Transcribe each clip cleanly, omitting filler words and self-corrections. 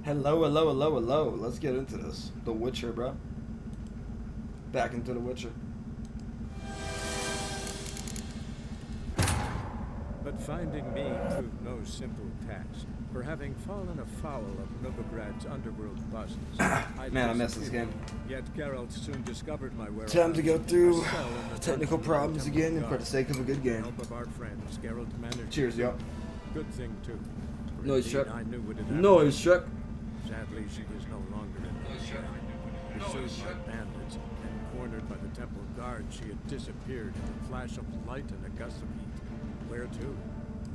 Hello, hello, hello, hello. Let's get into this. The Witcher, bro. Back into The Witcher. But finding me proved no simple task. For having fallen afoul of Novigrad's underworld bosses, Man, I miss this game. Yet Geralt soon discovered my whereabouts. Time to go through A cell in the technical dungeon problems of the again, and Temple for the sake of a good Guard. game. Help of our friends, Geralt managed. Cheers, y'all. Good thing too. For Noise indeed, truck. I knew what had happened. Noise truck. Sadly, she was no longer in the pursued by bandits and cornered by the Temple Guard. She had disappeared in a flash of light and a gust of heat. Where to?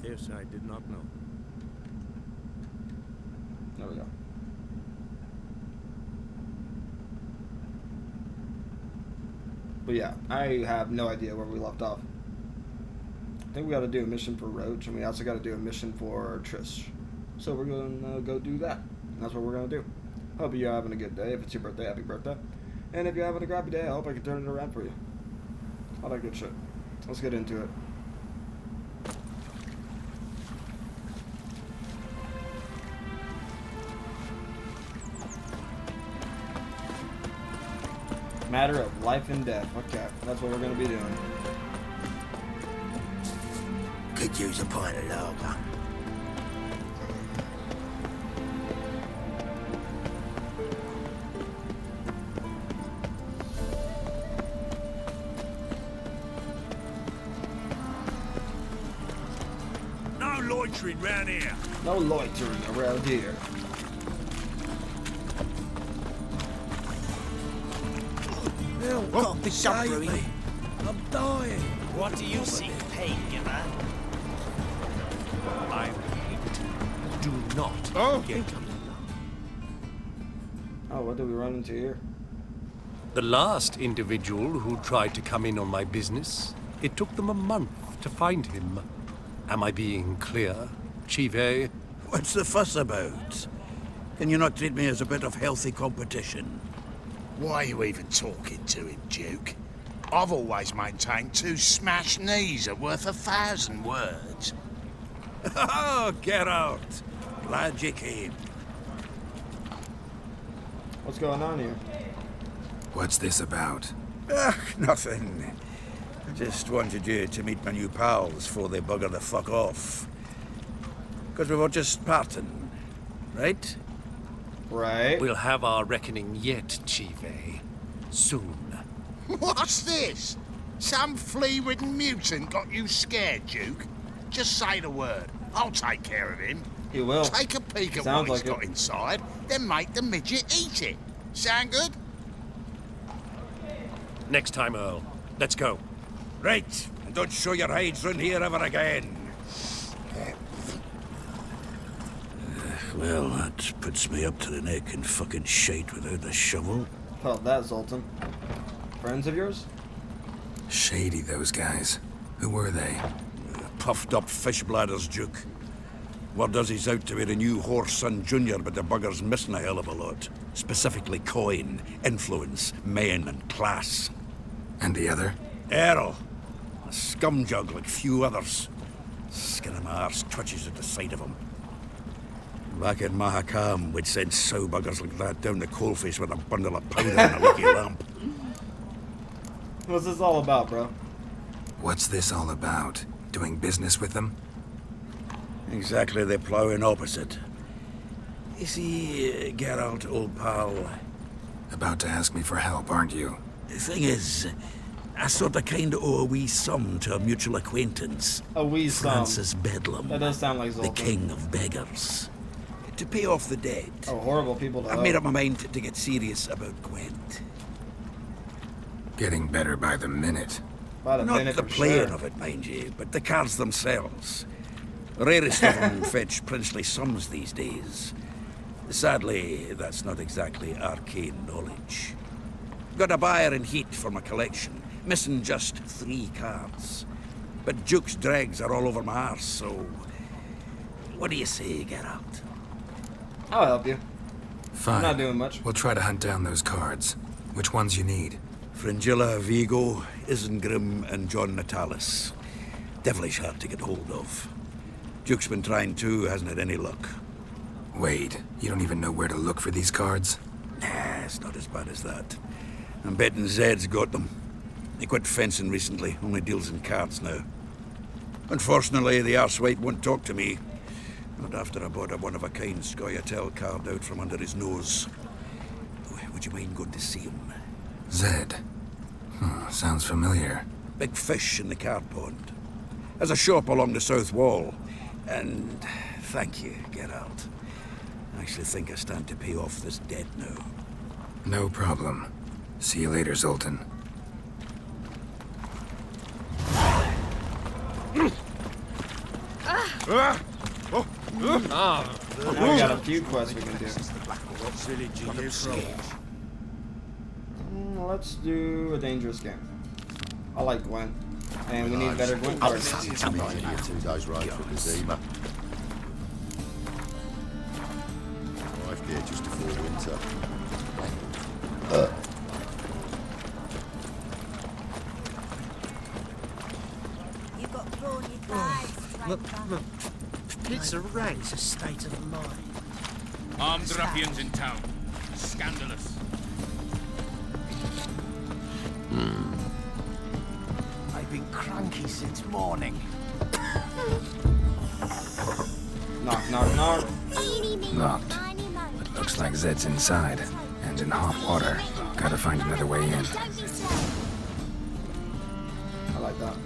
This I did not know. There we go. But yeah, I have no idea where we left off. I think we got to do a mission for Roach, and we also got to do a mission for Trish. So we're going to go do that. And that's what we're going to do. Hope you're having a good day. If it's your birthday, happy birthday. And if you're having a crappy day, I hope I can turn it around for you. All that good shit. Let's get into it. Matter of life and death. Okay, that's what we're going to be doing. Could use a pint of lager. No loitering round here. No loitering around here. Oh, God, be suffering. I'm dying. What do you seek, pain giver? I repeat, do not get me. Oh, what did we run into here? The last individual who tried to come in on my business, it took them a month to find him. Am I being clear, Chive? What's the fuss about? Can you not treat me as a bit of healthy competition? Why are you even talking to him, Duke? I've always maintained 2 smashed knees are worth 1,000 words. Oh, get out. Glad you came. What's going on here? What's this about? Nothing. I just wanted you to meet my new pals before they bugger the fuck off. Because we were just parting, right? Right. We'll have our reckoning yet, Chive. Soon. What's this? Some flea-ridden mutant got you scared, Duke? Just say the word. I'll take care of him. He will. Take a peek at Sounds what he's like got it. inside, then make the midget eat it. Sound good? Next time, Earl. Let's go. Right, and don't show your hides round here ever again. Well, that puts me up to the neck in fucking shite without a shovel. Felt that, Zoltan. Friends of yours? Shady, those guys. Who were they? Puffed up fish bladders, Duke. Word does he's out to be the new horse son junior, but the bugger's missing a hell of a lot. Specifically coin, influence, men, and class. And the other? Earl. A scumjug like few others. Skin of my arse twitches at the sight of him. Back in Mahakam, we'd send sow buggers like that down the coalface with a bundle of powder and a leaky lamp. What's this all about, bro? What's this all about? Doing business with them? Exactly the ploughing opposite. You see, Geralt, old pal, About to ask me for help, aren't you? the thing is, I sort of kind of owe a wee sum to a mutual acquaintance. A wee sum. Francis Bedlam. That does sound like the Zoltan. king of beggars. To pay off the debt. Oh, horrible people to I've owe. made up my mind to get serious about Gwent. Getting better by the minute. By the Not minute the for playing sure. of it, mind you, but the cards themselves. Rarest of them fetch princely sums these days. Sadly, that's not exactly arcane knowledge. Got a buyer in heat for my collection, missing just 3 cards. But Duke's dregs are all over my arse, so... What do you say, Geralt? I'll help you. Fine. Not doing much. We'll try to hunt down those cards. Which ones you need? Fringilla, Vigo, Isengrim, and John Natalis. Devilish hard to get hold of. Duke's been trying too, hasn't had any luck. Wait, you don't even know where to look for these cards? Nah, it's not as bad as that. I'm betting Zed's got them. He quit fencing recently, only deals in cards now. Unfortunately, the arsewite won't talk to me. Not after I bought a one-of-a-kind Scoia'tael card out from under his nose. Would you mind going to see him? Zed. Sounds familiar. Big fish in the card pond. Has a shop along the south wall. And thank you, Geralt. I actually think I stand to pay off this debt now. No problem. See you later, Zoltan. Now we got a few quests we can do. Let's do a dangerous game. I like Gwen. And we need better Gwen cards. 2 days ride from the Zima. Arrived here just before winter. You've got brawny thighs, It's a race, a state of mind. Armed ruffians in town. Scandalous. I've been cranky since morning. Knock, knock, knock. Locked. But looks like Zed's inside. And in hot water. Gotta find another way in. I like that.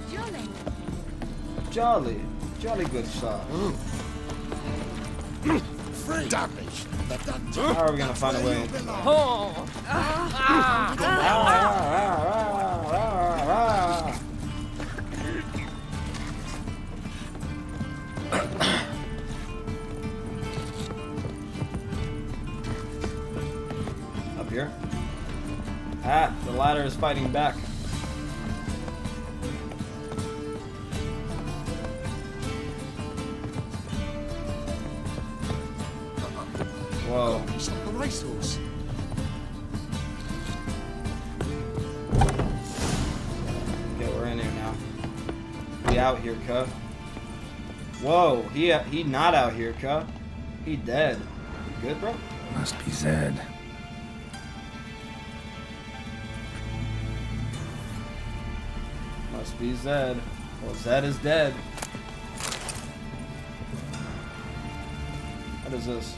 Jolly. Jolly good stuff. Damage. How are we gonna find a way in? Up here? Ah, the ladder is fighting back. Whoa. It's like a racehorse. Okay, we're in here now. We out here, cuh. Whoa, he not out here, cuh. He dead. You good, bro? Must be Zed. Must be Zed. Well, Zed is dead. What is this?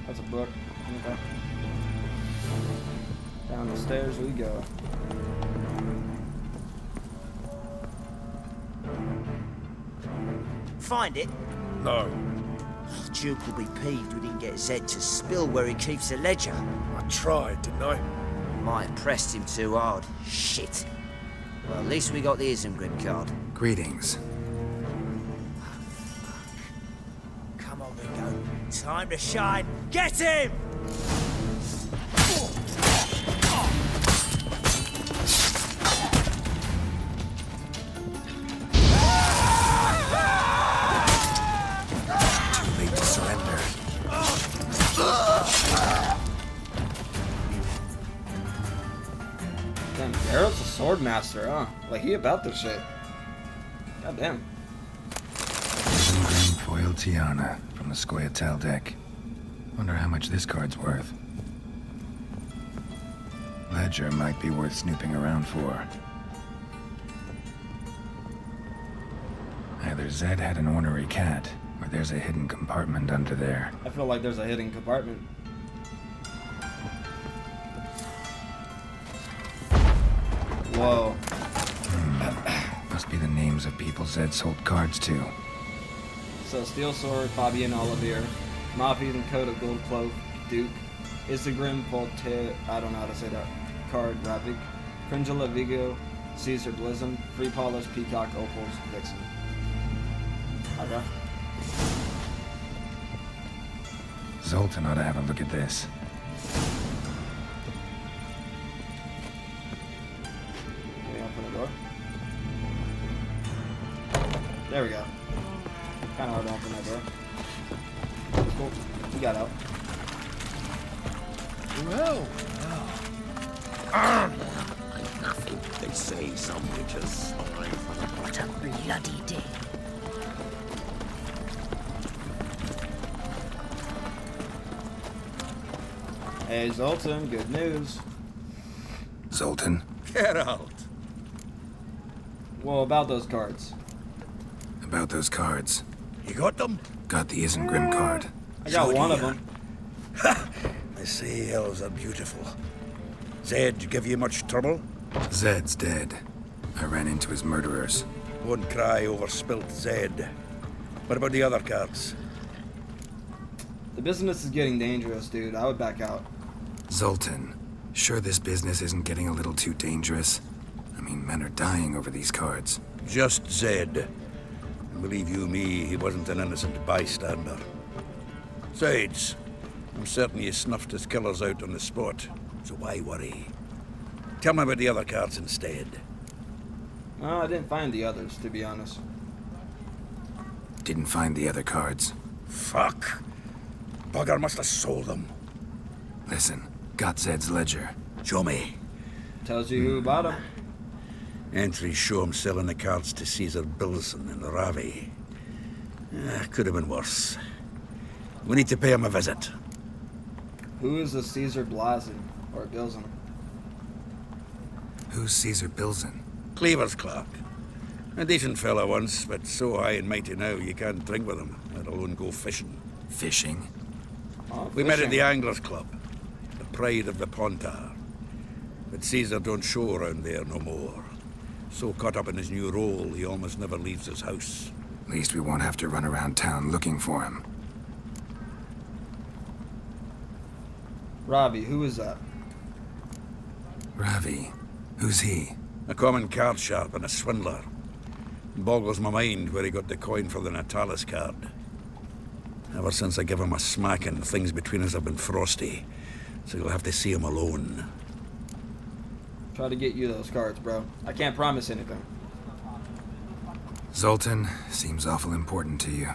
That's a book. Okay. Down the stairs we go. Find it? No. Duke will be peeved we didn't get Zed to spill where he keeps the ledger. I tried, didn't I? Might have pressed him too hard. Shit. Well, at least we got the Isengrim card. Greetings. Come on, Ringo. Time to shine. Get him! Too late to surrender. Damn, Geralt's a sword master, huh? Like, he about this shit. God damn. Isengrim foil Tiana from the Scoia'tael deck. Wonder how much this card's worth. Ledger might be worth snooping around for. Either Zed had an ornery cat, or there's a hidden compartment under there. I feel like there's a hidden compartment. Whoa. Must be the names of people Zed sold cards to. So, Steel Sword, Fabian Olivier, Mafia and Coda Gold Cloak, Duke, Isengrim, Voltaire, I don't know how to say that, card, Ravik, Fringilla, Vigo, Caesar, Blizzum, Free Polish, Peacock, Opals, Vixen. Okay. Zoltan ought to have a look at this. Can we open the door? There we go. Kind of hard to open that door. That's cool. We got out. Well, Nothing. They say some witches spy for the What a bloody day. Hey, Zoltan, good news. Zoltan? Get out. Well, about those cards. About those cards. You got them? Got the Isengrim card. I got So one do of ya. them. I say elves are beautiful. Zed give you much trouble? Zed's dead. I ran into his murderers. Won't cry over spilt Zed. What about the other cards? The business is getting dangerous, dude. I would back out. Zoltan, sure this business isn't getting a little too dangerous? I mean, men are dying over these cards. Just Zed. Believe you me, he wasn't an innocent bystander. Besides, I'm certain he snuffed his killers out on the spot, so why worry? Tell me about the other cards instead. I didn't find the others, to be honest. Didn't find the other cards. Fuck. Bugger must have sold them. Listen, got Zed's ledger. Show me. Tells you who bought them. Entries show him selling the cards to Caesar Bilson in Ravi. Could have been worse. We need to pay him a visit. Who is the Caesar Blazin or Bilzen? Who's Caesar Bilson? Cleaver's clerk. A decent fella once, but so high and mighty now you can't drink with him, let alone go fishing. Fishing? Oh, We met at fishing. the Anglers Club, the pride of the Pontar. But Caesar don't show around there no more. So caught up in his new role, he almost never leaves his house. At least we won't have to run around town looking for him. Ravi, who is that? Ravi. Who's he? A common card sharp and a swindler. Boggles my mind where he got the coin for the Natalis card. Ever since I gave him a smacking, things between us have been frosty. So you'll have to see him alone. Try to get you those cards, bro. I can't promise anything. Zoltan, seems awful important to you.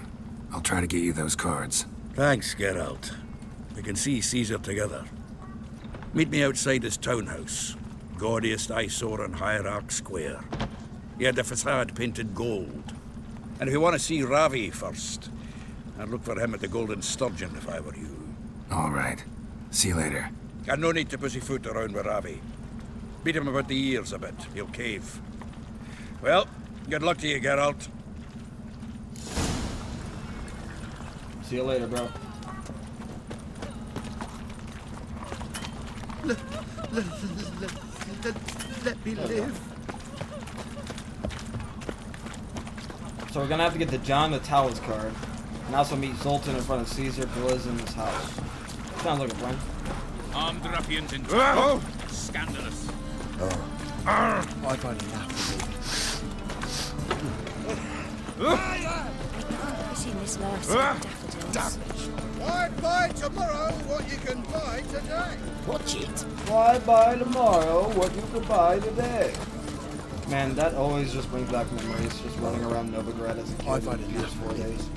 I'll try to get you those cards. Thanks, Geralt. We can see Caesar together. Meet me outside his townhouse. Gaudiest eyesore on Hierarch Square. He had the facade painted gold. And if you want to see Ravi first, I'd look for him at the Golden Sturgeon if I were you. All right. See you later. And no need to pussyfoot around with Ravi. Beat him about the ears a bit. He'll cave. Well, good luck to you, Geralt. See you later, bro. Let me live. So we're gonna have to get the John Natalis card, and also meet Zoltan in front of Caesar Blazzin's house. Sounds like a plan. Armed ruffians in town. Scandalous. I find enough. Pity Miss Mercy and daffodils. Why buy tomorrow what you can buy today? Watch it. Why buy tomorrow what you could buy today? Man, that always just brings back memories, just running around Novigrad as a kid I for find it just 4 days.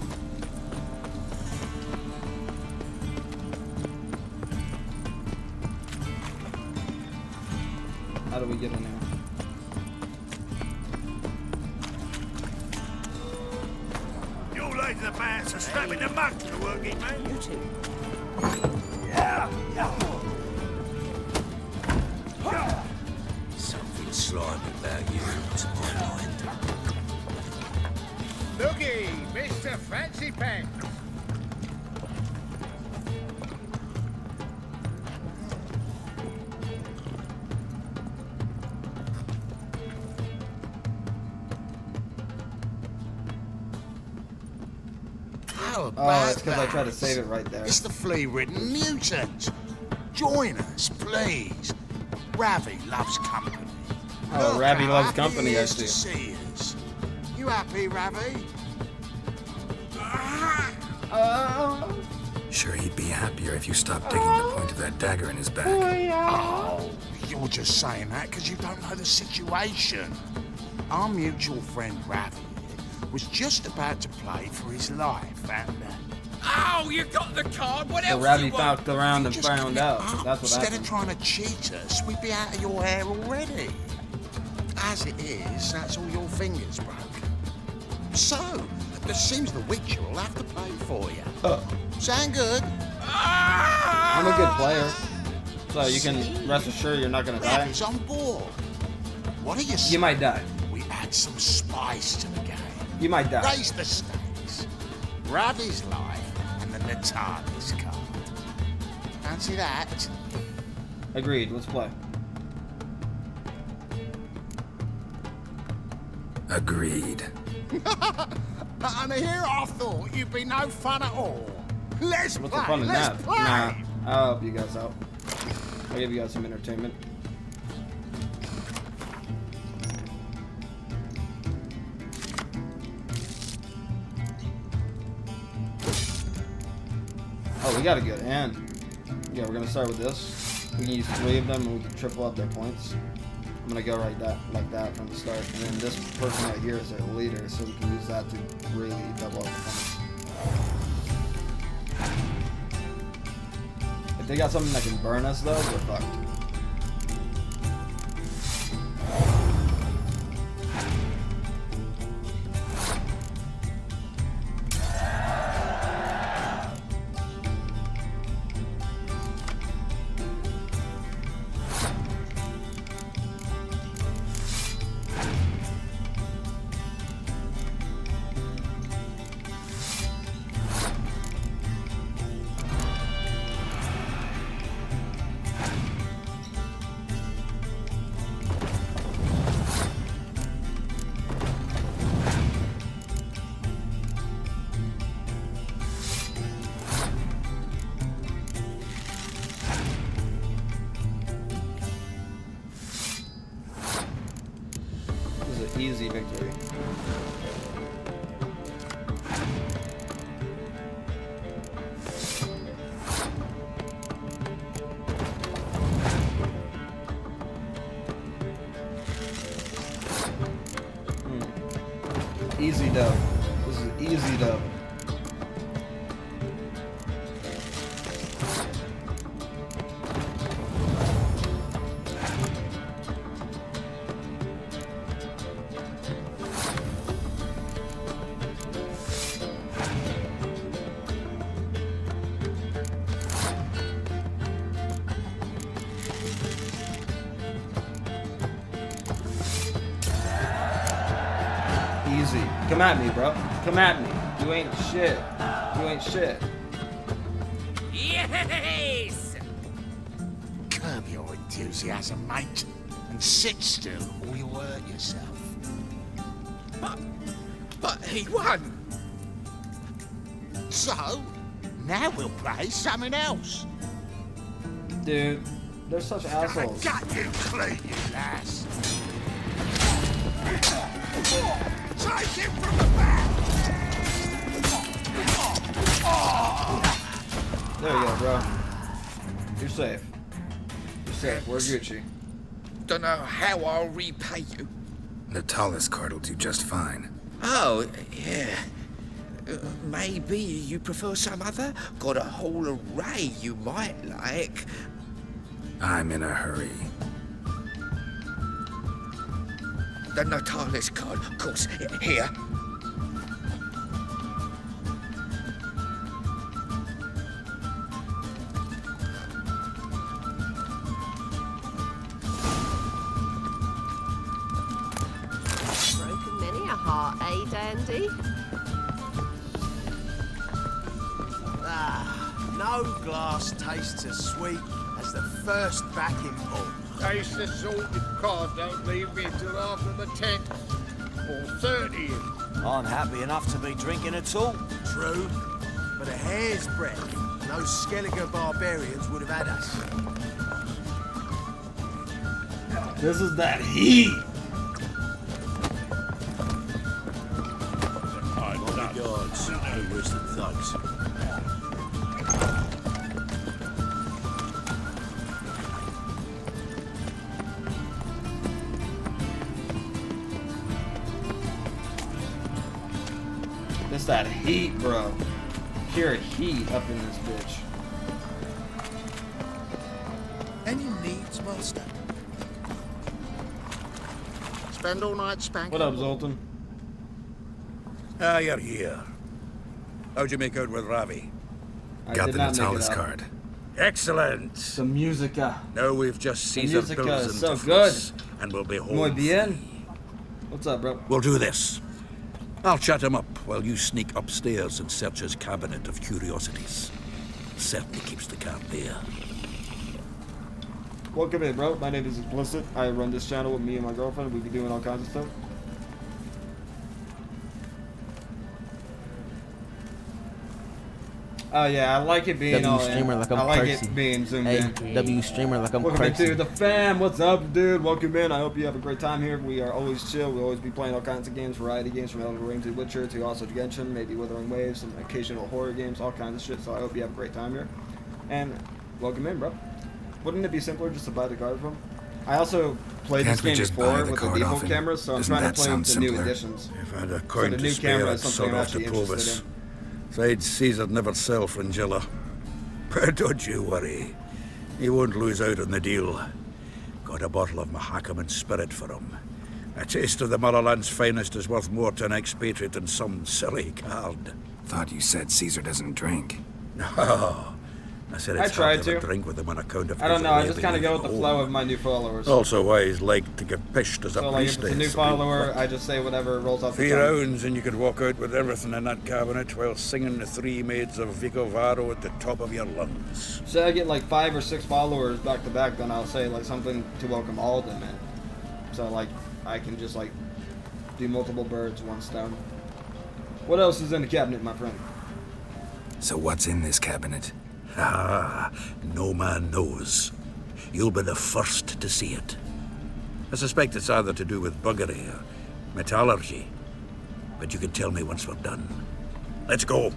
How do we get in there? You like the bands of slapping the muck, you working man. You two. Something slimy about you to my mind. Looky, Mr. Fancy Pants. How about Oh, it's because I that? tried to save it right there. It's the flea-ridden mutant. Join us, please. Ravi loves company. Oh, Look Ravi how loves happy company, he I is to see. see us. You happy, Ravi? Sure, he'd be happier if you stopped digging the point of that dagger in his back. Oh, you're just saying that because you don't know the situation. Our mutual friend Ravi was just about to play for his life, and Oh, you got the card. What So else Ravi do you want? fucked around and just found give it out. up. That's what Instead happened. of trying to cheat us, we'd be out of your hair already. As it is, that's all your fingers broke. So, it seems the Witcher will have to pay for you. Sound good? I'm a good player. So you can rest assured you're not gonna die. Ravi's on board. What are you saying? You might die. We add some spice to the game. You might die. Raise the stakes. Ravi's life and the Natalis card. Fancy that? Agreed. Let's play. Agreed. And here I thought you'd be no fun at all. Let's What's play. the fun in Let's that? play. Nah, I'll help you guys out. I'll give you guys some entertainment. Oh, we got a good hand. Yeah, we're gonna start with this. We can use 3 of them and we can triple up their points. I'm gonna go like that from the start. And then this person right here is their leader, so we can use that to really double up the points. If they got something that can burn us though, we're fucked. Easy victory. Easy dub. This is easy dub. Easy. Come at me, bro. Come at me. You ain't shit. You ain't shit. Yes! Curb your enthusiasm, mate, and sit still or you'll hurt yourself. But he won. So, now we'll play something else. Dude, they're such assholes. I got you clean, you lass. Take him from the back! There you go, bro. You're safe. You're safe. We're Gucci. Don't know how I'll repay you. Natalis card will do just fine. Oh, yeah. Maybe you prefer some other? Got a whole array you might like. I'm in a hurry. The Natalis card, of course. Here. Broken many a heart, eh, Dandy? No glass tastes as sweet as the first backing pull. Taste the salted cod, don't leave me till after the 10th or 30th. I'm happy enough to be drinking at all. True, but a hair's breadth, those Skellige barbarians would have had us. This is that heat. Bodyguards, no worse than thugs. It's that heat, bro. Pure heat up in this bitch. Any needs, master? Spend all night spanking. What up, Zoltan? Ah, you're here. How'd you make out with Ravi? Got the Natalis card. Excellent. The musica. Now we've just The Caesar musica pills is into so good. Fritz, and we'll be home. Muy bien. free. What's up, bro? We'll do this. I'll chat him up while you sneak upstairs and search his cabinet of curiosities. Certainly keeps the cat there. Welcome in, bro. My name is Xplicit. I run this channel with me and my girlfriend. We be doing all kinds of stuff. Oh yeah, I like it being all in. streamer like I'm I like cursing. it being zoomed in. W streamer like I'm Welcome cursing. to the fam. What's up, dude? Welcome in. I hope you have a great time here. We are always chill. We'll always be playing all kinds of games, variety games from Elden Ring to Witcher to also Genshin, maybe Withering Waves, some occasional horror games, all kinds of shit. So I hope you have a great time here. And welcome in, bro. Wouldn't it be simpler just to buy the card from? I also played Can't this we game just before buy the with the card default off him? camera, so I'm Doesn't trying to that play with sound the new simpler? additions. If I had a So coin the to new spare, camera I'd is something sort I'm off to actually interested Provis. in. Besides, Caesar'd never sell Fringilla. But don't you worry. He won't lose out on the deal. Got a bottle of Mahakaman spirit for him. A taste of the Motherland's finest is worth more to an expatriate than some silly card. Thought you said Caesar doesn't drink. No. I said I it's tried hard to have to. a drink with him on account of I don't his know, I just raving kind of go at with the home. flow of my new followers. Also why he's like to get pished as a So like if priest it's a new is. follower, I just say whatever rolls off the 3 tongue. rounds and you could walk out with everything in that cabinet while singing the 3 maids of Vicovaro at the top of your lungs. So I get like 5 or 6 followers back to back, then I'll say like something to welcome all of them in. So like I can just like do multiple birds, one stone. What else is in the cabinet, my friend? So what's in this cabinet? Ah, no man knows. You'll be the first to see it. I suspect it's either to do with buggery or metallurgy. But you can tell me once we're done. Let's go.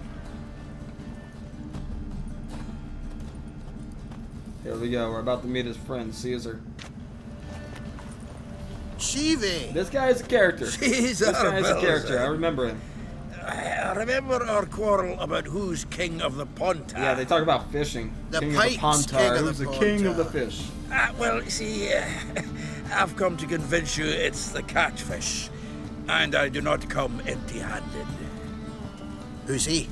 Here we go, we're about to meet his friend, Caesar. Chivi! This guy is a character. Caesar This guy is a Belzer. character, I remember him. I remember our quarrel about who's king of the Ponta. Yeah, they talk about fishing. The king pike's of the Pontar. king of Who's the the king of the Pontar. fish? Well, see, I've come to convince you it's the catfish. And I do not come empty-handed. Who's he?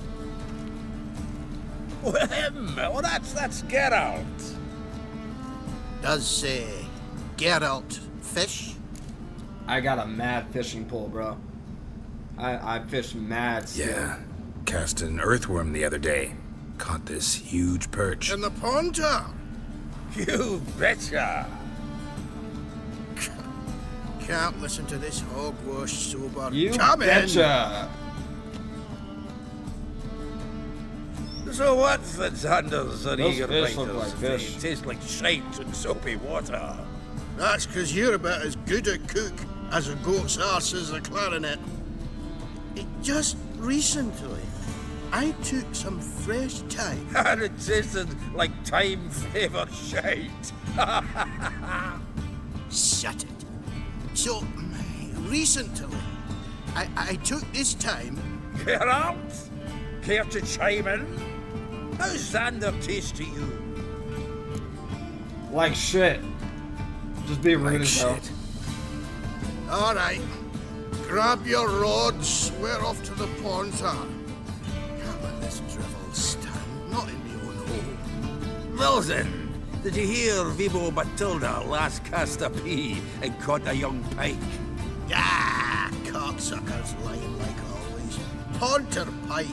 Well, him. Well, that's Geralt. Does Geralt fish? I got a mad fishing pole, bro. I fish mad still. Yeah. Cast an earthworm the other day. Caught this huge perch. In the Ponta? You betcha. Can't listen to this hogwash sober. You Come betcha. So what, Fitzhanders and Those eager fish look biters? like fish. They taste like shite and soapy water. in. That's because you're about as good a cook as a goat's arse is a clarinet. Just recently, I took some fresh time. And it tasted like time-flavoured shite. Shut it. So, recently, I took this time. Geralt, care to chime in? How's Xander taste to you? Like shit. Just be rude Like as hell. shit. All right, grab your rods. We're off to the Ponta. Can't let this drivel stand. Not in my own hole. Well then, did you hear Vivo Matilda last cast a pea and caught a young pike? Ah, cocksuckers lying like always. Ponter Pike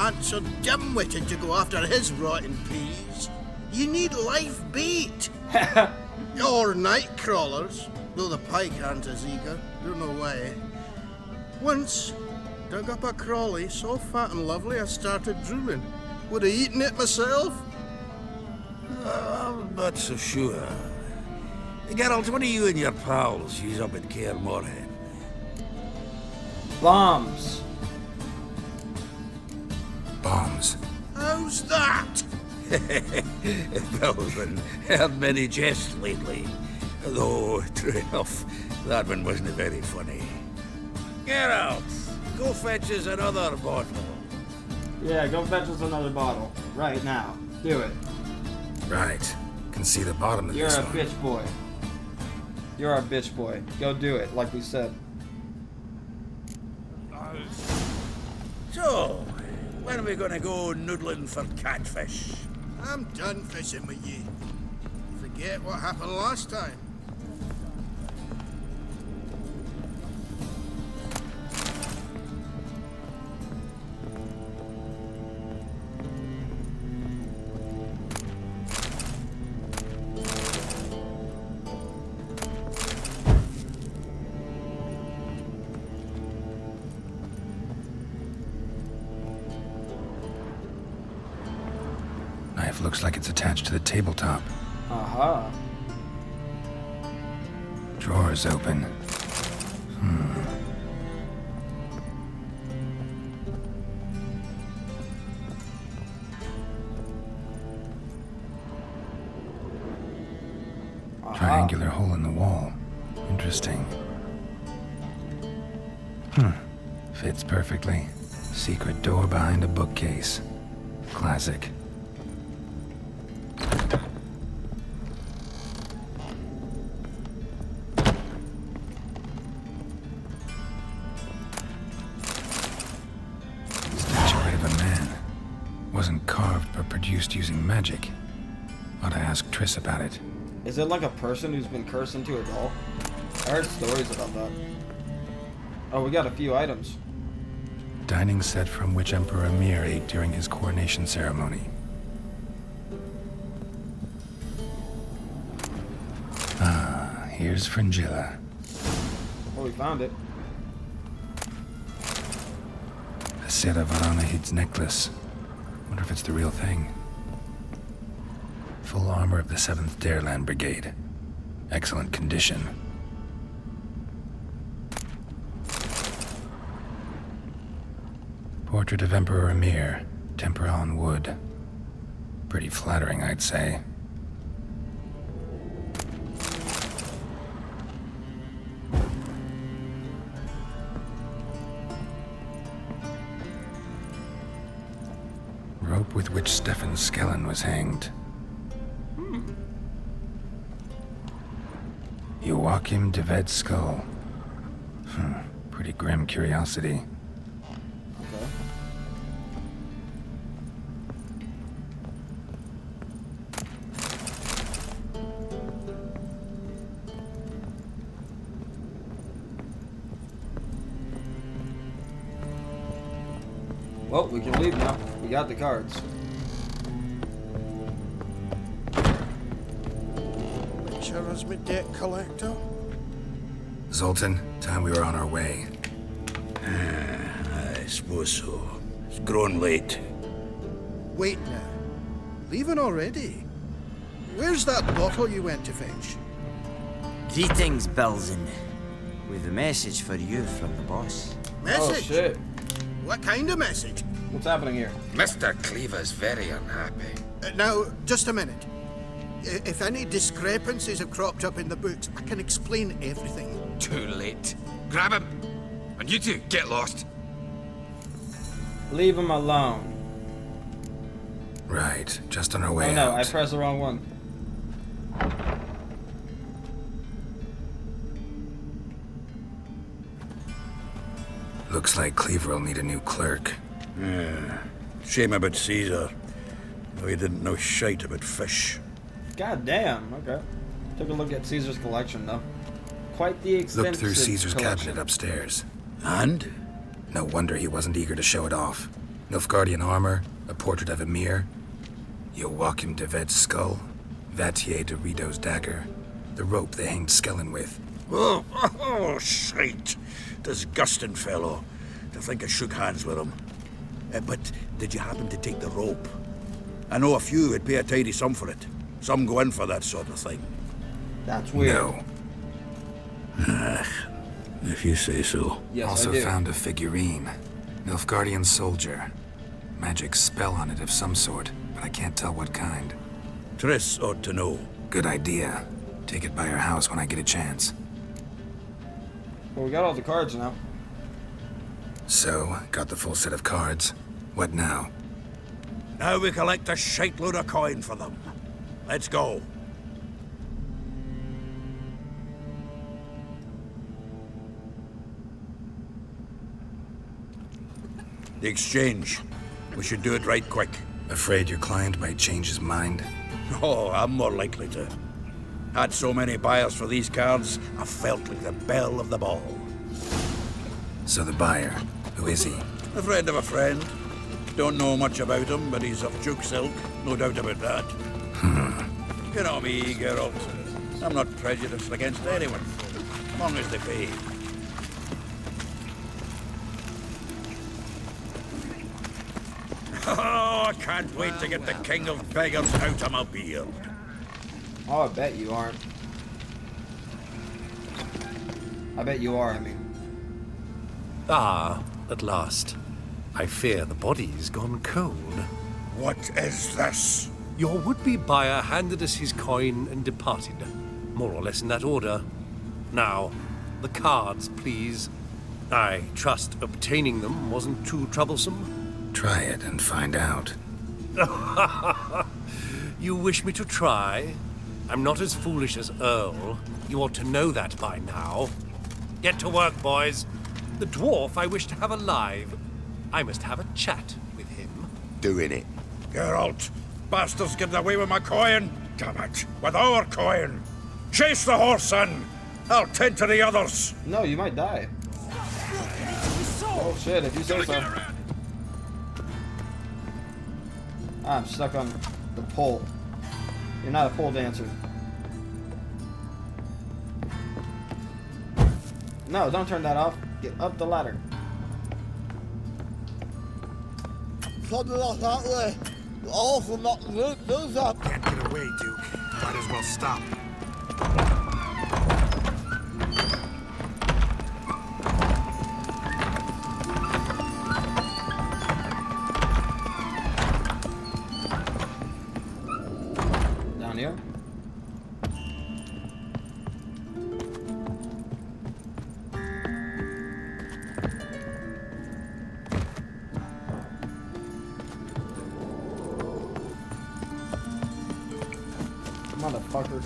ain't so dim-witted to go after his rotten peas. You need life bait. Or night crawlers, though the pike aren't as eager. Don't know why. Once, dug up a crawly so fat and lovely I started drooling. Would have eaten it myself. I'm not so sure. Geralt, what do you and your pals use up at Kaer Morhen? Bombs. Bombs. How's that? Belvin, heard many jests lately. Though, true enough, that one wasn't very funny. Geralt, go fetch us another bottle. Yeah, go fetch us another bottle. Right now. Do it. Right. Can see the bottom of You're this a one. bitch boy. You're a bitch boy. Go do it, like we said. So, when are we gonna go noodling for catfish? I'm done fishing with you. Forget what happened last time. Knife looks like it's attached to the tabletop. Aha. Drawers open. Triangular hole in the wall. Interesting. Fits perfectly. Secret door behind a bookcase. Classic. Statuette of a man. Wasn't carved but produced using magic. Ought to ask Triss about it. Is it like a person who's been cursed into a doll? I heard stories about that. Oh, we got a few items. Dining set from which Emperor Emir ate during his coronation ceremony. Ah, here's Fringilla. Oh, we found it. A Sera Varanahid's necklace. Wonder if it's the real thing. Full armor of the 7th Dareland Brigade. Excellent condition. Portrait of Emperor Emir, tempera on wood. Pretty flattering, I'd say. Rope with which Stefan Skellen was hanged. Joachim de Ved's skull. Pretty grim curiosity. Okay. Well, we can leave now. We got the cards. Sure as me debt collector. Zoltan, time we were on our way. I suppose so. It's grown late. Wait now. Leaving already? Where's that bottle you went to fetch? Greetings, Belzen. We've a message for you from the boss. Message? Oh, shit. What kind of message? What's happening here? Mr. Cleaver's very unhappy. Now, just a minute. If any discrepancies have cropped up in the books, I can explain everything. Too late. Grab him. And you two, get lost. Leave him alone. Right, just on our way Oh no, out. I pressed the wrong one. Looks like Cleaver will need a new clerk. Yeah. Shame about Caesar. Though he didn't know shite about fish. God damn, okay. Took a look at Caesar's collection, though. Quite the extensive Looked through Caesar's collection. cabinet upstairs. And? No wonder he wasn't eager to show it off. Nilfgaardian armor, a portrait of Emir, Joachim de Ved's skull, Vatier de Rideau's dagger, the rope they hanged Skellen with. Oh, shite. Disgusting fellow. To think I shook hands with him. But did you happen to take the rope? I know a few would pay a tidy sum for it. Some go in for that sort of thing. That's weird. No. If you say so. Yes, Also I do. found a figurine. Nilfgaardian soldier. Magic spell on it of some sort, but I can't tell what kind. Triss ought to know. Good idea. Take it by her house when I get a chance. Well, we got all the cards now. So, got the full set of cards. What now? Now we collect a shite load of coin for them. Let's go. The exchange. We should do it right quick. Afraid your client might change his mind? Oh, I'm more likely to. Had so many buyers for these cards, I felt like the belle of the ball. So the buyer, who is he? A friend of a friend. Don't know much about him, but he's of Duke silk, no doubt about that. You know me, Geralt. I'm not prejudiced against anyone, as long as they pay. Oh, I can't wait to get the King of Beggars out of my beard. Oh, I bet you aren't. I bet you are, I mean. Ah, at last. I fear the body's gone cold. What is this? Your would-be buyer handed us his coin and departed, more or less in that order. Now, the cards, please. I trust obtaining them wasn't too troublesome. Try it and find out. You wish me to try? I'm not as foolish as Earl. You ought to know that by now. Get to work, boys. The dwarf I wish to have alive. I must have a chat with him. Doing it. Geralt, bastards getting away with my coin. Damn it, with our coin. Chase the horse in. I'll tend to the others. No, you might die. Oh shit, if you say so. I'm stuck on the pole. You're not a pole dancer. No, don't turn that off. Get up the ladder. Something like that way. Awful not to do that. Can't get away, Duke. Might as well stop. Down here. Motherfucker.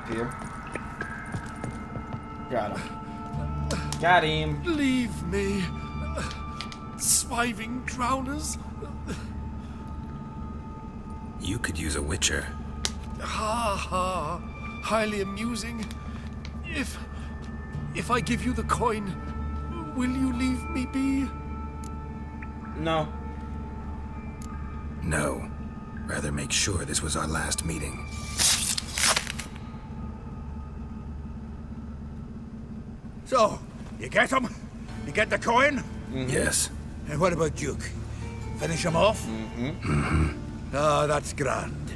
Here. Got him. Got him. Leave me. Swiving drowners. You could use a witcher. Ha ha. Highly amusing. If I give you the coin, will you leave me be? No. No. Rather make sure this was our last meeting. So, you get him? You get the coin? Yes. And what about Duke? Finish him off? Ah, that's grand.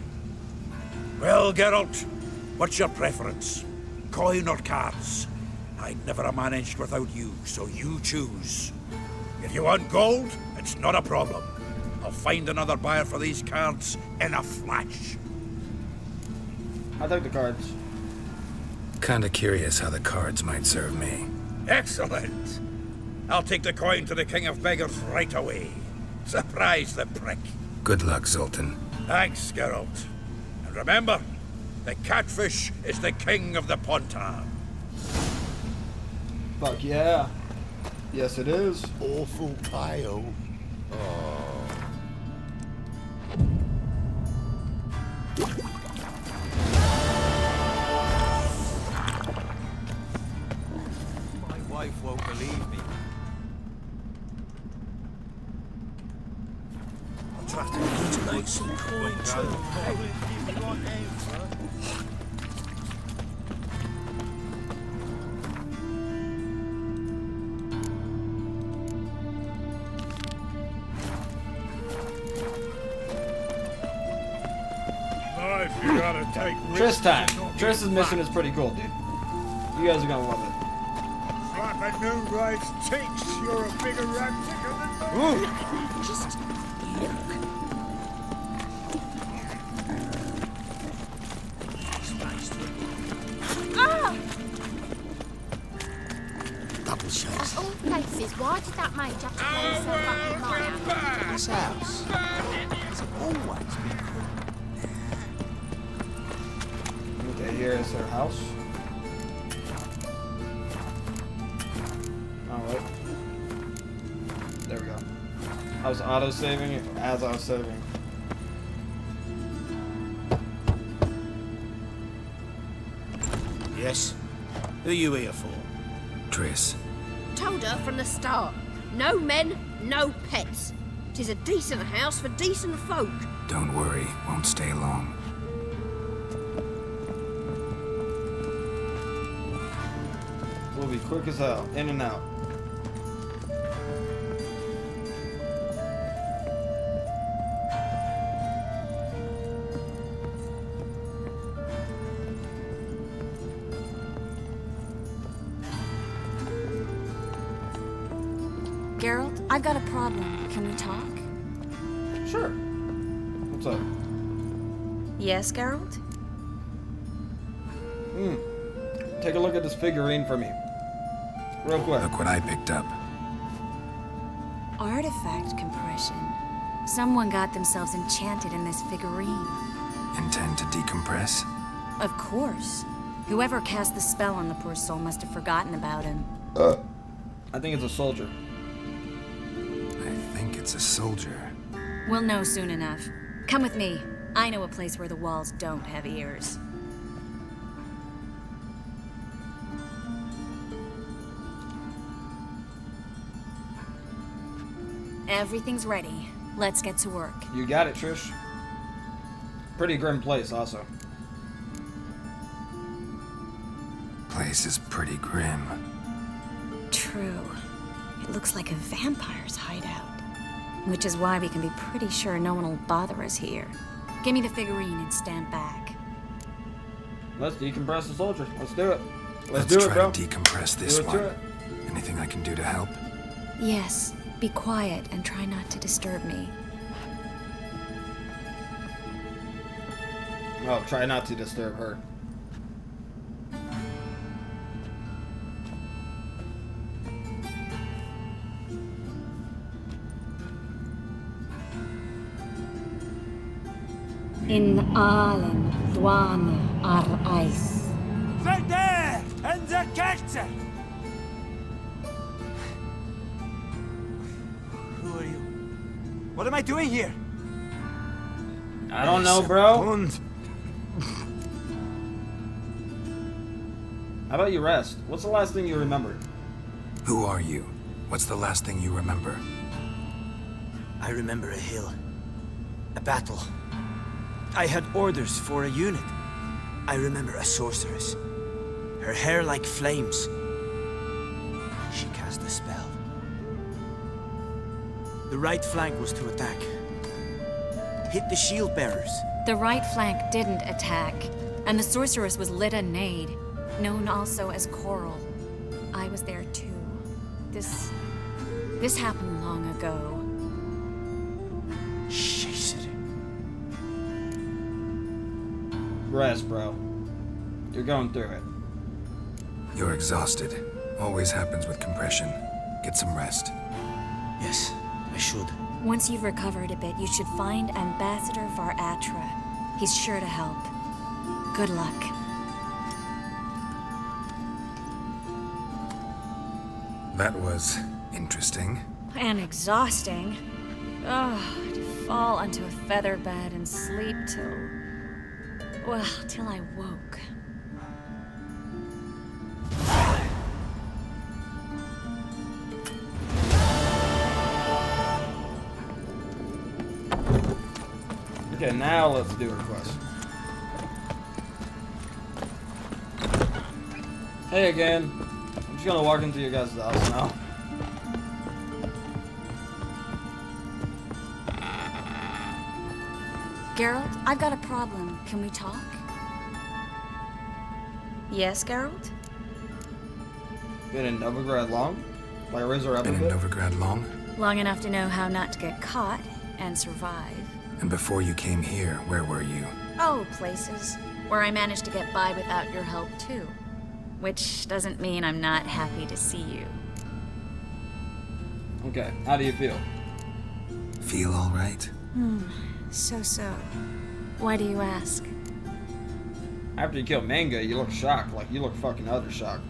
Well, Geralt, what's your preference? Coin or cards? I'd never have managed without you, so you choose. If you want gold, it's not a problem. I'll find another buyer for these cards in a flash. I take the cards. Kinda curious how the cards might serve me. Excellent. I'll take the coin to the King of Beggars right away. Surprise the prick. Good luck, Zoltan. Thanks, Geralt. And remember, the catfish is the king of the Pontar. Fuck yeah. Yes, it is. Awful pale. My wife won't believe me. I'll try to mutilate some coin too. If you gotta take Triss risks time. and not Triss's get mission fucked. is pretty cool, dude. You guys are gonna love it. Like a new race ticks, you're a bigger rat ticker than me. Just look. Ah! Double Of shots. all places, why did that mage have to play himself up in my house? This house has always been Okay, here is her house. Alright. There we go. I was auto-saving it as I was saving. Yes? Who you here for? Triss, Told her from the start. No men, no pets. 'Tis a decent house for decent folk. don't worry, won't stay long. We'll be quick as hell. In and out. Geralt, I've got a problem. Can we talk? Sure. What's up? Yes, Geralt? Take a look at this figurine for me. Real quick. Look what I picked up. Artifact compression. Someone got themselves enchanted in this figurine. Intend to decompress? Of course. Whoever cast the spell on the poor soul must have forgotten about him. I think it's a soldier. I think it's a soldier. We'll know soon enough. Come with me. I know a place where the walls don't have ears. Everything's ready. Let's get to work. You got it, Trish. Pretty grim place, also. Place is pretty grim. True. It looks like a vampire's hideout. Which is why we can be pretty sure no one will bother us here. Give me the figurine and stand back. Let's decompress the soldier. Let's do it. Let's do it, try bro. to decompress this Do it to one. it. Anything I can do to help? Yes, be quiet and try not to disturb me. Oh, try not to disturb her. In Allen, Dwana, ar Eis. Verder and the Kette! Who are you? What am I doing here? I don't know, bro. And How about you rest? What's the last thing you remember? Who are you? What's the last thing you remember? I remember a hill. A battle. I had orders for a unit. I remember a sorceress. Her hair like flames. She cast a spell. The right flank was to attack. Hit the shield bearers. The right flank didn't attack, and the sorceress was Lyda Nade, known also as Coral. I was there too. This happened long ago. Rest, bro. You're going through it. You're exhausted. Always happens with compression. Get some rest. Yes, I should. Once you've recovered a bit, you should find Ambassador Varatra. He's sure to help. Good luck. That was interesting. And exhausting. Oh, to fall onto a feather bed and sleep till I woke. Okay, now let's do a quest. Hey again. I'm just gonna walk into your guys' house now. Geralt, I've got a problem. Can we talk? Yes, Geralt? Been in Novigrad long? Like Razor ever Been in Novigrad long? Long enough to know how not to get caught and survive. And before you came here, where were you? Oh, places where I managed to get by without your help, too. Which doesn't mean I'm not happy to see you. Okay, how do you feel? Feel all right? So. Why do you ask? After you kill Manga, you look shocked. Like, you look fucking utter shocked.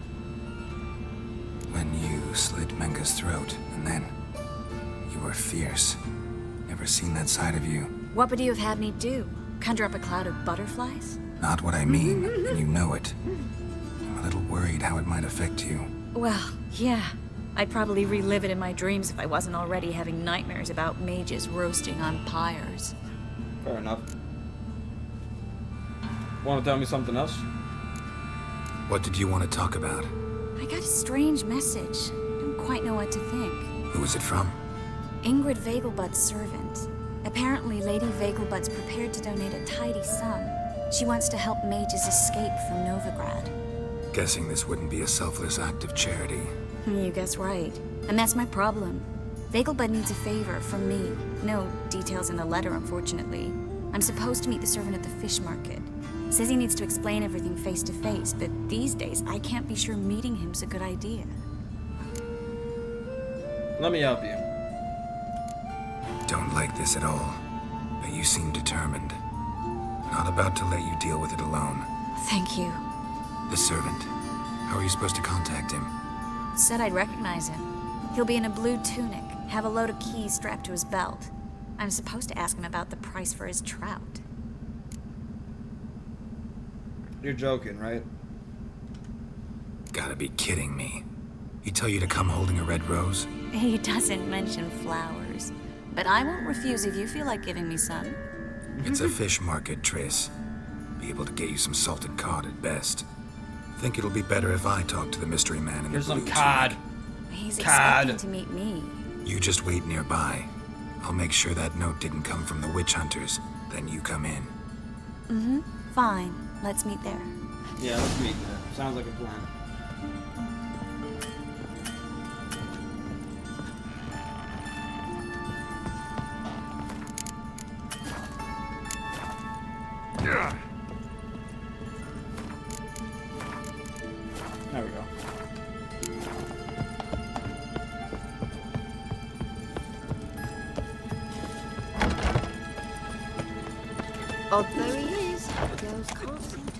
When you slit Menga's throat, and then you were fierce. Never seen that side of you. What would you have had me do? Conjure up a cloud of butterflies? Not what I mean, and you know it. I'm a little worried how it might affect you. Well, yeah. I'd probably relive it in my dreams if I wasn't already having nightmares about mages roasting on pyres. Fair enough. Want to tell me something else? What did you want to talk about? I got a strange message. Don't quite know what to think. Who was it from? Ingrid Vegelbud's servant. Apparently, Lady Vegelbud's prepared to donate a tidy sum. She wants to help mages escape from Novigrad. Guessing this wouldn't be a selfless act of charity. You guess right. And that's my problem. Vegelbud needs a favor from me. No details in the letter, unfortunately. I'm supposed to meet the servant at the fish market. Says he needs to explain everything face to face, but these days I can't be sure meeting him's a good idea. Let me help you. Don't like this at all, but you seem determined. Not about to let you deal with it alone. Thank you. The servant. How are you supposed to contact him? Said I'd recognize him. He'll be in a blue tunic, have a load of keys strapped to his belt. I'm supposed to ask him about the price for his trout. You're joking, right? Gotta be kidding me. He tell you to come holding a red rose? He doesn't mention flowers. But I won't refuse if you feel like giving me some. It's a fish market, Triss. Be able to get you some salted cod at best. Think it'll be better if I talk to the mystery man in Here's the blue some cod. tunic. He's Cod. expecting to meet me. You just wait nearby. I'll make sure that note didn't come from the witch hunters. Then you come in. Fine. Let's meet there. Yeah, let's meet there. Sounds like a plan. There we go. Odd though he is, the girls can't seem to.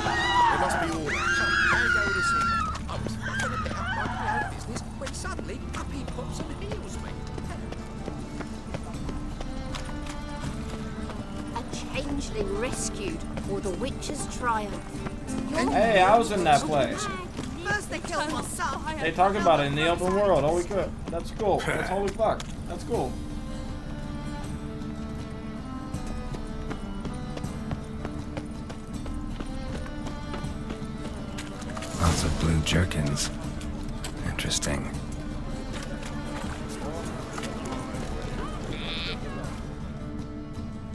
There must be order. How go this here? I was fucking a bit up my own business when suddenly up he pops and heals me. A changeling rescued, or the witch's triumph. Hey, I was in that play. First they killed my son. They talk about it in the open world. Holy crap. That's cool. That's holy fuck. That's cool. Lots of blue jerkins. Interesting.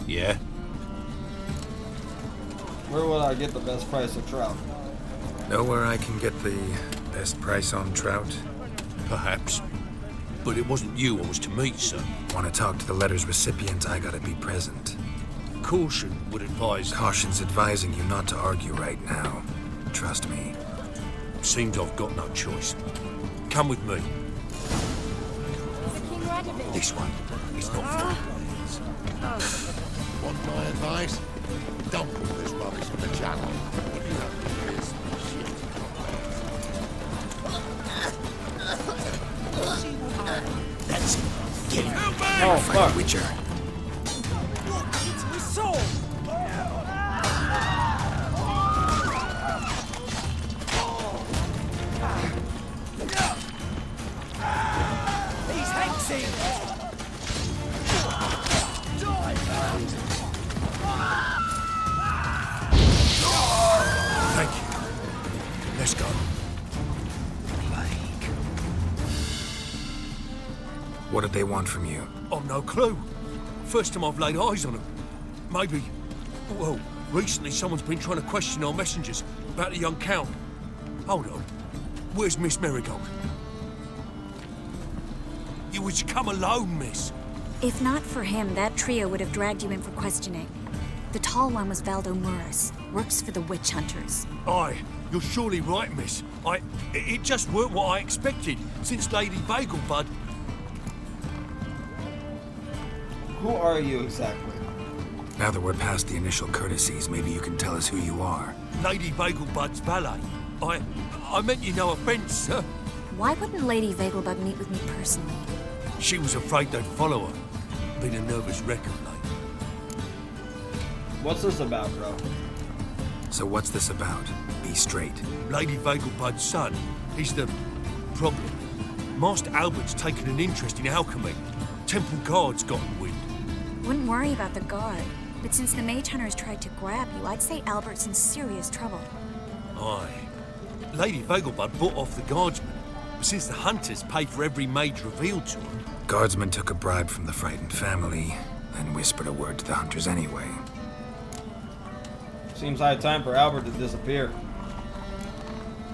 Yeah? Where will I get the best price of trout? Know where I can get the best price on trout? Perhaps. But it wasn't you I was to meet, sir. Want to talk to the letter's recipient, I gotta be present. Caution would advise... Caution's advising you not to argue right now. Trust me. Seems I've got no choice. Come with me. This one. It's not far. Want my advice? Don't put this rubbish in the channel. That's it. Get him. Oh, fuck. Witcher. It's my soul. He's hexing. Thank you. Let's go. What did they want from you? I've no clue. First time I've laid eyes on them. Maybe... Well, recently someone's been trying to question our messengers about the young Count. Hold on. Where's Miss Marigold? You was to come alone, miss. If not for him, that trio would have dragged you in for questioning. The tall one was Valdo Murris, works for the witch hunters. Aye, you're surely right, miss. It just weren't what I expected, since Lady Bagelbud... Who are you exactly? Now that we're past the initial courtesies, maybe you can tell us who you are. Lady Bagelbud's valet. I meant you no offence, sir. Why wouldn't Lady Vagelbud meet with me personally? She was afraid they'd follow her. Been a nervous wreck of late. What's this about, bro? So what's this about? Be straight. Lady Vagelbud's son, he's the problem. Master Albert's taken an interest in alchemy. Temple guards gotten wind. Wouldn't worry about the guard, but since the mage hunters tried to grab you, I'd say Albert's in serious trouble. Aye. Lady Vagelbud bought off the guardsmen, since the hunters paid for every mage revealed to them. Guardsmen took a bribe from the frightened family, then whispered a word to the hunters anyway. Seems high time for Albert to disappear.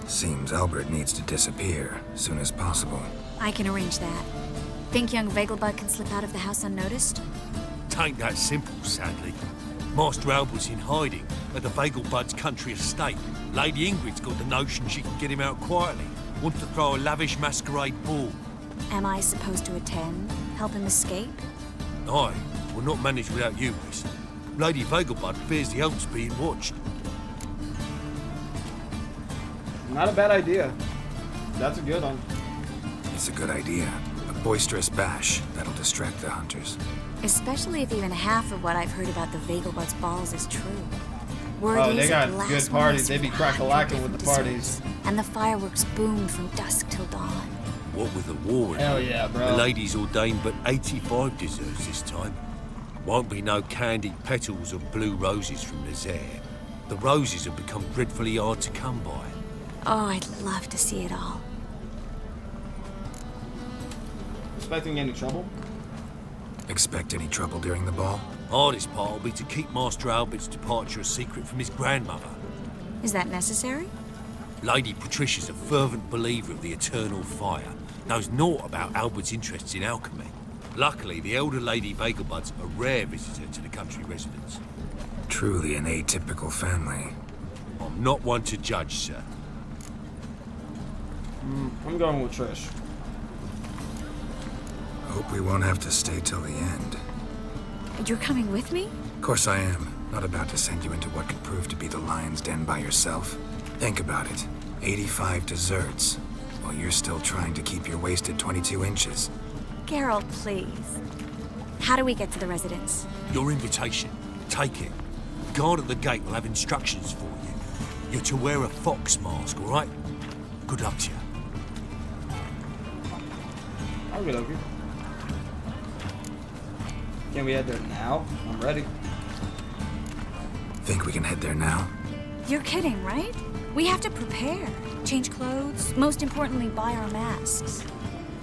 Seems Albert needs to disappear as soon as possible. I can arrange that. Think young Vagelbud can slip out of the house unnoticed? Tain't that simple, sadly. Master Albert's in hiding at the Vagelbud's country estate. Lady Ingrid's got the notion she can get him out quietly. Wants to throw a lavish masquerade ball. Am I supposed to attend? Help him escape? Aye, will not manage without you, miss. Lady Vagelbud fears the help's being watched. Not a bad idea. That's a good one. It's a good idea. A boisterous bash that'll distract the hunters. Especially if even half of what I've heard about the Vagelbud's balls is true. Word Oh, is they that got last good one parties. was They be 100 crack-a-lacking with the different parties. desserts, and the fireworks boomed from dusk till dawn. What with the war? Hell yeah, bro. The ladies ordained but 85 desserts this time. Won't be no candied petals or blue roses from Nazaire. The roses have become dreadfully hard to come by. Oh, I'd love to see it all. Expecting any trouble? Expect any trouble during the ball? Hardest part will be to keep Master Albert's departure a secret from his grandmother. Is that necessary? Lady Patricia's a fervent believer of the eternal fire. Knows naught about Albert's interests in alchemy. Luckily, the elder Lady Vagelbud's a rare visitor to the country residence. Truly an atypical family. I'm not one to judge, sir. I'm going with Trish. Hope we won't have to stay till the end. You're coming with me? Of course I am. Not about to send you into what could prove to be the lion's den by yourself. Think about it. 85 desserts, while you're still trying to keep your waist at 22 inches. Geralt, please. How do we get to the residence? Your invitation. Take it. Guard at the gate will have instructions for you. You're to wear a fox mask, all right? Good luck to you. I'll get over here. Can we head there now? I'm ready. Think we can head there now? You're kidding, right? We have to prepare. Change clothes. Most importantly, buy our masks.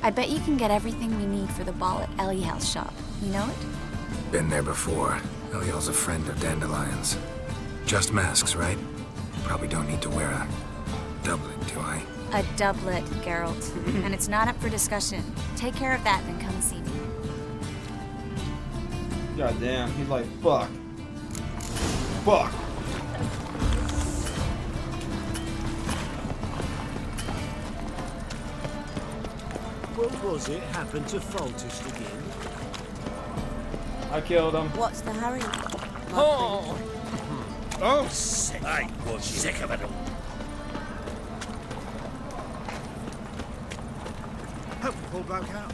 I bet you can get everything we need for the ball at Eliel's shop. You know it? Been there before. Eliel's a friend of Dandelion's. Just masks, right? Probably don't need to wear a doublet, do I? A doublet, Geralt. And it's not up for discussion. Take care of that, then come see me. God damn, he's like, fuck. Fuck. What was it happened to Foltest again? I killed him. What's the hurry? Oh! Oh! Sick. I was sick of it all. Hope the poor bloke out.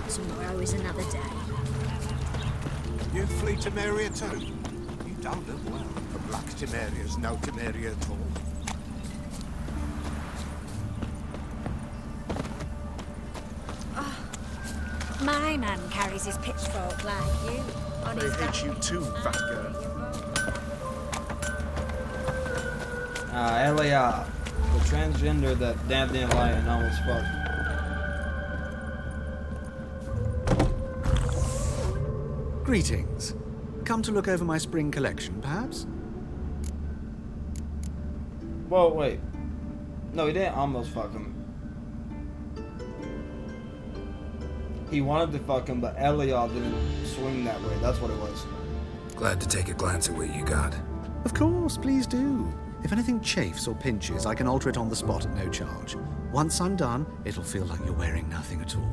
Tomorrow is another day. You flee Temeria too? You don't look well. A black Temeria's no Temeria at all. My man carries his pitchfork like you. On They his hit you too, fat girl. Elia, the transgender that Daphne and Lion almost fucked. Greetings. Come to look over my spring collection, perhaps? Whoa, wait. No, he didn't almost fuck him. He wanted to fuck him, but Elia didn't swing that way. That's what it was. Glad to take a glance at what you got. Of course, please do. If anything chafes or pinches, I can alter it on the spot at no charge. Once I'm done, it'll feel like you're wearing nothing at all.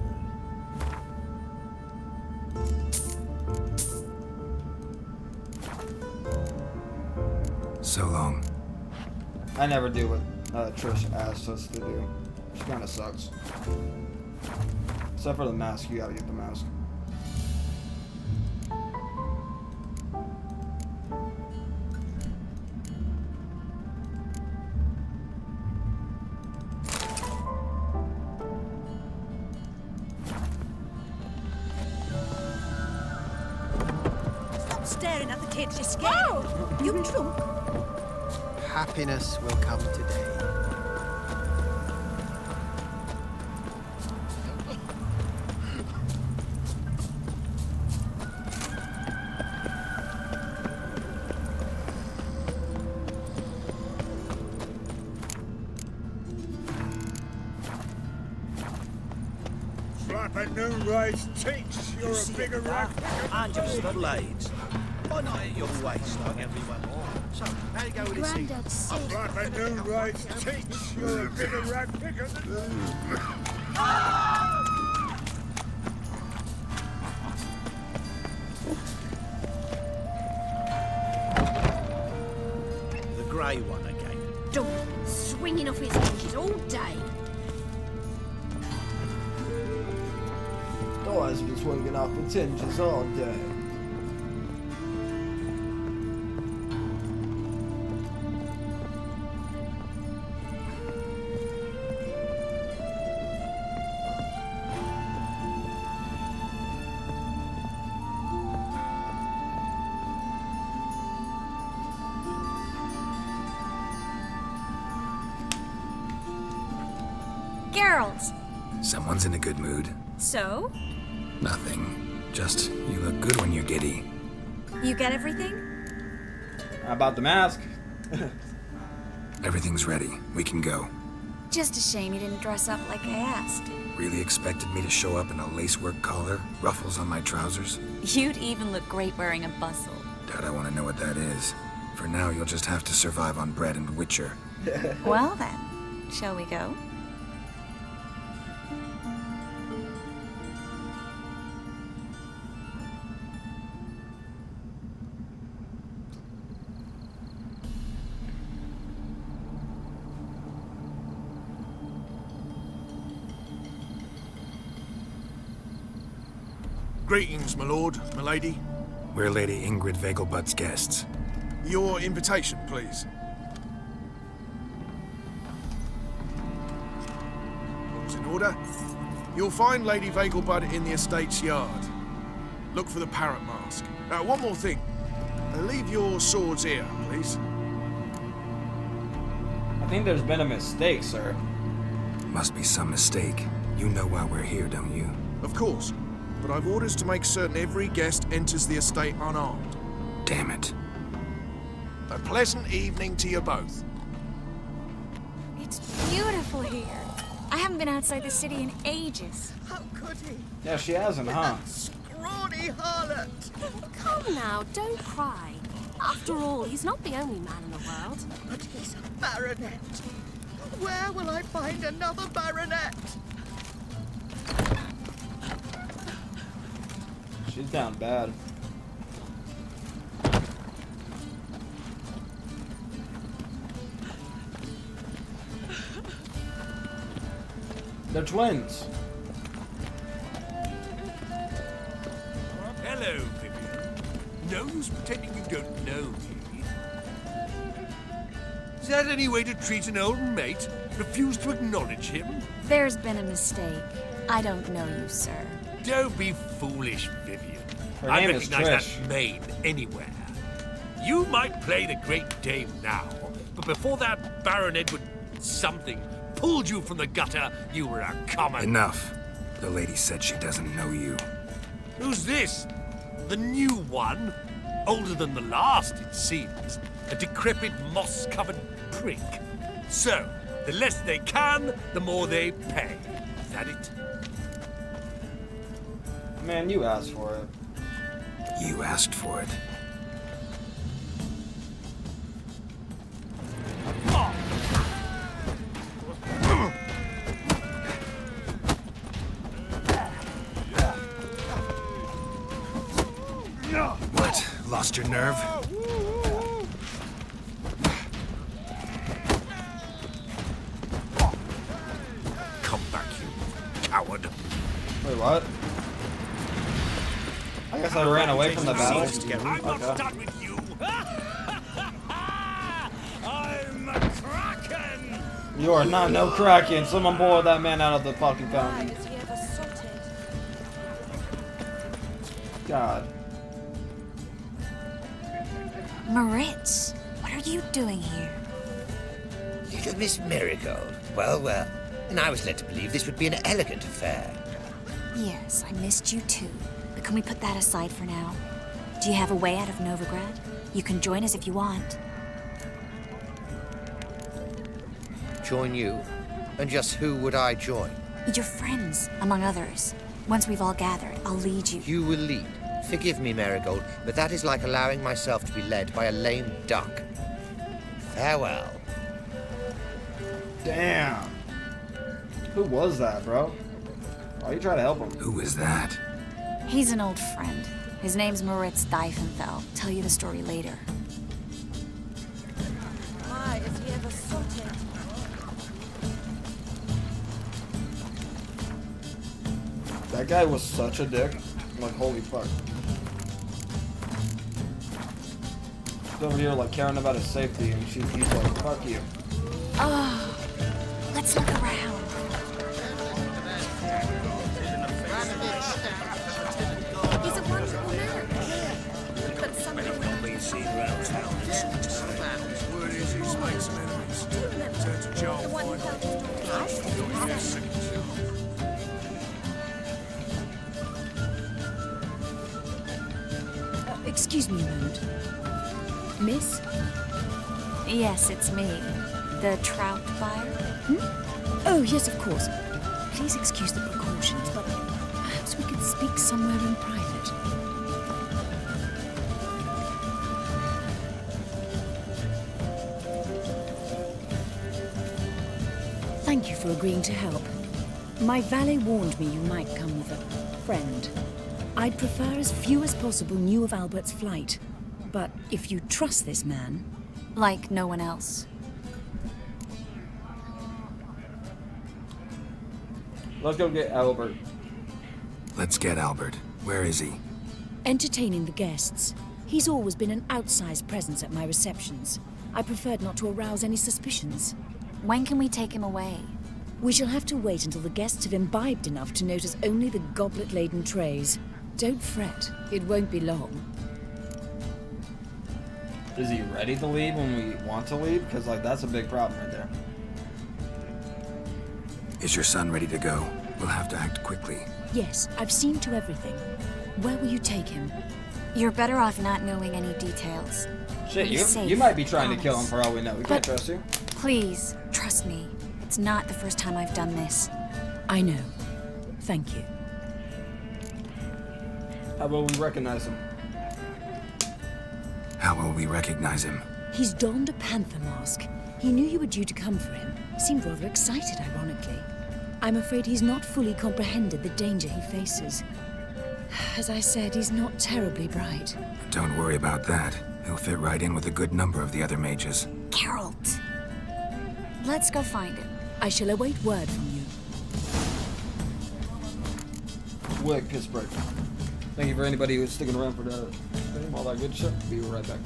So long. I never do what Trish asked us to do. She kind of sucks. Except for the mask, you gotta get the mask. Stop staring at the kids, you're scared. You drunk? Happiness will come today. Slap a new rise cheeks, you're a bigger rat. And just the blades. Why not at your waist like everyone? So, how do you go with this thing? Slap a new rise cheeks, you're a bigger rat picker than... The grey one again. Dog swinging off his hinges all day. Dog has been swinging off its hinges all day. Girls! Someone's in a good mood. So? Nothing. Just, you look good when you're giddy. You get everything? How about the mask? Everything's ready. We can go. Just a shame you didn't dress up like I asked. Really expected me to show up in a lacework collar, ruffles on my trousers? You'd even look great wearing a bustle. Doubt I want to know what that is. For now, you'll just have to survive on bread and Witcher. Well then, shall we go? Greetings, my lord, my lady. We're Lady Ingrid Vegelbud's guests. Your invitation, please. All's in order. You'll find Lady Vegelbud in the estate's yard. Look for the parrot mask. One more thing. Leave your swords here, please. I think there's been a mistake, sir. Must be some mistake. You know why we're here, don't you? Of course. But I've orders to make certain every guest enters the estate unarmed. Damn it. A pleasant evening to you both. It's beautiful here. I haven't been outside the city in ages. How could he? Yeah, she hasn't, huh? Scrawny harlot! Come now, don't cry. After all, he's not the only man in the world. But he's a baronet. Where will I find another baronet? She's down bad. They're twins. Hello, Vivian. No use pretending you don't know me. Is that any way to treat an old mate? Refuse to acknowledge him? There's been a mistake. I don't know you, sir. Don't be foolish, Vivian. Her I name is recognize Trish. that mane anywhere. You might play the great dame now, But before that Baron Edward something pulled you from the gutter, you were a common... Enough. The lady said she doesn't know you. Who's this? The new one? Older than the last, it seems. A decrepit, moss-covered prick. So, the less they can, the more they pay. Is that it? Man, you asked for it. You asked for it. What? Lost your nerve? Come back, you coward. Wait, what? I guess I ran away from the battle. I'm not Okay. done with you. I'm a Kraken. You are not no Kraken. Someone boil that man out of the fucking fountain. God. Moritz, what are you doing here? Little Miss Marigold. Well, well. And I was led to believe this would be an elegant affair. Yes, I missed you too. But can we put that aside for now? Do you have a way out of Novigrad? You can join us if you want. Join you? And just who would I join? Your friends, among others. Once we've all gathered, I'll lead you. You will lead. Forgive me, Marigold, but that is like allowing myself to be led by a lame duck. Farewell. Damn. Who was that, bro? Why you trying to help him? Who was that? He's an old friend. His name's Moritz Diefenthal. Tell you the story later. My, is he ever sorted? That guy was such a dick. Like, holy fuck. He's over here, like, caring about his safety, and he's like, fuck you. Oh, let's look around. He's a wonderful man. But something... Word is he's made some enemies. Turn to jail. The one who held his daughter. Excuse me a moment. Miss? Yes, it's me. The trout buyer? Oh, yes, of course. Please excuse the precautions, but perhaps we could speak somewhere in private. Thank you for agreeing to help. My valet warned me you might come with a friend. I'd prefer as few as possible knew of Albert's flight. But if you trust this man... Like no one else. Let's go get Albert. Let's get Albert. Where is he? Entertaining the guests. He's always been an outsized presence at my receptions. I preferred not to arouse any suspicions. When can we take him away? We shall have to wait until the guests have imbibed enough to notice only the goblet-laden trays. Don't fret, it won't be long. Is he ready to leave when we want to leave? Because, like, that's a big problem right there. Is your son ready to go? We'll have to act quickly. Yes, I've seen to everything. Where will you take him? You're better off not knowing any details. Shit, Be safe, you might be trying to kill him promise. for all we know. We can't trust you. Please, trust me. It's not the first time I've done this. I know. Thank you. How will we recognize him? How will we recognize him? He's donned a panther mask. He knew you were due to come for him. Seemed rather excited, ironically. I'm afraid he's not fully comprehended the danger he faces. As I said, he's not terribly bright. Don't worry about that. He'll fit right in with a good number of the other mages. Geralt! Let's go find him. I shall await word from you. Wick, piss break. Thank you for anybody who's sticking around for that. All that good shit. Be right back.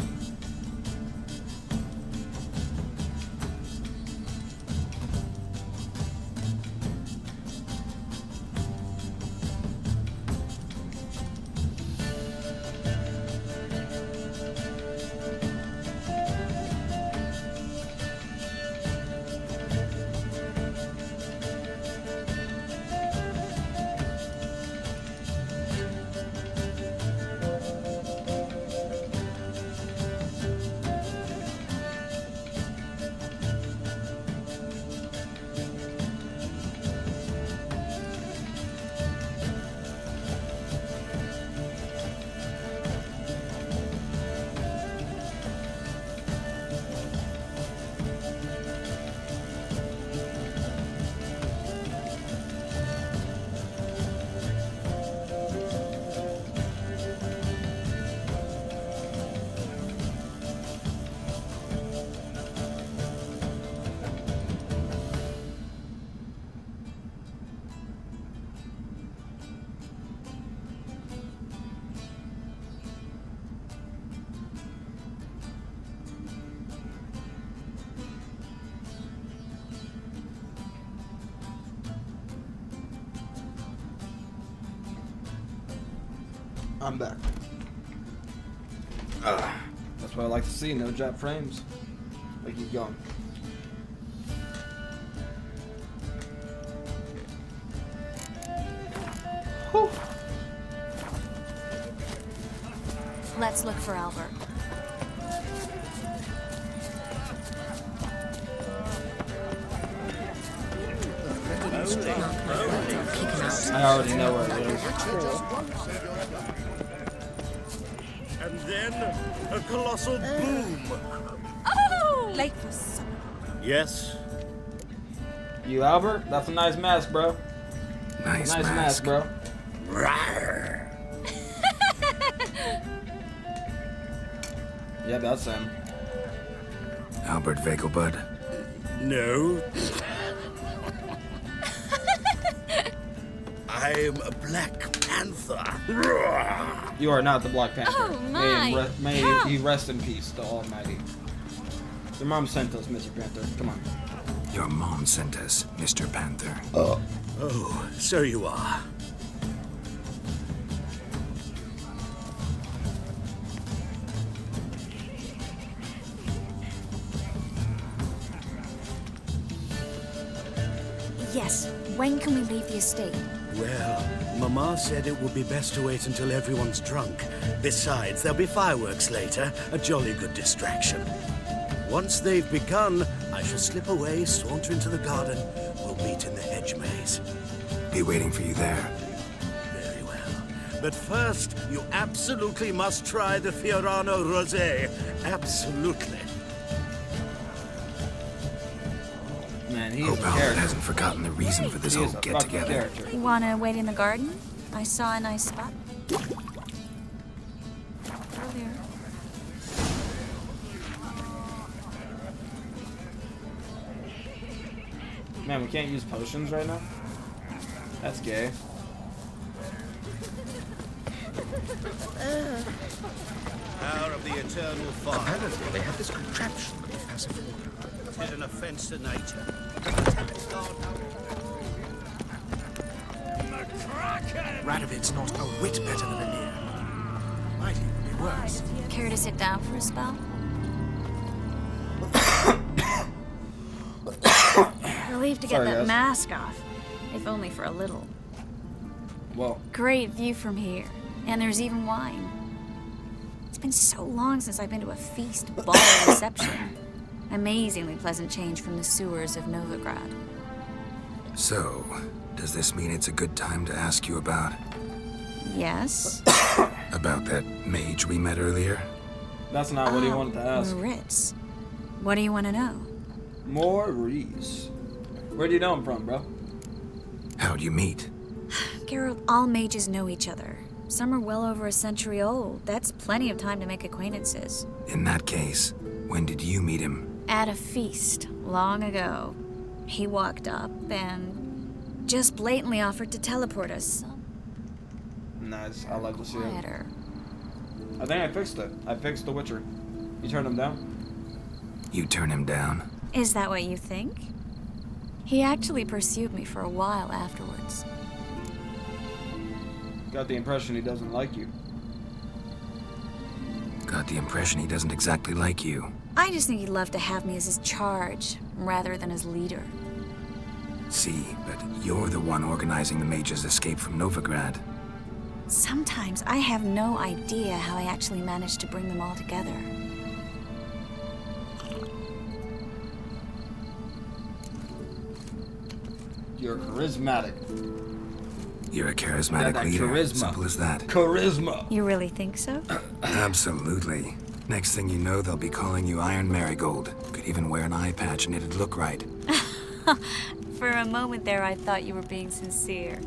I'm back. That's what I like to see, no Jap frames. I keep going. Whew. Let's look for Albert. I already know where it is. And then a colossal boom. Oh! Late for supper. Yes. You Albert? That's a nice mask, bro. Nice mask, bro. Rawr. Yeah, that's him. Albert Vegelbud. No. I'm a Black Panther. You are not the Black Panther. Oh, my. May he rest in peace, the Almighty. Your mom sent us, Mr. Panther. Come on. Your mom sent us, Mr. Panther. Oh, so you are. Yes. When can we leave the estate? Well, Mama said it would be best to wait until everyone's drunk. Besides, there'll be fireworks later, a jolly good distraction. Once they've begun, I shall slip away, saunter into the garden. We'll meet in the hedge maze. Be waiting for you there. Very well. But first, you absolutely must try the Fiorano Rosé. Absolutely. Man, he Hope is a Albert character. hasn't forgotten the reason for this He whole is a fucking get-together. character. You wanna wait in the garden? I saw a nice spot. Earlier. Man, we can't use potions right now? That's gay. Power of the eternal fire. Apparently, they have this contraption with passive water. Tis an offense to nature. Radovid's not a whit better than Anir. Might even be worse. Care to sit down for a spell? Relieved to get Sorry, that guys. mask off, if only for a little. Well, Great view from here, and there's even wine. It's been so long since I've been to a feast, ball, or reception. Amazingly pleasant change from the sewers of Novigrad. So, does this mean it's a good time to ask you about... Yes? about that mage we met earlier? that's not what he wanted to ask. Maurice. What do you want to know? Maurice. Where do you know him from, bro? How'd you meet? Geralt, all mages know each other. Some are well over a century old. That's plenty of time to make acquaintances. In that case, when did you meet him? At a feast, long ago. He walked up and just blatantly offered to teleport us. Nice. I love to see it. Quieter. I think I fixed it. I fixed the Witcher. You turned him down? You turn him down? Is that what you think? He actually pursued me for a while afterwards. Got the impression he doesn't like you. Got the impression he doesn't exactly like you. I just think he'd love to have me as his charge, rather than as leader. See, but you're the one organizing the mage's escape from Novigrad. Sometimes I have no idea how I actually managed to bring them all together. You're charismatic. You're a charismatic that leader. charisma. Simple as that. Charisma. You really think so? Absolutely. Next thing you know, they'll be calling you Iron Marigold. Could even wear an eye patch and it'd look right. For a moment there, I thought you were being sincere.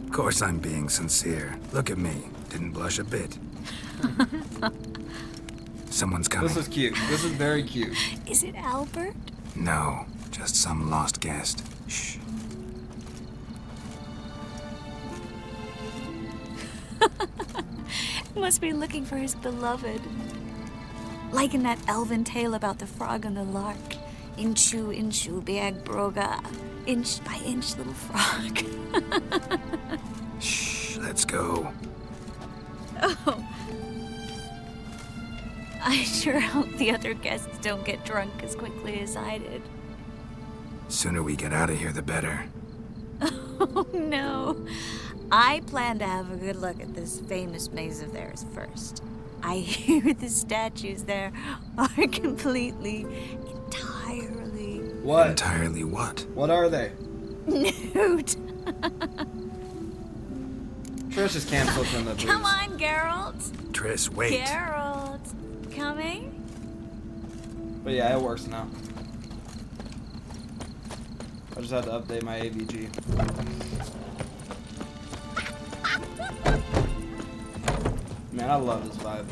Of course I'm being sincere. Look at me. Didn't blush a bit. Someone's coming. This is cute. This is very cute. Is it Albert? No, just some lost guest. Shh. Must be looking for his beloved. Like in that elven tale about the frog and the lark. Inchu, inchu, beag broga. Inch by inch, little frog. Shh, let's go. Oh. I sure hope the other guests don't get drunk as quickly as I did. Sooner we get out of here, the better. Oh, no. I plan to have a good look at this famous maze of theirs first. I hear the statues there are entirely... What? Entirely what? What are they? Nude. Trish is canceled from the booze. Come on, Geralt. Trish, wait. Geralt. Coming? But yeah, it works now. I just had to update my AVG. Man, I love this vibe.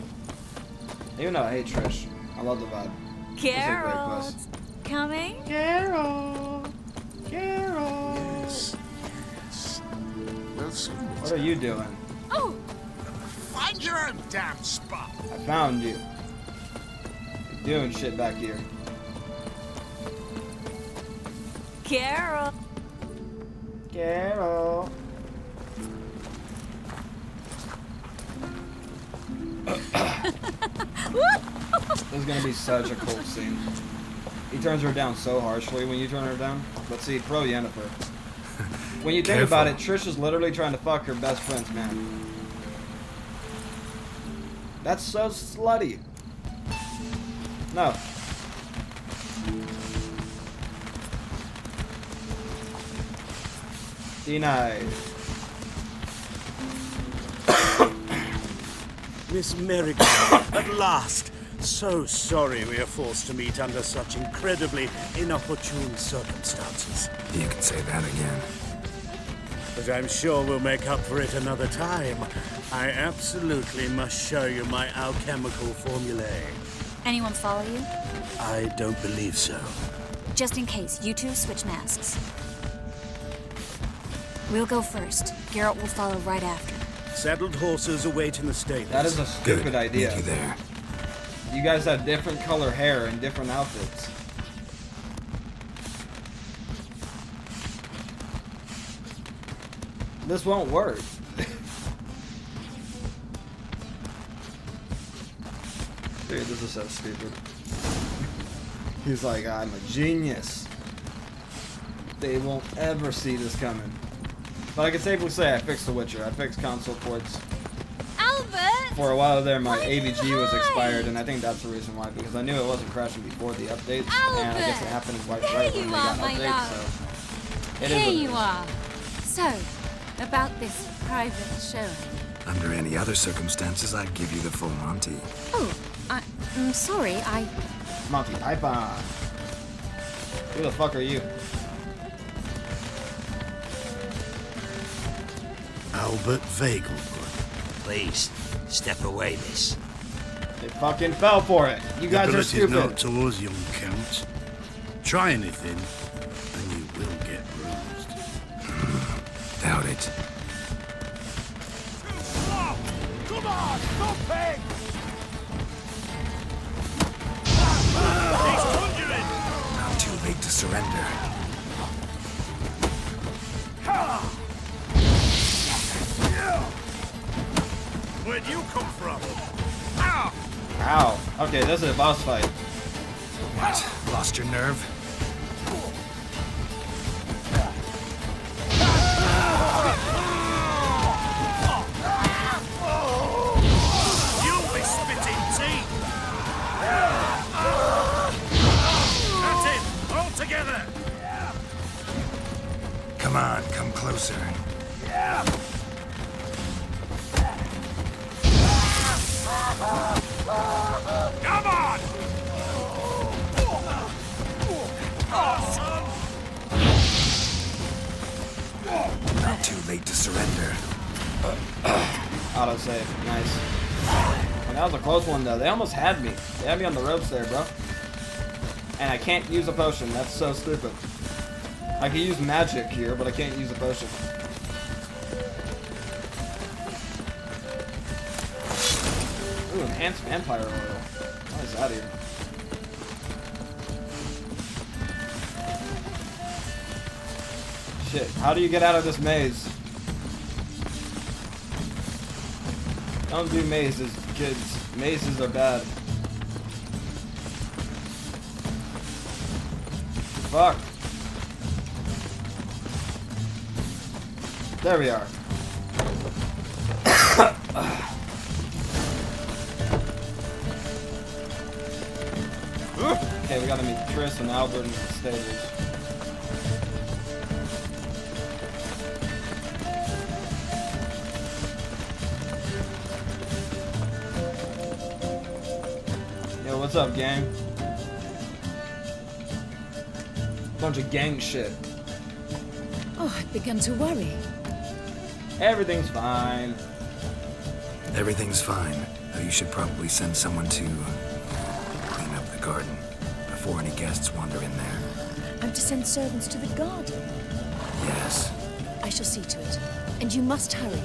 Even though I hate Trish, I love the vibe. Geralt. Coming? Geralt. Geralt. Yes. Yes. Well, soon. What are you doing? Oh! Find your own damn spot. I found you. You're doing shit back here. Geralt. Geralt. This is gonna be such a cool scene. He turns her down so harshly when you turn her down. But see, pro Yennefer. When you think about it, Trish is literally trying to fuck her best friend's man. That's so slutty. No. Denied. Miss Merrigan, at last. So sorry we are forced to meet under such incredibly inopportune circumstances. You can say that again. But I'm sure we'll make up for it another time. I absolutely must show you my alchemical formulae. Anyone follow you? I don't believe so. Just in case, you two switch masks. We'll go first. Geralt will follow right after. Saddled horses await in the stables. That is a stupid idea. Meet you there. You guys have different color hair and different outfits. This won't work. Dude, this is so stupid. He's like, I'm a genius. They won't ever see this coming. But I can safely say I fixed The Witcher. I fixed console ports. Albert! For a while there, my AVG was expired, and I think that's the reason why, because I knew it wasn't crashing before the updates, and I guess it happened right when they got updates, so... Here you are. So, about this private showing. Under any other circumstances, I'd give you the full Monty. Oh, I'm sorry, Monty Python. Who the fuck are you? Albert Vagel. Please, step away, miss. They fucking fell for it. You guys are stupid. Not towards young Count. Try anything, and you will get bruised. Doubt it. Come on, stop it! He's conjuring! Not too late to surrender. Where'd you come from? Ow. Okay, this is a boss fight. What? Lost your nerve? You'll be spitting teeth! That's it! All together! Come on, come closer. Come on! Not too late to surrender. Autosave. Nice. And that was a close one, though. They almost had me. They had me on the ropes there, bro. And I can't use a potion. That's so stupid. I can use magic here, but I can't use a potion. Ooh, enhanced vampire oil. What is that here? Shit, how do you get out of this maze? Don't do mazes, kids. Mazes are bad. Fuck. There we are. Okay, we gotta meet Chris and Albert in the stables. Yo, what's up, gang? Bunch of gang shit. Oh, I've begun to worry. Everything's fine. Everything's fine, though you should probably send someone to clean up the garden before any guests wander in there. I'm to send servants to the garden. Yes. I shall see to it. And you must hurry.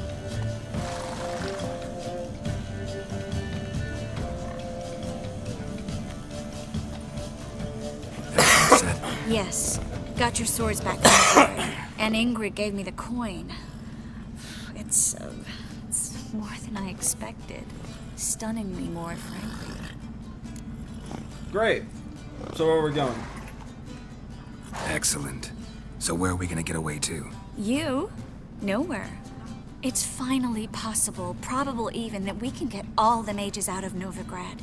Yes. Got your swords back from the guard. And Ingrid gave me the coin. It's more than I expected. Stunningly more, frankly. Great. So where are we going? Excellent. So where are we gonna get away to? You? Nowhere. It's finally possible, probable even, that we can get all the mages out of Novigrad.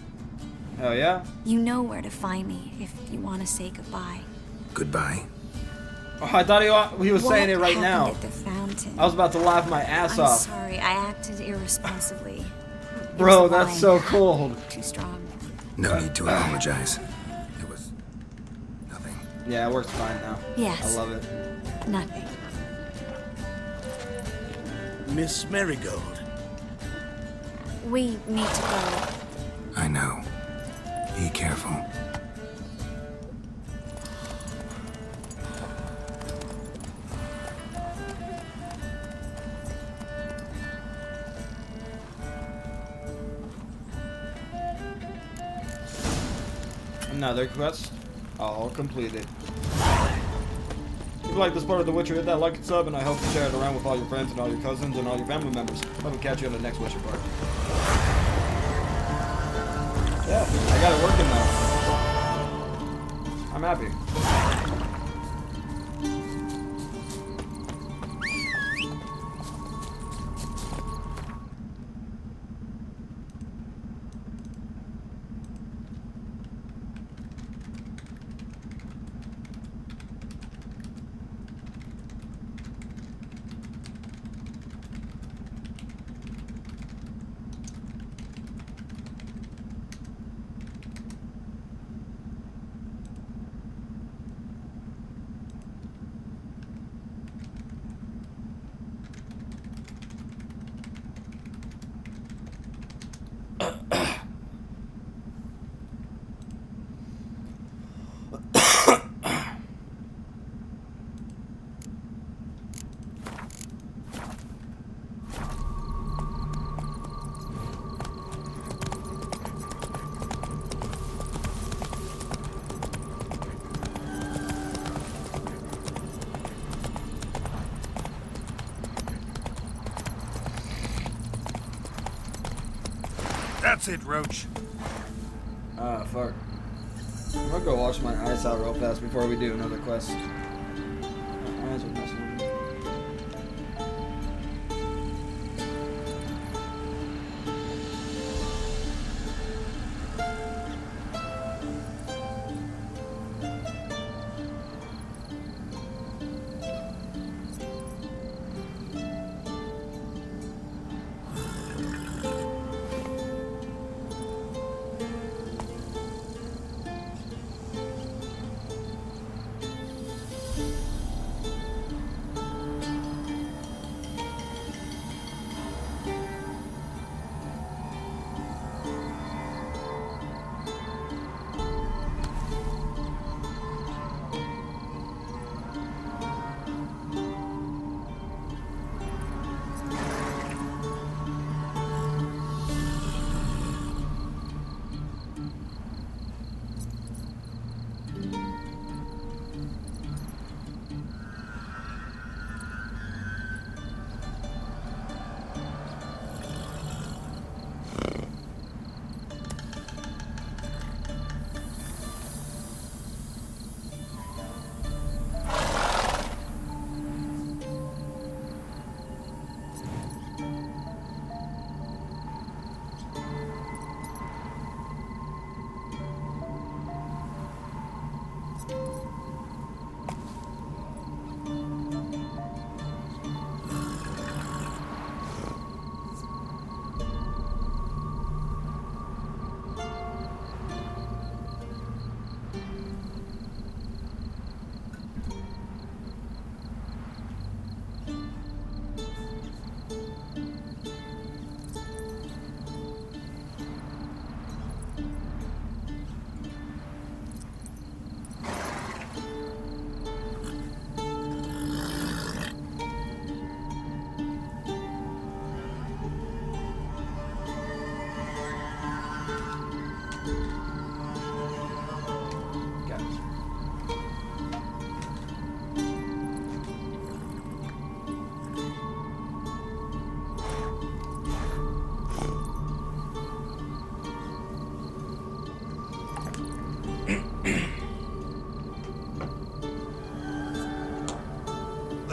Hell yeah. You know where to find me if you want to say goodbye. Goodbye. Oh, I thought he was saying it right now. At the fountain? I was about to laugh my ass off. I'm sorry, I acted irresponsibly. Bro, that's so cold. Too strong. No need to apologize. It was nothing. Yeah, it works fine now. Yes. I love it. Nothing. Miss Marigold. We need to go. I know. Be careful. Another quest, all completed. If you like this part of The Witcher, hit that like and sub, and I hope you share it around with all your friends and all your cousins and all your family members. Hope to catch you on the next Witcher part. Yeah, I got it working now. I'm happy. That's it, Roach. Ah, fuck. I'm gonna go wash my eyes out real fast before we do another quest. My eyes are messing with me.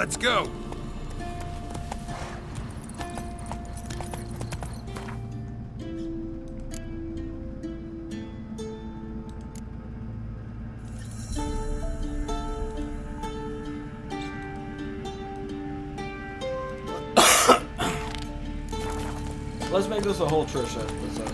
Let's go. Let's make this a whole Trish episode.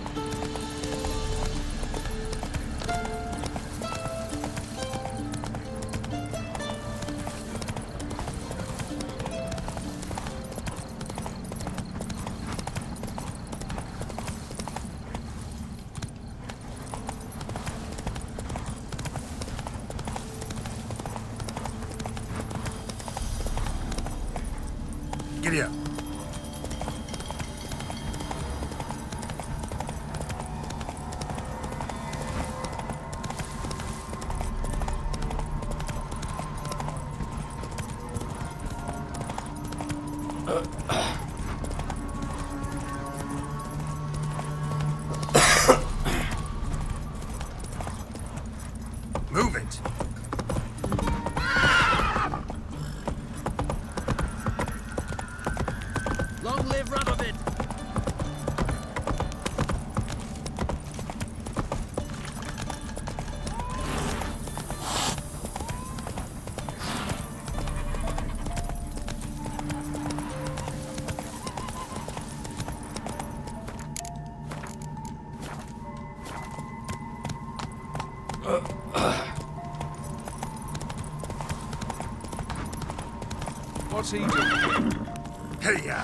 Giddy up. Move it. Long live Radovid! What's he doing? Hey, ya.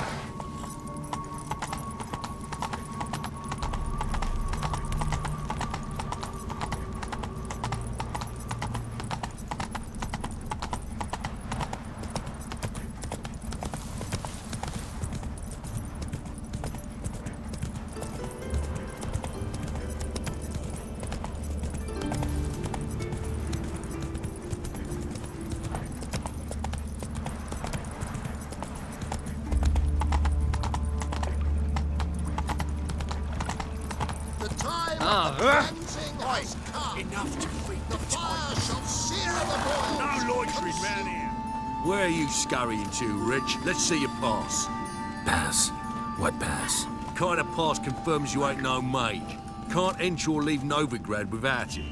The time Ah, of the cleansing has come. Enough to beat The fire shall sear the boils. No loitering round here. Where are you scurrying to, Rich? Let's see your pass. Pass? What pass? Kind of pass confirms you ain't no mage. Can't enter or leave Novigrad without it.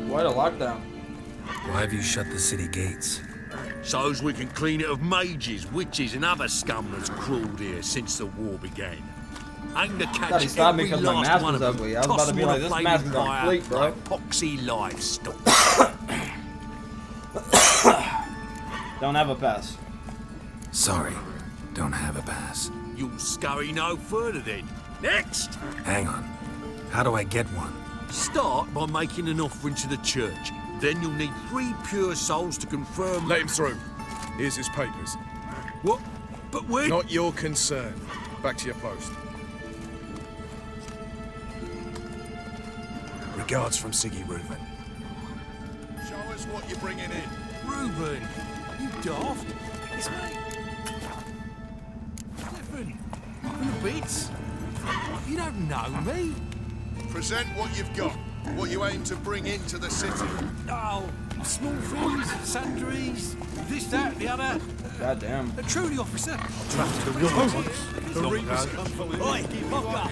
Quite a lockdown. Why have you shut the city gates? So's we can clean it of mages, witches, and other scum that's crawled here since the war began. Aim to God, catch he stopped me every because my last mask one was of them. ugly. I was Toss about to be them on like, a this flaming mask is fire complete, bro. like poxy livestock. Don't have a pass. Sorry, don't have a pass. You'll scurry no further then. Next! Hang on. How do I get one? Start by making an offering to the church. Then you'll need 3 pure souls to confirm... Let him through. Here's his papers. What? But when... Not your concern. Back to your post. Regards from Siggy Reuben. Show us what you're bringing in. Reuben, you daft. It's me. Stefan, from the bits. You don't know me. Present what you've got. What you aim to bring into the city. Oh, small things, sundries, this, that, the other. God damn. A truly officer. I'll travel to the river once. The Reapers come from the... Oi, lock up.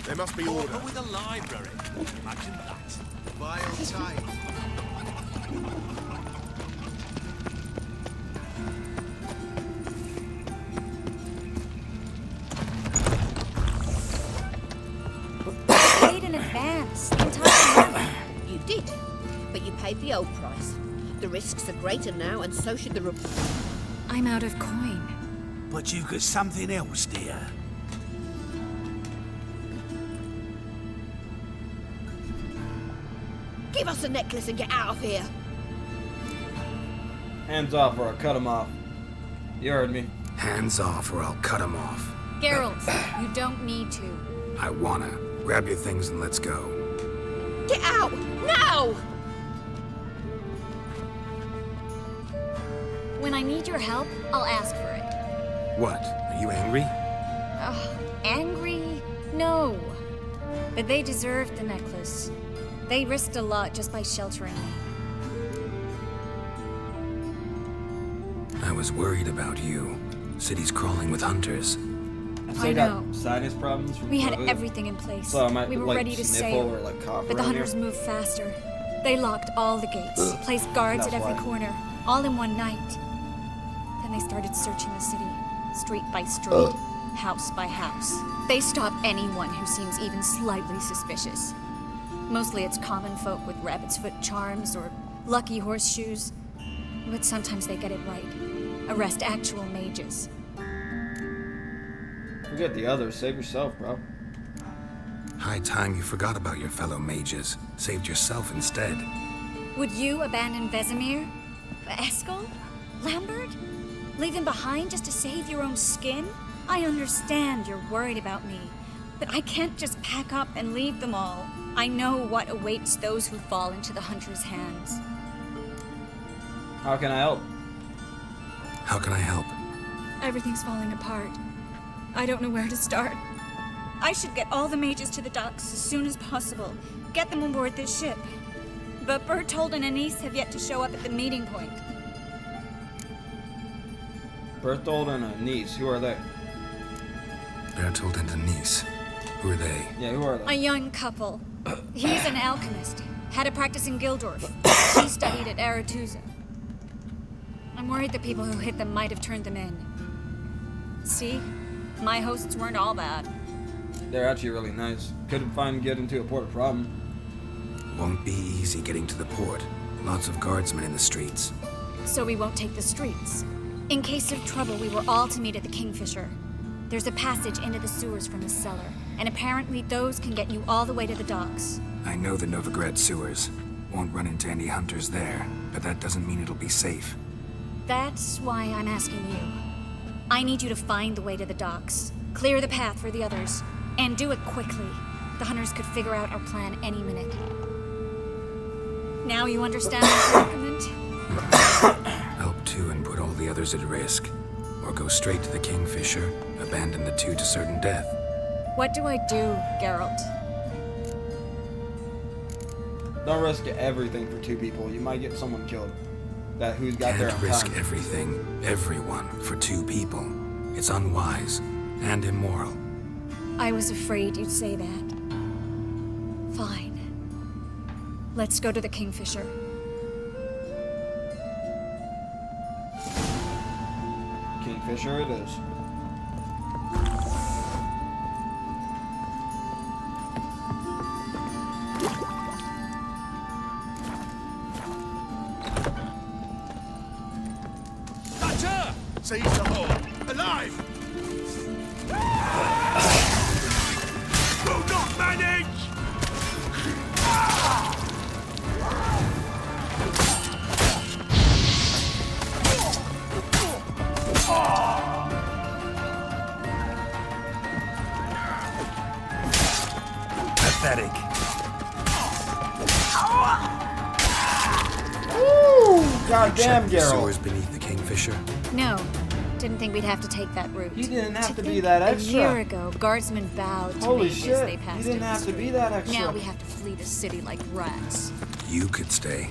There must be order. But with a library. Imagine that. Vile time. Paid in advance. The entire month. You did, but you paid the old price. The risks are greater now, and so should the I'm out of coin. But you've got something else, dear. Give us a necklace and get out of here. Hands off or I'll cut him off. You heard me. Hands off or I'll cut 'em off. Geralt, you don't need to. I wanna. Grab your things and let's go. Get out! Now! When I need your help, I'll ask for it. What? Are you angry? Angry? No. But they deserved the necklace. They risked a lot just by sheltering me. I was worried about you. City's crawling with hunters. I know. Sinus problems. We had everything in place. So I might, we were like, ready to sniffle sail. or, like, cough But the around hunters here. moved faster. They locked all the gates, placed guards That's at every why. corner, all in one night. Then they started searching the city, street by street, house by house. They stop anyone who seems even slightly suspicious. Mostly it's common folk with rabbit's foot charms or lucky horseshoes. But sometimes they get it right. Arrest actual mages. Forget the others. Save yourself, bro. High time you forgot about your fellow mages. Saved yourself instead. Would you abandon Vesemir? Eskel? Lambert? Leave him behind just to save your own skin? I understand you're worried about me, but I can't just pack up and leave them all. I know what awaits those who fall into the hunter's hands. How can I help? How can I help? Everything's falling apart. I don't know where to start. I should get all the mages to the docks as soon as possible. Get them aboard this ship. But Bertold and Anise have yet to show up at the meeting point. Berthold and a niece. Who are they? Bertold and Anise. Who are they? Yeah, who are A they? young couple. He's an alchemist. Had a practice in Gildorf. She studied at Aretusa. I'm worried the people who hit them might have turned them in. See? My hosts weren't all bad. They're actually really nice. Couldn't find get into a port of problem. Won't be easy getting to the port. Lots of guardsmen in the streets. So we won't take the streets. In case of trouble, we were all to meet at the Kingfisher. There's a passage into the sewers from the cellar, and apparently those can get you all the way to the docks. I know the Novigrad sewers. Won't run into any hunters there, but that doesn't mean it'll be safe. That's why I'm asking you. I need you to find the way to the docks, clear the path for the others, and do it quickly. The hunters could figure out our plan any minute. Now you understand my predicament? Help two and put all the others at risk. Or go straight to the Kingfisher, abandon the two to certain death. What do I do, Geralt? Don't risk everything for two people. You might get someone killed. Who's got their Can't own risk time. everything, everyone, for two people. It's unwise and immoral. I was afraid you'd say that. Fine. Let's go to the Kingfisher. Kingfisher it is. Thatcher! Seize the whore! Alive! Will not manage! Pathetic. Ooh, goddamn, Check the Geralt. sewers beneath the Kingfisher. No, didn't think we'd have to take that route. You didn't have to be think that A extra. year ago, guardsmen bowed to Holy mages shit, they passed you didn't in the have to be street. that extra. Now we have to flee the city like rats. You could stay.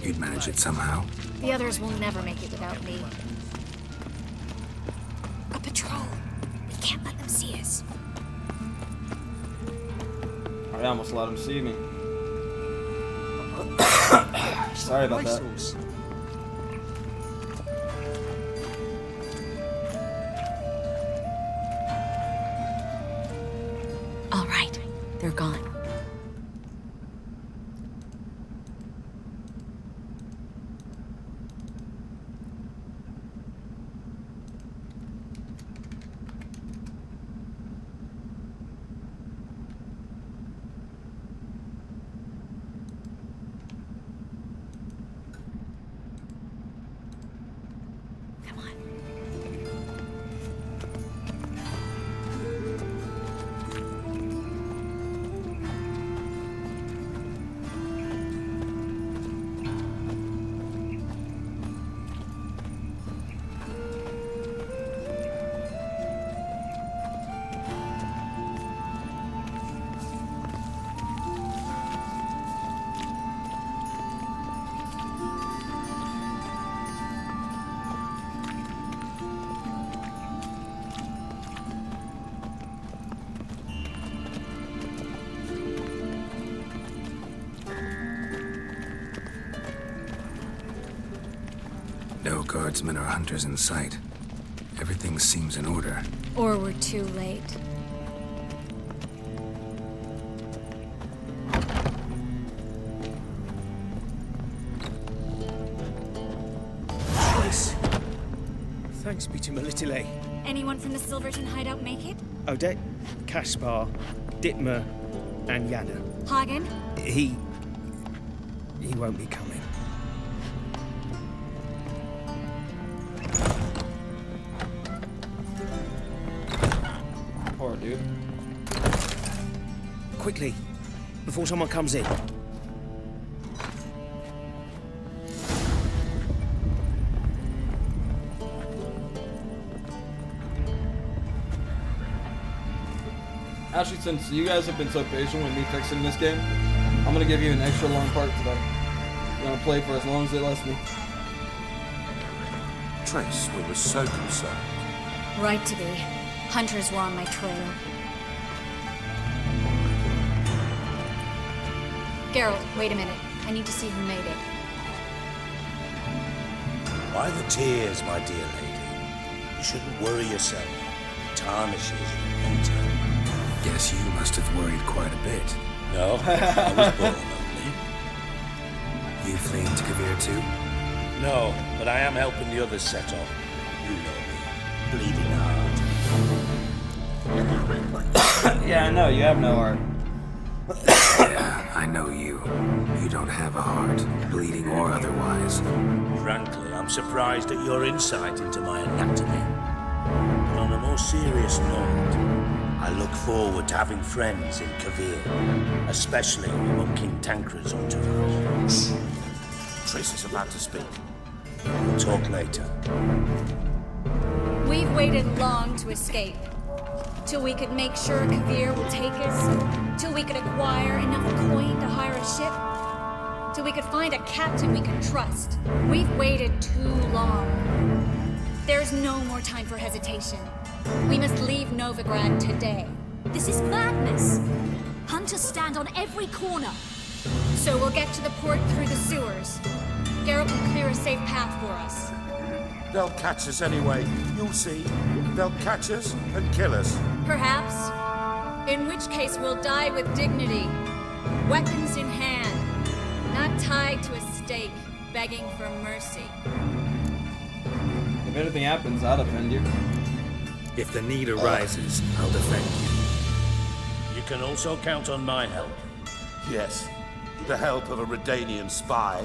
You'd manage it somehow. The others will never make it without me. A patrol. We can't let them see us. I almost let him see me. Sorry about that. All right, they're gone. No guardsmen or hunters in sight. Everything seems in order. Or we're too late. Yes. Thanks be to Melitele. Anyone from the Silverton hideout make it? Odette, Kaspar, Dittmer, and Yana. Hagen? He won't be coming. Poor dude. Quickly, before someone comes in. Actually, since you guys have been so patient with me fixing this game, I'm gonna give you an extra long part today. I'm gonna play for as long as it lets me. Trace, we were so concerned. Right to be. Hunters were on my trail. Geralt, wait a minute. I need to see who made it. Why the tears, my dear lady? You shouldn't worry yourself. Tarnishes your painter. Guess you must have worried quite a bit. No, I was born only. You fleeing to Kavir too? No, but I am helping the others set off. You know me. Bleeding hard. Yeah, I know. You have no heart. Yeah, I know you. You don't have a heart, bleeding or otherwise. Frankly, I'm surprised at your insight into my anatomy. But on a more serious note, I look forward to having friends in Kavir, especially among King Tancred's entourage. Trace is about to speak. We'll talk later. We've waited long to escape. Till we could make sure Kavir will take us. Till we could acquire enough coin to hire a ship. Till we could find a captain we could trust. We've waited too long. There's no more time for hesitation. We must leave Novigrad today. This is madness. Hunters stand on every corner. So we'll get to the port through the sewers. Geralt will clear a safe path for us. They'll catch us anyway. You'll see. They'll catch us and kill us. Perhaps. In which case we'll die with dignity. Weapons in hand. Not tied to a stake, begging for mercy. If anything happens, I'll defend you. If the need arises, I'll defend you. You can also count on my help. Yes. The help of a Redanian spy.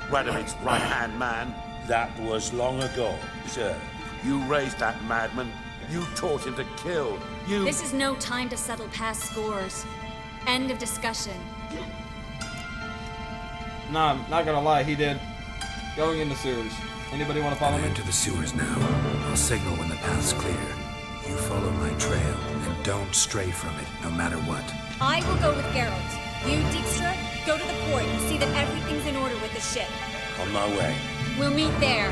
Radovid's right-hand man. That was long ago, sir. You raised that madman. You taught him to kill. You... This is no time to settle past scores. End of discussion. Nah, not gonna lie, he did. Going in the sewers. Anybody want to follow me? Into the sewers now. I'll signal when the path's clear. You follow my trail, and don't stray from it, no matter what. I will go with Geralt. You, Dijkstra, go to the port and see that everything's in order with the ship. On my way. We'll meet there.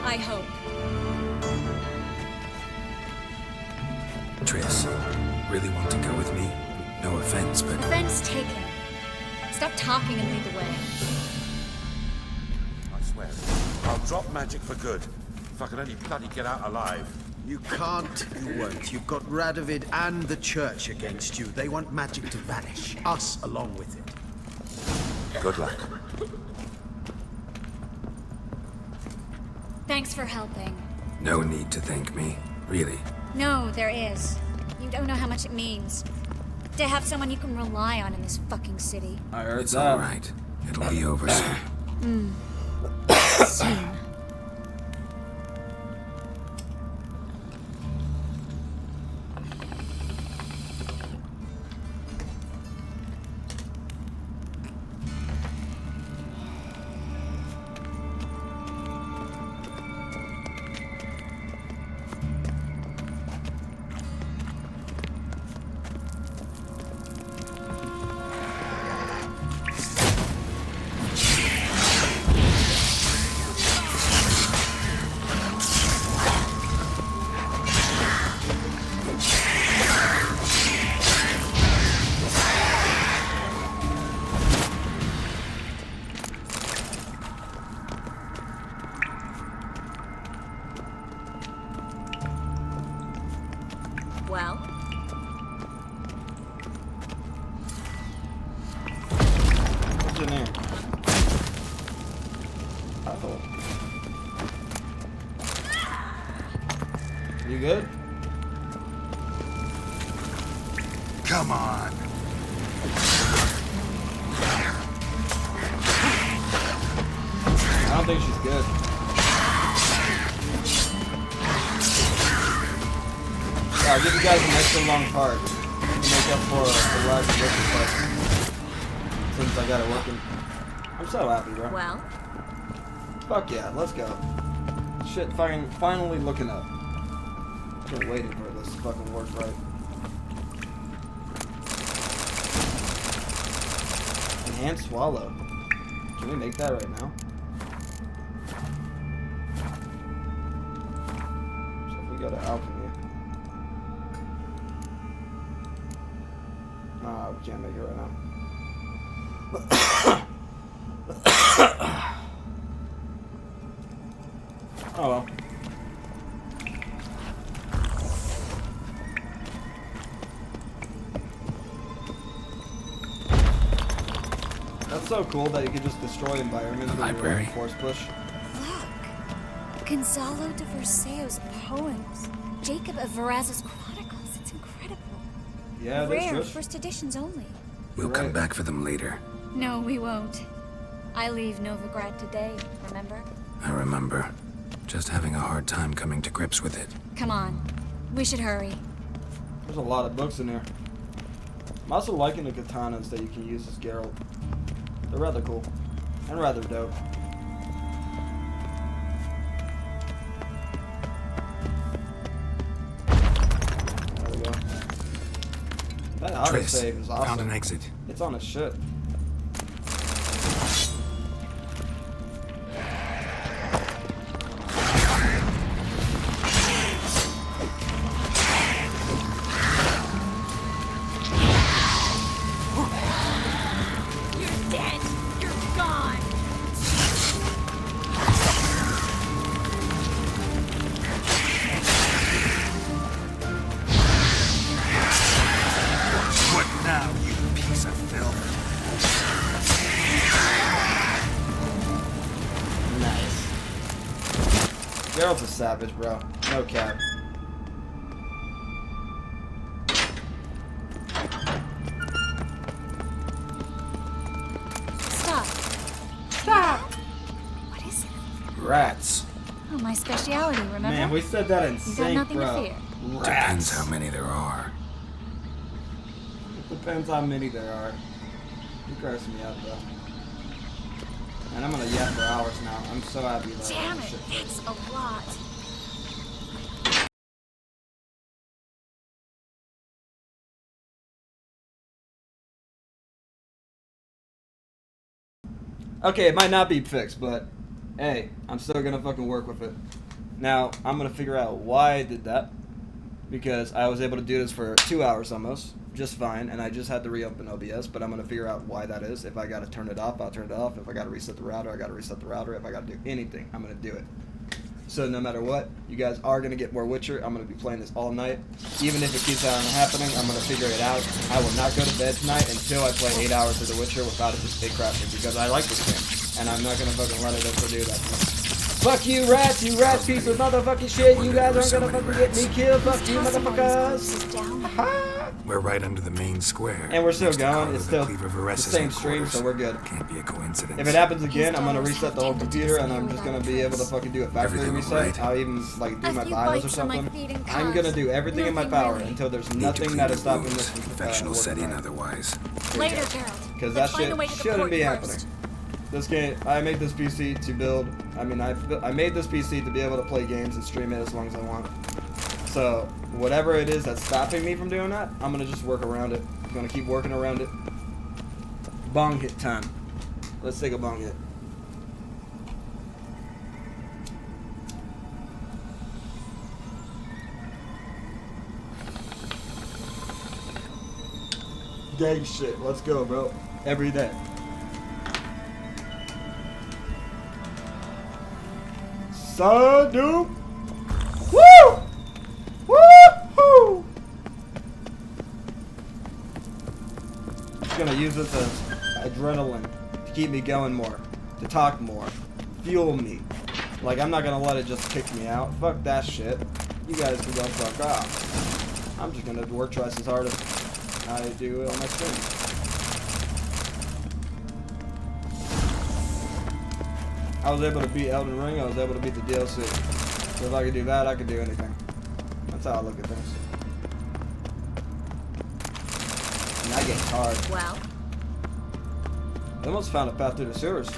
I hope. Triss, really want to go with me? No offense, but... Offense taken. Stop talking and lead the way. I swear, I'll drop magic for good. If I can only bloody get out alive. You can't, you won't. You've got Radovid and the church against you. They want magic to vanish. Us along with it. Good luck. Thanks for helping. No need to thank me, really. No, there is. You don't know how much it means. To have someone you can rely on in this fucking city. I heard it's that. All right. It'll be over soon. Soon. Oh. You good? Come on. I don't think she's good. Yeah, I'll give you guys an extra long part to make up for the last working part. Since I got it working. I'm so happy, bro. Well? Fuck yeah, let's go. Shit, finally looking up. I've been waiting for this to fucking work right. Enhanced swallow. Can we make that right now? So if we go to alchemy. Nah, we can't make it right now. Oh well. That's so cool that you can just destroy environments with library. your force push. Look. Gonzalo de Verseo's poems. Jacob of Veraz's chronicles. It's incredible. Yeah, rare, that's first editions only. We'll come back for them later. No, we won't. I leave Novigrad today, remember? I remember. Just having a hard time coming to grips with it. Come on. We should hurry. There's a lot of books in here. I'm also liking the katanas that you can use as Geralt. They're rather cool. And rather dope. There we go. That autosave is awesome. Found an exit. It's on a shit. Geralt's a savage, bro. No cap. Stop. Stop. What is it? Rats. Oh, my speciality, remember? Man, we said that in You got sync, nothing bro. to fear. Rats. Depends how many there are. Depends how many there are. You cracks me up, bro. And I'm gonna yap for hours now. I'm so happy that Damn this it, shit it's a lot. Okay, it might not be fixed, but hey, I'm still gonna fucking work with it. Now, I'm gonna figure out why I did that. Because I was able to do this for 2 hours almost, just fine, and I just had to reopen OBS, but I'm gonna figure out why that is. If I gotta turn it off, I'll turn it off. If I gotta reset the router, I gotta reset the router. If I gotta do anything, I'm gonna do it. So no matter what, you guys are gonna get more Witcher. I'm gonna be playing this all night. Even if it keeps on happening, I'm gonna figure it out. I will not go to bed tonight until I play 8 hours of The Witcher without it just stay crashing, because I like this game, and I'm not gonna fucking let it ever do that to me. Fuck you, rats! You rat piece of motherfucking shit! You guys aren't gonna fucking get me killed! Fuck you, motherfuckers! We're right under the main square. And we're still next to going. Carla It's the still Cleaver the Veres's same stream, so we're good. Can't be a coincidence. If it happens again, I'm gonna reset the whole computer, and I'm just gonna be able to fucking do a factory Everything reset. right? I'll even like do my bios or bites on my something. feet and I'm calves. gonna do everything in my Nothing power really. until there's Need to nothing clean that your is stopping wounds, this from infectional working setting right. otherwise. Later, Geralt. Because that Let's find shit a way to the shouldn't port be first. happening. This game, I made this PC to build. I mean, I made this PC to be able to play games and stream it as long as I want. So whatever it is that's stopping me from doing that, I'm gonna just work around it. I'm gonna keep working around it. Bong hit time. Let's take a bong hit. Gang shit. Let's go, bro. Every day. Sadu. Woo! Woo-hoo! Just gonna use this as adrenaline to keep me going more, to talk more, fuel me. Like, I'm not gonna let it just kick me out. Fuck that shit. You guys can go fuck off. I'm just gonna work twice as hard as I do on my stream. I was able to beat Elden Ring, I was able to beat the DLC. So if I could do that, I could do anything. That's how I look at things. And I get hard. Well? I almost found a path through the sewers.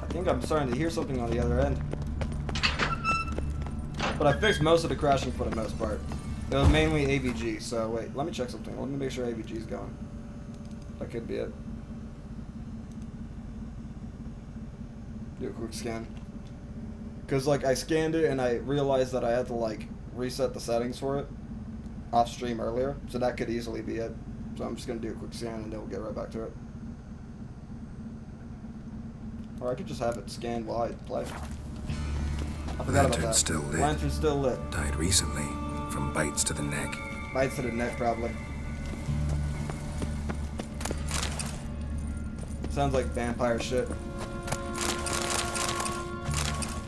I think I'm starting to hear something on the other end. But I fixed most of the crashing for the most part. It was mainly AVG, so wait, let me check something. Let me make sure AVG's going. That could be it. Do a quick scan. Because, like, I scanned it and I realized that I had to, like, reset the settings for it off stream earlier. So that could easily be it. So I'm just going to do a quick scan and then we'll get right back to it. Or I could just have it scanned while I play. I forgot about that. Still lit. Lantern's still lit. Died recently, from bites to the neck. Bites to the neck, probably. Sounds like vampire shit.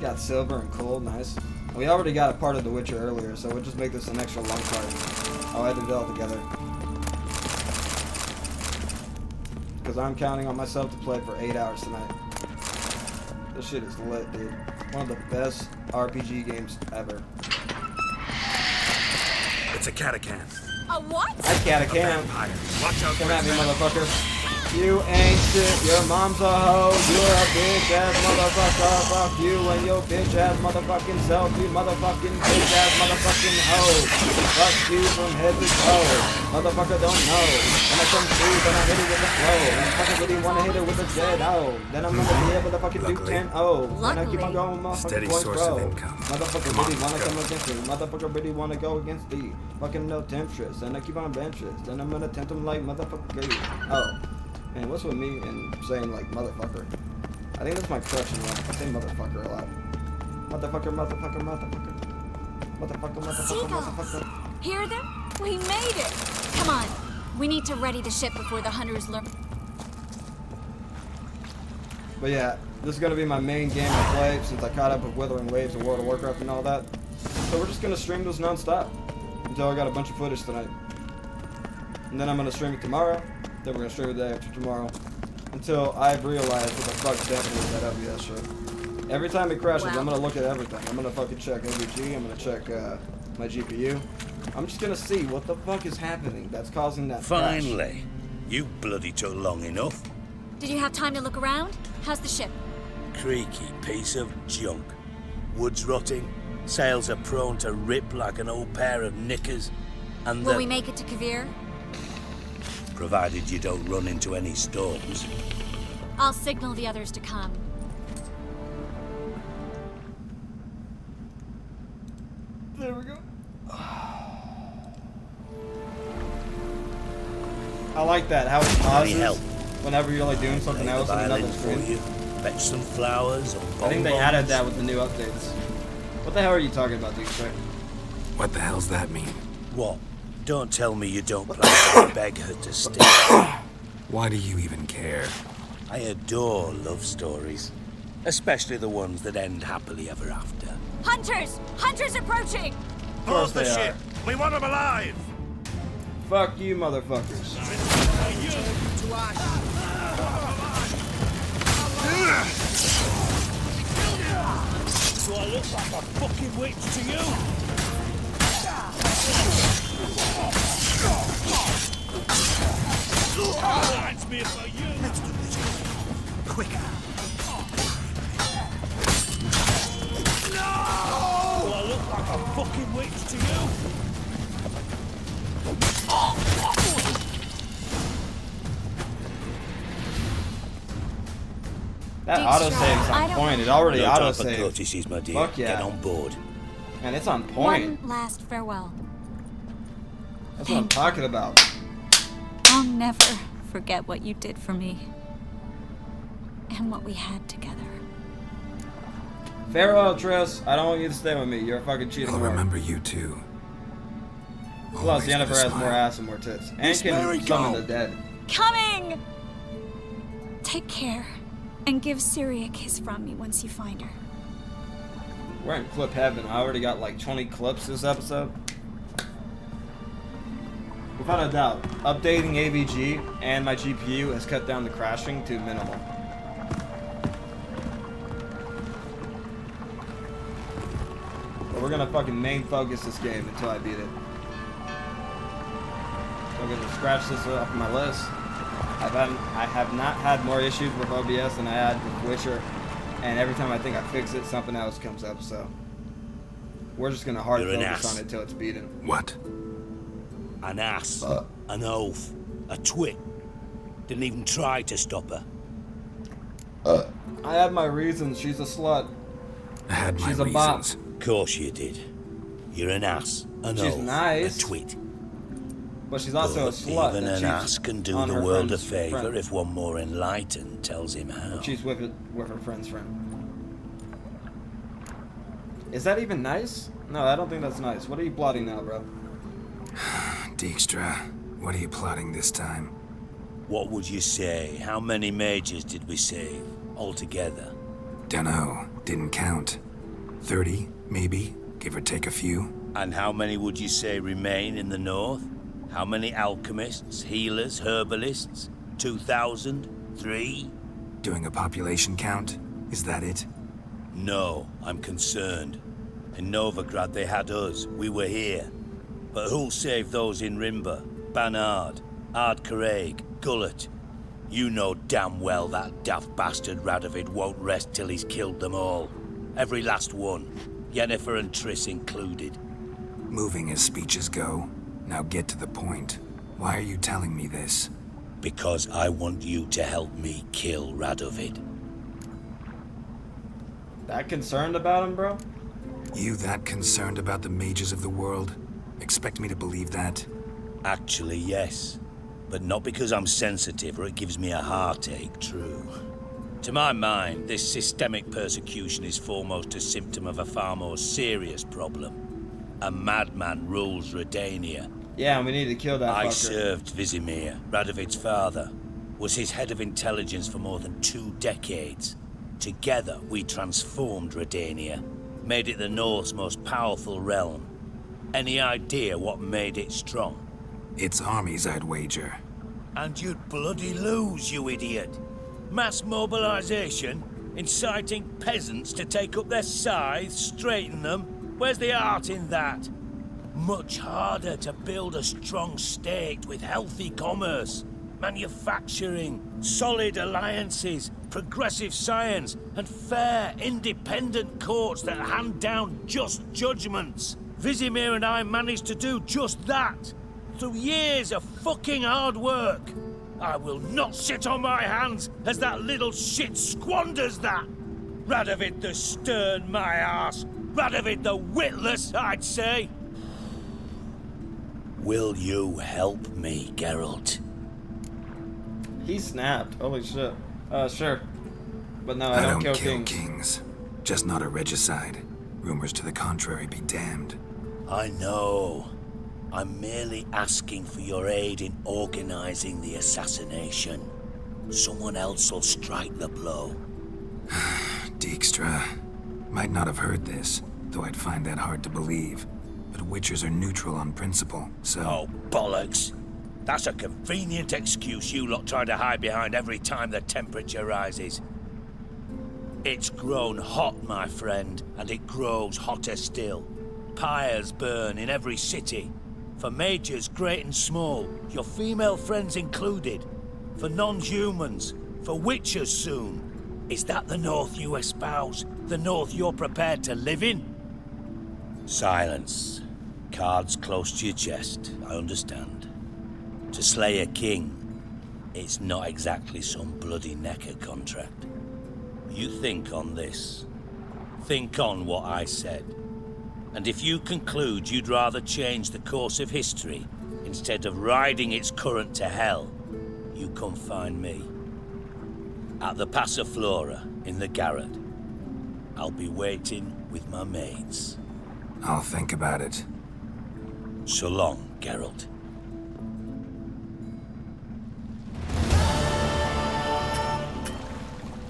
Got silver and coal, nice. We already got a part of The Witcher earlier, so we'll just make this an extra long part. I'll edit it all together. Because I'm counting on myself to play for 8 hours tonight. This shit is lit, dude. One of the best RPG games ever. It's a catacan. A what? I catacan. Watch out. Come at me, motherfucker. You ain't shit, your mom's a hoe, you're a bitch ass motherfucker, fuck you and your bitch ass motherfucking self, you motherfucking bitch ass motherfucking hoe. Fuck you from head to toe, motherfucker don't know. When I come through, then I hit it with the flow. And I fucking really wanna hit it with a dead O. Then I'm gonna be able to fucking do 10-0. And I keep on going, motherfucking Steady points, source bro. of income. Motherfucker really wanna come against me, motherfucker really wanna go against the fucking no temptress. And I keep on benches, then I'm gonna tempt him like motherfucker. Oh. Man, what's with me and saying, like, motherfucker? I think that's my crush in life. I say motherfucker a lot. Motherfucker, motherfucker, motherfucker. Motherfucker, motherfucker, Seagulls. motherfucker. Hear them? We made it! Come on. We need to ready the ship before the hunters learn. But yeah, this is going to be my main game I play since I caught up with Withering Waves and World of Warcraft and all that. So we're just going to stream this non-stop until I got a bunch of footage tonight. And then I'm going to stream it tomorrow. Then we're gonna stream it the day after tomorrow until I've realized what the fuck's happening with that LBS shit. Every time it crashes, I'm gonna look at everything. I'm gonna fucking check AVG. I'm gonna check my GPU. I'm just gonna see what the fuck is happening that's causing that crash. Finally, you bloody took long enough. Did you have time to look around? How's the ship? Creaky piece of junk. Wood's rotting. Sails are prone to rip like an old pair of knickers. And Will we make it to Kavir? Provided you don't run into any storms. I'll signal the others to come. There we go. I like that, how it pauses whenever you're like doing something else on another screen. Fetch some flowers or I think they added that with the new updates. What the hell are you talking about, Xplicit? What the hell's that mean? What? Don't tell me you don't plan to beg her to stay. Why do you even care? I adore love stories. Especially the ones that end happily ever after. Hunters! Hunters approaching! Of course they are. We want them alive! Fuck you, motherfuckers. Do I look like a fucking witch to you? That's me for you. Let's do this quick. No! Do I look like a fucking witch to you? That autosave's on point. It already autosaved. Courtesies, my dear. Fuck yeah. Get on board. Man, it's on point. One last farewell. That's what I'm talking about. I'll never forget what you did for me. And what we had together. Farewell, Triss. I don't want you to stay with me. You're a fucking cheating I'll whore. remember you too. Plus, Yennefer with a has more smile. ass and more tits. And can summon the dead. Coming! Take care. And give Syriac his from me once you find her. We're in clip heaven. I already got like 20 clips this episode. Without a doubt, updating AVG and my GPU has cut down the crashing to minimal. But we're gonna fucking main focus this game until I beat it. So I'm gonna scratch this off my list. I have not had more issues with OBS than I had with Witcher, and every time I think I fix it, something else comes up. So we're just gonna hard focus on it till it's beaten. What? An ass, an oaf, a twit. Didn't even try to stop her. I had my reasons. She's a slut. I had my She's a reasons. Of course you did. You're an ass, an She's oaf, nice, a twit. But she's also a slut. Even an ass can do the world a favour if one more enlightened tells him how. She's with her friend's friend. Is that even nice? No, I don't think that's nice. What are you plotting now, bro? Dijkstra, what are you plotting this time? What would you say? How many mages did we save altogether? Dunno, didn't count. 30, maybe, give or take a few. And how many would you say remain in the north? How many alchemists, healers, herbalists? 2,000? 3? Doing a population count? Is that it? No, I'm concerned. In Novigrad they had us, we were here. But who'll save those in Rimba? Banard, Ardcaraig, Gullet? You know damn well that daft bastard Radovid won't rest till he's killed them all. Every last one. Yennefer and Triss included. Moving as speeches go. Now get to the point. Why are you telling me this? Because I want you to help me kill Radovid. That concerned about him, bro? You that concerned about the mages of the world? Expect me to believe that? Actually, yes. But not because I'm sensitive or it gives me a heartache, true. To my mind, this systemic persecution is foremost a symptom of a far more serious problem. A madman rules Redania. Yeah, we need to kill that fucker. I served Vizimir, Radovid's father. Was his head of intelligence for more than 2 decades. Together, we transformed Redania. Made it the North's most powerful realm. Any idea what made it strong? Its armies, I'd wager. And you'd bloody lose, you idiot. Mass mobilization? Inciting peasants to take up their scythes, straighten them? Where's the art in that? Much harder to build a strong state with healthy commerce, manufacturing, solid alliances, progressive science, and fair, independent courts that hand down just judgments. Vizimir and I managed to do just that, through years of fucking hard work. I will not sit on my hands as that little shit squanders that. Radovid the stern, my ass. Radovid the witless, I'd say. Will you help me, Geralt? He snapped. Holy shit. Sure. But no, I don't kill kill kings. kings. Just not a regicide. Rumors to the contrary be damned. I know. I'm merely asking for your aid in organizing the assassination. Someone else will strike the blow. Dijkstra. Might not have heard this, though I'd find that hard to believe. But Witchers are neutral on principle, so... Oh, bollocks. That's a convenient excuse you lot try to hide behind every time the temperature rises. It's grown hot, my friend, and it grows hotter still. Pyres burn in every city. For mages great and small, your female friends included. For non-humans, for witchers soon. Is that the North you espouse? The North you're prepared to live in? Silence. Cards close to your chest, I understand. To slay a king, it's not exactly some bloody necker contract. You think on this. Think on what I said. And if you conclude you'd rather change the course of history instead of riding its current to hell, you come find me. At the Passiflora in the garret. I'll be waiting with my mates. I'll think about it. So long, Geralt.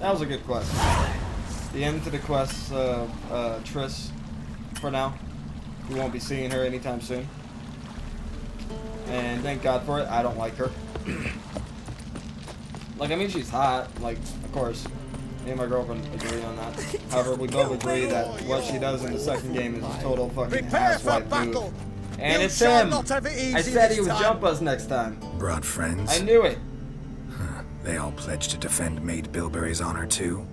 That was a good quest. The end to the quest of Triss for now. We won't be seeing her anytime soon. And thank God for it. I don't like her. Like, I mean, she's hot. Like, of course. Me and my girlfriend agree on that. However, we both agree that what she does in the second game is a total fucking asswipe move. And it's him! I said he would jump us next time. Brought friends? I knew it. They all pledged to defend Maid Bilberry's honor too?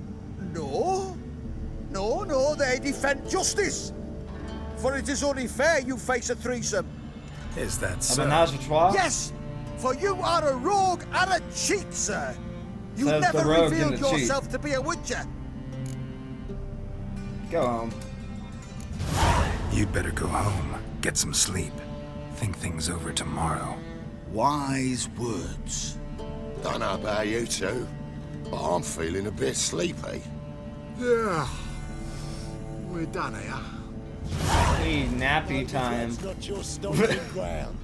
No. No, they defend justice. For it is only fair you face a threesome. Is that so? Yes, for you are a rogue and a cheat, sir. You never revealed yourself to be a witcher. Go home. You'd better go home. Get some sleep. Think things over tomorrow. Wise words. Don't know about you two, but I'm feeling a bit sleepy. Yeah. We're done here. Hey, nappy time. That's not your stomping ground.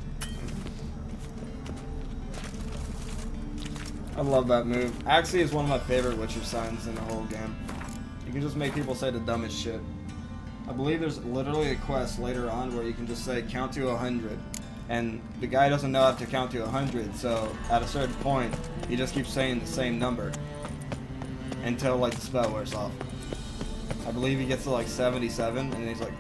I love that move. Actually, it's one of my favorite Witcher signs in the whole game. You can just make people say the dumbest shit. I believe there's literally a quest later on where you can just say count to 100. And the guy doesn't know how to count to 100, so at a certain point, he just keeps saying the same number. Until, like, the spell wears off. I believe he gets to, like, 77, and he's like,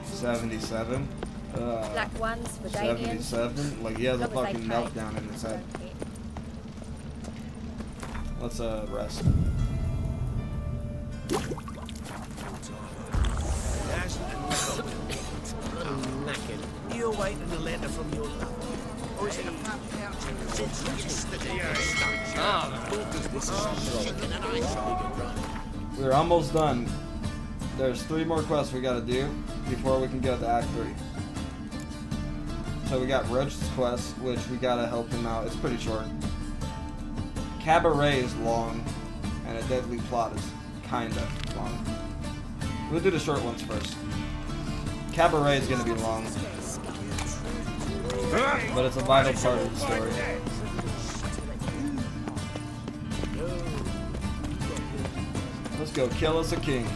77? Black ones for 77? Like, he has a fucking meltdown in his head. Let's, rest. You're waiting a letter from your lover. Or is it a pub couch since yesterday? We're almost done. There's 3 more quests we gotta do before we can go to Act 3. So we got Roach's quest, which we gotta help him out. It's pretty short. Cabaret is long, and a deadly plot is kinda long. We'll do the short ones first. Cabaret is gonna be long, but it's a vital part of the story. Let's go kill us a king.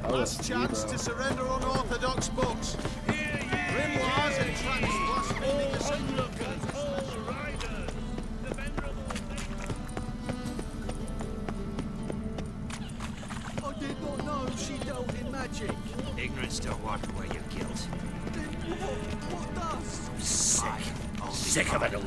Last chance to surrender unorthodox books. Grimoires and tracts blaspheming the onlookers, all riders, the venerable. I did not know she dealt in magic. Ignorance don't wash away your guilt. Then what does? Sick of it all.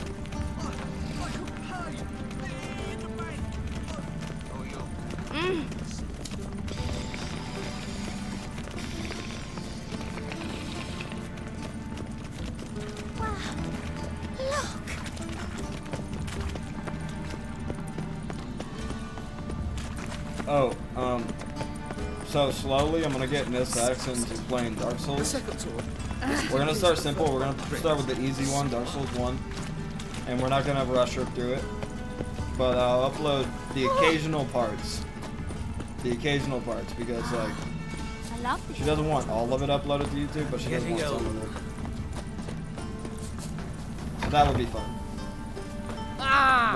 So slowly I'm gonna get Miss X into playing Dark Souls. We're gonna start simple, we're gonna start with the easy one, Dark Souls 1. And we're not gonna rush her through it. But I'll upload the occasional parts. Because like she doesn't want all of it uploaded to YouTube, but she does want some of it. So that would be fun.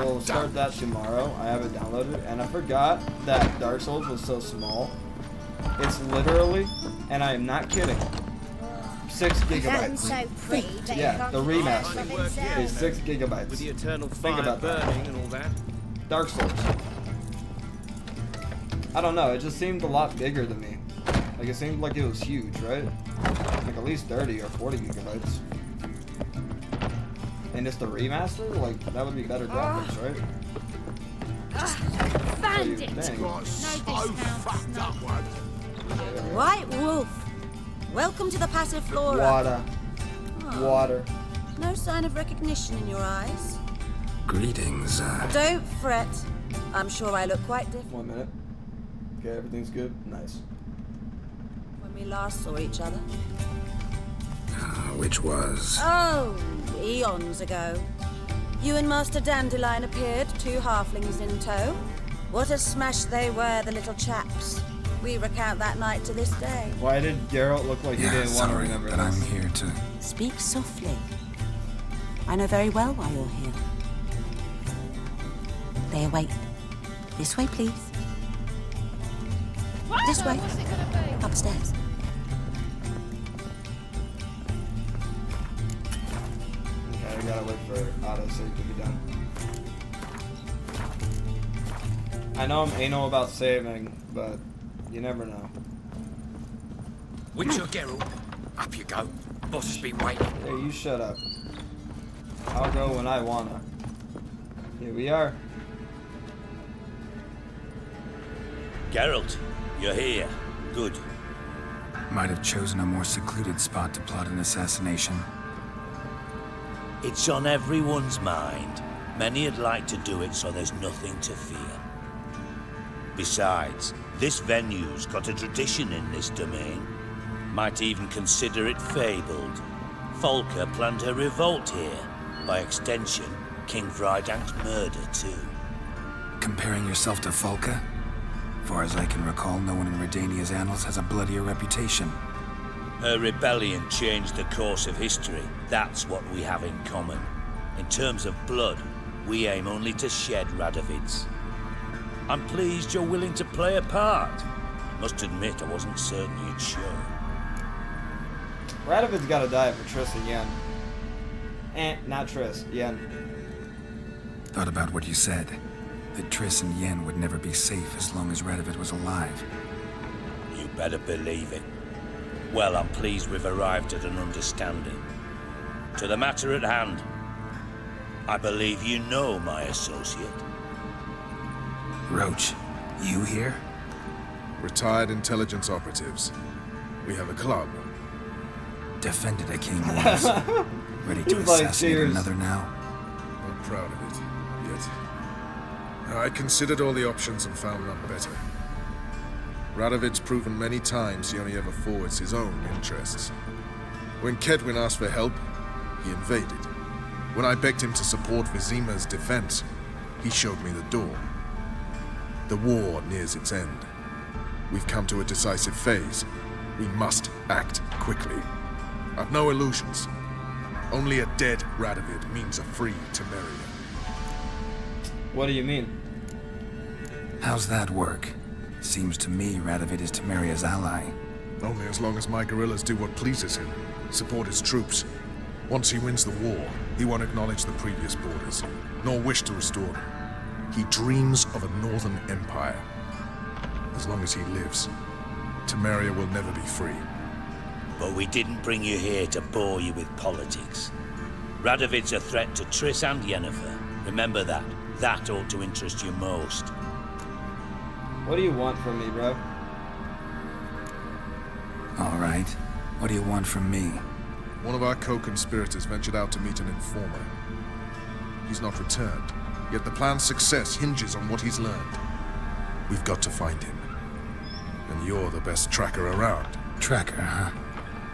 We'll start that tomorrow. I have it downloaded, and I forgot that Dark Souls was so small. It's literally, and I am not kidding, 6 gigabytes. Yeah, the remaster is 6 gigabytes. With the eternal Think fire about burning that. and all that. Dark Souls. I don't know, it just seemed a lot bigger than me. Like, it seemed like it was huge, right? Like at least 30 or 40 gigabytes. And it's the remaster? Like, that would be better graphics, right? Bandit! No discounts. White Wolf, welcome to the Passiflora. Water. Water. No sign of recognition in your eyes. Greetings, Don't fret. I'm sure I look quite different 1 minute. Okay, everything's good. Nice. when we last saw each other. Which was? Oh, eons ago. You and Master Dandelion appeared, 2 halflings in tow. What a smash they were, the little chaps. We recount that night to this day. Why did Geralt look like he didn't want to remember but this? I'm here to... Speak softly. I know very well why you're here. They await. This way, please. This way. Upstairs. Okay, I gotta wait for autosave to be done. I know I'm anal about saving, but you never know. Witcher Geralt, up you go. Boss has been waiting. Hey, you shut up. I'll go when I wanna. Here we are. Geralt, you're here. Good. Might have chosen a more secluded spot to plot an assassination. It's on everyone's mind. Many would like to do it so there's nothing to fear. Besides, this venue's got a tradition in this domain. Might even consider it fabled. Folka planned her revolt here. By extension, King Vrydank's murder too. Comparing yourself to Folka? Far as I can recall, no one in Redania's annals has a bloodier reputation. Her rebellion changed the course of history. That's what we have in common. In terms of blood, we aim only to shed Radovid's. I'm pleased you're willing to play a part. Must admit, I wasn't certain you'd show. Radovid's gotta die for Triss and Yen. Not Triss, Yen. Thought about what you said. That Triss and Yen would never be safe as long as Radovid was alive. You better believe it. Well, I'm pleased we've arrived at an understanding. To the matter at hand, I believe you know my associate. Roach, you here? Retired intelligence operatives. We have a club. Defended a king once. Ready to assassinate another now? Not proud of it, yet. I considered all the options and found none better. Radovid's proven many times he only ever forwards his own interests. When Kedwin asked for help, he invaded. When I begged him to support Vizima's defense, he showed me the door. The war nears its end. We've come to a decisive phase. We must act quickly. I've no illusions. Only a dead Radovid means a free Temeria. What do you mean? How's that work? Seems to me Radovid is Temeria's ally. Only as long as my guerrillas do what pleases him, support his troops. Once he wins the war, he won't acknowledge the previous borders, nor wish to restore them. He dreams of a northern empire. As long as he lives, Temeria will never be free. But we didn't bring you here to bore you with politics. Radovid's a threat to Triss and Yennefer. Remember that. That ought to interest you most. What do you want from me, bro? All right. What do you want from me? One of our co-conspirators ventured out to meet an informer. He's not returned, yet the plan's success hinges on what he's learned. We've got to find him. And you're the best tracker around. Tracker, huh?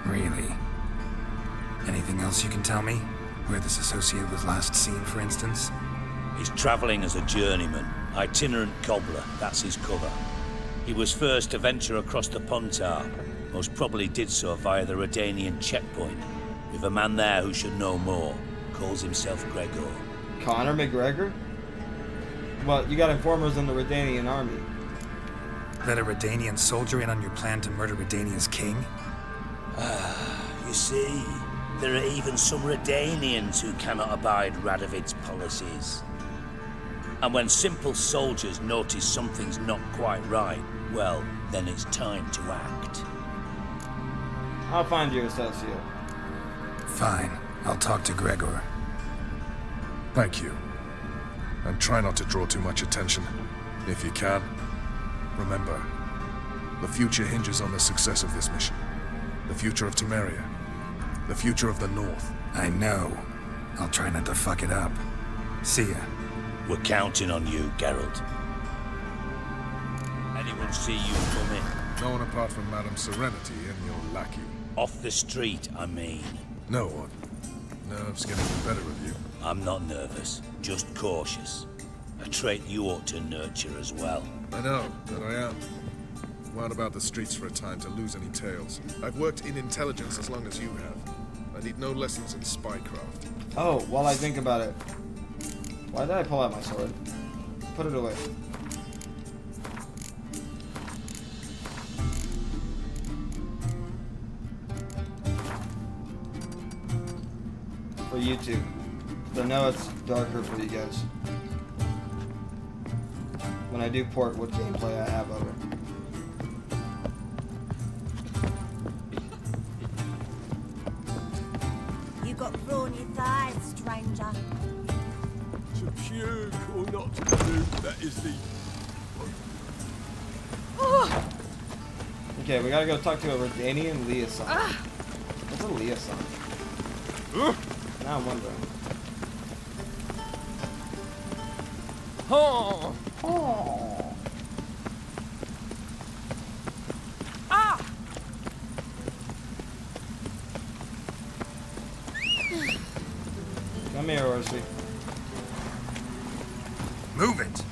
Really? Anything else you can tell me? Where this associate was last seen, for instance? He's traveling as a journeyman, itinerant cobbler, that's his cover. He was first to venture across the Pontar, most probably did so via the Redanian checkpoint, with a man there who should know more, calls himself Gregor. Conor McGregor? Well, you got informers in the Redanian army. Let a Redanian soldier in on your plan to murder Redania's king? You see, there are even some Redanians who cannot abide Radovid's policies. And when simple soldiers notice something's not quite right, well, then it's time to act. I'll find your associate. Fine. I'll talk to Gregor. Thank you. And try not to draw too much attention. If you can, remember, the future hinges on the success of this mission. The future of Temeria. The future of the North. I know. I'll try not to fuck it up. See ya. We're counting on you, Geralt. Anyone see you come in? No one apart from Madame Serenity and your lackey. Off the street, I mean. No one. Nerves getting the better of you. I'm not nervous, just cautious. A trait you ought to nurture as well. I know, that I am. Wound about the streets for a time to lose any tales. I've worked in intelligence as long as you have. I need no lessons in spycraft. Oh, while I think about it. Why did I pull out my sword? Put it away. For YouTube. I know it's darker for you guys. When I do port what gameplay I have of it. You got brawny thighs, stranger. To puke or not to puke, that is the... Okay, we gotta go talk to a Redanian liaison. What's a liaison? Now I'm wondering. Oh! Oh! Ah! Come here, Orsi. Move it.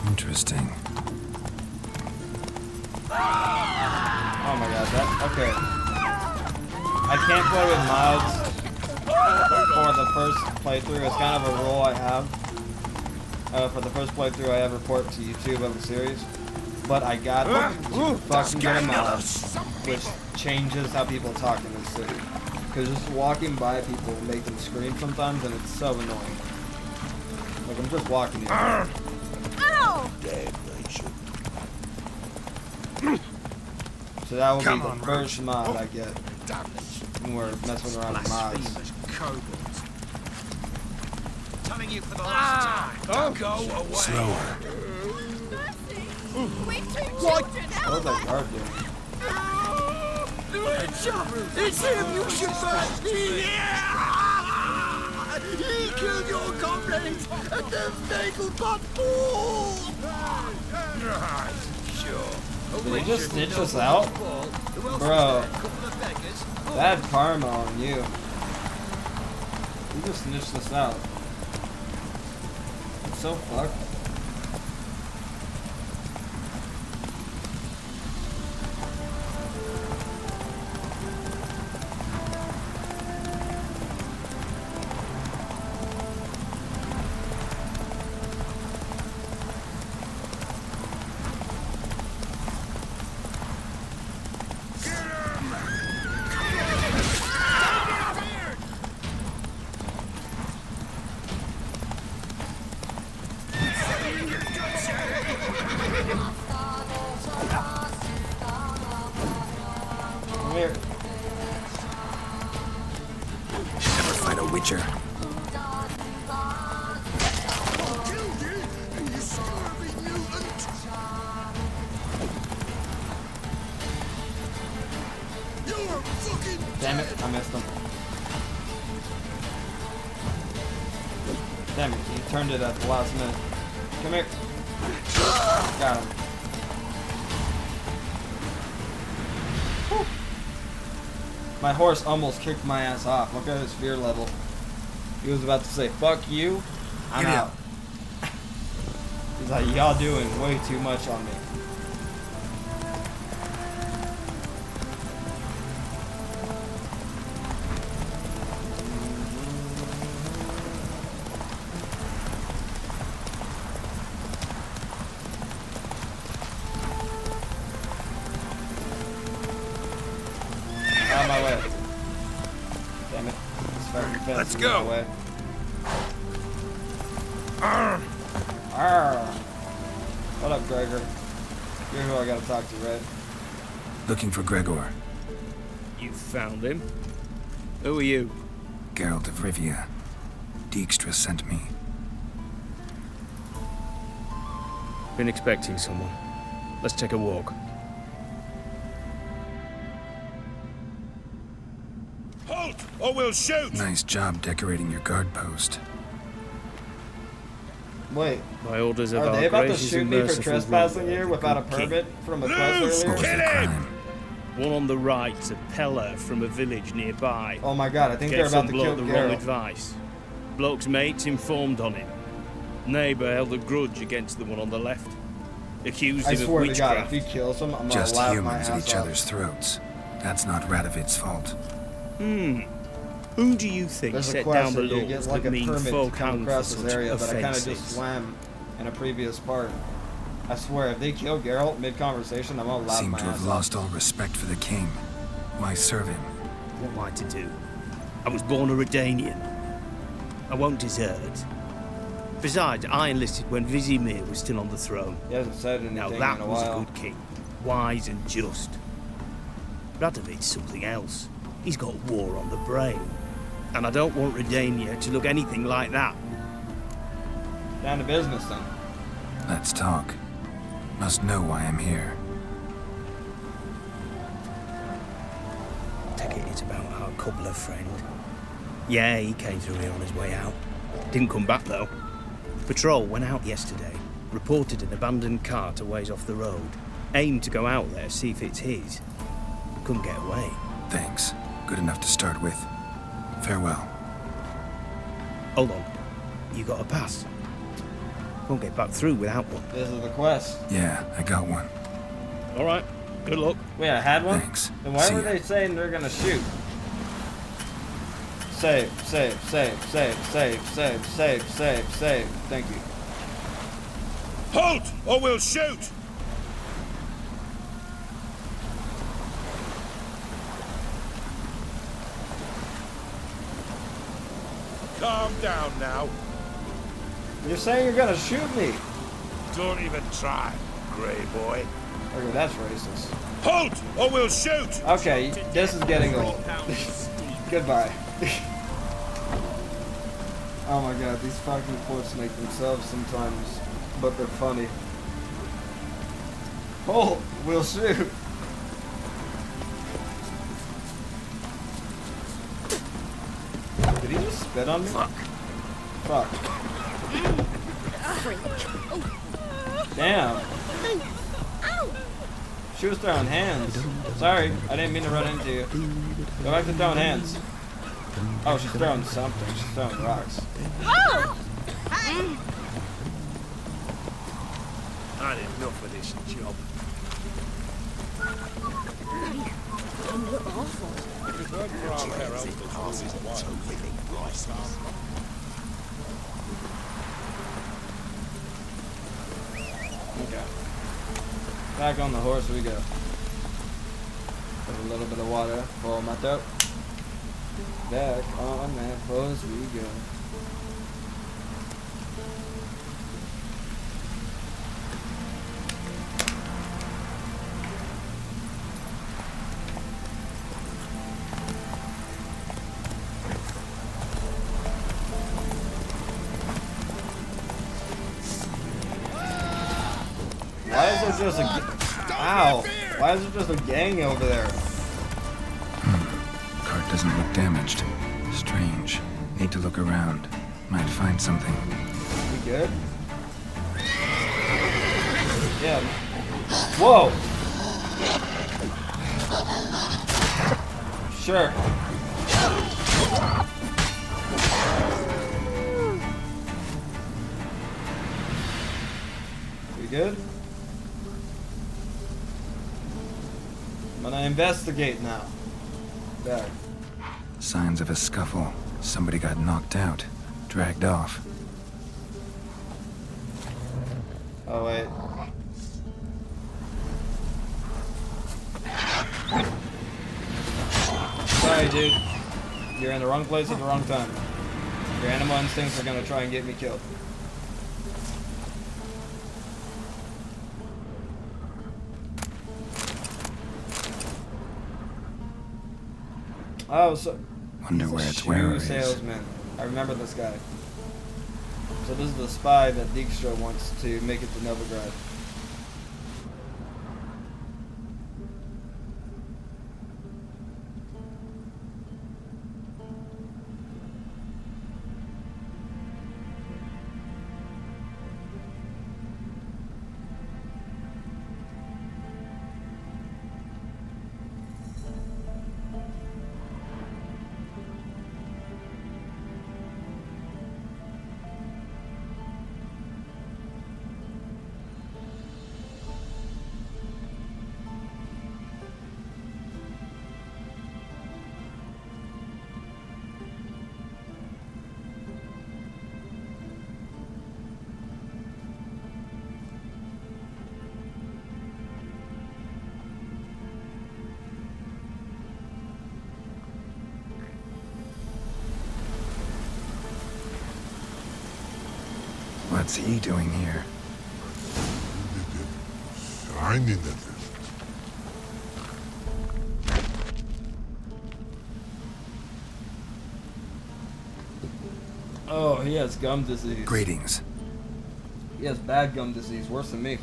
Interesting. Oh my god, that okay. I can't play with mods for the first playthrough. It's kind of a rule I have. For the first playthrough I ever port to YouTube of the series. But I got to fucking get a mod which changes how people talk in this city. Because just walking by people will make them scream sometimes and it's so annoying. Like I'm just walking here. Ow! So that will be the first mod I get when we're messing around with mods. Telling you for the last time. Go away. Slower. What was that guard doing? It's him, you should first. He killed your comrades and the fatal got full. Sure. Did he just snitch us out? Bro. Bad karma on you. You just snitched us out. It's so fucked. Come here. Never fight a witcher. Damn it, I missed him. Damn it, he turned it at the last minute. Come here. Got him. Whew. My horse almost kicked my ass off. Look at his fear level. He was about to say, fuck you, I'm out. He's like, y'all doing way too much on me. Out of my way. Damn it. This fucking fence Let's is in go. my way. Arr. What up, Gregor? You're who I gotta talk to, right? Looking for Gregor. You found him? Who are you? Geralt of Rivia. Dijkstra sent me. Been expecting someone. Let's take a walk. Halt, or we'll shoot! Nice job decorating your guard post. Wait, My orders of are our they about to gracious shoot and me for merciful trespassing ruler, here the without a good king. permit from a quest What was earlier? the crime? One on the right, a Pella from a village nearby. Oh my god, I think they're Gave about some to kill bloke the wrong Geralt. advice. Bloke's mates informed on him. Neighbour held a grudge against the one on the left. accused I him of swear to God, if witchcraft. he kills him, I'm gonna Just laugh my humans at ass each off. other's throats. That's not Radovid's fault. Who do you think There's a set down the question. You laws get like that a mean permit to folk come hung for across this such area, but I kind of offences? just swam in a previous part. I swear, if they kill Geralt mid-conversation, I'm gonna laugh Seem my to ass have off. lost all respect for the king. Why serve him? What am I to do? I was born a Redanian. I won't desert. Besides, I enlisted when Vizimir was still on the throne. He hasn't said anything Now in that a was while. a good king, wise and just. Radovid's something else. He's got war on the brain. And I don't want Redania to look anything like that. Down to business then. Let's talk. Must know why I'm here. Take it it's about our cobbler friend. Yeah, he came through here on his way out. Didn't come back though. Patrol went out yesterday, reported an abandoned cart a ways off the road. Aimed to go out there, see if it's his. Couldn't get away. Thanks. Good enough to start with. Farewell. Hold on. You got a pass? Won't get back through without one. This is the quest. Yeah, I got one. All right. Good luck. Wait, I had one? Thanks. Then why See were ya. they saying they're gonna shoot? Save, save, save, save, save, save, save, save, save. Thank you. Halt, or we'll shoot! Calm down now. You're saying you're gonna shoot me. Don't even try, Grey Boy. Okay, that's racist. Halt, or we'll shoot! Okay, this is getting old. Goodbye. Oh my god, these fucking quotes make themselves sometimes, but they're funny. Oh, we'll shoot. Did he just spit on me? Fuck. Fuck. Damn. She was throwing hands. Sorry, I didn't mean to run into you. Go back to throwing hands. Oh, she's throwing something. She's throwing rocks. Oh! I had enough of this job. If it weren't for our fair Okay. Back on the horse we go. Put a little bit of water for my throat. Back on that horse we go. Why is there just a ow? Why is there just a gang over there? Cart doesn't look damaged. Strange. Need to look around. Might find something. We good? Yeah. Whoa! Sure. We good? I'm gonna investigate now. There. Signs of a scuffle. Somebody got knocked out. Dragged off. Oh wait. Sorry, dude. You're in the wrong place at the wrong time. Your animal instincts are gonna try and get me killed. Oh, so Wonder he's a where its shoe wearer is. salesman. I remember this guy. So this is the spy that Dijkstra wants to make it to Novigrad. What's he doing here? Signing it. Oh, he has gum disease. Greetings. He has bad gum disease, worse than me.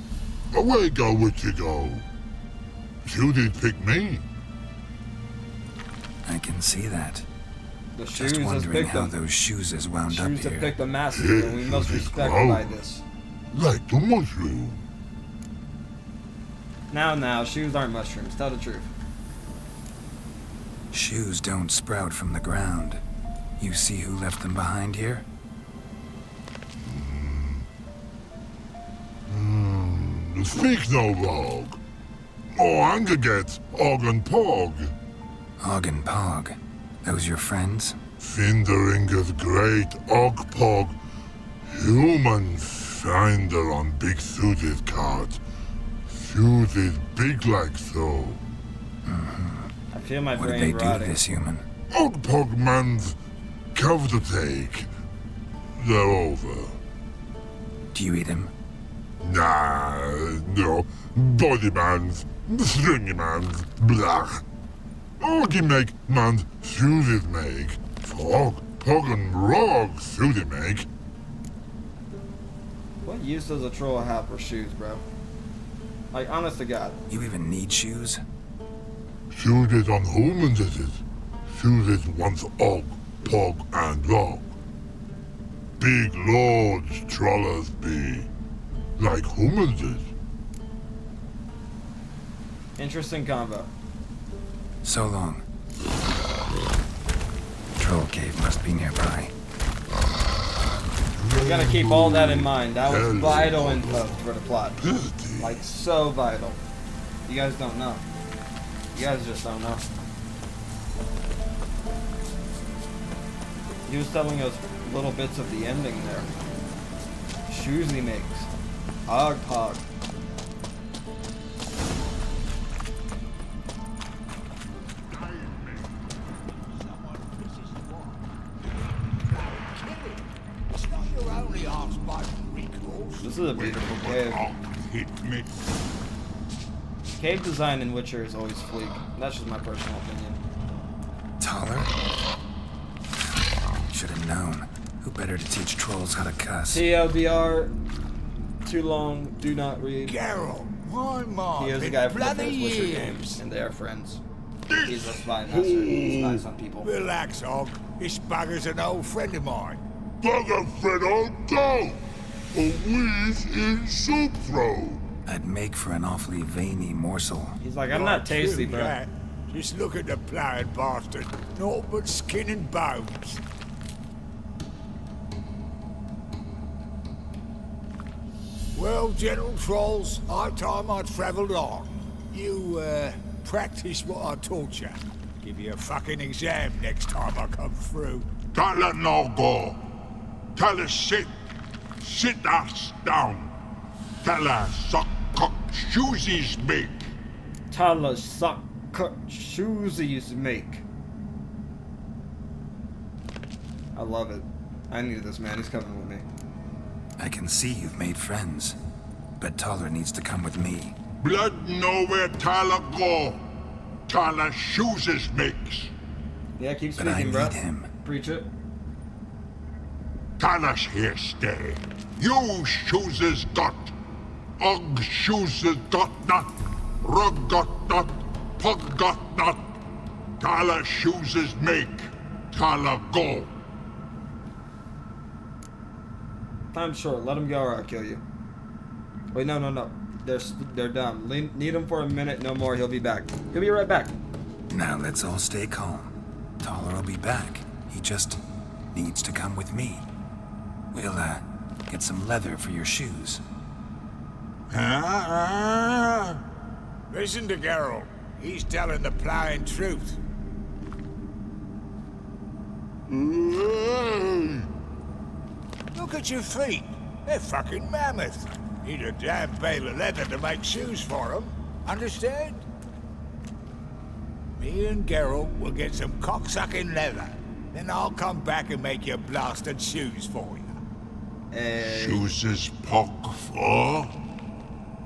Away go with you go. You did pick me. I can see that. The Just shoes has wondering picked how them. those shoes is wound up Shoes have here. picked the master, and we must respect by this. Like the mushroom. Now, shoes aren't mushrooms. Tell the truth. Shoes don't sprout from the ground. You see who left them behind here? Speak no log. Oh, anger gets Og and Pog. Og and Pog. Those your friends? Finderinger's great Og Pog. Human finder on big suited card. Suited big like so. I feel my What did brain they do to rotting. this human? Og Pog man's cover to take. They're over. Do you eat him? Nah, no. Body man's, stringy man's, blah. Oggy make man's suited make. Fog, Pog and Rog suited make. What use does a troll have for shoes, bro? Like, honest to God. You even need shoes? Suited on humans is it? Suited once Og, Pog and Rog. Big lords trollers be. Like humans is. Interesting convo. So long. Troll cave must be nearby. We gotta keep all that in mind. That was vital info for the plot. Like, so vital. You guys don't know. You guys just don't know. He was telling us little bits of the ending there. Shoes he makes. Hog Pog. This is a beautiful cave. Cave design in Witcher is always fleek. That's just my personal opinion. Taller? Should have known. Who better to teach trolls how to cuss? TLDR, too long, do not read. Geralt, my mom. He is the guy from the first Witcher games, and they are friends. He's a spy master. He spies on people. Relax, Og. This bugger's an old friend of mine. Bugger friend old dog. A wheeze in soup throw. I'd make for an awfully veiny morsel. He's like, I'm not tasty, true, bro. that. Just look at the ploughing bastard. Naught but skin and bones. Well, gentle trolls, high time I travelled on. You, practice what I taught you. Give you a fucking exam next time I come through. Don't let no go. Tell her sit. Sit ass down. Tell her suck cock shoesies make. Tell us suck cut shoesies make. I love it. I need this man. He's coming with me. I can see you've made friends, but Taller needs to come with me. Blood nowhere Tyler go. Tyler shoesies makes. Yeah, keep But I speaking, bro. need him. Preach it. Tyler's here stay. You shoesies got. Og shoesies got not. Rug got not. Pug got not. Tyler shoesies make. Tyler go. Time's short. Let him go or I'll kill you. Wait, no. They're dumb. Need him for a minute, no more. He'll be back. He'll be right back. Now let's all stay calm. Taller will be back. He just needs to come with me. We'll, get some leather for your shoes. Listen to Geralt. He's telling the ploughing truth. Look at your feet. They're fucking mammoth. Need a damn bale of leather to make shoes for them. Understand? Me and Geralt will get some cocksucking leather. Then I'll come back and make your blasted shoes for you. Chooses Pock for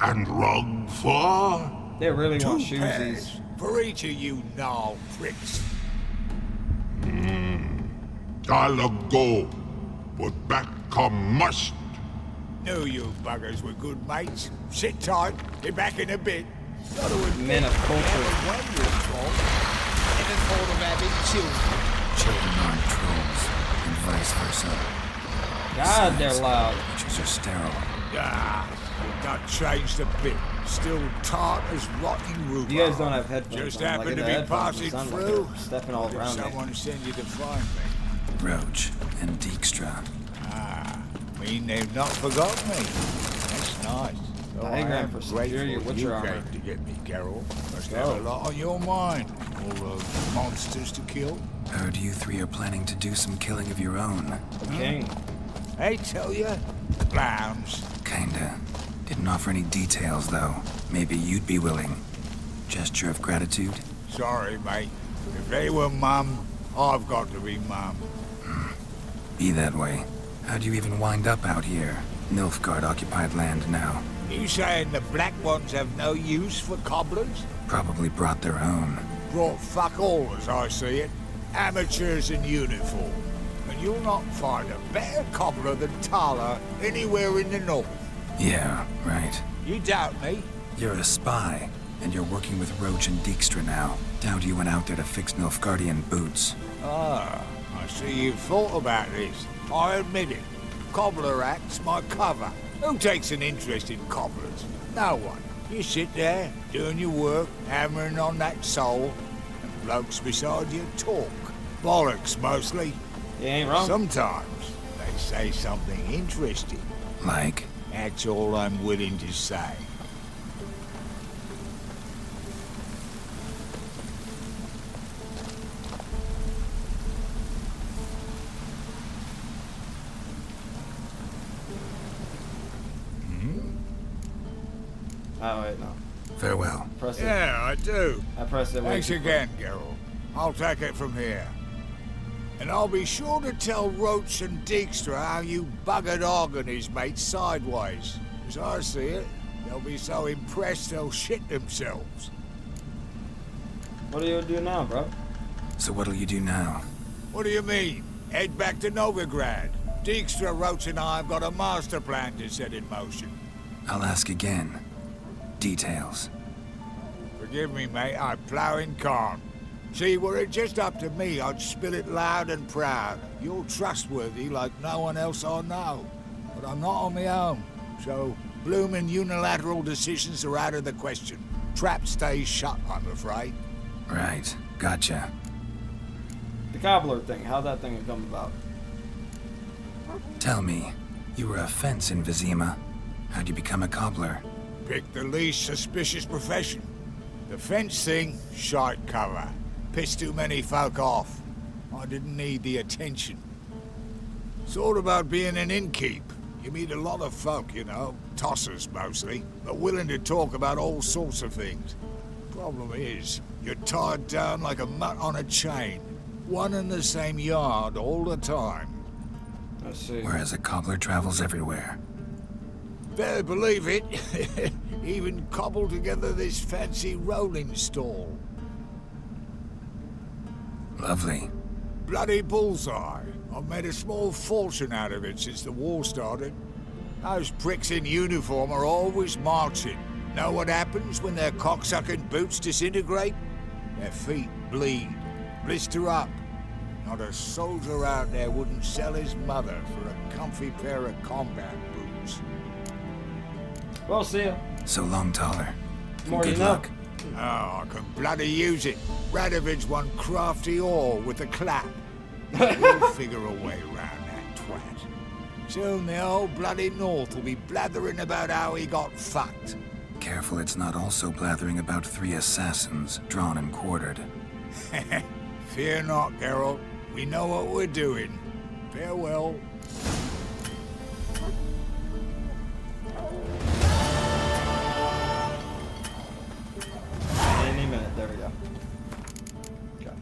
and Rug for. They really want Two shoesies. pairs for each of you gnarled pricks. I'll go, but back come must. Knew you buggers were good mates. Sit tight, be back in a bit. Gotta admit, Men of culture. never thought of having children. Children aren't trolls, and vice versa. God, they're loud. Creatures are sterile. Ah, not changed a bit. Still tart as rotting rhubarb. You guys don't have headphones Just on. happened Like, to the be headphones, passing it sounds like through. they're stepping all Did around me. someone send you to find me? Roach and Dijkstra. Ah, mean they've not forgotten me. That's nice. So Diagram I am for grateful superior you Witcher armor. came to get me, Carol. Must Go. have a lot on your mind. All those monsters to kill. Heard you three are planning to do some killing of your own. King. I tell you, clowns. Kinda. Didn't offer any details, though. Maybe you'd be willing. Gesture of gratitude? Sorry, mate. If they were mum, I've got to be mum. Be that way. How'd you even wind up out here? Nilfgaard-occupied land now. You saying the black ones have no use for cobblers? Probably brought their own. Brought fuck all, as I see it. Amateurs in uniform. And you'll not find a better cobbler than Tala anywhere in the north. Yeah, right. You doubt me? You're a spy, and you're working with Roach and Dijkstra now. Doubt you went out there to fix Nilfgaardian boots. Ah, I see you've thought about this. I admit it. Cobbler act's my cover. Who takes an interest in cobblers? No one. You sit there, doing your work, hammering on that sole, and blokes beside you talk. Bollocks, mostly. You ain't wrong. Sometimes they say something interesting. Like? That's all I'm willing to say. Oh, wait, no. Farewell. Press it. Yeah, I do. I pressed it. Thanks again, Geralt. I'll take it from here. And I'll be sure to tell Roach and Dijkstra how you buggered Og and his mates sideways. As I see it, they'll be so impressed they'll shit themselves. What do you do now, bro? So what'll you do now? What do you mean? Head back to Novigrad. Dijkstra, Roach and I have got a master plan to set in motion. I'll ask again. Details. Forgive me, mate, I plough in corn. See, were it just up to me, I'd spill it loud and proud. You're trustworthy like no one else I know. But I'm not on my own, so bloomin' unilateral decisions are out of the question. Trap stays shut, I'm afraid. Right. Gotcha. The cobbler thing. How'd that thing come about? Tell me, you were a fence in Vizima. How'd you become a cobbler? Pick the least suspicious profession. The fence thing, shite cover. Pissed too many folk off. I didn't need the attention. It's all about being an innkeep. You meet a lot of folk, you know, tossers mostly, but willing to talk about all sorts of things. Problem is, you're tied down like a mutt on a chain. One and the same yard all the time. I see. Whereas a cobbler travels everywhere. Better believe it. Even cobbled together this fancy rolling stall. Lovely. Bloody bullseye. I've made a small fortune out of it since the war started. Those pricks in uniform are always marching. Know what happens when their cocksucking boots disintegrate? Their feet bleed, blister up. Not a soldier out there wouldn't sell his mother for a comfy pair of combat boots. Well, see ya. So long, Taller. More Good you know. luck. Oh, I can bloody use it. Radovid's one crafty ore with a clap. We'll figure a way around that twat. Soon the whole bloody North will be blathering about how he got fucked. Careful it's not also blathering about 3 assassins, drawn and quartered. Fear not, Geralt. We know what we're doing. Farewell. Any minute. There we go. Okay.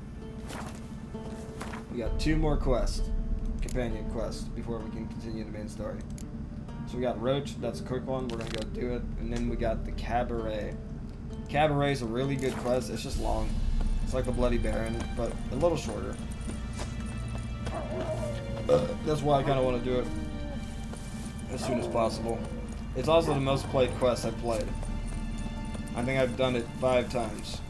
We got 2 more quests. companion quest before we can continue the main story. So we got Roach, that's a quick one, we're gonna go do it. And then we got the Cabaret. Cabaret is a really good quest, it's just long. It's like the Bloody Baron, but a little shorter. That's why I kind of want to do it as soon as possible. It's also the most played quest I've played. I think I've done it 5 times.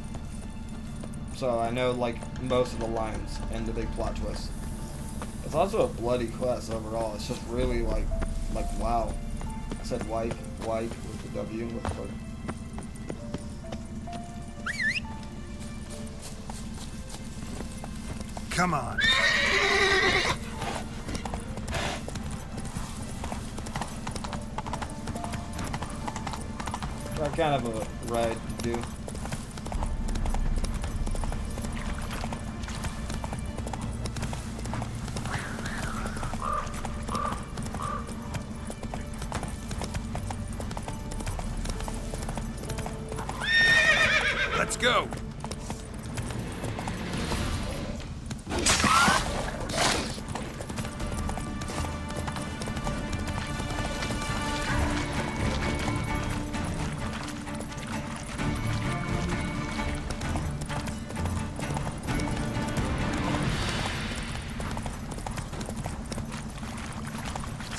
So I know like most of the lines and the big plot twist. It's also a bloody quest overall. It's just really like wow. I said white with the W with the word. Come on. Got kind of a ride to do. Let's go.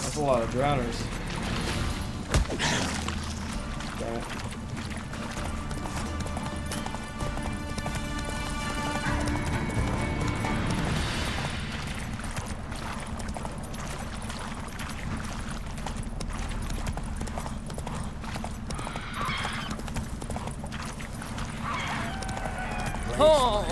That's a lot of drowners. Damn it. Oh.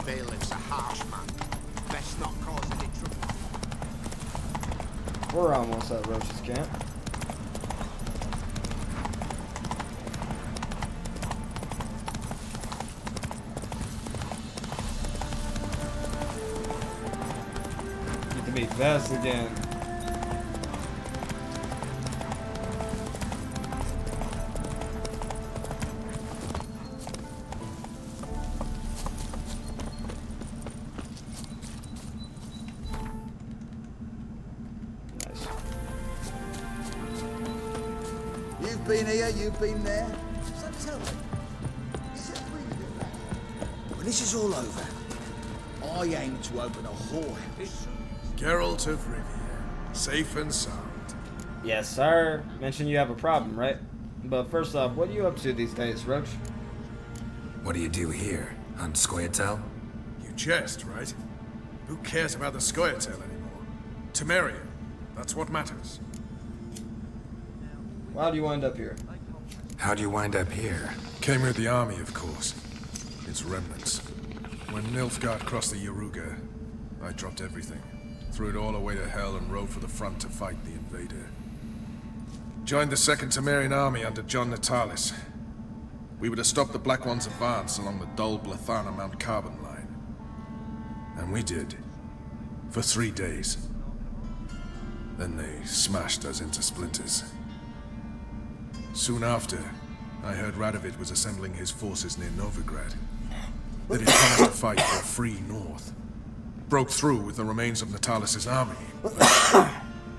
Bailiff's a harsh man. Best not cause any trouble. We're almost at Roach's camp. Get to meet Vess again. You've been here, you've been there. So tell me, is it really that? When this is all over, I aim to open a whorehouse. Geralt of Rivia, safe and sound. Yes, sir. Mentioned you have a problem, right? But first off, what are you up to these days, Roach? What do you do here? On Scoia'tael? You jest, right? Who cares about the Scoia'tael anymore? Temeria, that's what matters. Why do you wind up here? How'd you wind up here? Came with the army, of course. Its remnants. When Nilfgaard crossed the Yaruga, I dropped everything. Threw it all away to hell and rode for the front to fight the invader. Joined the Second Temerian army under John Natalis. We were to stop the Black One's advance along the Dol Blathana Mount Carbon line. And we did. For 3 days. Then they smashed us into splinters. Soon after, I heard Radovid was assembling his forces near Novigrad. That he'd come to fight for a free north. Broke through with the remains of Natalis' army.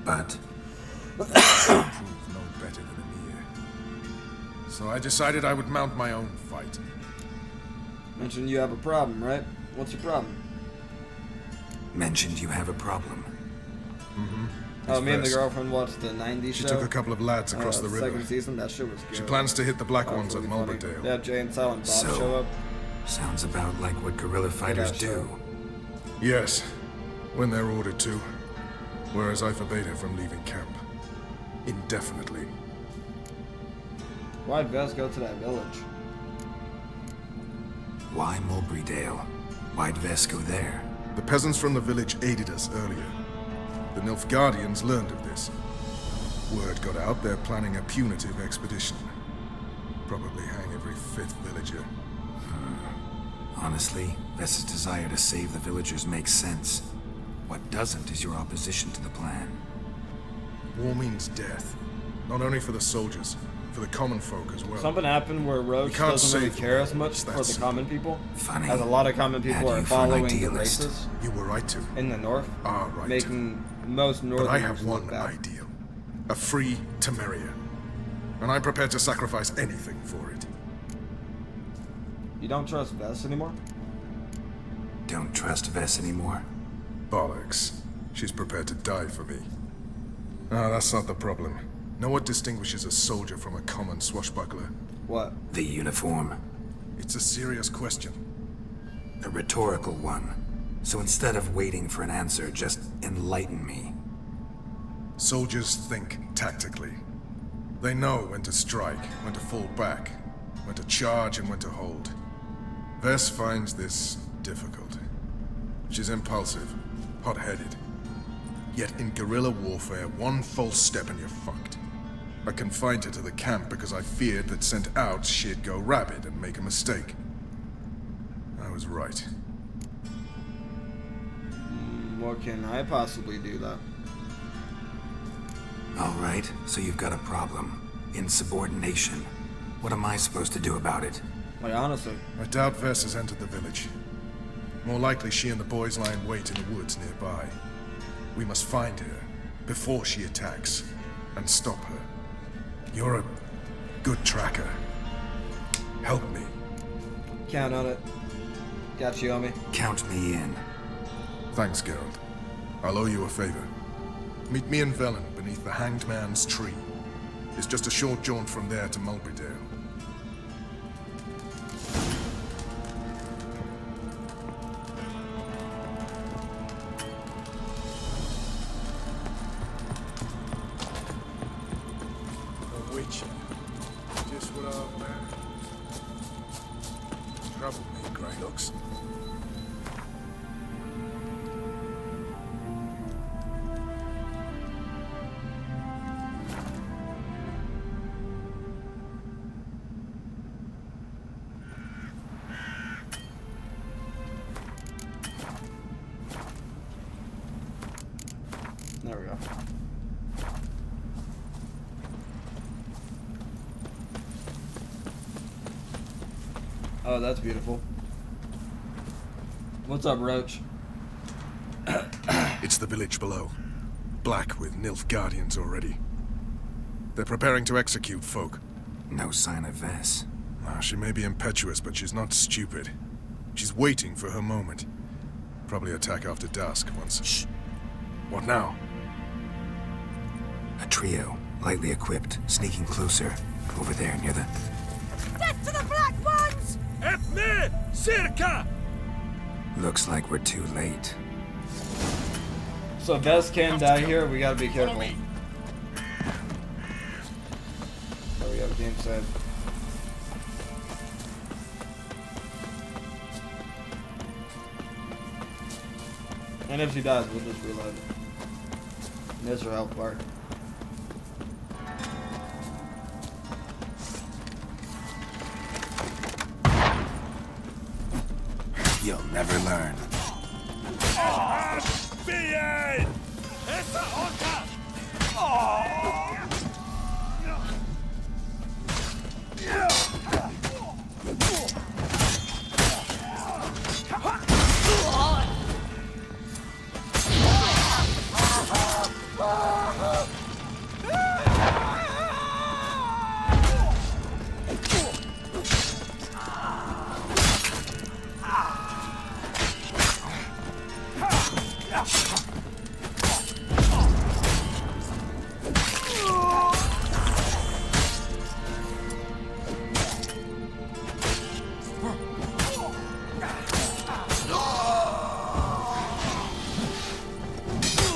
But? Proved no better than Emir. So I decided I would mount my own fight. Mentioned you have a problem, right? What's your problem? Mentioned you have a problem. Mm-hmm. Oh, me and the girlfriend watched the 90s She show. took a couple of lads across the river. Second season, that shit was good. She plans to hit the Black Ones at Really funny. Mulberdale. Yeah, Jay and Silent Bob So, show up. Sounds about like what guerrilla fighters do. Yes, when they're ordered to. Whereas I forbade her from leaving camp. Indefinitely. Why'd Vess go to that village? Why Mulberrydale? Why'd Vess go there? The peasants from the village aided us earlier. The Nilfgaardians learned of this. Word got out they're planning a punitive expedition. Probably hang every 5th villager. Honestly, Vess's desire to save the villagers makes sense. What doesn't is your opposition to the plan. War means death. Not only for the soldiers, for the common folk as well. Something happened where Roach can't doesn't really save care the as much world, for that's the common people. funny. As a lot of common people Had are you for an following the idealist. races You were right to. in the north, Right making most But I northerners have look one bad. ideal. A free Temeria. And I'm prepared to sacrifice anything for it. You don't trust Vess anymore? Don't trust Vess anymore? Bollocks. She's prepared to die for me. That's not the problem. Know what distinguishes a soldier from a common swashbuckler? What? The uniform. It's a serious question. A rhetorical one. So instead of waiting for an answer, just enlighten me. Soldiers think tactically. They know when to strike, when to fall back, when to charge and when to hold. Vess finds this difficult. She's impulsive, hot-headed. Yet in guerrilla warfare, one false step and you're fucked. I confined her to the camp because I feared that sent out she'd go rabid and make a mistake. I was right. What can I possibly do, though? Alright, so you've got a problem. Insubordination. What am I supposed to do about it? Like, honestly. I doubt Vess has entered the village. More likely she and the boys lie in wait in the woods nearby. We must find her before she attacks and stop her. You're a good tracker. Help me. Count on it. Got you on me. Count me in. Thanks, Geralt. I'll owe you a favor. Meet me in Velen beneath the Hanged Man's tree. It's just a short jaunt from there to Mulberydale. A witch. Just what I've meant. Trouble me, Grey Looks. There we go. Oh, that's beautiful. What's up, Roach? It's the village below. Black with Nilfgaardians already. They're preparing to execute folk. No sign of Vess. She may be impetuous, but she's not stupid. She's waiting for her moment. Probably attack after dusk once... Shh! What now? A trio, lightly equipped, sneaking closer. Over there near the... Death to the Black Ones! Ethne! Circa! Looks like we're too late. So Vess can die here, we gotta be careful. There we go, game saved. And if she dies, we'll just reload. And there's her health bar. You'll never learn.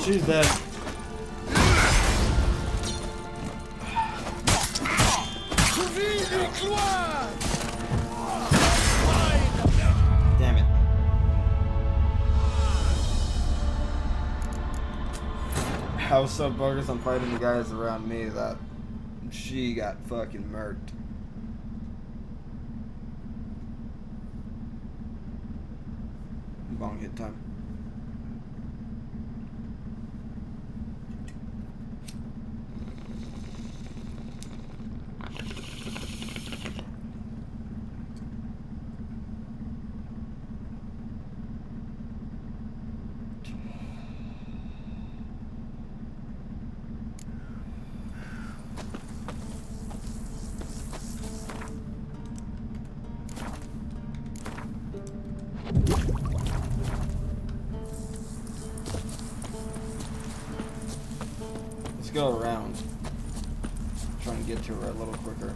She's dead. Damn it. I was so focused on fighting the guys around me that she got fucking murked. Long hit time. go around. Try and get to her a little quicker.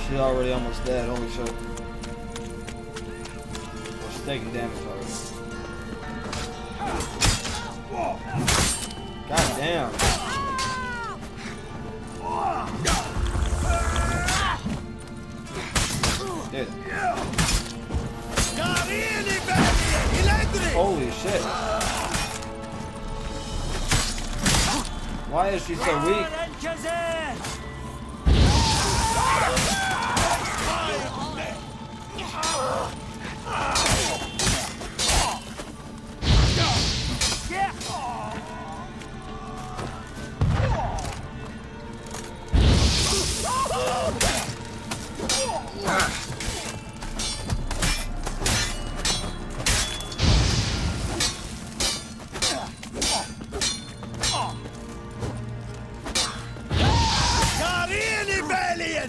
She's already almost dead. Holy shit. Well, she's taking damage already. God damn. Dude. Holy shit. Why is she so weak?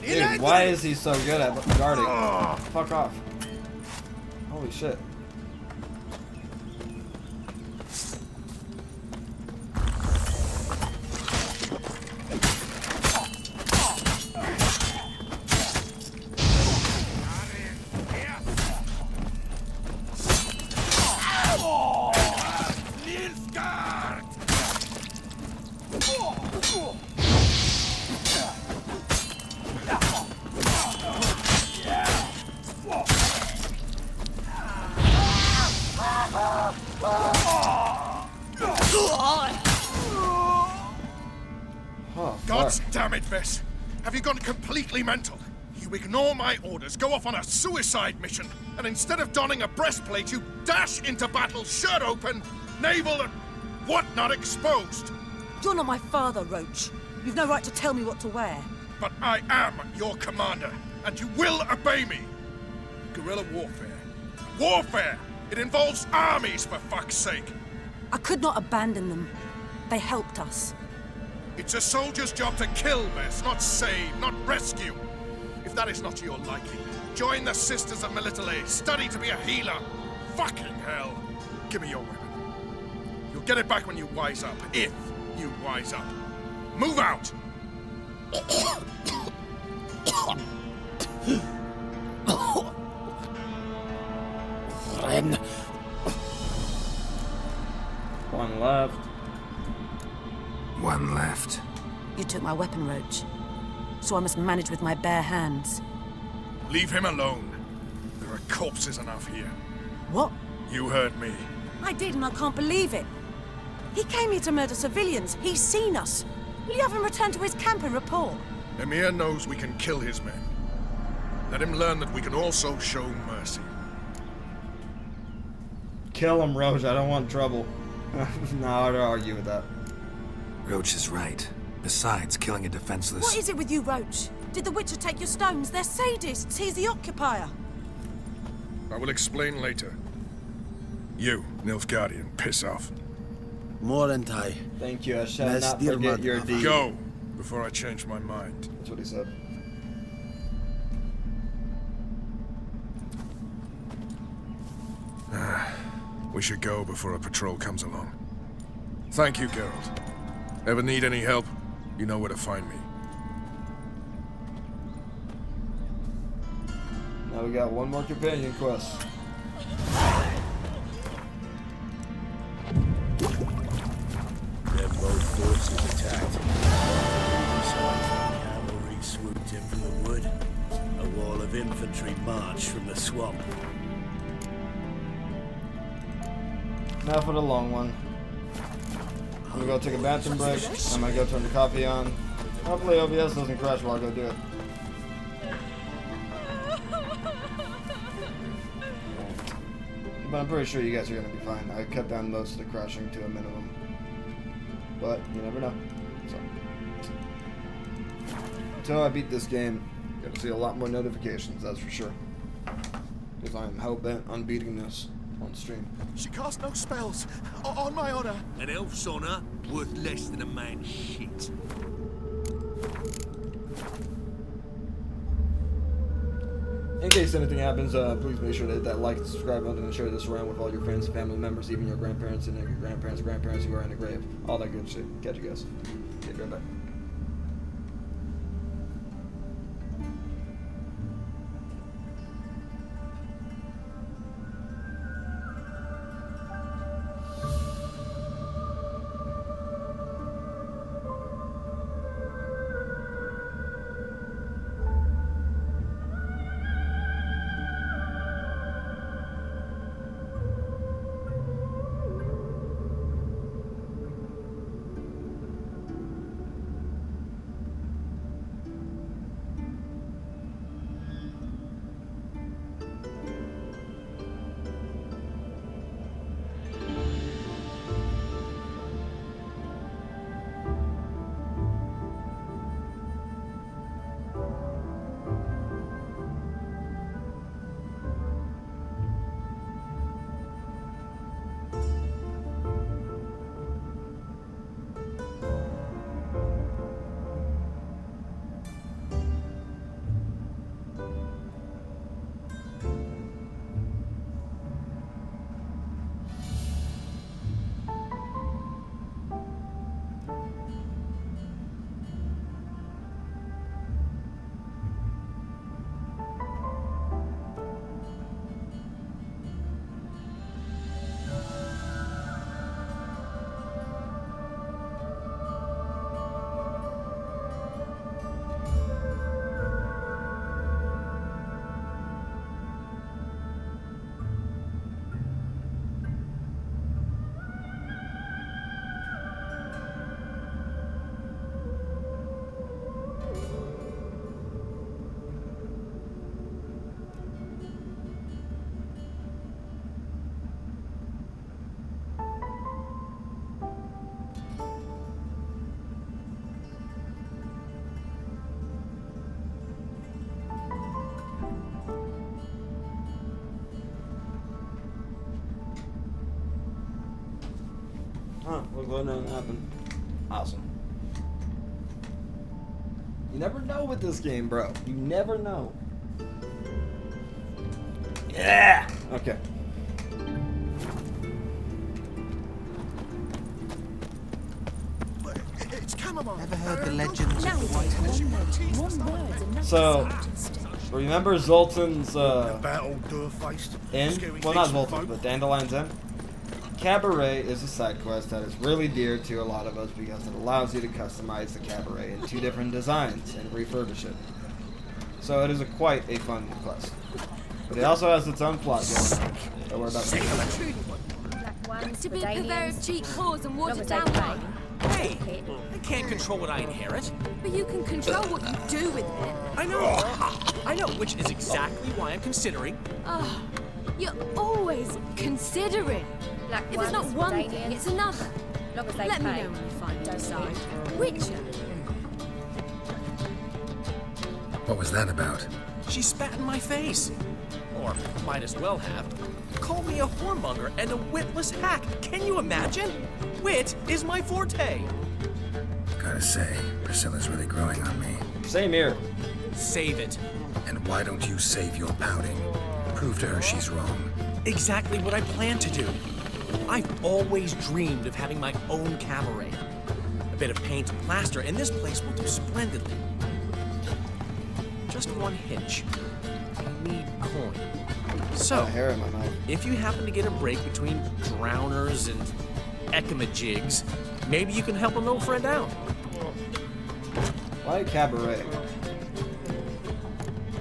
Dude, why is he so good at guarding? Fuck off. Holy shit. God damn it, Vess. Have you gone completely mental? You ignore my orders, go off on a suicide mission, and instead of donning a breastplate, you dash into battle, shirt open, navel and whatnot exposed. You're not my father, Roach. You've no right to tell me what to wear. But I am your commander, and you will obey me. Guerrilla warfare. Warfare! It involves armies, for fuck's sake. I could not abandon them. They helped us. It's a soldier's job to kill, Bess, not save, not rescue. If that is not to your liking, join the Sisters of Melitele, study to be a healer. Fucking hell. Give me your weapon. You'll get it back when you wise up, if you wise up. Move out! One left. One left. You took my weapon, Roach. So I must manage with my bare hands. Leave him alone. There are corpses enough here. What? You heard me. I did, and I can't believe it. He came here to murder civilians. He's seen us. Will you have him return to his camp and report? Emir knows we can kill his men. Let him learn that we can also show mercy. Kill him, Roach. I don't want trouble. No, I don't argue with that. Roach is right. Besides, killing a defenseless... What is it with you, Roach? Did the Witcher take your stones? They're sadists. He's the occupier. I will explain later. You, Nilfgaardian, piss off. Morentai. Thank you. I shall not forget your deed. Go, before I change my mind. That's what he said. We should go before a patrol comes along. Thank you, Geralt. Ever need any help, you know where to find me. Now we got one more companion quest. Then both forces attacked. Cavalry swooped in from the wood. A wall of infantry marched from the swamp. Now for the long one. I'm gonna go take a bathroom break. I'm gonna go turn the coffee on. Hopefully OBS doesn't crash while I go do it. But I'm pretty sure you guys are gonna be fine. I cut down most of the crashing to a minimum. But you never know. So until I beat this game, you're gonna see a lot more notifications, that's for sure. Because I am hell-bent on beating this on stream. She cast no spells. On my honor. An elf's honor worth less than a man's shit. In case anything happens, please make sure to hit that like and subscribe button and share this around with all your friends and family members, even your grandparents and your grandparents who are in the grave. All that good shit. Catch you guys. Okay, right back. Huh, what's going on happen? Awesome. You never know with this game, bro. You never know. Yeah! Okay. It's chamomile. Ever heard the legends of the White So, remember Zoltan's, door-faced. Inn? Well, not Zoltan's, but Dandelion's Inn? Cabaret is a side quest that is really dear to a lot of us because it allows you to customize the cabaret in 2 different designs and refurbish it. So it is quite a fun quest. But it also has its own plot going. Don't worry about it. To be a purveyor of cheap whores and watered down wine. Hey, I can't control what I inherit. But you can control what you do with it. I know, which is exactly why I'm considering. Oh, you're always considering. If it's not one thing, it's another. Let me know when you finally decide. Witcher. What was that about? She spat in my face. Or might as well have. Called me a whoremonger and a witless hack. Can you imagine? Wit is my forte. Gotta say, Priscilla's really growing on me. Same here. Save it. And why don't you save your pouting? Prove to her she's wrong. Exactly what I plan to do. I've always dreamed of having my own cabaret. A bit of paint and plaster, and this place will do splendidly. Just one hitch. I need coin. So, hair in my mouth. If you happen to get a break between drowners and ekamajigs, maybe you can help an old friend out. Why a cabaret?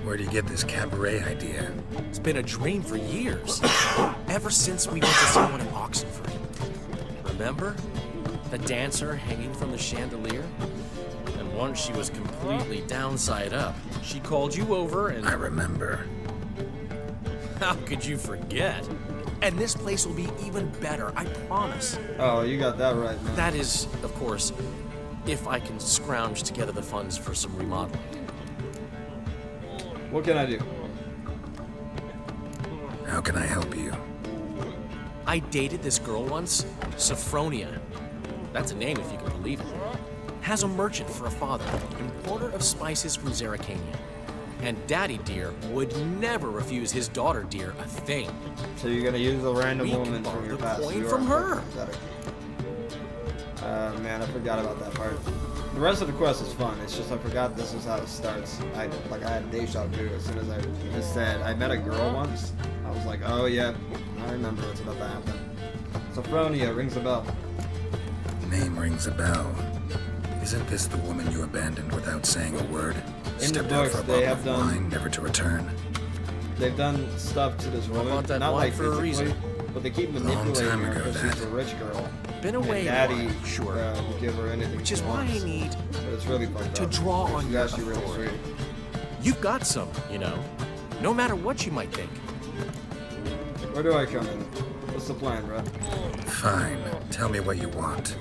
Where do you get this cabaret idea? It's been a dream for years. Ever since we went to see one in Oxenford. Remember? The dancer hanging from the chandelier? And once she was completely downside up, she called you over and... I remember. How could you forget? And this place will be even better, I promise. Oh, you got that right, man. That is, of course, if I can scrounge together the funds for some remodeling. What can I do? How can I help you? I dated this girl once, Sophronia. That's a name if you can believe it. Has a merchant for a father, importer of spices from Zerrikania. And Daddy Dear would never refuse his daughter Dear a thing. So you're gonna use a random We woman can from your borrow the past. coin You from are her. pathetic. Man, I forgot about that part. The rest of the quest is fun. It's just I forgot this is how it starts. I had deja vu as soon as I just said I met a girl once. I was like, oh yeah, I remember what's about to happen. Sophronia rings a bell. Name rings a bell. Isn't this the woman you abandoned without saying a word? In the Stepped out books, for a they bottle have of done. wine, never to return. They've done stuff to this woman, want that not wine like for a physically, reason. but they keep Long manipulating time her ago, because she's a rich girl. Been And away a Daddy while, sure. will give her anything Which she is why wants. I need But it's really fucked to up. draw on She's your actually really authority. sweet. You've got some, you know. No matter what you might think. Where do I come in? What's the plan, bro? Fine. Tell me what you want.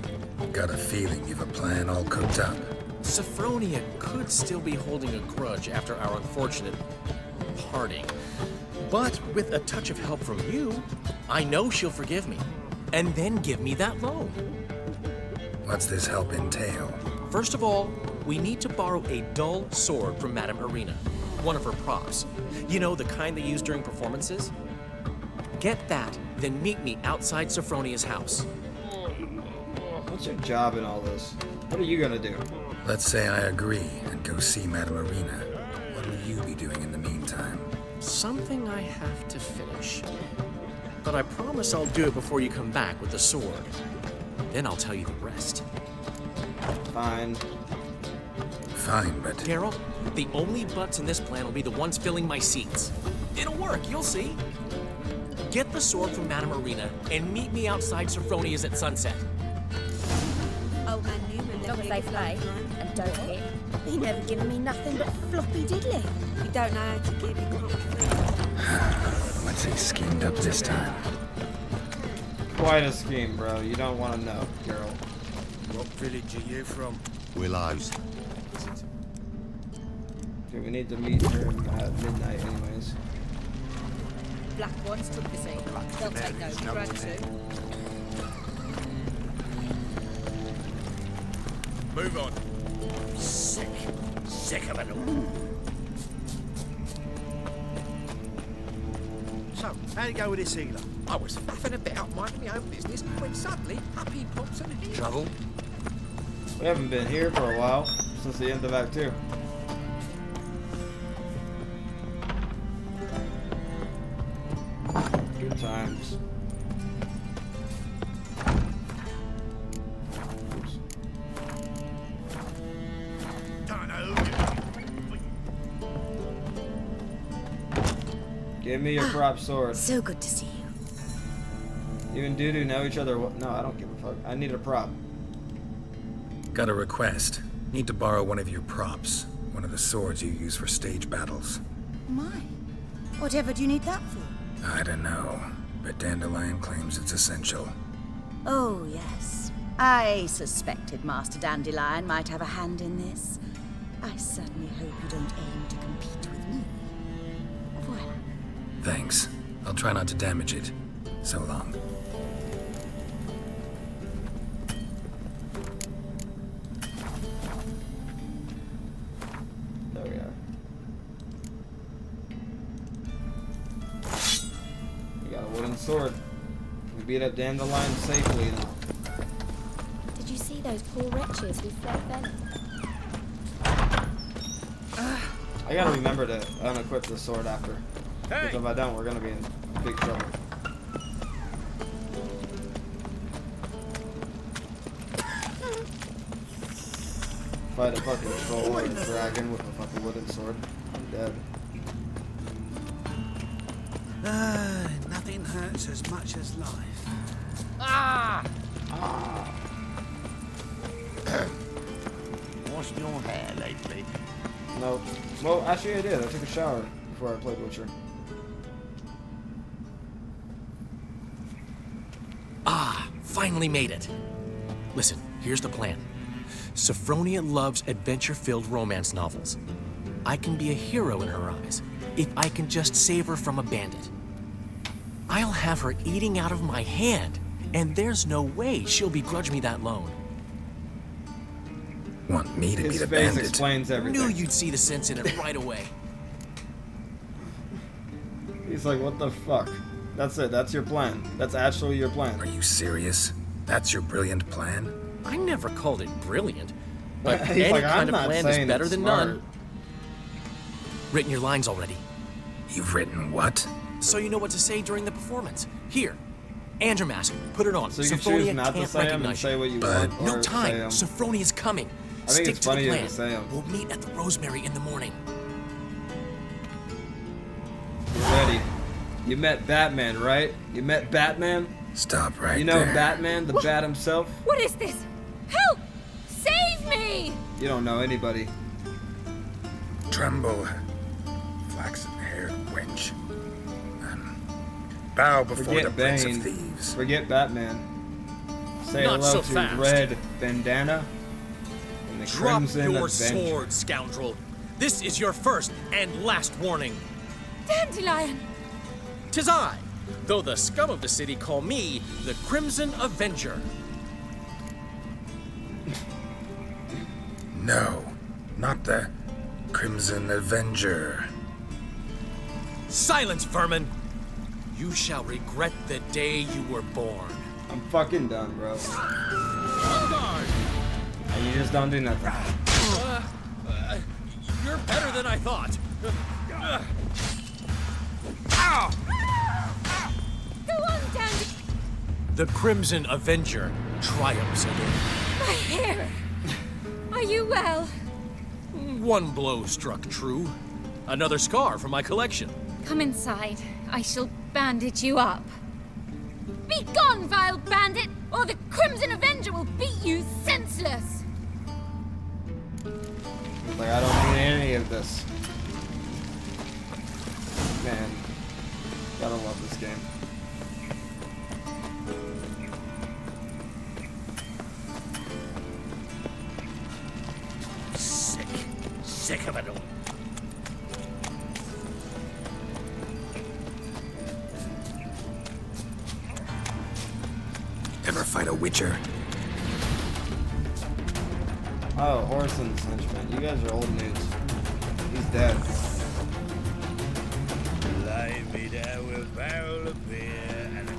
Got a feeling you've a plan all cooked up. Sophronia could still be holding a grudge after our unfortunate parting. But with a touch of help from you, I know she'll forgive me. And then give me that loan. What's this help entail? First of all, we need to borrow a dull sword from Madame Arena, one of her props. You know, the kind they use during performances? Get that, then meet me outside Sophronia's house. What's your job in all this? What are you gonna do? Let's say I agree and go see Madame Arena. What will you be doing in the meantime? Something I have to finish. But I promise I'll do it before you come back with the sword. Then I'll tell you the rest. Fine. Fine, but... Daryl, the only butts in this plan will be the ones filling my seats. It'll work, you'll see. Get the sword from Madame Arena and meet me outside Sophronia's at sunset. Old man Newman Long as they play and don't hit. He never given me nothing but floppy diddly. You don't know how to give him What's he schemed up this time? Quite a scheme, bro. You don't want to know, girl. What village are you from? Willows. Okay, we need to meet her at midnight anyways. Black ones took the seat. They'll take no gratitude. Move on. Sick. Sick of it all. So, how'd it go with this healer? I was faffing about minding my own business when suddenly up he pops and he... Trouble? We haven't been here for a while, since the end of Act 2. Good times. Oops. Give me your prop sword. So good to see you. You and Dudu know each other. No, I don't give a fuck. I need a prop. Got a request. Need to borrow one of your props. One of the swords you use for stage battles. My. Whatever do you need that for? I don't know, but Dandelion claims it's essential. Oh, yes. I suspected Master Dandelion might have a hand in this. I certainly hope you don't aim to compete with me. Voilà. Thanks. I'll try not to damage it. So long. There we are. We got a wooden sword. We beat up Dandelion safely now. Did you see those poor wretches who fled Venom? I gotta remember to unequip the sword after. Hey! Because if I don't, we're gonna be in big trouble. Fight a fucking troll or a dragon with a fucking wooden sword. I'm dead. Nothing hurts as much as life. Ah! Washed your hair lately? No. Well, actually I did. I took a shower before I played Witcher. Ah, finally made it. Listen, here's the plan. Sophronia loves adventure-filled romance novels. I can be a hero in her eyes if I can just save her from a bandit. I'll have her eating out of my hand, and there's no way she'll begrudge me that loan. Want me to be His the face bandit? explains everything. Knew you'd see the sense in it right away. He's like, what the fuck? That's it. That's your plan. That's actually your plan. Are you serious? That's your brilliant plan? I never called it brilliant, but He's any like, kind I'm of not plan is saying better it's than smart. none. Written your lines already. You've written what? So you know what to say during the performance. Here, and your mask. Put it on. So you can Sophronia choose not to can't say 'em and recognize say you. what you But- want. No or time. say 'em. Sophronia is coming. I think Stick it's to the funnier plan. to say 'em. We'll meet at the Rosemary in the morning. You're ready. You met Batman, right? You met Batman? Stop right You know there. Batman, the Bat himself? What is this? Help! Save me! You don't know anybody. Tremble, flaxen-haired wench. Bow before the Forget Prince of Bane. Thieves. Forget Batman. Say Not hello so to fast. Red Bandana and the Drop Crimson your Avenger. sword, scoundrel. This is your first and last warning. Dandelion! 'Tis I, though the scum of the city call me the Crimson Avenger. No, not the Crimson Avenger. Silence, vermin! You shall regret the day you were born. I'm fucking done, bro. And you just don't do nothing. You're better than I thought. Ow! Go on, Dandy! The Crimson Avenger triumphs again. My hair! Are you well? One blow struck true. Another scar from my collection. Come inside. I shall bandage you up. Be gone, vile bandit, or the Crimson Avenger will beat you senseless! Like, I don't need any of this. Man, gotta love this game. Sick of it all. Ever fight a witcher? Oh, Horson's henchman. You guys are old news. He's dead. Lie me down with a barrel of beer and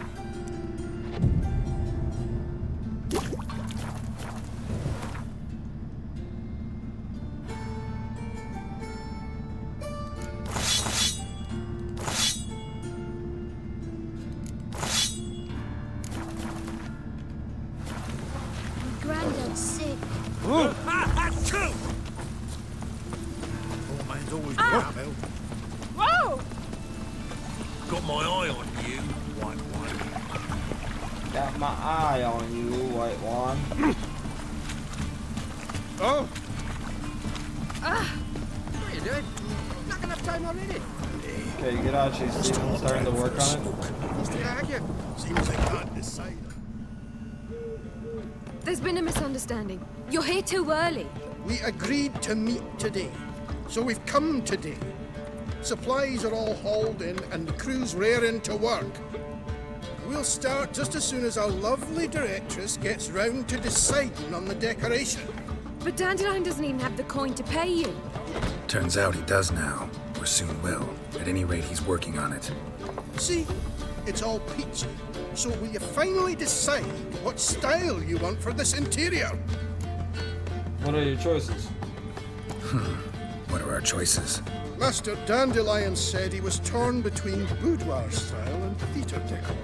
Granddad's sick. True! Poor man's always Ah! got help. Whoa! Got my eye on you, white one. Got my eye on you, white one. Oh! Ah! What are you doing? Not enough time already. Okay, get out, she's starting to work on it. What's the argument? Seems they can't decide. There's been a misunderstanding. You're here too early. We agreed to meet today, so we've come today. Supplies are all hauled in and the crew's raring to work. We'll start just as soon as our lovely directress gets round to deciding on the decoration. But Dandelion doesn't even have the coin to pay you. Turns out he does now, or soon will. At any rate, he's working on it. See, it's all peachy. So will you finally decide what style you want for this interior? What are your choices? What are our choices? Master Dandelion said he was torn between boudoir style and theatre decor.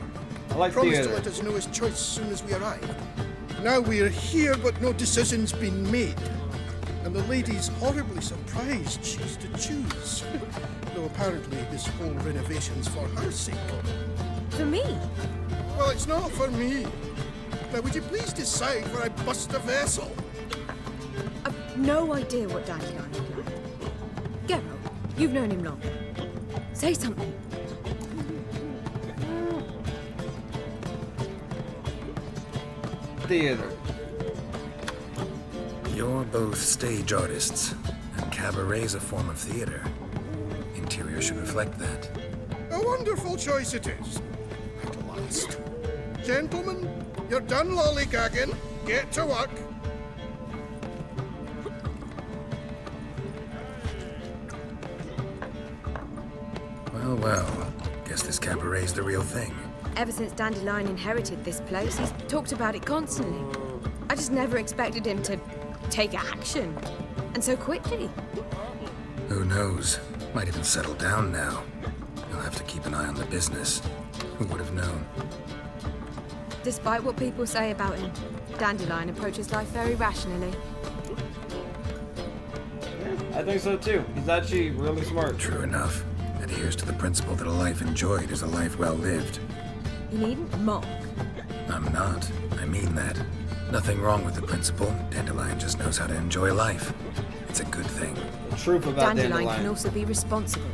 I like Promised theatre. to let us know his choice as soon as we arrive. Now we're here, but no decision's been made. And the lady's horribly surprised she's to choose. Though apparently this whole renovation's for her sake. For me? Well, it's not for me. Now, would you please decide where I bust a vessel? I've no idea what Dandelion would like. Geralt, you've known him long. Say something. Theater. You're both stage artists, and cabaret's a form of theater. Interior should reflect that. A wonderful choice it is. At last. Gentlemen, you're done lollygagging. Get to work. Well, well. This cabaret's the real thing. Ever since Dandelion inherited this place, he's talked about it constantly. I just never expected him to take action. And so quickly. Who knows? Might even settle down now. You'll have to keep an eye on the business. Who would have known? Despite what people say about him, Dandelion approaches life very rationally. I think so too. He's actually really smart. True enough. Adheres to the principle that a life enjoyed is a life well lived. You needn't mock. I'm not. I mean that. Nothing wrong with the principle. Dandelion just knows how to enjoy life. It's a good thing. The truth about Dandelion can also be responsible.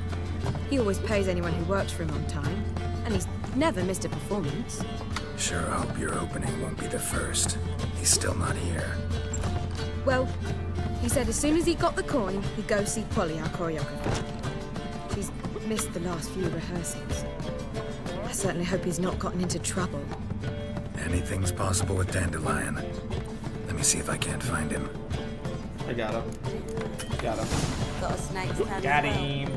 He always pays anyone who works for him on time, and he's never missed a performance. Sure hope your opening won't be the first. He's still not here. Well, he said as soon as he got the coin, he'd go see Polly, our choreographer. She's missed the last few rehearsals. I certainly hope he's not gotten into trouble. Anything's possible with Dandelion. Let me see if I can't find him. I got him. Got him. Got a snake's hand. Got him.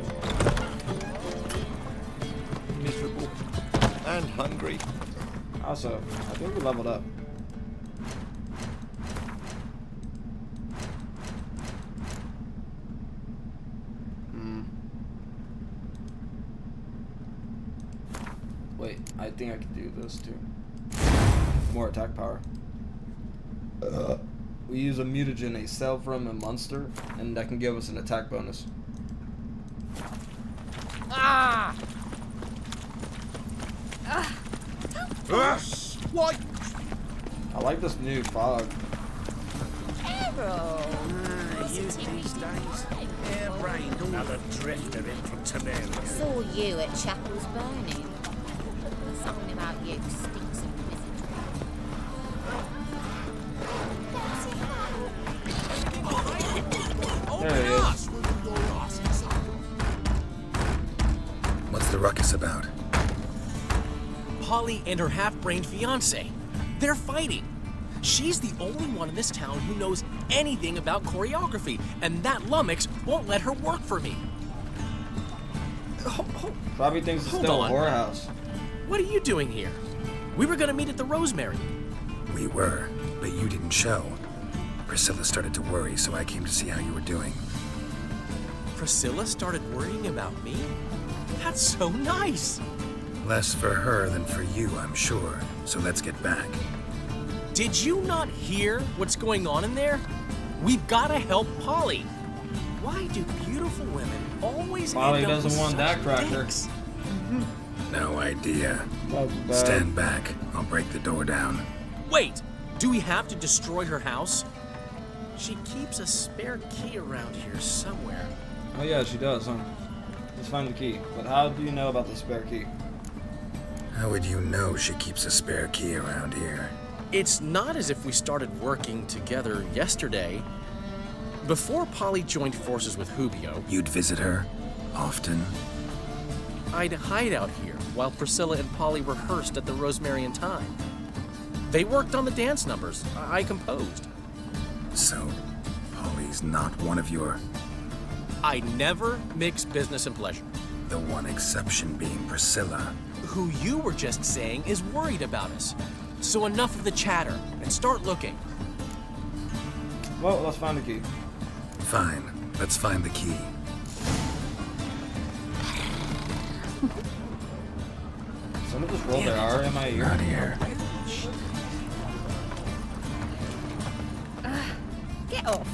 Miserable. And hungry. Also, I think we leveled up. Wait, I think I can do this too. More attack power. We use a mutagen, a cell from a monster, and that can give us an attack bonus. Ah! What? I like this new fog. Errol! Used these days. Hair-brained. Another drifter in from Tamaria. Saw you at Chapel's Burning. Something about you stinks of There he is. What's the ruckus about? Polly and her half-brained fiancé. They're fighting. She's the only one in this town who knows anything about choreography, and that lummox won't let her work for me. Probably thinks it's Hold still on. a whorehouse. What are you doing here? We were gonna meet at the Rosemary. We were, but you didn't show. Priscilla started to worry, so I came to see how you were doing. Priscilla started worrying about me? That's so nice. Less for her than for you, I'm sure. So let's get back. Did you not hear what's going on in there? We've gotta help Polly. Why do beautiful women always Polly end up doesn't with want that such cracker. dicks? No idea. That's bad. Stand back. I'll break the door down. Wait, do we have to destroy her house? She keeps a spare key around here somewhere. Oh yeah, she does, huh? Let's find the key. But how do you know about the spare key? How would you know she keeps a spare key around here? It's not as if we started working together yesterday. Before Polly joined forces with Hubio, You'd visit her? Often? I'd hide out here while Priscilla and Polly rehearsed at the Rosemary and Thyme. They worked on the dance numbers I composed. So, Polly's not one of your... I never mix business and pleasure. The one exception being Priscilla. Who you were just saying is worried about us. So enough of the chatter and start looking. Well, let's find the key. Fine. Let's find the key. Someone just rolled their R in my ear. Not here. Get off.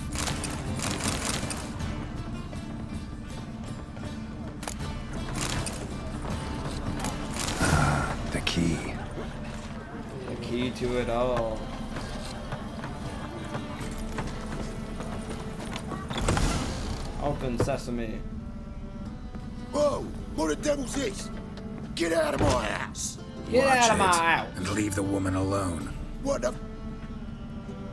The key. The key to it all. Open sesame. Whoa! What the devil's this? Get out of my house! Get Watch out of my it, house. and leave the woman alone. What the...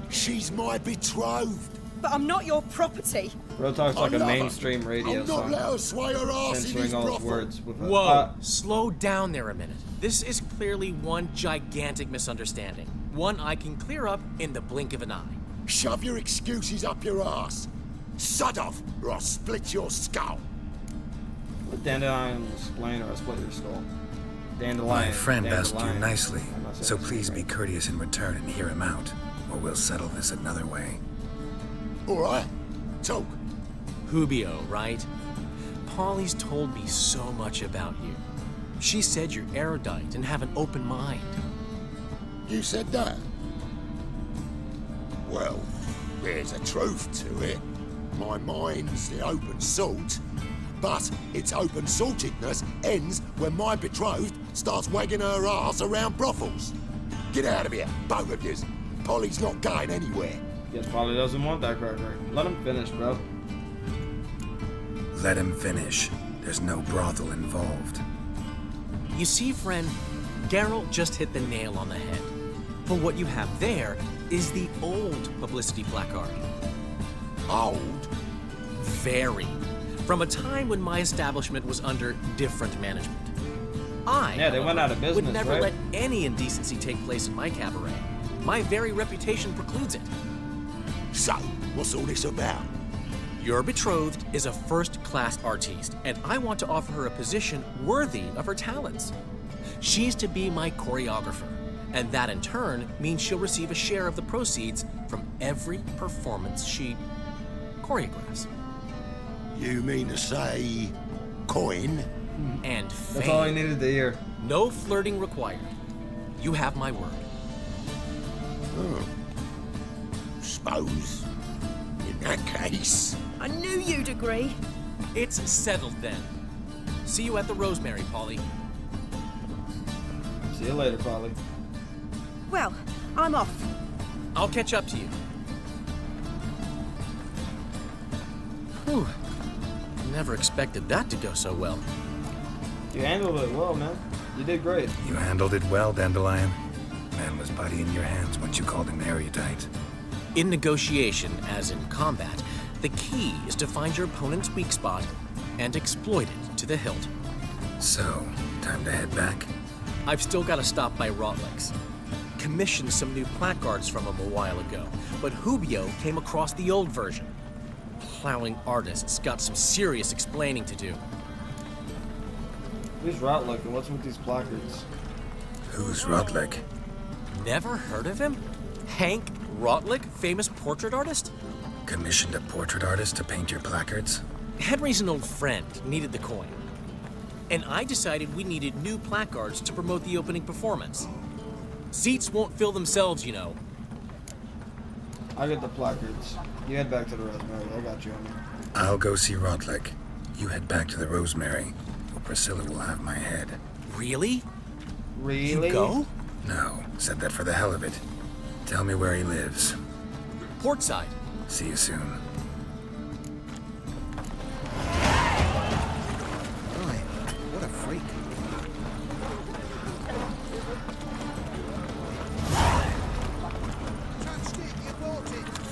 She's my betrothed. But I'm not your property. Bro talks like I a love her. mainstream radio I'll not song. let her sway her ass in Censoring his all his brothel. words with a... Whoa, slow down there a minute. This is clearly one gigantic misunderstanding. One I can clear up in the blink of an eye. Shove your excuses up your ass. Sod off, or I'll split your skull. Dandelion explain or I split your skull. Dandelion. My friend asked you Dandelion. nicely, I'm not saying so his please name be courteous in return and hear him out, or we'll settle this another way. All right. Talk. Hubio, right? Polly's told me so much about you. She said you're erudite and have an open mind. You said that? Well, there's a truth to it. My mind's the open salt, but its open saltedness ends when my betrothed starts wagging her ass around brothels. Get out of here, both of yous. Polly's not going anywhere. Guess Polly doesn't want that cracker. Let him finish, bro. Let him finish. There's no brothel involved. You see, friend, Geralt just hit the nail on the head. For what you have there is the old publicity placard. Old? Very. From a time when my establishment was under different management. Yeah, they went out of business, would never right? let any indecency take place in my cabaret. My very reputation precludes it. So, what's all this about? Your betrothed is a first-class artiste, and I want to offer her a position worthy of her talents. She's to be my choreographer, and that in turn means she'll receive a share of the proceeds from every performance she choreographs. You mean to say coin? And fame. That's all I needed to hear. No flirting required. You have my word. Oh. Suppose, in that case... I knew you'd agree. It's settled then. See you at the Rosemary, Polly. See you later, Polly. Well, I'm off. I'll catch up to you. Whew. Never expected that to go so well. You handled it well, man. You did great. You handled it well, Dandelion. Man was putty in your hands once you called him erudite. In negotiation, as in combat, the key is to find your opponent's weak spot and exploit it to the hilt. So, time to head back? I've still got to stop by Rotlick's. Commissioned some new placards from him a while ago, but Hubio came across the old version. Plowing artists got some serious explaining to do. Who's Rotlick and what's with these placards? Who's Rotlick? Never heard of him? Hank Rotlick, famous portrait artist? Commissioned a portrait artist to paint your placards? Henry's an old friend, needed the coin. And I decided we needed new placards to promote the opening performance. Seats won't fill themselves, you know. I get the placards. You head back to the Rosemary. I got you on there. I'll go see Rotlick. You head back to the Rosemary, or Priscilla will have my head. Really? Really? You go? No, said that for the hell of it. Tell me where he lives. Portside. See you soon. Right, what a freak.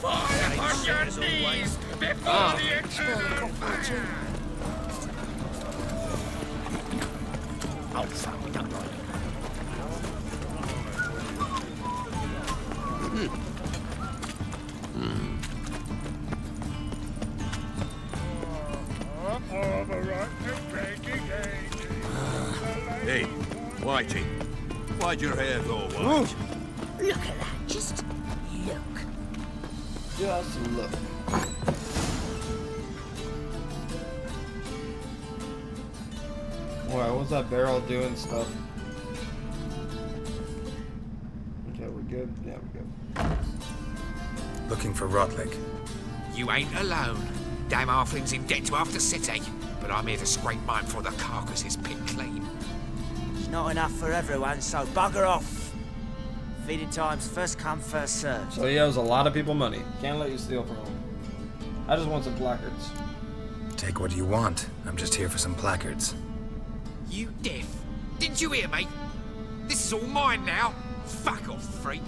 Fire on your knees before the execution! Hey, Whitey, why'd your hair go white? Look at that, just look. Just look. Wow, what's that barrel doing stuff? Okay, we're good? Yeah, we're good. Looking for Rotlick. You ain't alone. Damn halfling's in debt to half the city, but I'm here to scrape mine before the carcass is picked clean. It's not enough for everyone, so bugger off. Feeding time's first come, first served. So he owes a lot of people money. Can't let you steal from him. I just want some placards. Take what you want. I'm just here for some placards. You deaf? Didn't you hear me? This is all mine now. Fuck off, freak.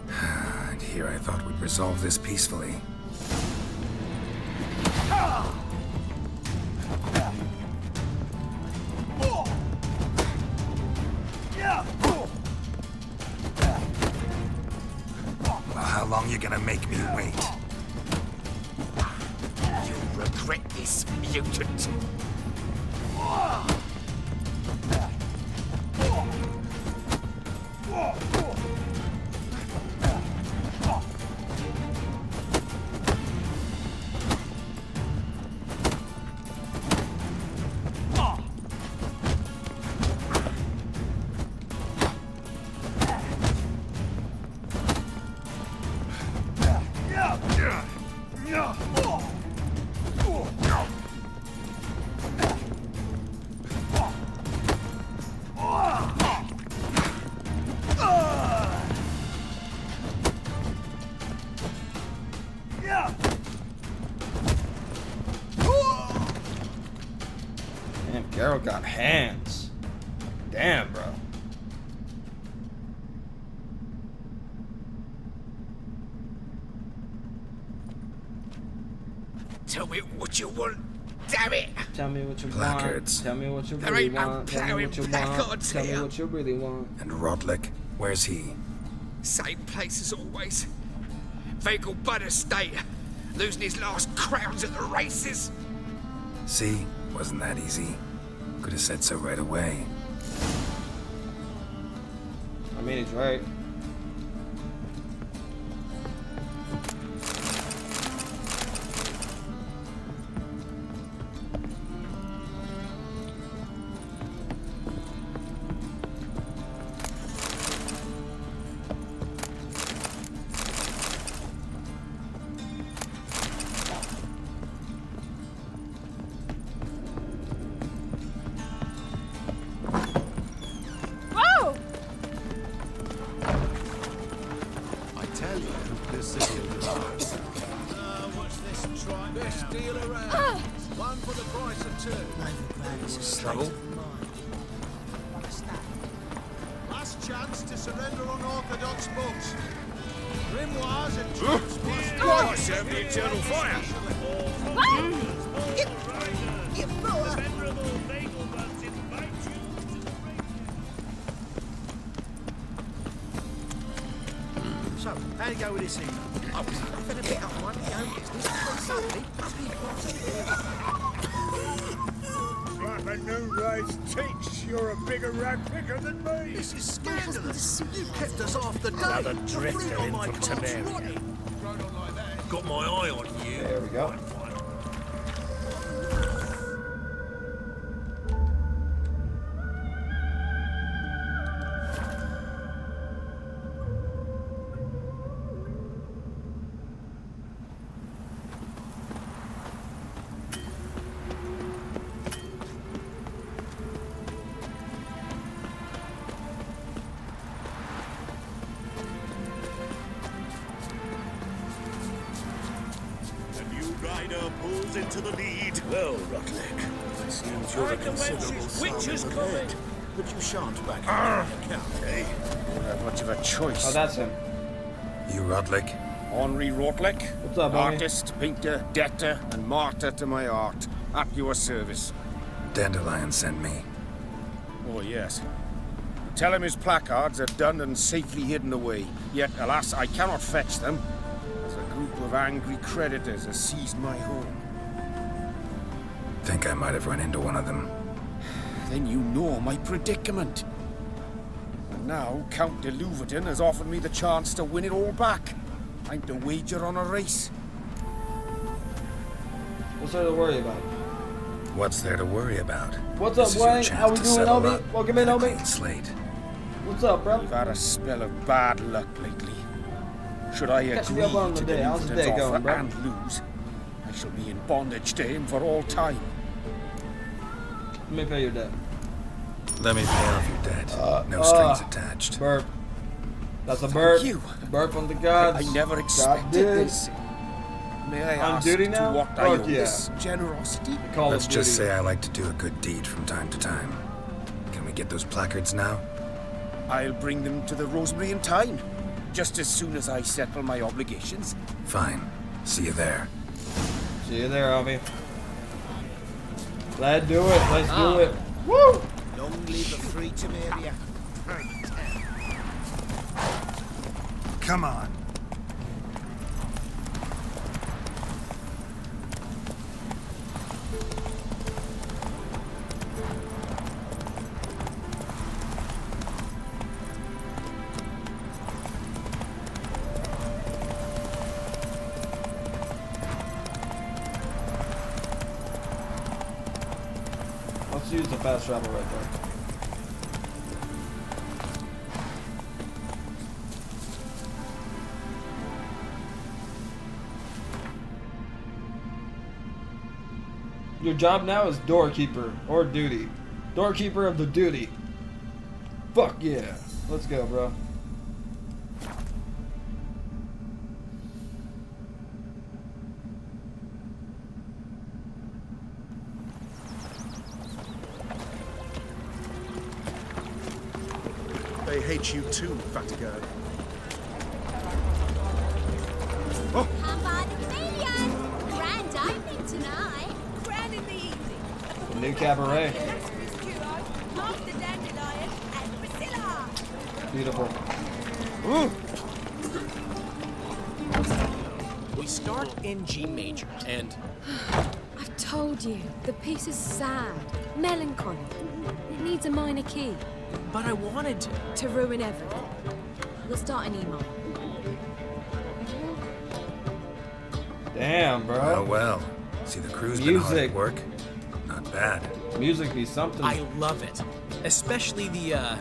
And here I thought we'd resolve this peacefully. Well, how long you gonna make me wait? You'll regret this, mutant. Damn, Geralt got hands. Damn, bro. Tell me what you want, damn it! Tell me what you Placards. want. Tell me what you There really ain't no want. Tell me what you plowing want. placards Tell me here. what you really want. And Rodlick, where's he? Same place as always. Vehicle Bud Estate. Losing his last crowns at the races. See? Wasn't that easy? Could have said so right away. I mean, he's right. Whoa! I tell you, this is ours. What's this try? Best deal around. One for the price of two. Trouble? Last chance to surrender unorthodox books. Grimoires and transports. I serve the eternal fire. So, how'd it go with this evening? I was laughing a bit on one of the own business on Sunday. Like a noon-rise teach, you're a bigger rat picker than me. This is scandalous. You kept us off the day. Another drifter in from Temeria. Got my eye on you. There we go. Rider pulls into the lead. Well, Rocklick, it seems you're a considerable Witches sum coming. ahead. But you shan't back out of the account, eh? Don't have much of a choice. Oh, that's him. You Rodlick? Henri Rotlick. What's up, buddy? Artist, painter, debtor, and martyr to my art. At your service. Dandelion sent me. Oh, yes. Tell him his placards are done and safely hidden away. Yet, alas, I cannot fetch them, as a group of angry creditors has seized my home. Think I might have run into one of them. Then you know my predicament. And now Count de Louverton has offered me the chance to win it all back. I'm to wager on a race. What's there to worry about? What's there to worry about? What's This up, is your Wayne? chance How we to doing, settle Obi? up Welcome in, on a Obi. clean slate. What's up, bro? I've had a spell of bad luck lately. Should I Catch agree me up on the to day. How's the Louverton's day going, offer bro? and lose, I shall be in bondage to him for all time. Let me pay your debt. Let me pay off your debt. No strings attached. Burp. That's a burp. you. Burp on the gods. I never God expected did. this. May I On ask duty now? to what I Fuck owe yeah. this generosity? Call Let's of just Duty. say I like to do a good deed from time to time. Can we get those placards now? I'll bring them to the Rosemary in time, just as soon as I settle my obligations. Fine. See you there. See you there, Obi. Let's do it. Let's do it. Woo! Long live the free Temeria. Come on. use the fast travel right there. Your job now is doorkeeper or duty. Doorkeeper of the duty. Fuck yeah. Let's go, bro. They hate you too, Fatigo. Come by the chameleon! Grand opening tonight. Grand in the evening. The new cabaret. Master Dandelion and Priscilla. Beautiful. Ooh. We start in G major, and I've told you, the piece is sad, melancholy. It needs a minor key. But I wanted to ruin everything. We'll start in E minor. Damn, bro. Oh well. See, the crew's been hard at work. Not bad. Music be something. I love it. Especially the,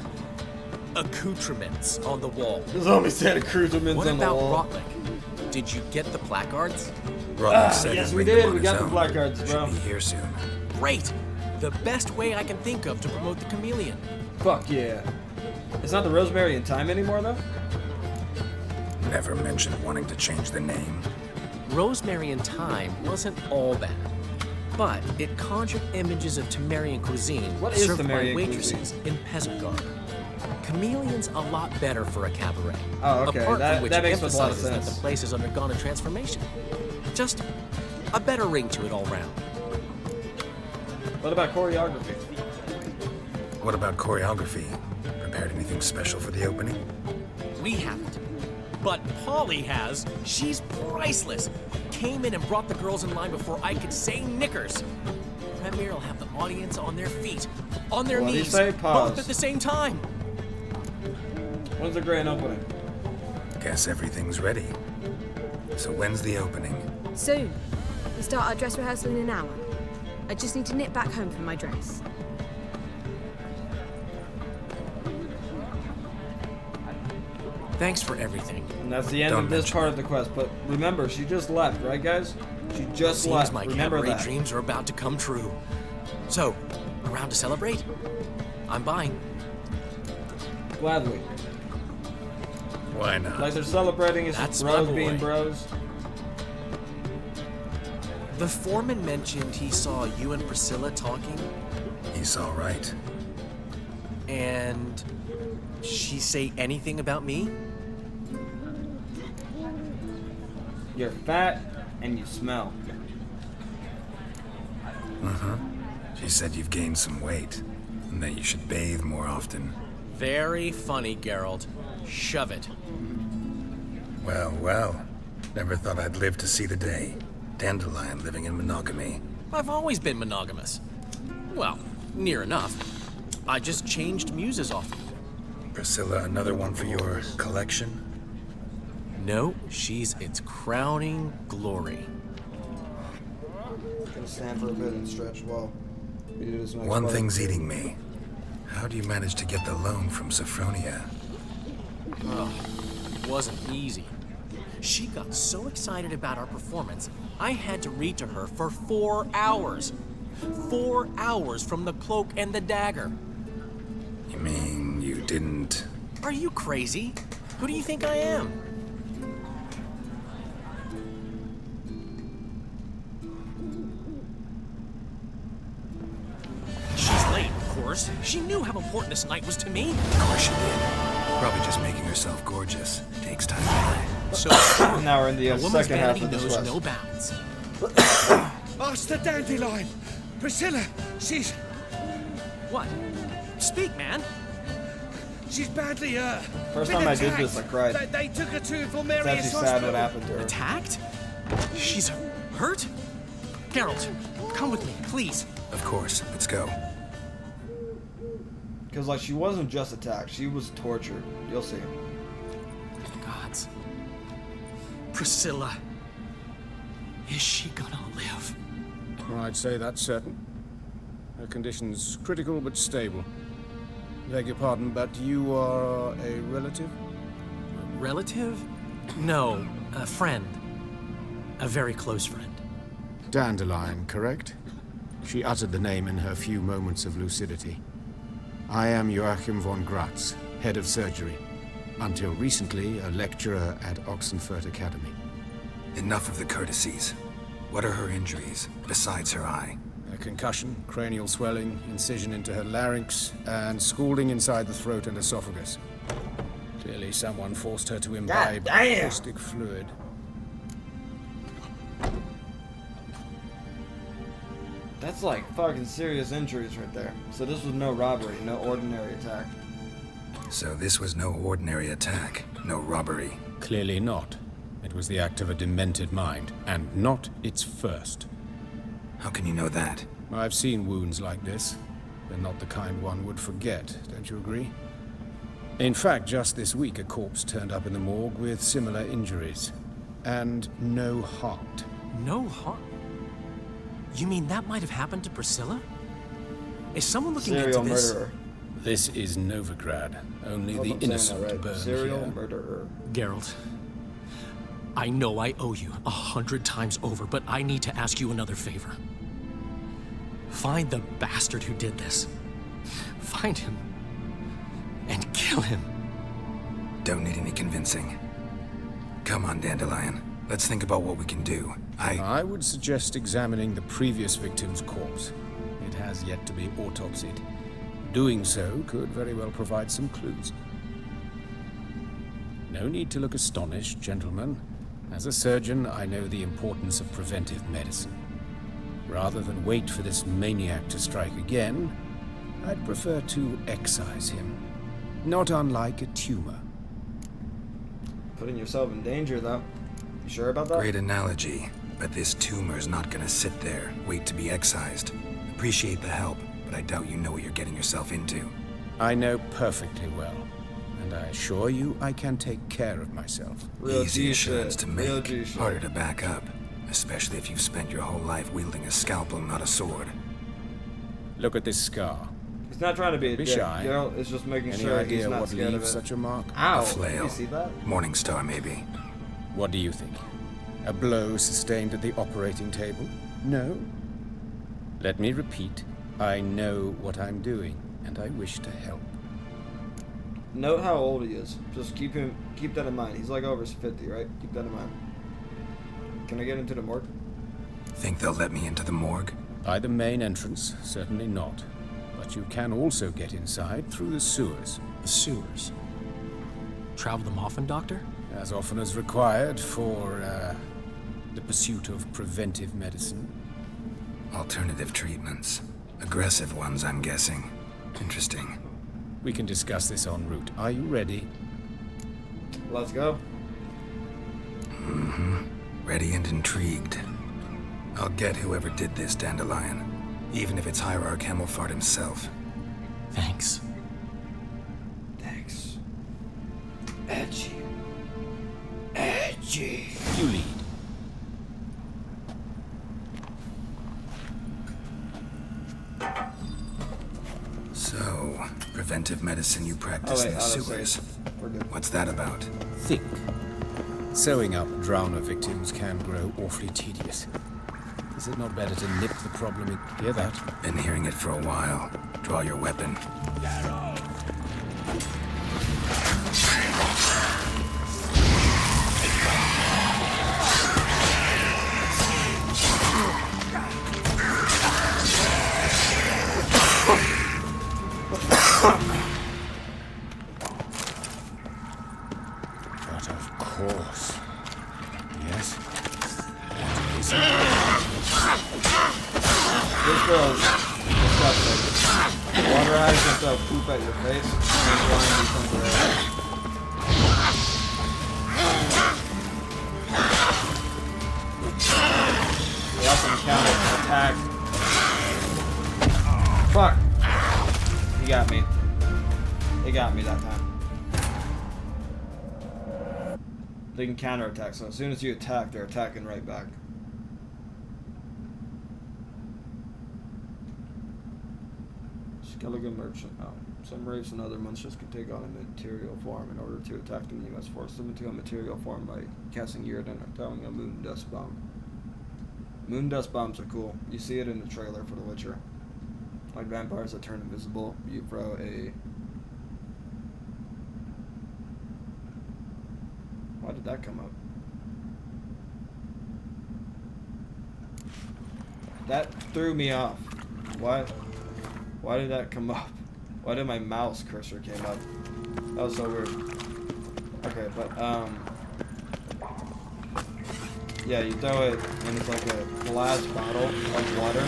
accoutrements on the wall. There's only said accoutrements what on the wall. What about Rotlick? Did you get the placards? Rotlick said yes, he'd we bring them did. on We his got the own. placards, bro. Should be here soon. Great. The best way I can think of to promote the chameleon. Fuck yeah. It's not the Rosemary and Thyme anymore, though? Never mentioned wanting to change the name. Rosemary and Thyme wasn't all bad, but it conjured images of Temerian cuisine What is served by Temerian waitresses in peasant garb. Chameleon's a lot better for a cabaret. Oh, okay. Apart That- from which that it makes a lot of emphasizes that sense. the place has undergone a transformation. Just a better ring to it all round. What about choreography? What about choreography? Prepared anything special for the opening? We haven't. But Polly has. She's priceless. Came in and brought the girls in line before I could say knickers. Premier will have the audience on their feet, on their What do you knees, say? Pause. both at the same time. When's the grand opening? Guess everything's ready. So when's the opening? Soon. We start our dress rehearsal in an hour. I just need to nip back home for my dress. Thanks for everything. And that's the end of this part of the quest. But remember, she just left, right, guys? She just Seems left. my Remember cabaret that. dreams are about to come true. So, around to celebrate? I'm buying. Gladly. Why not? Like they're celebrating as That's bros my boy. being bros. The foreman mentioned he saw you and Priscilla talking. He's all right. And she say anything about me? You're fat and you smell. Uh-huh. She said you've gained some weight, and that you should bathe more often. Very funny, Geralt. Shove it. Well, well. Never thought I'd live to see the day. Dandelion living in monogamy. I've always been monogamous. Well, near enough. I just changed muses often. Priscilla, another one for your collection? No, she's its crowning glory. Gonna stand for a bit and stretch while we do this next One part. thing's eating me. How do you manage to get the loan from Sophronia? Oh, it wasn't easy. She got so excited about our performance, I had to read to her for 4 hours. 4 hours from the cloak and the dagger. You mean you didn't... Are you crazy? Who do you think I am? She's late, of course. She knew how important this night was to me. Of course she did. Probably just making herself gorgeous. Takes time to lie. So now we're in the a woman's second half vanity of this knows quest. no bounds. Master Dandelion! Priscilla, she's... What? Speak, man. She's badly, First been time I did attacked. this, I cried. They took her to It's Valmerius actually sad Hospital. what happened to her. Attacked? She's hurt? Geralt, come with me, please. Of course. Let's go. Because, like, she wasn't just attacked. She was tortured. You'll see. Gods. Priscilla. Is she gonna live? I'd say that's certain. Her condition's critical but stable. Beg your pardon, but you are a relative? Relative? No, a friend. A very close friend. Dandelion, correct? She uttered the name in her few moments of lucidity. I am Joachim von Gratz, head of surgery. Until recently, a lecturer at Oxenfurt Academy. Enough of the courtesies. What are her injuries, besides her eye? A concussion, cranial swelling, incision into her larynx, and scalding inside the throat and esophagus. Clearly someone forced her to imbibe caustic fluid. That's like fucking serious injuries right there. So this was no robbery, no ordinary attack. So this was no ordinary attack, no robbery. Clearly not. It was the act of a demented mind, and not its first. How can you know that? I've seen wounds like this. They're not the kind one would forget, don't you agree? In fact, just this week, a corpse turned up in the morgue with similar injuries. And no heart. No heart? You mean that might have happened to Priscilla? Is someone looking into this? Murderer. This is Novigrad. Only the innocent burn Serial here. murderer. Geralt, I know I owe you 100 times over, but I need to ask you another favor. Find the bastard who did this. Find him. And kill him. Don't need any convincing. Come on, Dandelion. Let's think about what we can do. I would suggest examining the previous victim's corpse. It has yet to be autopsied. Doing so could very well provide some clues. No need to look astonished, gentlemen. As a surgeon, I know the importance of preventive medicine. Rather than wait for this maniac to strike again, I'd prefer to excise him. Not unlike a tumor. Putting yourself in danger, though. You sure about that? Great analogy, but this tumor's not gonna sit there, wait to be excised. Appreciate the help, but I doubt you know what you're getting yourself into. I know perfectly well, and I assure you I can take care of myself. Easy assurance to make, harder to back up, especially if you've spent your whole life wielding a scalpel, not a sword. Look at this scar. He's not trying to be a dick. Shy. Geralt is just making Any sure idea he's not what scared of leaves it. such a mark? Ow! A flail. You see that? Morningstar, maybe. What do you think? A blow sustained at the operating table? No? Let me repeat. I know what I'm doing, and I wish to help. Note how old he is. Just keep that in mind. He's like over 50, right? Keep that in mind. Can I get into the morgue? Think they'll let me into the morgue? By the main entrance, certainly not. But you can also get inside through the sewers. The sewers? Travel them often, Doctor? As often as required for, the pursuit of preventive medicine. Alternative treatments. Aggressive ones, I'm guessing. Interesting. We can discuss this en route. Are you ready? Let's go. Mm-hmm. Ready and intrigued. I'll get whoever did this, Dandelion. Even if it's Hierarch Hemmelfart himself. Thanks. Thanks. Edgy. Edgy. You lead. So, preventive medicine you practice in the sewers. What's that about? Think. Sewing up drowner victims can grow awfully tedious. Is it not better to nip the problem in... Hear that? Been hearing it for a while. Draw your weapon. But of course. Yes? This girl's disgusting. Water eyes just poop at your face. And blind you from there. The awesome counter attack. Fuck. He got me. They got me that time. They can counterattack, so as soon as you attack, they're attacking right back. Skeleton merchant. Oh. Some wraiths and other monsters can take on a material form. In order to attack them, you must force them into a material form by casting Yrden or throwing a moon dust bomb. Moon dust bombs are cool. You see it in the trailer for The Witcher. Like vampires that turn invisible, you throw a... Why did that come up? That threw me off. Why did that come up? Why did my mouse cursor came up? That was so weird. Okay, but yeah, you throw it and it's like a glass bottle of water.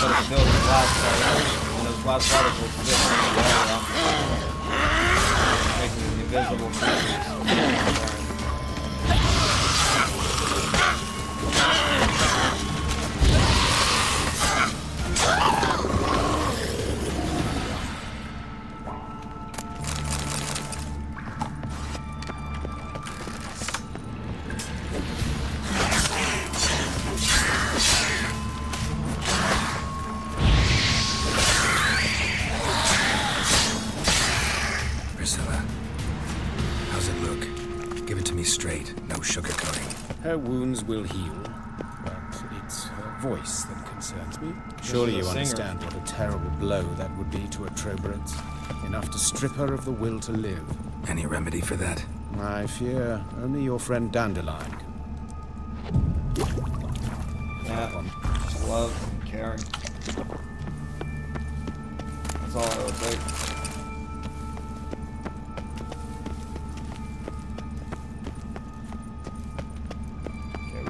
But it's filled with glass bottles, and those glass bottles will fit in the water, making invisible creatures. Her wounds will heal, but it's her voice that concerns me. Surely you understand what a terrible blow that would be to a Troberet. Enough to strip her of the will to live. Any remedy for that? I fear only your friend Dandelion can. Yeah, just love and caring. That's all I would say.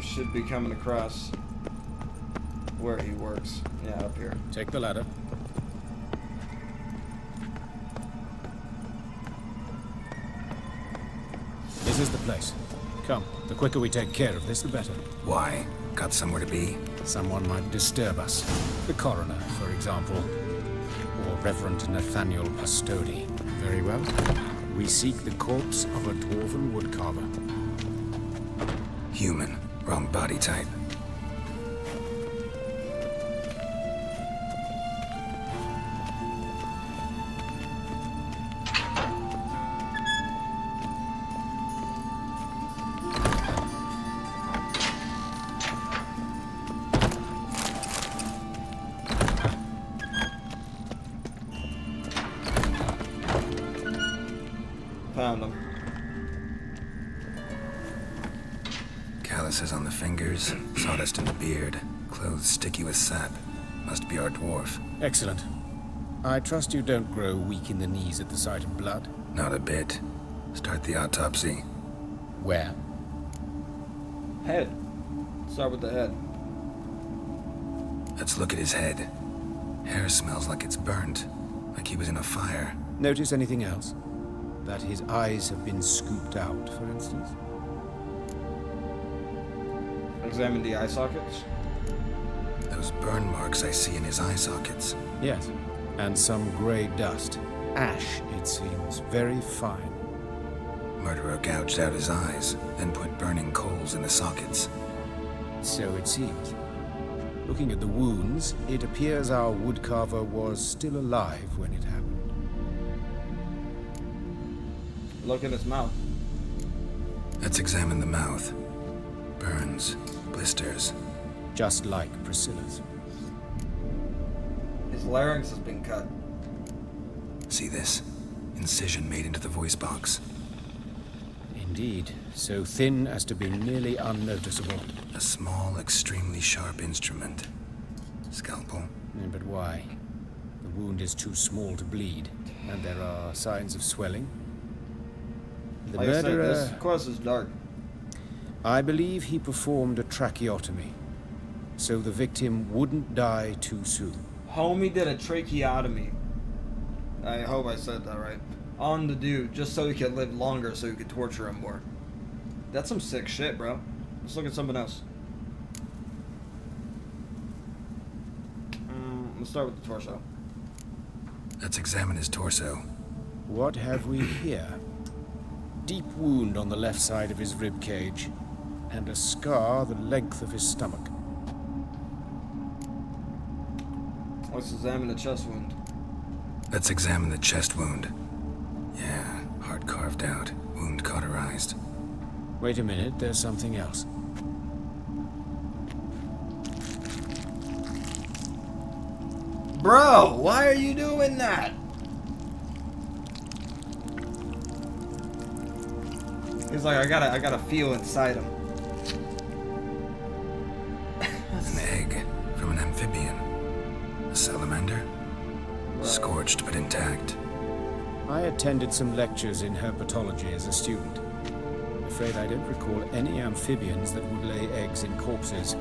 Should be coming across where he works. Yeah, up here. Take the ladder. This is the place. Come, the quicker we take care of this, the better. Why? Got somewhere to be? Someone might disturb us. The coroner, for example. Or Reverend Nathaniel Pastodi. Very well. We seek the corpse of a dwarven woodcarver. Human. Wrong body type. Found him. Calluses on the fingers, sawdust in the beard, clothes sticky with sap. Must be our dwarf. Excellent. I trust you don't grow weak in the knees at the sight of blood? Not a bit. Start the autopsy. Where? Head. Start with the head. Let's look at his head. Hair smells like it's burnt, like he was in a fire. Notice anything else? That his eyes have been scooped out, for instance? Examine the eye sockets. Those burn marks I see in his eye sockets. Yes, and some grey dust. Ash, it seems, very fine. Murderer gouged out his eyes, then put burning coals in the sockets. So it seems. Looking at the wounds, it appears our woodcarver was still alive when it happened. Look at his mouth. Let's examine the mouth. Burns, blisters. Just like Priscilla's. His larynx has been cut. See this? Incision made into the voice box. Indeed, so thin as to be nearly unnoticeable. A small, extremely sharp instrument. Scalpel. But why? The wound is too small to bleed, and there are signs of swelling. The like murderer... I said, this quest is dark. I believe he performed a tracheotomy, so the victim wouldn't die too soon. Homie did a tracheotomy. I hope I said that right. On the dude, just so he could live longer, so he could torture him more. That's some sick shit, bro. Let's look at something else. Let's start with the torso. Let's examine his torso. What have we here? Deep wound on the left side of his rib cage, and a scar the length of his stomach. Let's examine the chest wound. Let's examine the chest wound. Yeah, heart carved out, wound cauterized. Wait a minute, there's something else. Bro, why are you doing that? He's like, I gotta feel inside him. An egg from an amphibian. A salamander? Scorched but intact. I attended some lectures in herpetology as a student. I'm afraid I don't recall any amphibians that would lay eggs in corpses.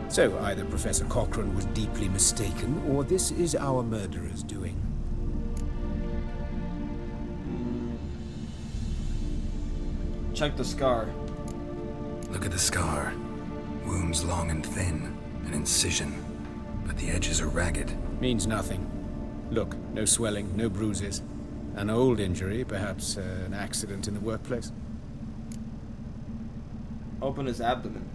So either Professor Cochrane was deeply mistaken, or this is our murderer's doing. Check the scar. Look at the scar. Wounds long and thin. An incision. But the edges are ragged. Means nothing. Look, no swelling, no bruises. An old injury, perhaps an accident in the workplace. Open his abdomen.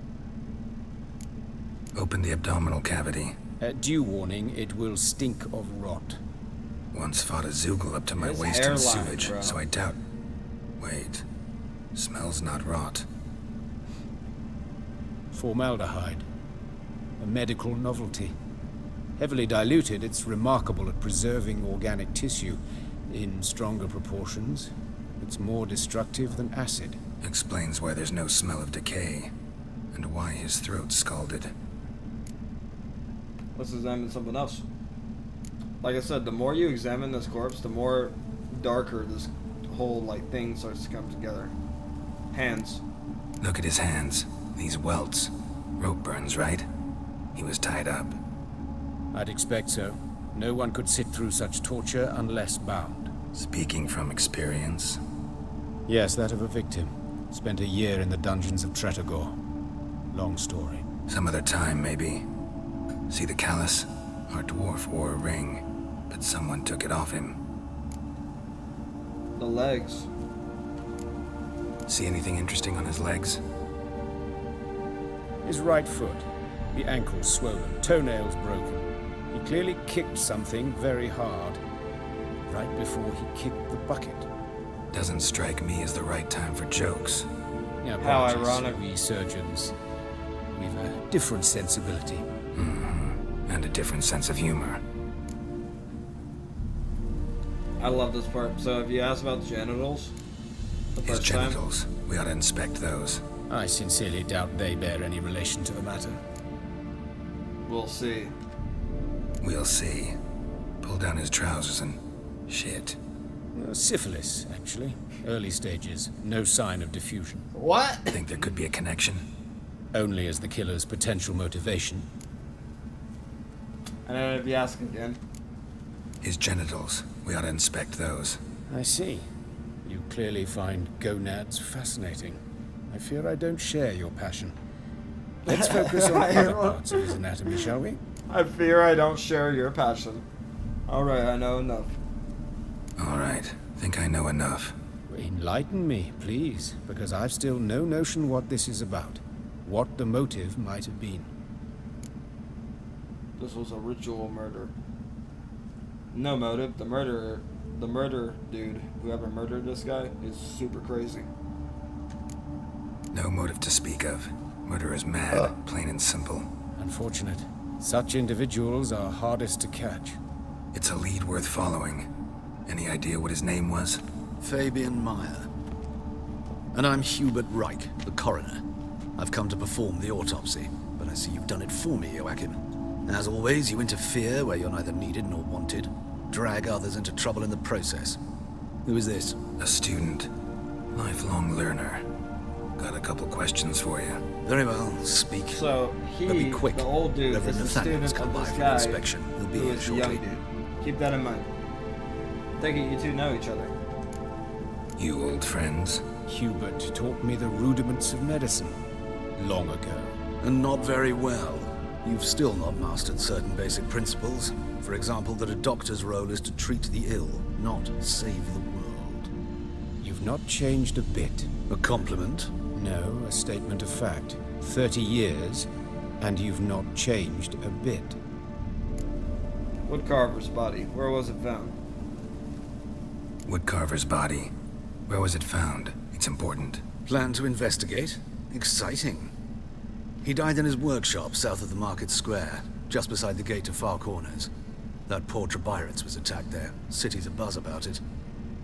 Open the abdominal cavity. Due warning, it will stink of rot. Once fought a Zoogle up to my His waist in hairline, sewage, bro. so I doubt... Wait. Smells not rot. Formaldehyde. A medical novelty. Heavily diluted, it's remarkable at preserving organic tissue. In stronger proportions, it's more destructive than acid. Explains why there's no smell of decay, and why his throat's scalded. Let's examine something else. Like I said, the more you examine this corpse, the more darker this whole thing starts to come together. Hands. Look at his hands. These welts. Rope burns, right? He was tied up. I'd expect so. No one could sit through such torture unless bound. Speaking from experience? Yes, that of a victim. Spent a year in the dungeons of Tretogor. Long story. Some other time, maybe. See the callus? Our dwarf wore a ring, but someone took it off him. The legs. See anything interesting on his legs? His right foot. The ankle swollen, toenails broken. He clearly kicked something very hard, right before he kicked the bucket. Doesn't strike me as the right time for jokes. Yeah, How apologies. ironic. We surgeons, we've a different sensibility. And a different sense of humor. I love this part. So if you ask about the genitals, the His first genitals. We ought to inspect those. I sincerely doubt they bear any relation to the matter. time, we'll see. We'll see. Pull down his trousers and... shit. Syphilis, actually. Early stages. No sign of diffusion. What? Think there could be a connection? Only as the killer's potential motivation. And then if you ask again. His genitals. We ought to inspect those. I see. You clearly find gonads fascinating. I fear I don't share your passion. Let's focus on other parts of his anatomy, shall we? I fear I don't share your passion. Alright, I know enough. Alright. Think I know enough. Enlighten me, please, because I've still no notion what this is about. What the motive might have been. This was a ritual murder. No motive. The murder dude, whoever murdered this guy, is super crazy. No motive to speak of. Murder is mad, plain and simple. Unfortunate. Such individuals are hardest to catch. It's a lead worth following. Any idea what his name was? Fabian Meyer. And I'm Hubert Reich, the coroner. I've come to perform the autopsy, but I see you've done it for me, Joachim. As always, you interfere where you're neither needed nor wanted. Drag others into trouble in the process. Who is this? A student. Lifelong learner. Got a couple questions for you. Very well, speak. So But be he, quick. the old dude, Reverend is the Nathaniel's student come of by this for guy, inspection. He'll be who here is the shortly. young dude. Keep that in mind. I take it you two know each other. You old friends? Hubert taught me the rudiments of medicine. Long ago. And not very well. You've still not mastered certain basic principles. For example, that a doctor's role is to treat the ill, not save the world. You've not changed a bit. A compliment? No, a statement of fact. 30 years, and you've not changed a bit. Woodcarver's body. Where was it found? Woodcarver's body. Where was it found? It's important. Plan to investigate? Exciting. He died in his workshop south of the market square, just beside the gate to Far Corners. That poor Trebirates was attacked there. City's abuzz about it.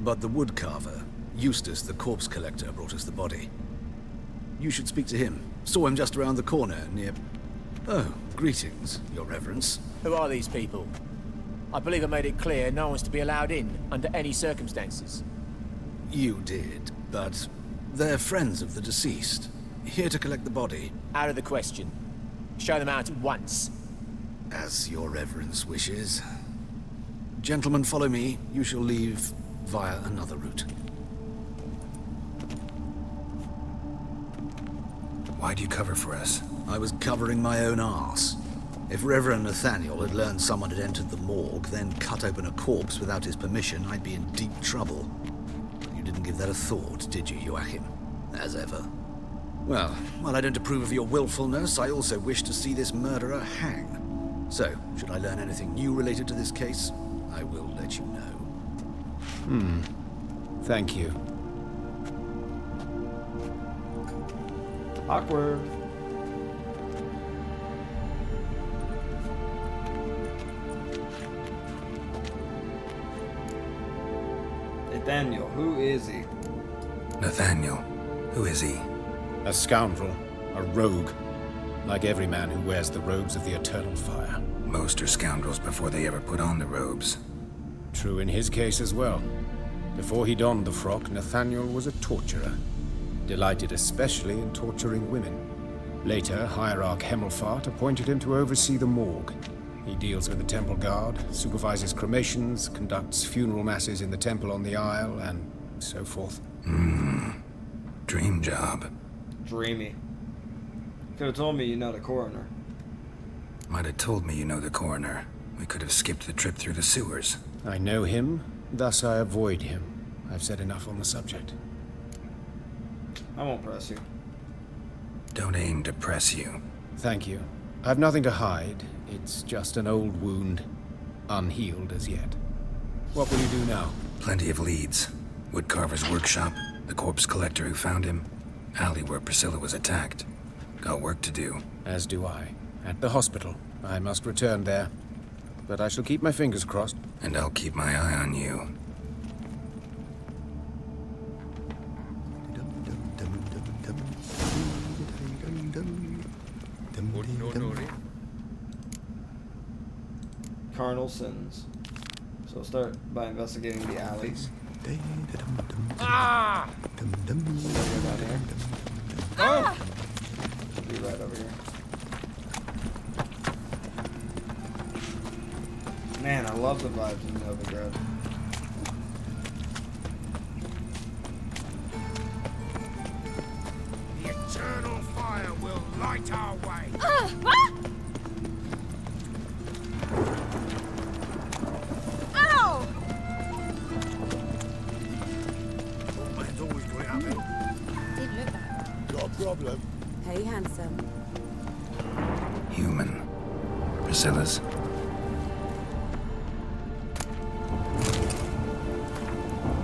But the woodcarver, Eustace the corpse collector, brought us the body. You should speak to him. Saw him just around the corner near... Oh, greetings, Your Reverence. Who are these people? I believe I made it clear no one's to be allowed in under any circumstances. You did, but they're friends of the deceased. Here to collect the body. Out of the question. Show them out at once. As Your Reverence wishes. Gentlemen, follow me. You shall leave via another route. Why do you cover for us? I was covering my own arse. If Reverend Nathaniel had learned someone had entered the morgue, then cut open a corpse without his permission, I'd be in deep trouble. But you didn't give that a thought, did you, Joachim? As ever. Well, while I don't approve of your willfulness, I also wish to see this murderer hang. So, should I learn anything new related to this case, I will let you know. Thank you. Awkward. Nathaniel, who is he? Nathaniel, who is he? A scoundrel, a rogue, like every man who wears the robes of the eternal fire. Most are scoundrels before they ever put on the robes. True in his case as well. Before he donned the frock, Nathaniel was a torturer, delighted especially in torturing women. Later, Hierarch Hemmelfart appointed him to oversee the morgue. He deals with the temple guard, supervises cremations, conducts funeral masses in the temple on the Isle, and so forth. Dream job. Dreamy. Could have told me you know the coroner. Might have told me you know the coroner. We could have skipped the trip through the sewers. I know him, thus I avoid him. I've said enough on the subject. I won't press you. Don't aim to press you. Thank you. I've nothing to hide. It's just an old wound, unhealed as yet. What will you do now? Plenty of leads. Woodcarver's workshop, the corpse collector who found him, alley where Priscilla was attacked. Got work to do. As do I. At the hospital. I must return there. But I shall keep my fingers crossed. And I'll keep my eye on you. Carnal sins. So start by investigating the alleys. Ah! Oh! Be right over here. Man, I love the vibes in Novigrad. The eternal fire will light our way. Ow! Man's always got it uphill. Didn't look that. Got a problem? Hey, handsome. Human. Priscilla's.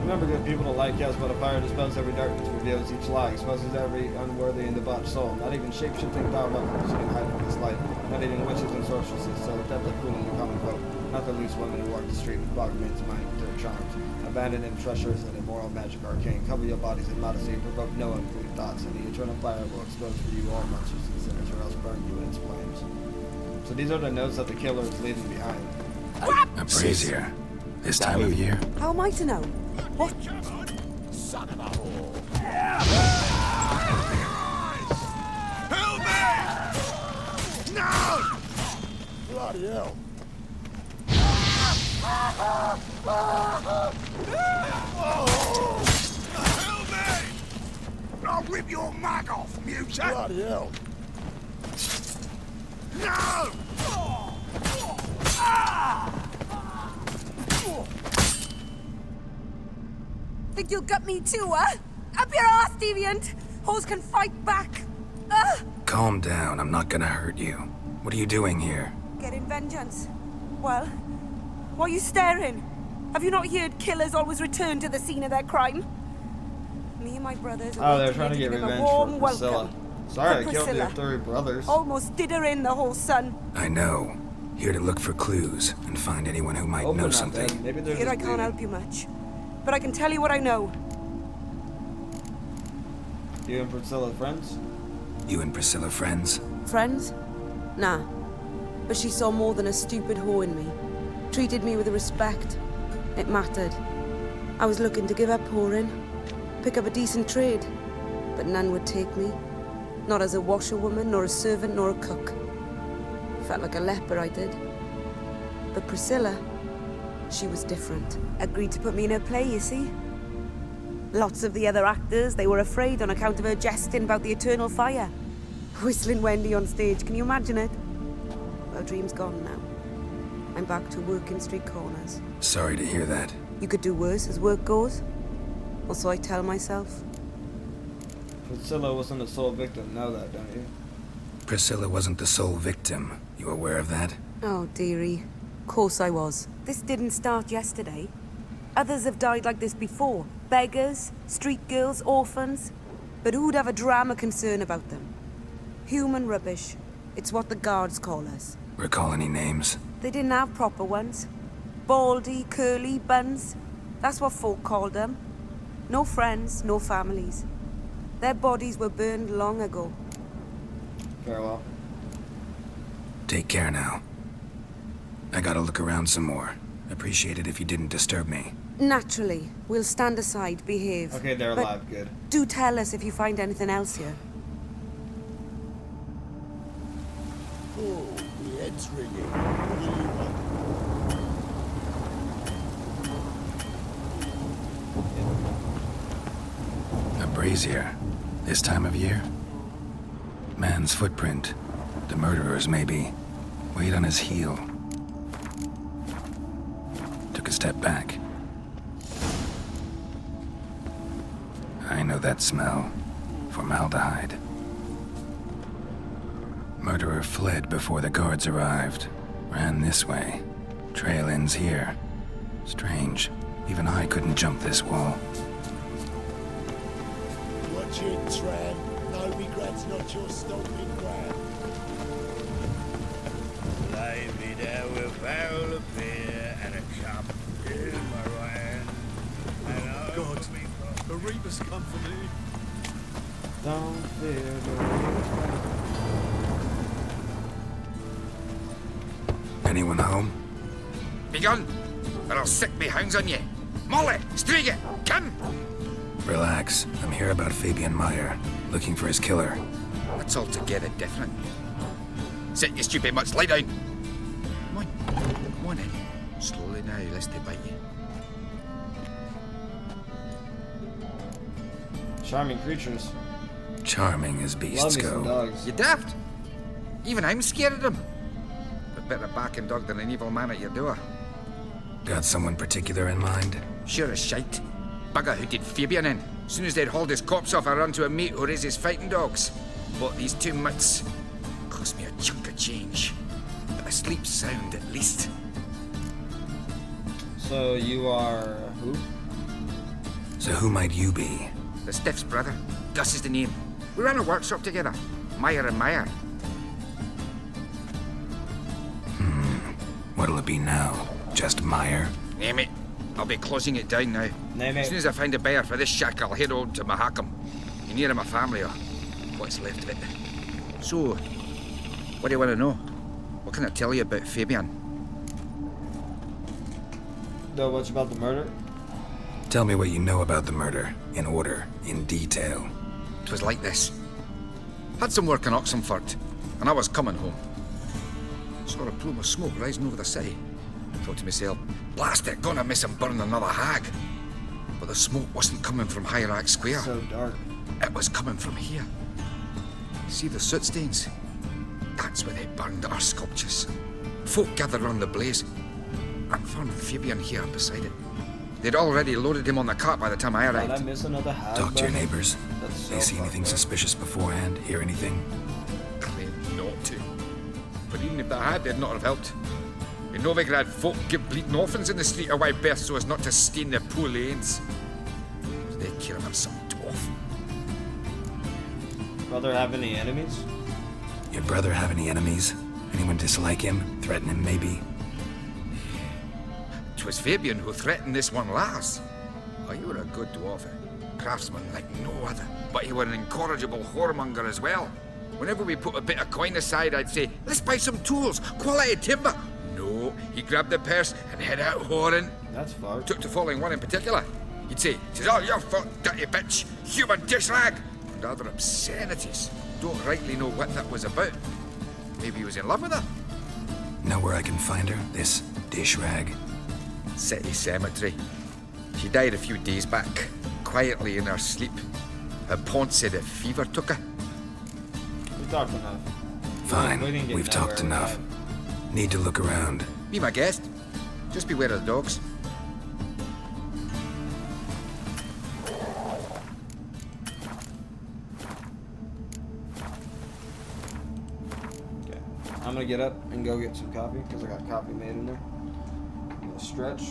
Remember, good people don't like us, but a fire dispels every darkness, reveals each lie, exposes every unworthy and debauched soul. Not even shape-shifting power weapons can hide from this light. Not even witches and sorceresses, so deadly fooling the common folk. Not the loose women who walk the street with fog men's mind with their charms. Abandon them treasures and immoral magic arcane. Cover your bodies in modesty and provoke no unclean thoughts, and the eternal fire will expose for you all monsters and sinners, or else burn you in its flames. So these are the notes that the killer is leaving behind. A brazier. This time of year? How am I to know? What? Son of a whore. Help me! No! Bloody hell. Help me! I'll rip your mag off, mutant! Bloody hell. No! Think you'll gut me too, huh? Up your ass, deviant! Hoes can fight back! Calm down, I'm not gonna hurt you. What are you doing here? Getting vengeance. Well, Why are you staring? Have you not heard killers always return to the scene of their crime? Me and my brothers are They're waiting trying to here get give him a revenge for warm Priscilla. welcome. Sorry, For I killed your Priscilla. 3 brothers. Almost did her in, the whole son. I know. Here to look for clues and find anyone who might know something. Maybe Here I can't help you much. But I can tell you what I know. You and Priscilla friends? You and Priscilla friends? Friends? Nah. But she saw more than a stupid whore in me. Treated me with respect. It mattered. I was looking to give up whoring. Pick up a decent trade. But none would take me. Not as a washerwoman, nor a servant, nor a cook. Felt like a leper, I did. But Priscilla, she was different. Agreed to put me in her play, you see. Lots of the other actors, they were afraid on account of her jesting about the eternal fire. Whistling Wendy on stage, can you imagine it? Well, dream's gone now. I'm back to working street corners. Sorry to hear that. You could do worse as work goes. Or so I tell myself. Priscilla wasn't the sole victim, know that, don't you? Priscilla wasn't the sole victim. You aware of that? Oh, dearie. Course I was. This didn't start yesterday. Others have died like this before. Beggars, street girls, orphans. But who'd have a drama concern about them? Human rubbish. It's what the guards call us. Recall any names? They didn't have proper ones. Baldy, curly, buns. That's what folk called them. No friends, no families. Their bodies were burned long ago. Farewell. Take care now. I gotta look around some more. Appreciate it if you didn't disturb me. Naturally. We'll stand aside, behave. Okay, they're But alive, good. do tell us if you find anything else here. Oh, the head's ringing. What do you want? A brazier. This time of year? Man's footprint. The murderer's, maybe. Weight on his heel. Took a step back. I know that smell. Formaldehyde. Murderer fled before the guards arrived. Ran this way. Trail ends here. Strange. Even I couldn't jump this wall. Watch it, tramp. No regrets, not your stomping ground. Lay me there with a barrel of beer and a cup in my right hand. And God, the Reapers come for me. Don't fear the Anyone home? Begun, or I'll sick me hounds on you. Molly, Striga, come! Relax. I'm here about Fabian Meyer. Looking for his killer. That's altogether different. Sit, you stupid mutts, lie down. Come on in. Slowly now, lest they bite you. Charming creatures. Charming as beasts Love me some go. dogs. You daft? Even I'm scared of them. But better barking dog than an evil man at your door. Got someone particular in mind? Sure as shite. Bugger who did Fabian in. Soon as they'd hauled his corpse off, I run to a mate who raises fighting dogs. Bought these 2 mutts. Cost me a chunk of change. But I sleep sound at least. So you are who? So who might you be? The Stiff's brother. Gus is the name. We ran a workshop together. Meyer and Meyer. What'll it be now? Just Meyer? Name it. I'll be closing it down now. Name it. As soon as I find a buyer for this shack, I'll head on to Mahakam. You near my family, or what's left of it. So, what do you want to know? What can I tell you about Fabian? Know much about the murder? Tell me what you know about the murder. In order. In detail. It was like this. Had some work in Oxenford, and I was coming home. Saw a plume of smoke rising over the city. Thought to myself, blast it, gonna miss him burn another hag. But the smoke wasn't coming from Hierarch Square. So dark. It was coming from here. See the soot stains? That's where they burned our sculptures. Folk gathered round the blaze and found Fabian here beside it. They'd already loaded him on the cart by the time I Did I arrived. miss another hag? Talk to your neighbors. That's They see so anything fucked up. suspicious beforehand? Hear anything? Claimed not to. But even if they had, they'd not have helped. In Novigrad, folk give bleeding orphans in the street a wide berth so as not to stain their poor lanes. So they kill him some dwarf. Brother have any enemies? Your brother have any enemies? Anyone dislike him? Threaten him, maybe? 'Twas Fabian who threatened this one last. Oh, you were a good dwarf, craftsman like no other. But you were an incorrigible whoremonger as well. Whenever we put a bit of coin aside, I'd say, let's buy some tools, quality timber. No, he grabbed the purse and head out whoring. That's fucked. Took to following one in particular. He'd say, "'Tis all your fault, dirty bitch, human dish rag." And other obscenities. Don't rightly know what that was about. Maybe he was in love with her. Know where I can find her? This dish rag? City cemetery. She died a few days back, quietly in her sleep. Her pont said a fever took her. We talked enough. Fine, we've talked enough. Need to look around. Be my guest. Just beware of the dogs. Okay. I'm gonna get up and go get some coffee because I got coffee made in there. I'm gonna stretch.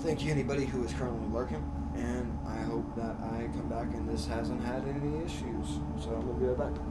Thank you anybody who is currently lurking, and I hope that I come back and this hasn't had any issues. So I'm gonna be right back.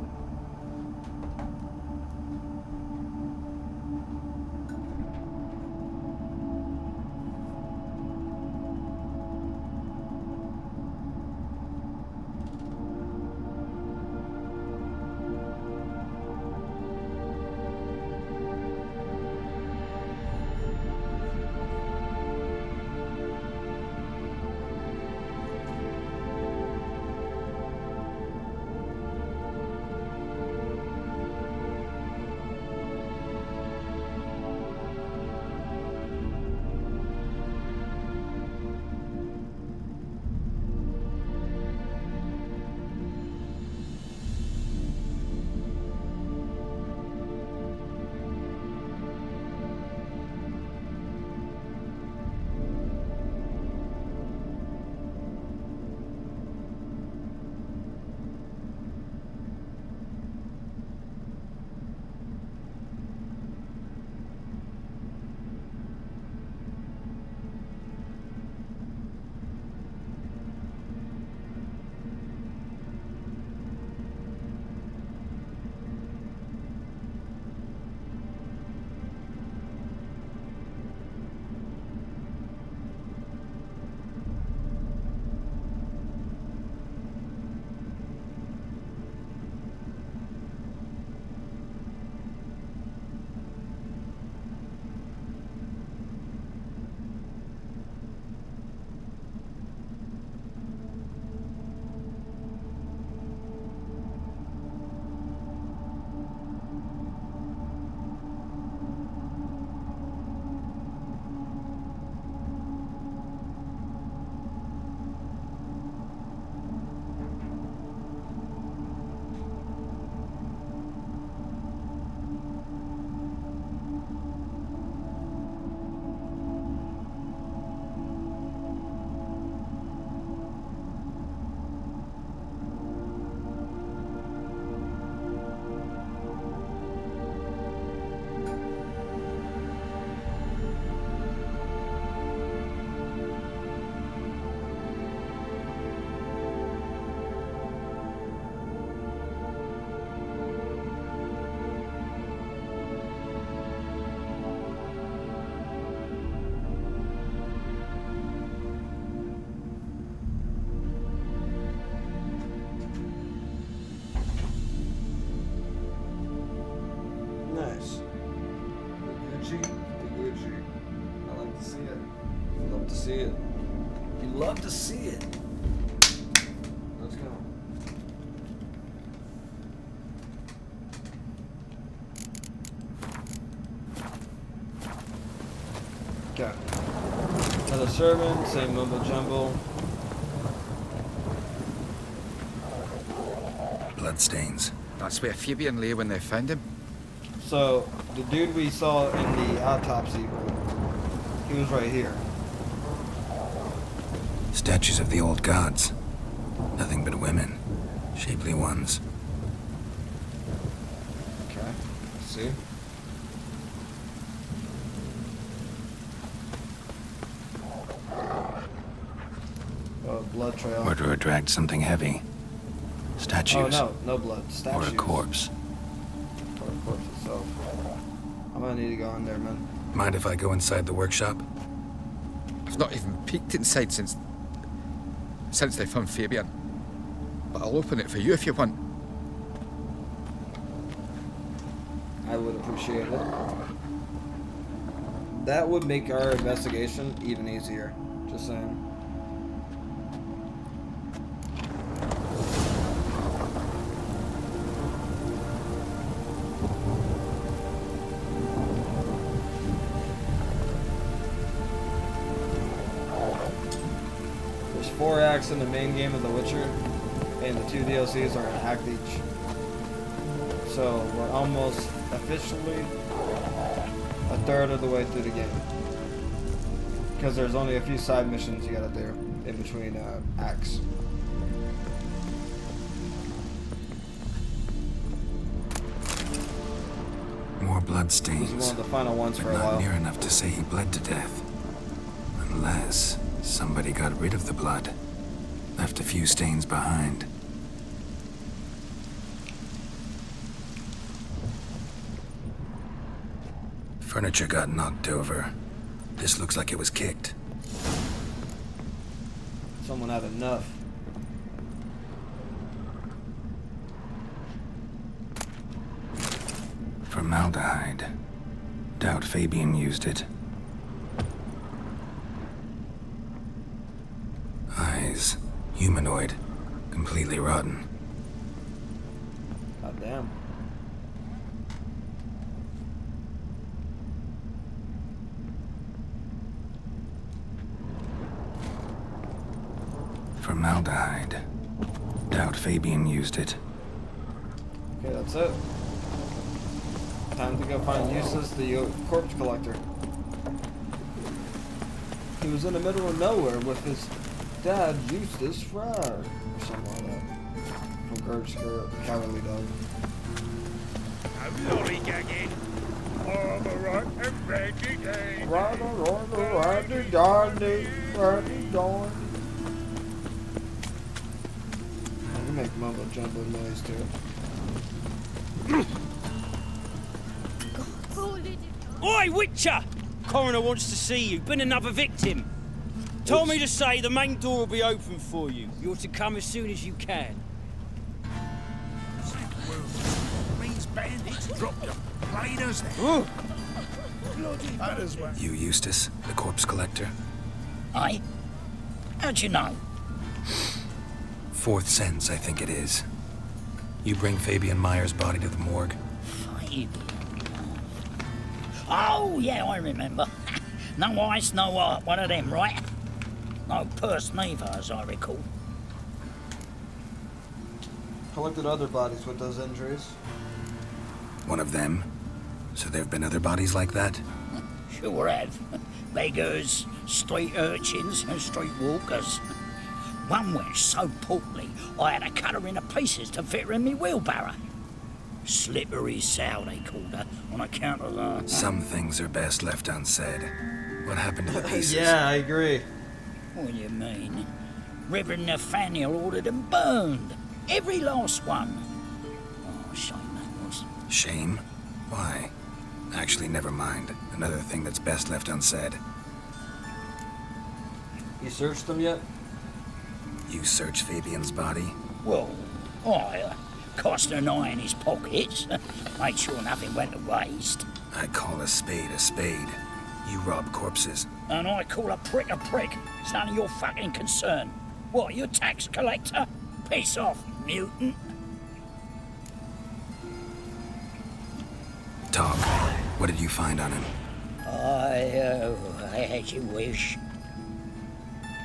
see it. You love to see it. Let's go. Okay. Another servant, same mumbo jumble. Bloodstains. That's where Fabian lay when they found him. So, the dude we saw in the autopsy, he was right here. Statues of the old gods. Nothing but women. Shapely ones. Okay. see. Oh, blood trail. Murderer dragged something heavy. Statues. Oh, no blood. Statues. Or a corpse. Or a corpse itself. I'm gonna need to go in there, man. Mind if I go inside the workshop? I've not even peeked inside since they found Fabian. But I'll open it for you if you want. I would appreciate it. That would make our investigation even easier. Just saying. There's 4 acts in the main game of The Witcher, and the 2 DLCs are an act each. So we're almost officially a third of the way through the game. Because there's only a few side missions you gotta do in between acts. More bloodstains. This is one of the final ones but for a not while. near enough to say he bled to death. Unless somebody got rid of the blood. Left a few stains behind. Furniture got knocked over. This looks like it was kicked. Someone had enough. Formaldehyde. Doubt Fabian used it. Eyes. Humanoid. Completely rotten. God damn. Formaldehyde. Doubt Fabian used it. Okay, that's it. Time to go find Eustace, the corpse collector. He was in the middle of nowhere with his dad, Eustace Fryer, or something like that. From Gert's Cowardly Dog. I'm lollygagging. I'm a right and ready day. Righty, darndy, righty, darndy. I can make mumbo jumbo noise too. Oi, Witcher! Coroner wants to see you. Been another victim. Told me to say the main door will be open for you. You're to come as soon as you can. These bandits drop your bladers. That is well. You Eustace, the corpse collector? Aye? How'd you know? Fourth sense, I think it is. You bring Fabian Meyer's body to the morgue. Fabian. Oh, yeah, I remember. No eyes, no heart, one of them, right? No purse neither, as I recall. Collected other bodies with those injuries. One of them? So there have been other bodies like that? Sure have. Beggars, street urchins, and street walkers. One went so portly, I had to cut her into pieces to fit her in me wheelbarrow. Slippery sow, they called her, on account of Some things are best left unsaid. What happened to the pieces? Yeah, I agree. What do you mean? Reverend Nathaniel ordered them burned. Every last one. Oh, shame that was. Shame? Why? Actually, never mind. Another thing that's best left unsaid. You searched them yet? You searched Fabian's body? Well, I cast an eye in his pockets. Made sure nothing went to waste. I call a spade a spade. You rob corpses. And I call a prick a prick. It's none of your fucking concern. What, you tax collector? Piss off, mutant. Talk. What did you find on him? As you wish.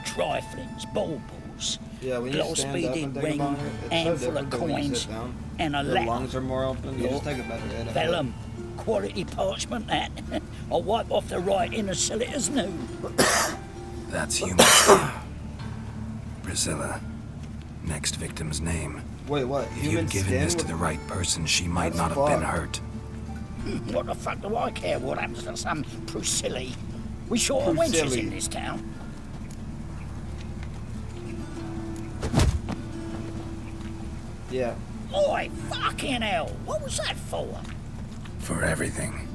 Triflings, baubles, Yeah, when you gloss stand up beaded and think ring, about it, it's so handful of different than when you coins, sit down. and a Your letter. lungs are more open. You just take a better hit. Vellum, quality parchment that. I'll wipe off the writing and sell it as new. That's human. Priscilla. Next victim's name. Wait, what? If Human you'd given skin this to with- the right person, she might That's not have been fucked. hurt. What the fuck do I care what happens to some Priscilla? We short of wenches in this town. Yeah. Oi, fucking hell! What was that for? For everything.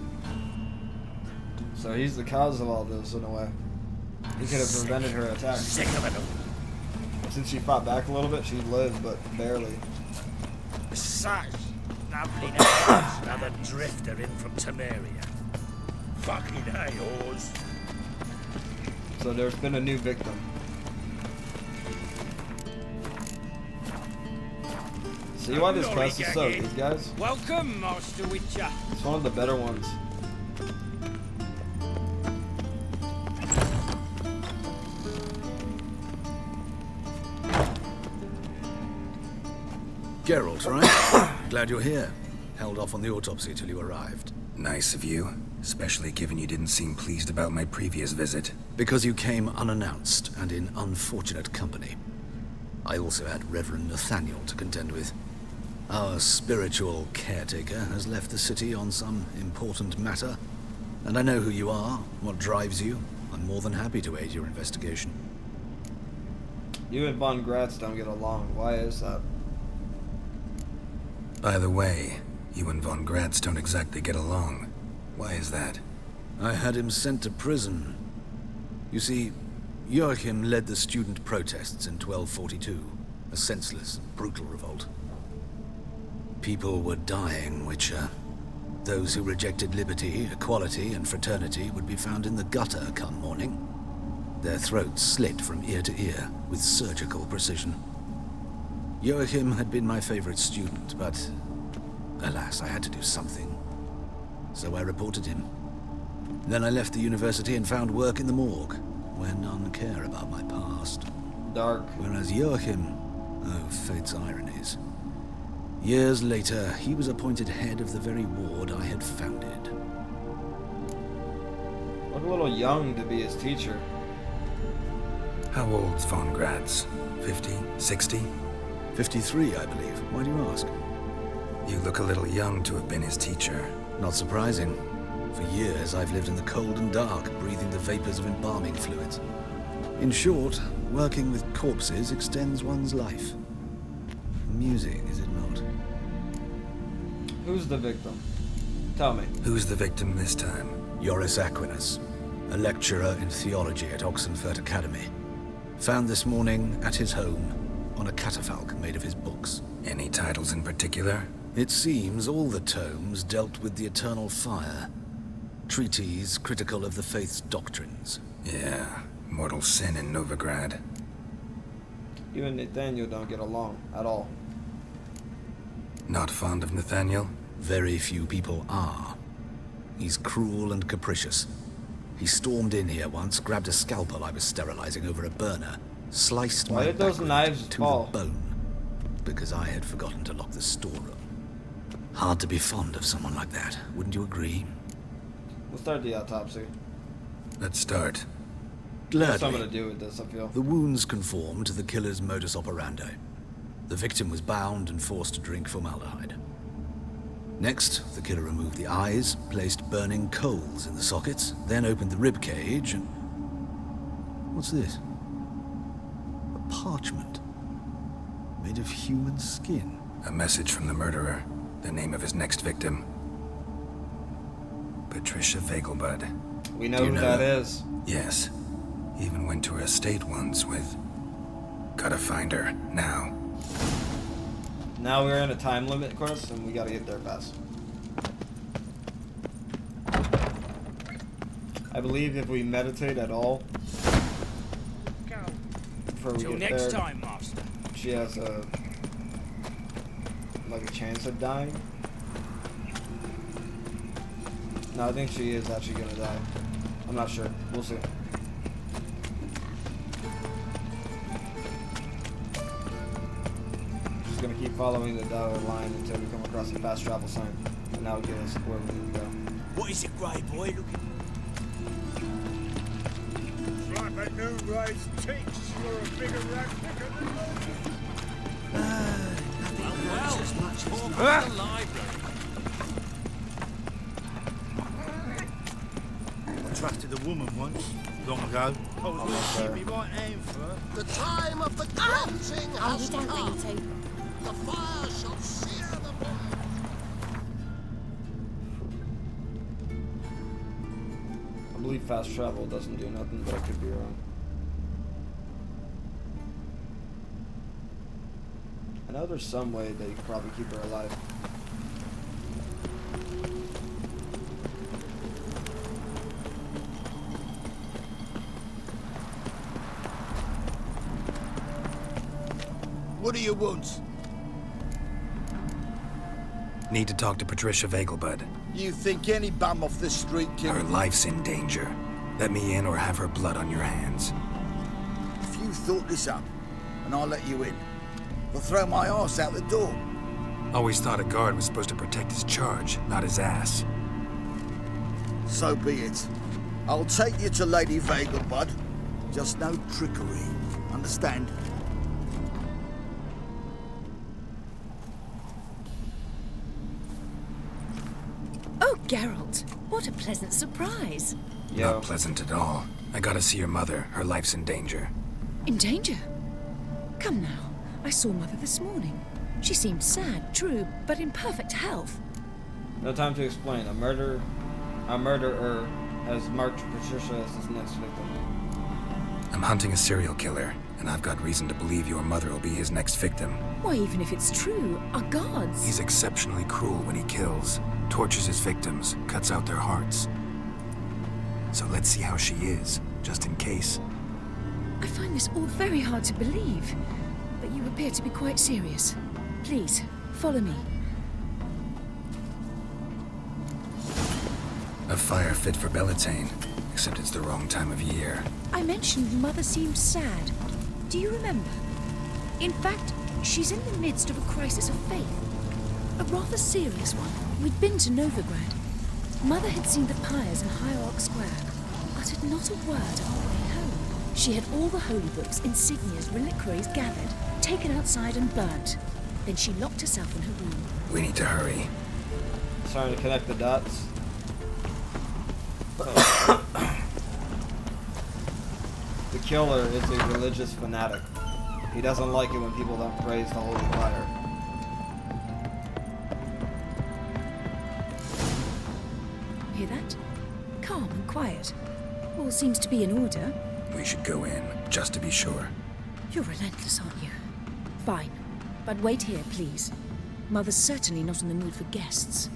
So he's the cause of all this, in a way. He could have prevented her attack. Sick of it. Since she fought back a little bit, she lived, but barely. Such lovely news. Another drifter in from Temeria. Fucking hey, Oars. So there's been a new victim. See why this quest is so good, guys? Welcome, Master Witcher. It's one of the better ones. Geralt, right? Glad you're here. Held off on the autopsy till you arrived. Nice of you, especially given you didn't seem pleased about my previous visit. Because you came unannounced and in unfortunate company. I also had Reverend Nathaniel to contend with. Our spiritual caretaker has left the city on some important matter, and I know who you are, what drives you. I'm more than happy to aid your investigation. You and Von Gratz don't get along. Why is that? By the way, you and Von Gratz don't exactly get along. Why is that? I had him sent to prison. You see, Joachim led the student protests in 1242, a senseless, brutal revolt. People were dying, Witcher. Those who rejected liberty, equality, and fraternity would be found in the gutter come morning. Their throats slit from ear to ear with surgical precision. Joachim had been my favorite student, but alas, I had to do something. So I reported him. Then I left the university and found work in the morgue, where none care about my past. Dark. Whereas Joachim, oh, fate's ironies. Years later, he was appointed head of the very ward I had founded. Look a little young to be his teacher. How old's Von Gratz? 50? 60? 53, I believe. Why do you ask? You look a little young to have been his teacher. Not surprising. For years, I've lived in the cold and dark, breathing the vapors of embalming fluids. In short, working with corpses extends one's life. Amusing, is it not? Who's the victim? Tell me. Who's the victim this time? Joris Aquinas, a lecturer in theology at Oxenfurt Academy. Found this morning at his home on a catafalque made of his books. Any titles in particular? It seems all the tomes dealt with the eternal fire. Treatises critical of the faith's doctrines. Yeah, mortal sin in Novigrad. You and Nathaniel don't get along at all. Not fond of Nathaniel? Very few people are. He's cruel and capricious. He stormed in here once, grabbed a scalpel I was sterilizing over a burner, sliced Why my did those back knives to fall? the bone, because I had forgotten to lock the storeroom. Hard to be fond of someone like that, wouldn't you agree? We'll start the autopsy. Let's start. Gladly. Has something to do with this, I feel. The wounds conform to the killer's modus operandi. The victim was bound and forced to drink formaldehyde. Next, the killer removed the eyes, placed burning coals in the sockets, then opened the rib cage and... What's this? A parchment. Made of human skin. A message from the murderer. The name of his next victim. Patricia Vegelbud. We know who that is. Yes. Even went to her estate once with... Gotta find her, now. Now we're in a time limit quest, and we gotta get there fast. I believe if we meditate at all, before we Till get next there, time, Master. she has a chance of dying. No, I think she is actually gonna die. I'm not sure. We'll see. Just gonna keep following the dotted line until we come across a fast travel sign, and that'll get us where we need to go. What is it, Grey Boy? It's like a new race ticks. You're a bigger rat picker than Nothing hurts as much as The library. trusted a woman once, long ago. I was going to keep me right hand for her. The time of the cleansing Oh, has you don't come. mean to. The fire shall sear the blood. I believe fast travel doesn't do nothing, but I could be wrong. I know there's some way that you could probably keep her alive. What do you want? Need to talk to Patricia Vegelbud. You think any bum off the street can... Her life's in danger. Let me in or have her blood on your hands. If you thought this up, and I'll let you in, I'll throw my arse out the door. Always thought a guard was supposed to protect his charge, not his ass. So be it. I'll take you to Lady Vegelbud. Just no trickery. Understand? Oh, Geralt, what a pleasant surprise. Not pleasant at all. I gotta see your mother. Her life's in danger. In danger? Come now. I saw Mother this morning. She seemed sad, true, but in perfect health. No time to explain. A murderer has marked Patricia as his next victim. I'm hunting a serial killer, and I've got reason to believe your mother will be his next victim. Why, even if it's true, our gods... He's exceptionally cruel when he kills, tortures his victims, cuts out their hearts. So let's see how she is, just in case. I find this all very hard to believe, but you appear to be quite serious. Please, follow me. A fire fit for Bellatane, except it's the wrong time of year. I mentioned Mother seemed sad. Do you remember? In fact, she's in the midst of a crisis of faith. A rather serious one. We'd been to Novigrad. Mother had seen the pyres in Hierarch Square, uttered not a word on the way home. She had all the holy books, insignias, reliquaries gathered, taken outside and burnt. Then she locked herself in her room. We need to hurry. Starting to connect the dots. The killer is a religious fanatic. He doesn't like it when people don't praise the holy fire. Hear that? Calm and quiet. All seems to be in order. We should go in, just to be sure. You're relentless, aren't you? Fine. But wait here, please. Mother's certainly not in the mood for guests.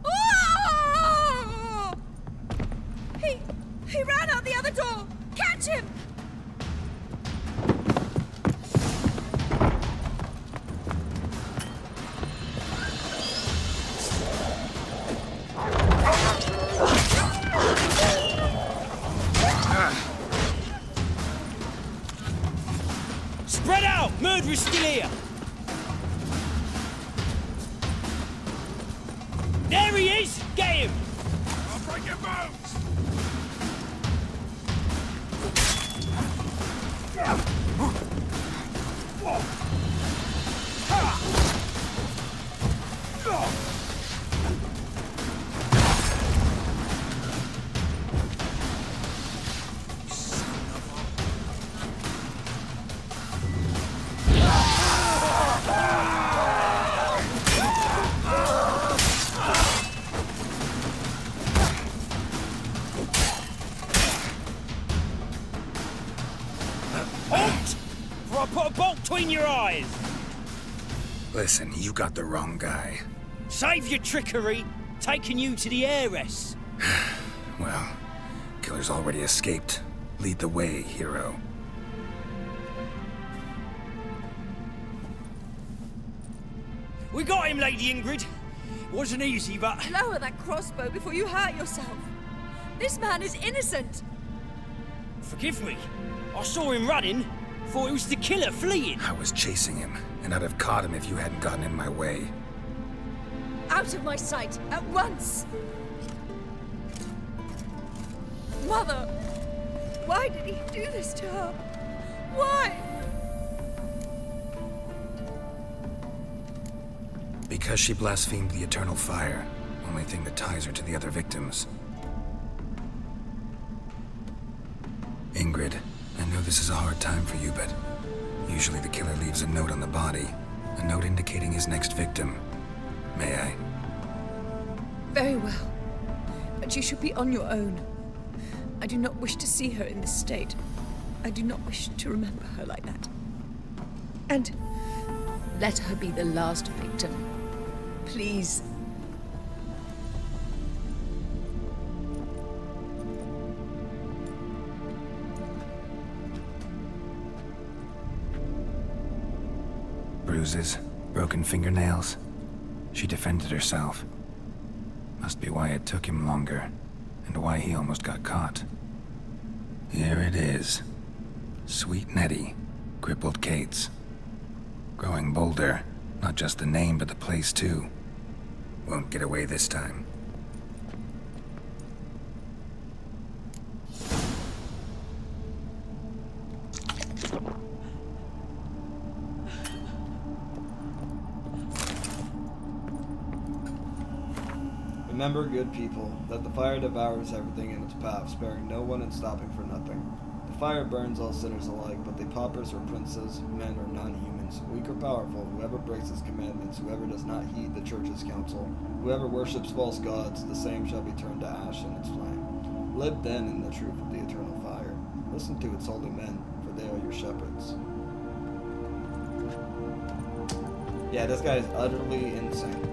Oh! He ran out the other door! Catch him! Spread out! Murderer's still here! There he is! Get him! I'll break your bones! Halt! Or I'll put a bolt between your eyes! Listen, you got the wrong guy. Save your trickery! Taking you to the heiress! Well, killer's already escaped. Lead the way, hero. We got him, Lady Ingrid. Wasn't easy, but... Lower that crossbow before you hurt yourself. This man is innocent. Forgive me. I saw him running. Thought it was the killer fleeing. I was chasing him, and I'd have caught him if you hadn't gotten in my way. Out of my sight, at once! Mother! Why did he do this to her? Why? Because she blasphemed the eternal fire. Only thing that ties her to the other victims. Ingrid, I know this is a hard time for you, but usually the killer leaves a note on the body. A note indicating his next victim. May I? Very well. But you should be on your own. I do not wish to see her in this state. I do not wish to remember her like that. And let her be the last victim. Please. Bruises, broken fingernails. She defended herself. Must be why it took him longer, and why he almost got caught. Here it is. Sweet Nettie, crippled Kate's. Growing bolder, not just the name, but the place too. Won't get away this time. Remember, good people, that the fire devours everything in its path, sparing no one and stopping for nothing. The fire burns all sinners alike, but the paupers or princes, men or non-humans, weak or powerful, whoever breaks its commandments, whoever does not heed the church's counsel, whoever worships false gods, the same shall be turned to ash in its flame. Live then in the truth of the eternal fire. Listen to its holy men, for they are your shepherds. Yeah, this guy is utterly insane.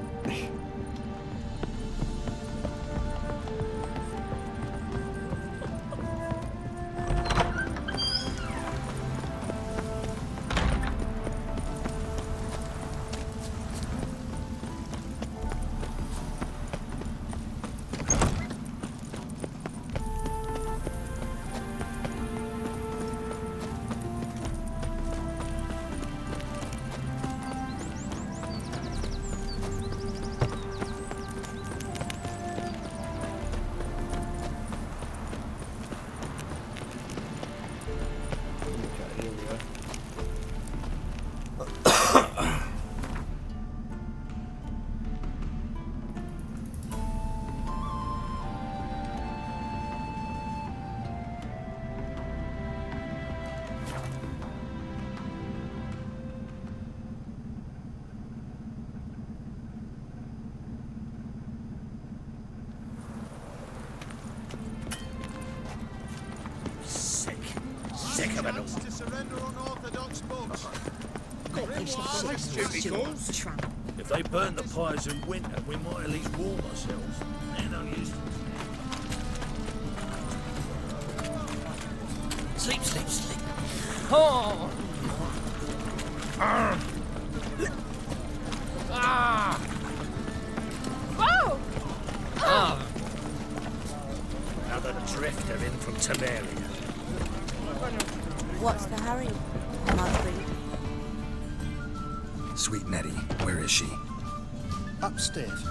Sick of it all. To surrender unorthodox books. If they burn the pyres in winter, we might at least warm ourselves. They're no use. Sleep, sleep, sleep. Oh! Ah! Whoa! Ah! Another drifter in from Temeria. What's the hurry, Mother? Sweet Nettie, where is she? Upstairs.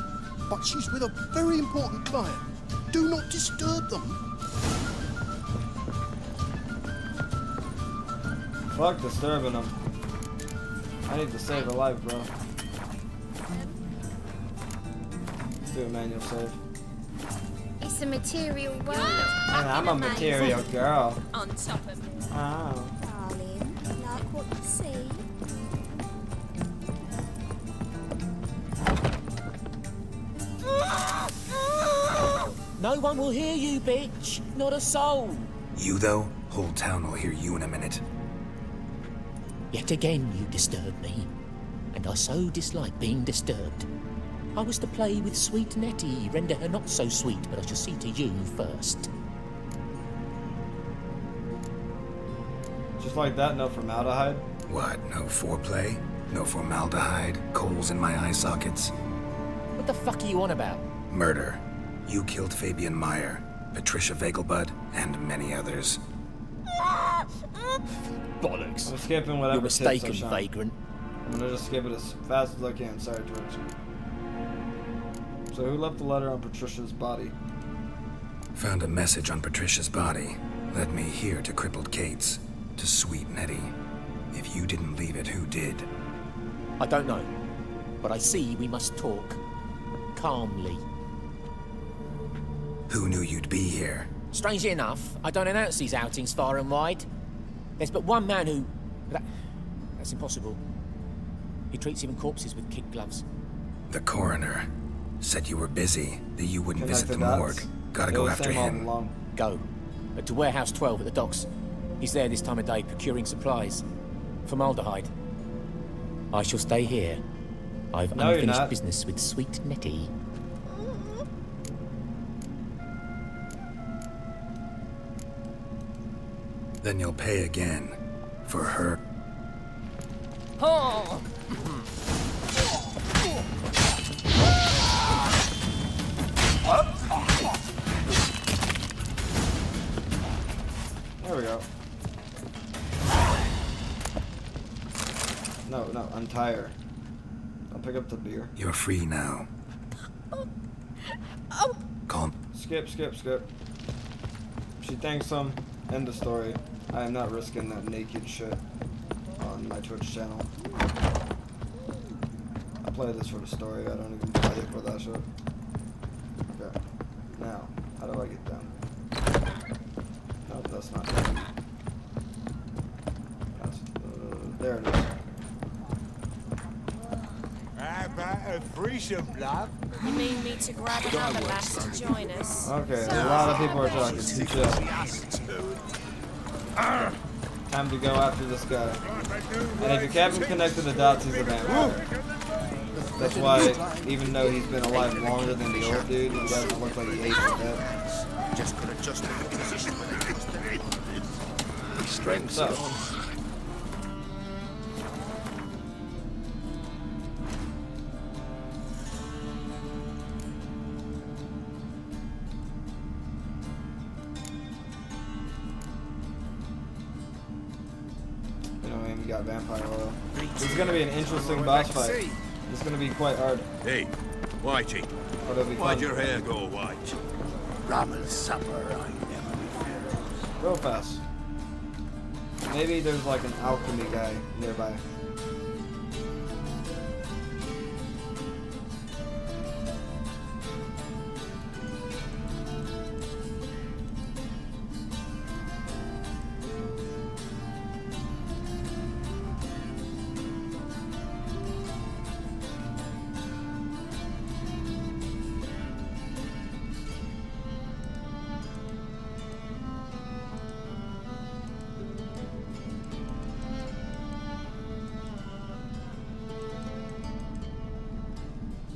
But she's with a very important client. Do not disturb them. Fuck disturbing them. I need to save her life, bro. Let's do a manual save. It's a material world. And I'm a material girl. On top of it. Oh. Darling, like what you see? No one will hear you, bitch. Not a soul. You, though? Whole town will hear you in a minute. Yet again you disturb me, and I so dislike being disturbed. I was to play with sweet Nettie, render her not so sweet, but I shall see to you first. Just like that, no formaldehyde? What, no foreplay? No formaldehyde? Coals in my eye sockets? What the fuck are you on about? Murder. You killed Fabian Meyer, Patricia Vegelbud, and many others. Bollocks. I'm skipping whatever. You're mistaken, tips I shine. vagrant. I'm gonna just skip it as fast as I can. Sorry, George. So who left the letter on Patricia's body? Found a message on Patricia's body. Led me here to crippled Kate's. To sweet Nettie. If you didn't leave it, who did? I don't know, but I see we must talk calmly. Who knew you'd be here? Strangely enough, I don't announce these outings far and wide. There's but one man who... That's impossible. He treats even corpses with kid gloves. The coroner said you were busy, that you wouldn't visit the Connect the morgue. dots. Gotta They go were after same all him. along. Go. To Warehouse 12 at the docks. He's there this time of day, procuring supplies. Formaldehyde. I shall stay here. I've No, you're unfinished not. business with sweet Nettie. Then you'll pay again. For her. Oh! There we go. No, untie her. I'll pick up the beer. You're free now. Calm. Skip. She thanks him. End of story. I am not risking that naked shit on my Twitch channel. I play this for the story. I don't even play it for that shit. Okay. Now, how do I get down? Nope, that's not down. That's, there it is. How about a threesome, love? You mean me to grab another lass to join us? Okay, a lot of people are talking. Keep chill. Time to go after this guy. And if you haven't connected the dots, he's a vampire. That's why, even though he's been alive longer than the old dude, he doesn't look like he ate his dead. Just could adjust my position when I was there. Strength. So, we got vampire oil. This is gonna be an interesting boss fight. It's gonna be quite hard. Hey, Whitey. But it'll be fun. Why'd your hair go white? Ramen supper, I never refuse. Go fast. Maybe there's like an alchemy guy nearby.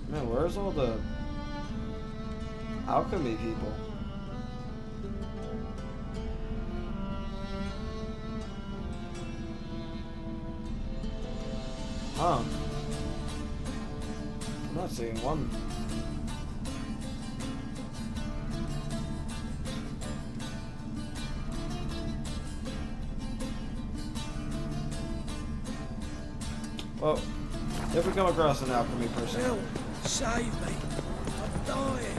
Man, where's all the alchemy people? Huh. I'm not seeing one. Well, if we come across an alchemy person. Save me. I'm dying.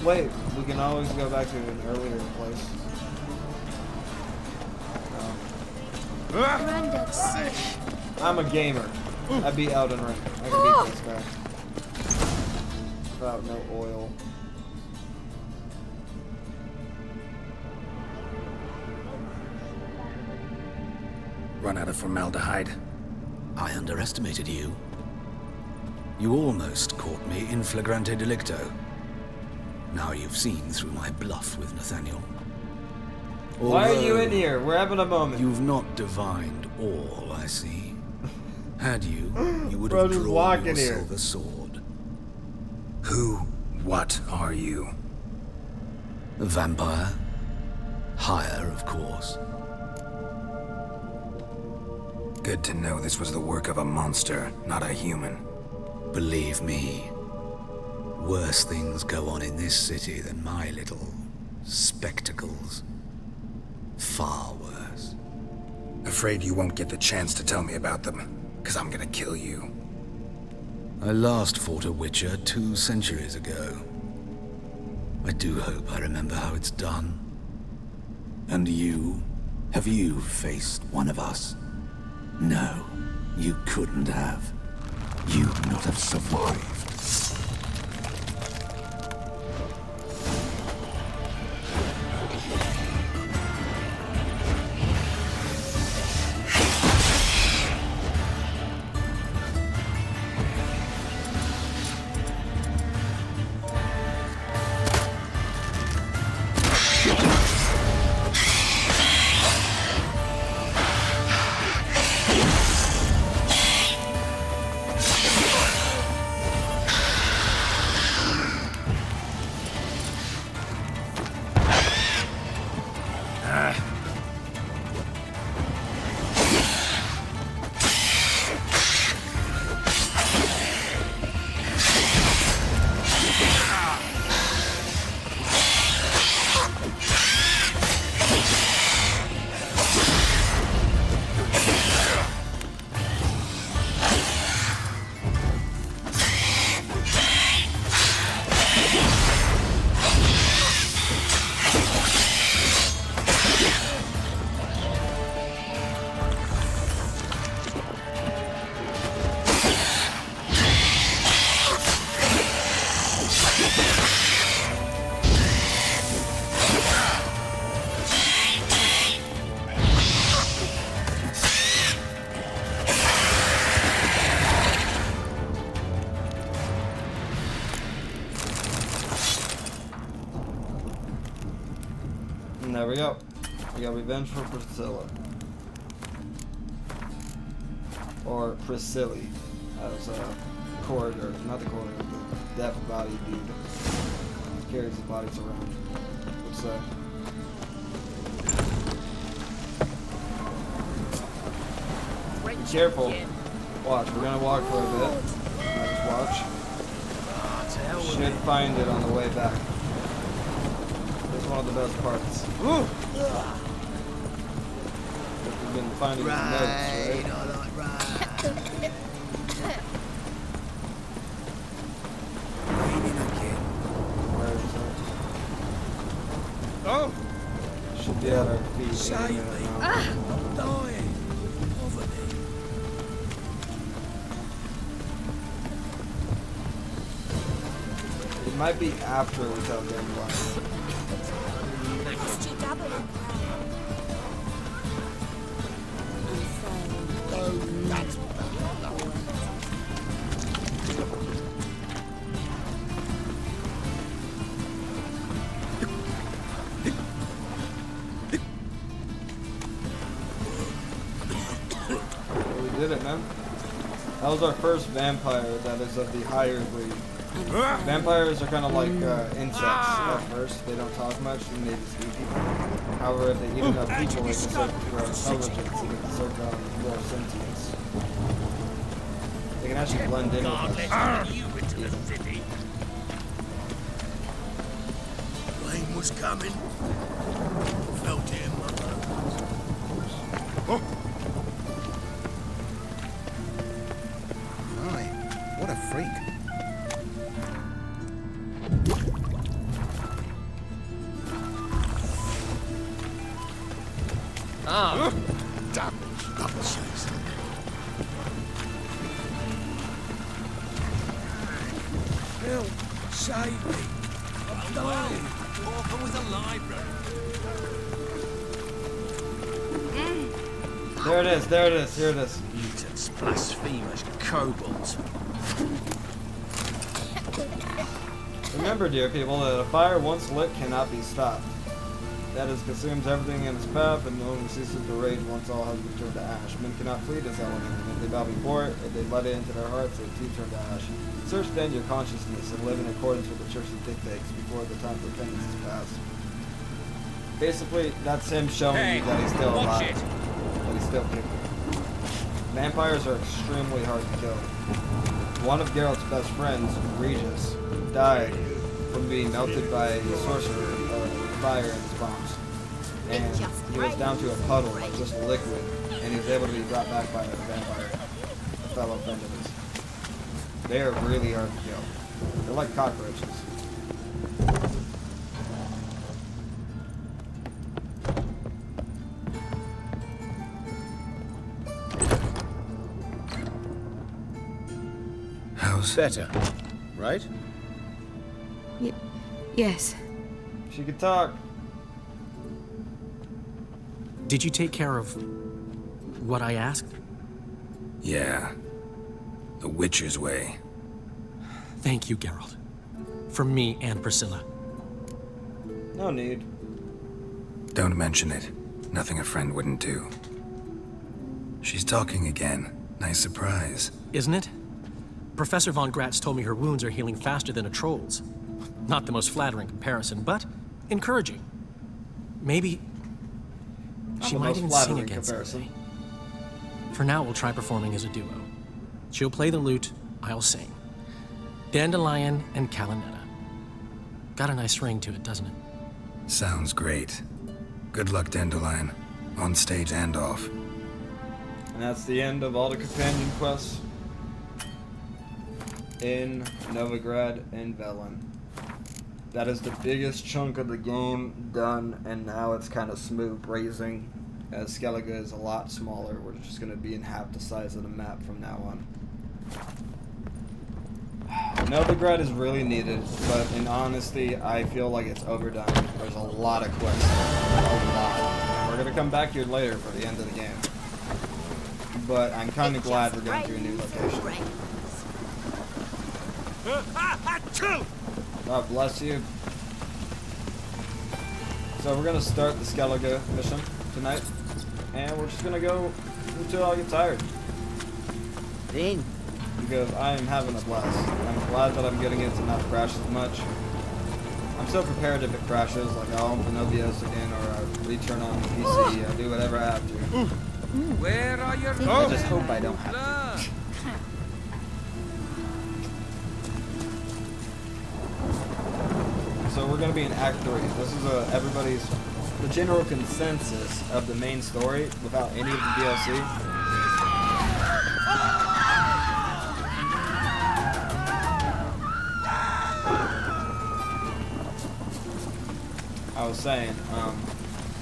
Wait, we can always go back to an earlier place. Granddad's sick. I'm a gamer. I beat Elden Ring. I can beat this guy. Without no oil. Run out of formaldehyde. I underestimated you. You almost caught me in flagrante delicto. Now you've seen through my bluff with Nathaniel. Why are you in here? We're having a moment. You've not divined all, I see. Had you, you would Bro, have just drawn walk your in here. silver sword. Who, what are you? A vampire. Higher, of course. Good to know this was the work of a monster, not a human. Believe me, worse things go on in this city than my little spectacles. Far worse. Afraid you won't get the chance to tell me about them, because I'm gonna kill you. I last fought a Witcher 2 centuries ago. I do hope I remember how it's done. And you? Have you faced one of us? No, you couldn't have. You'd not have survived. And there we go. We got revenge for Priscilla. Or Priscilli. As a corridor, not the corridor, the deaf body dude. Carries his bodies around. What's that? Be careful. Watch, we're gonna walk for a bit. Just watch. Should find it on the way back. This is one of the best parts. We've been finding these notes, right? Oh! Should be at our feet. Save me. I'm dying. Poverty. It might be after we tell Dandelion. We did it, man. That was our first vampire that is of the higher breed. Vampires are kind of like insects at first. They don't talk much and they just eat people. However, if they eat enough people, they can start to grow intelligence and they can start growing more sentience. They can actually blend in with us. Rain was coming. Felt it in my bones. Oh. What a freak. Ah! Double shoes. Help! Save me! I'm dying! Orphan with a library. There it is, there it is, here it is. Mutants, blasphemous, kobolds. Remember, dear people, that a fire once lit cannot be stopped. That is, consumes everything in its path and only ceases to rage once all has been turned to ash. Men cannot flee this element, and if they bow before it, if they let it into their hearts, they too turn to ash. Search then your consciousness and live in accordance with the church's dictates before the time for repentance is past. Basically, that's him showing you that he's still alive. That he's still kicking. Vampires are extremely hard to kill. One of Geralt's best friends, Regis, died from being melted by a sorcerer fire in his bombs. And he was down to a puddle of just liquid, and he was able to be brought back by a vampire, a fellow friend of his. They are really hard to kill. They're like cockroaches. How's better, right? Yes. She could talk. Did you take care of what I asked? Yeah. The Witcher's way. Thank you, Geralt. From me and Priscilla. No need. Don't mention it. Nothing a friend wouldn't do. She's talking again. Nice surprise. Isn't it? Professor von Gratz told me her wounds are healing faster than a troll's. Not the most flattering comparison, but encouraging. Maybe she might even sing again someday. For now, we'll try performing as a duo. She'll play the lute, I'll sing. Dandelion and Calinetta. Got a nice ring to it, doesn't it? Sounds great. Good luck, Dandelion. On stage and off. And that's the end of all the companion quests in Novigrad and Velen. That is the biggest chunk of the game done, and now it's kind of smooth grazing, as Skellige is a lot smaller. We're just going to be in half the size of the map from now on. Novigrad is really needed, but in honesty, I feel like it's overdone. There's a lot of quests, a lot. We're going to come back here later for the end of the game. But I'm kind of glad we're going to a new location. God bless you. So we're gonna start the Skellige mission tonight, and we're just gonna go until I get tired. Then? Because I am having a blast. I'm glad that I'm getting it to not crash as much. I'm so prepared if it crashes, like I'll open OBS again, or I'll return on the PC, I'll do whatever I have to. Where are your I just hope I don't have to. So we're going to be in Act 3. This is the general consensus of the main story without any of the DLC. I was saying,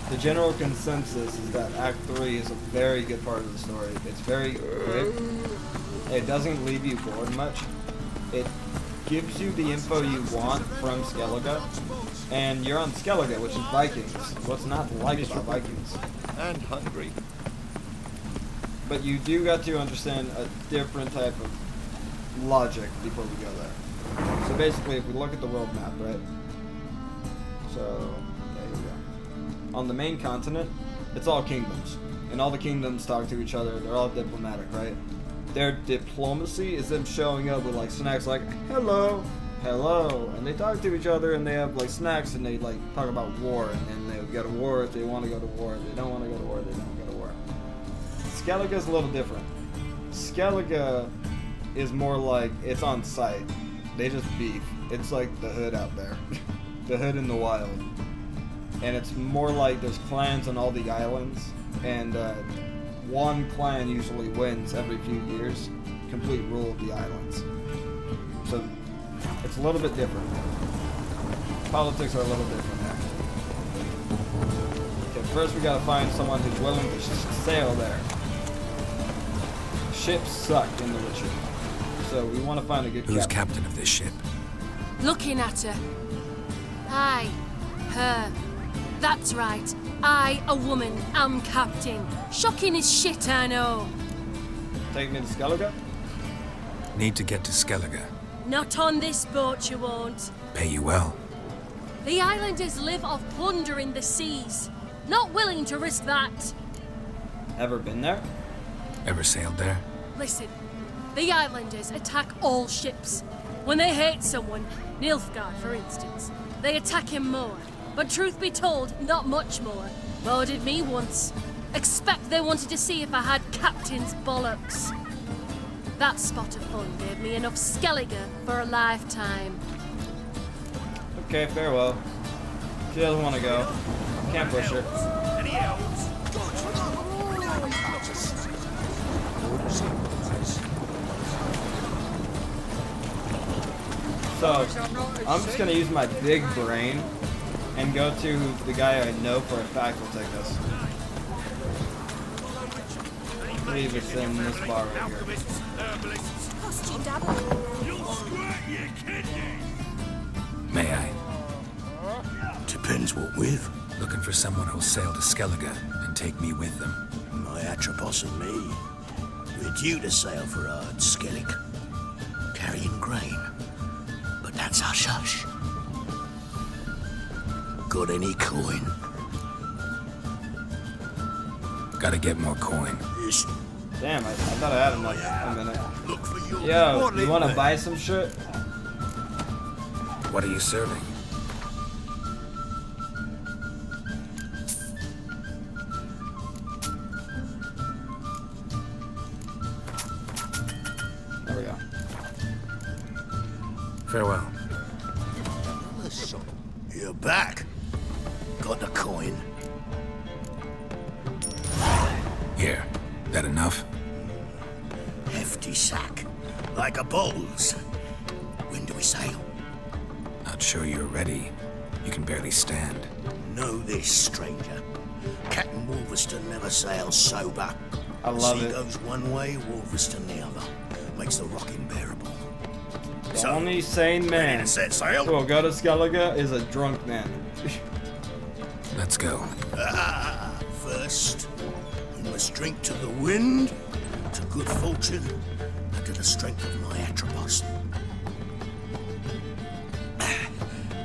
the general consensus is that Act 3 is a very good part of the story. It's very quick. It doesn't leave you bored much. It gives you the info you want from Skellige, and you're on Skellige, which is Vikings. What's not to like about Vikings? And hungry. But you do got to understand a different type of logic before we go there. So basically, if we look at the world map, right? So, there you go. On the main continent, it's all kingdoms. And all the kingdoms talk to each other. They're all diplomatic, right? Their diplomacy is them showing up with like snacks like, hello, hello. And they talk to each other and they have like snacks and they like talk about war. And then they go to war if they want to go to war. If they don't want to go to war, they don't go to war. Skellige is a little different. Skellige is more like it's on site. They just beef. It's like the hood out there. The hood in the wild. And it's more like there's clans on all the islands. And one clan usually wins every few years. Complete rule of the islands. So it's a little bit different. Politics are a little different there. Okay, first we gotta find someone who's willing to sail there. Ships suck in The Witcher. So we want to find a good Who's captain of this ship? Looking at her. Aye, her. That's right. I, a woman, am captain. Shocking as shit, I know. Take me to Skellige? Need to get to Skellige. Not on this boat, you won't. Pay you well. The islanders live off plundering the seas. Not willing to risk that. Ever been there? Ever sailed there? Listen, the islanders attack all ships. When they hate someone, Nilfgaard for instance, they attack him more. But truth be told, not much more. Murdered me once. Expect they wanted to see if I had captain's bollocks. That spot of fun gave me enough Skellige for a lifetime. Okay, farewell. She doesn't want to go. Can't push her. So, I'm just going to use my big brain and go to the guy I know for a fact will take us. I believe it's in this bar right here. May I? Depends what with. Looking for someone who'll sail to Skellige and take me with them. My Atropos and me. We're due to sail for Ard Skellig, carrying grain. But that's hush-hush. Got any coin? Gotta get more coin. Damn, I thought I had him like a minute. Look for your Yo, you wanna buy some shit? What are you serving? There we go. Farewell. You're back. Got the coin. Here. That enough? Hefty sack. Like a bull's. When do we sail? Not sure you're ready. You can barely stand. Know this, stranger. Captain Wolverston never sails sober. I love sea it. Goes one way, Wolverston the other. Makes the rocking bearable. The only sane man set sail? who will go to Skellige is a drunk man. Let's go. First, we must drink to the wind, to good fortune, and to the strength of my Atropos.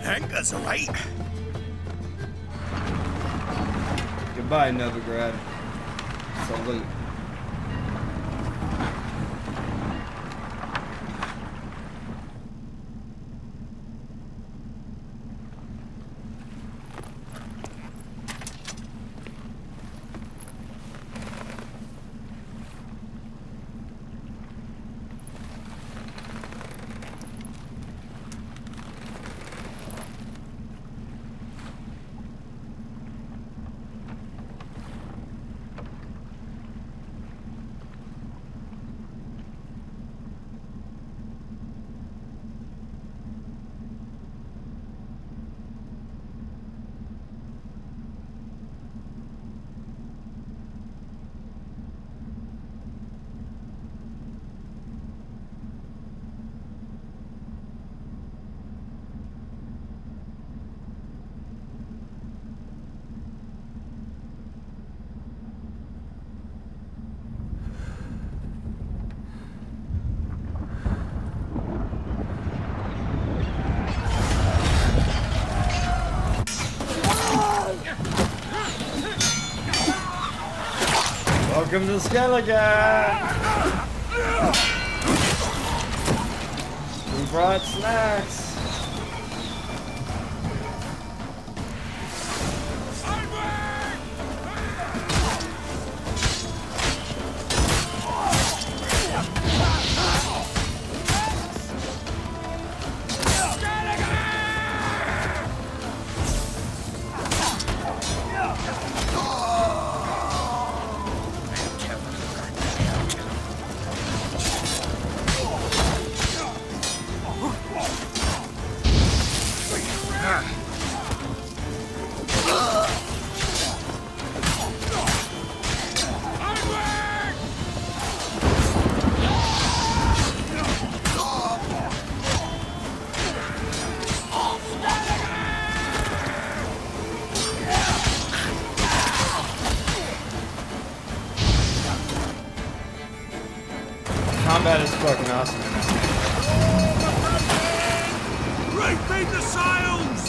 Anchors away. Goodbye, Novigrad. Salute. Welcome to Skellige! We brought snacks! Combat is fucking awesome in this game. Refeed the sails!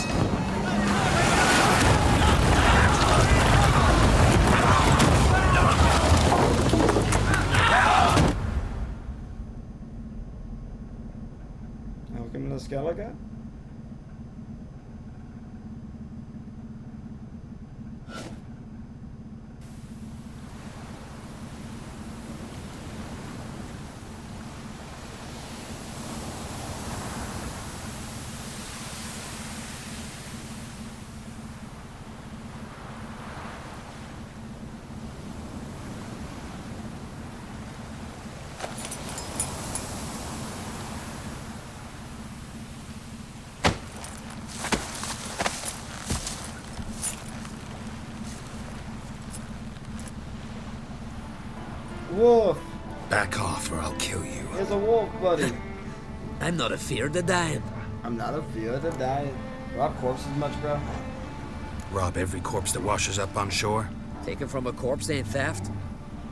Welcome to Skellige. Wolf! Back off or I'll kill you. There's a wolf, buddy. I'm not afeard of dying. I'm not afeard of dying. Rob corpses much, bro? Rob every corpse that washes up on shore? Taken from a corpse ain't theft.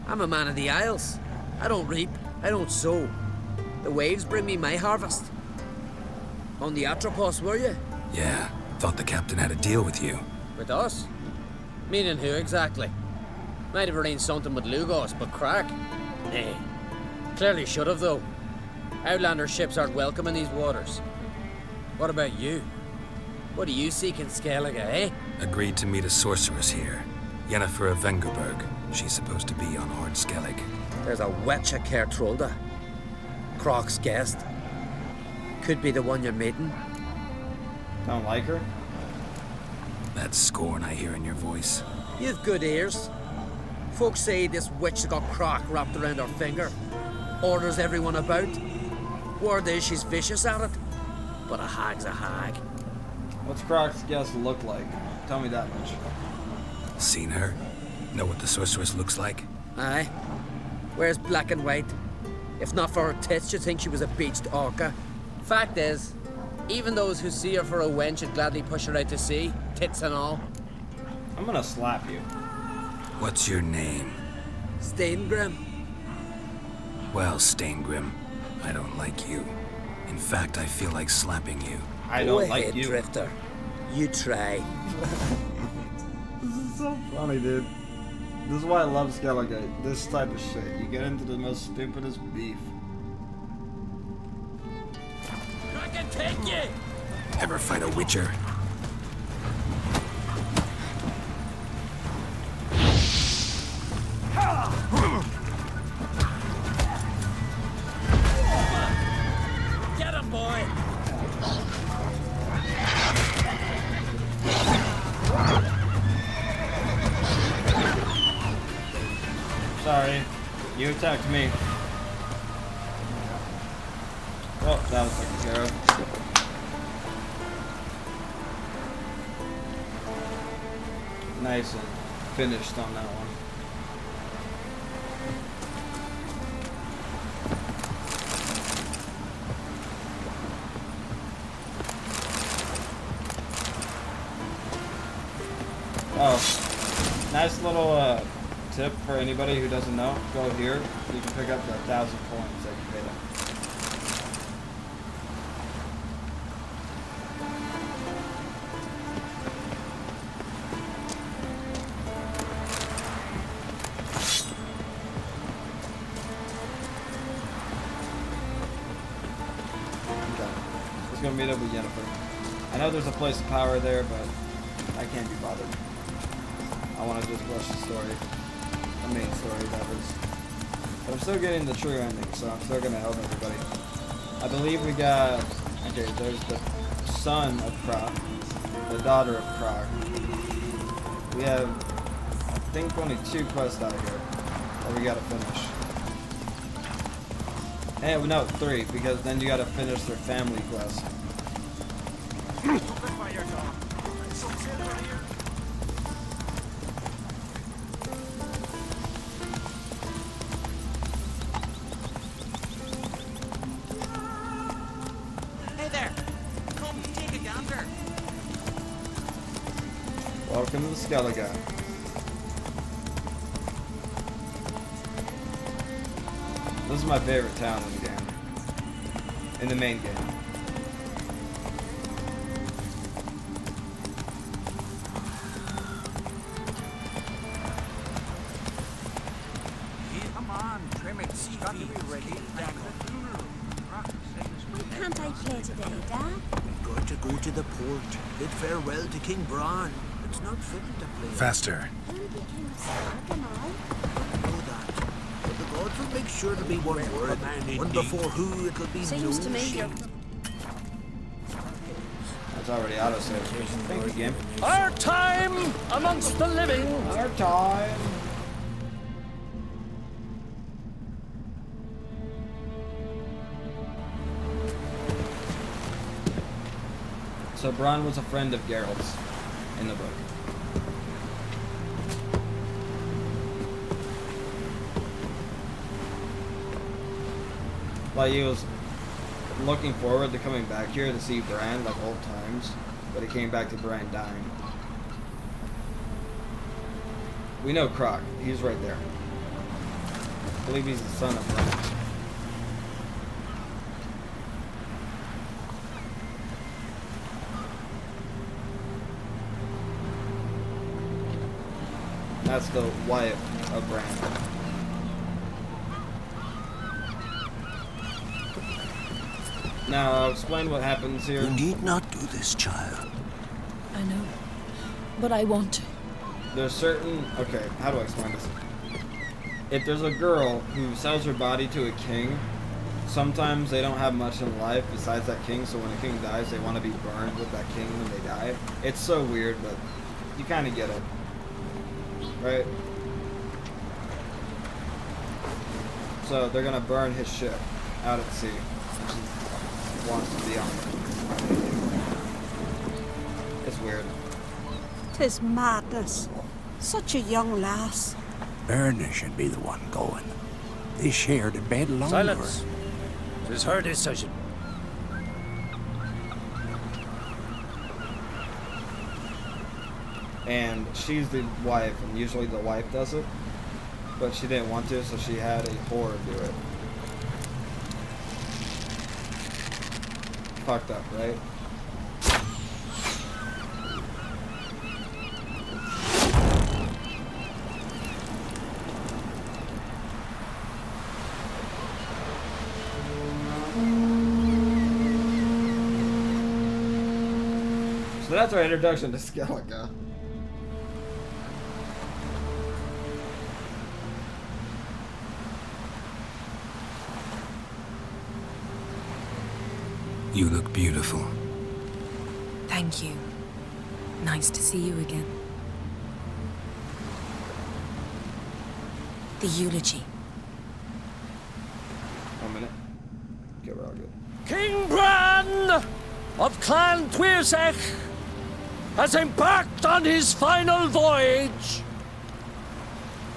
I'm a man of the Isles. I don't reap, I don't sow. The waves bring me my harvest. On the Atropos, were you? Yeah, thought the captain had a deal with you. With us? Meaning who exactly? Might have arranged something with Lugos, but crack? Nay. Clearly should have, though. Outlander ships aren't welcome in these waters. What about you? What do you seek in Skellige, eh? Agreed to meet a sorceress here. Yennefer of Vengerberg. She's supposed to be on Hord Skellig. There's a witch at Kertrolda. Croc's guest. Could be the one you're meeting. Don't like her? That scorn I hear in your voice. You've good ears. Folks say this witch got Croc wrapped around her finger. Orders everyone about. Word is she's vicious at it. But a hag's a hag. What's Croc's guest look like? Tell me that much. Seen her? Know what the sorceress looks like? Aye. Wears black and white. If not for her tits, you'd think she was a beached orca. Fact is, even those who see her for a wench would gladly push her out to sea, tits and all. I'm gonna slap you. What's your name? Steingrim. Well, Steingrim, I don't like you. In fact, I feel like slapping you. I don't Go like ahead, you. Drifter. You try. This is so funny, dude. This is why I love Skellige. This type of shit. You get into the most stupidest beef. I can take you! Ever fight a witcher? Get him, boy! Sorry, you attacked me. Oh, that was taken care of. Nice and finished on that one. Oh, nice little tip for anybody who doesn't know. Go here, you can pick up the 1,000 coins that you paid them. Okay, let's go meet up with Yennefer. I know there's a place of power there, but I can't be bothered. I want to just rush the story. The main story, that is. But I'm still getting the true ending, so I'm still going to help everybody. I believe we got... Okay, there's the son of Croc, the daughter of Croc. We have, I think, only 2 quests out here that we got to finish. And, no, 3, because then you got to finish their family quest. Welcome to Skellige. This is my favorite town in the game. In the main game. Come on, trim it. Got to be ready. Why can't I play today, Dad? We're going to go to the port. Bid farewell to King Bran. It's not fitting to play. Faster. I'm the king of Sark, am I? I know that. But the gods will make sure to be one word. One before who it'll be Seems no to me shame. you're... That's already auto-saved. Thank you, game. Our time amongst the living. Our time. So Bronn was a friend of Geralt's in the book. Like he was looking forward to coming back here to see Bran like old times, but he came back to Bran dying. We know Croc. He's right there. I believe he's the son of Bran. That's the wife of Bran. Now, I'll explain what happens here. You need not do this, child. I know, but I want to. There's certain... Okay, how do I explain this? If there's a girl who sells her body to a king, sometimes they don't have much in life besides that king, so when a king dies, they want to be burned with that king when they die. It's so weird, but you kind of get it. Right? So they're gonna burn his ship out at sea, which he wants to be on. It's weird. 'Tis madness. Such a young lass. Erna should be the one going. They shared a bed longer. Silence. It is her decision. And she's the wife, and usually the wife does it, but she didn't want to, so she had a whore do it. Fucked up, right? So that's our introduction to Skellige. You look beautiful. Thank you. Nice to see you again. The eulogy. 1 minute. Okay, we're all good. King Bran of Clan Tuirsech has embarked on his final voyage.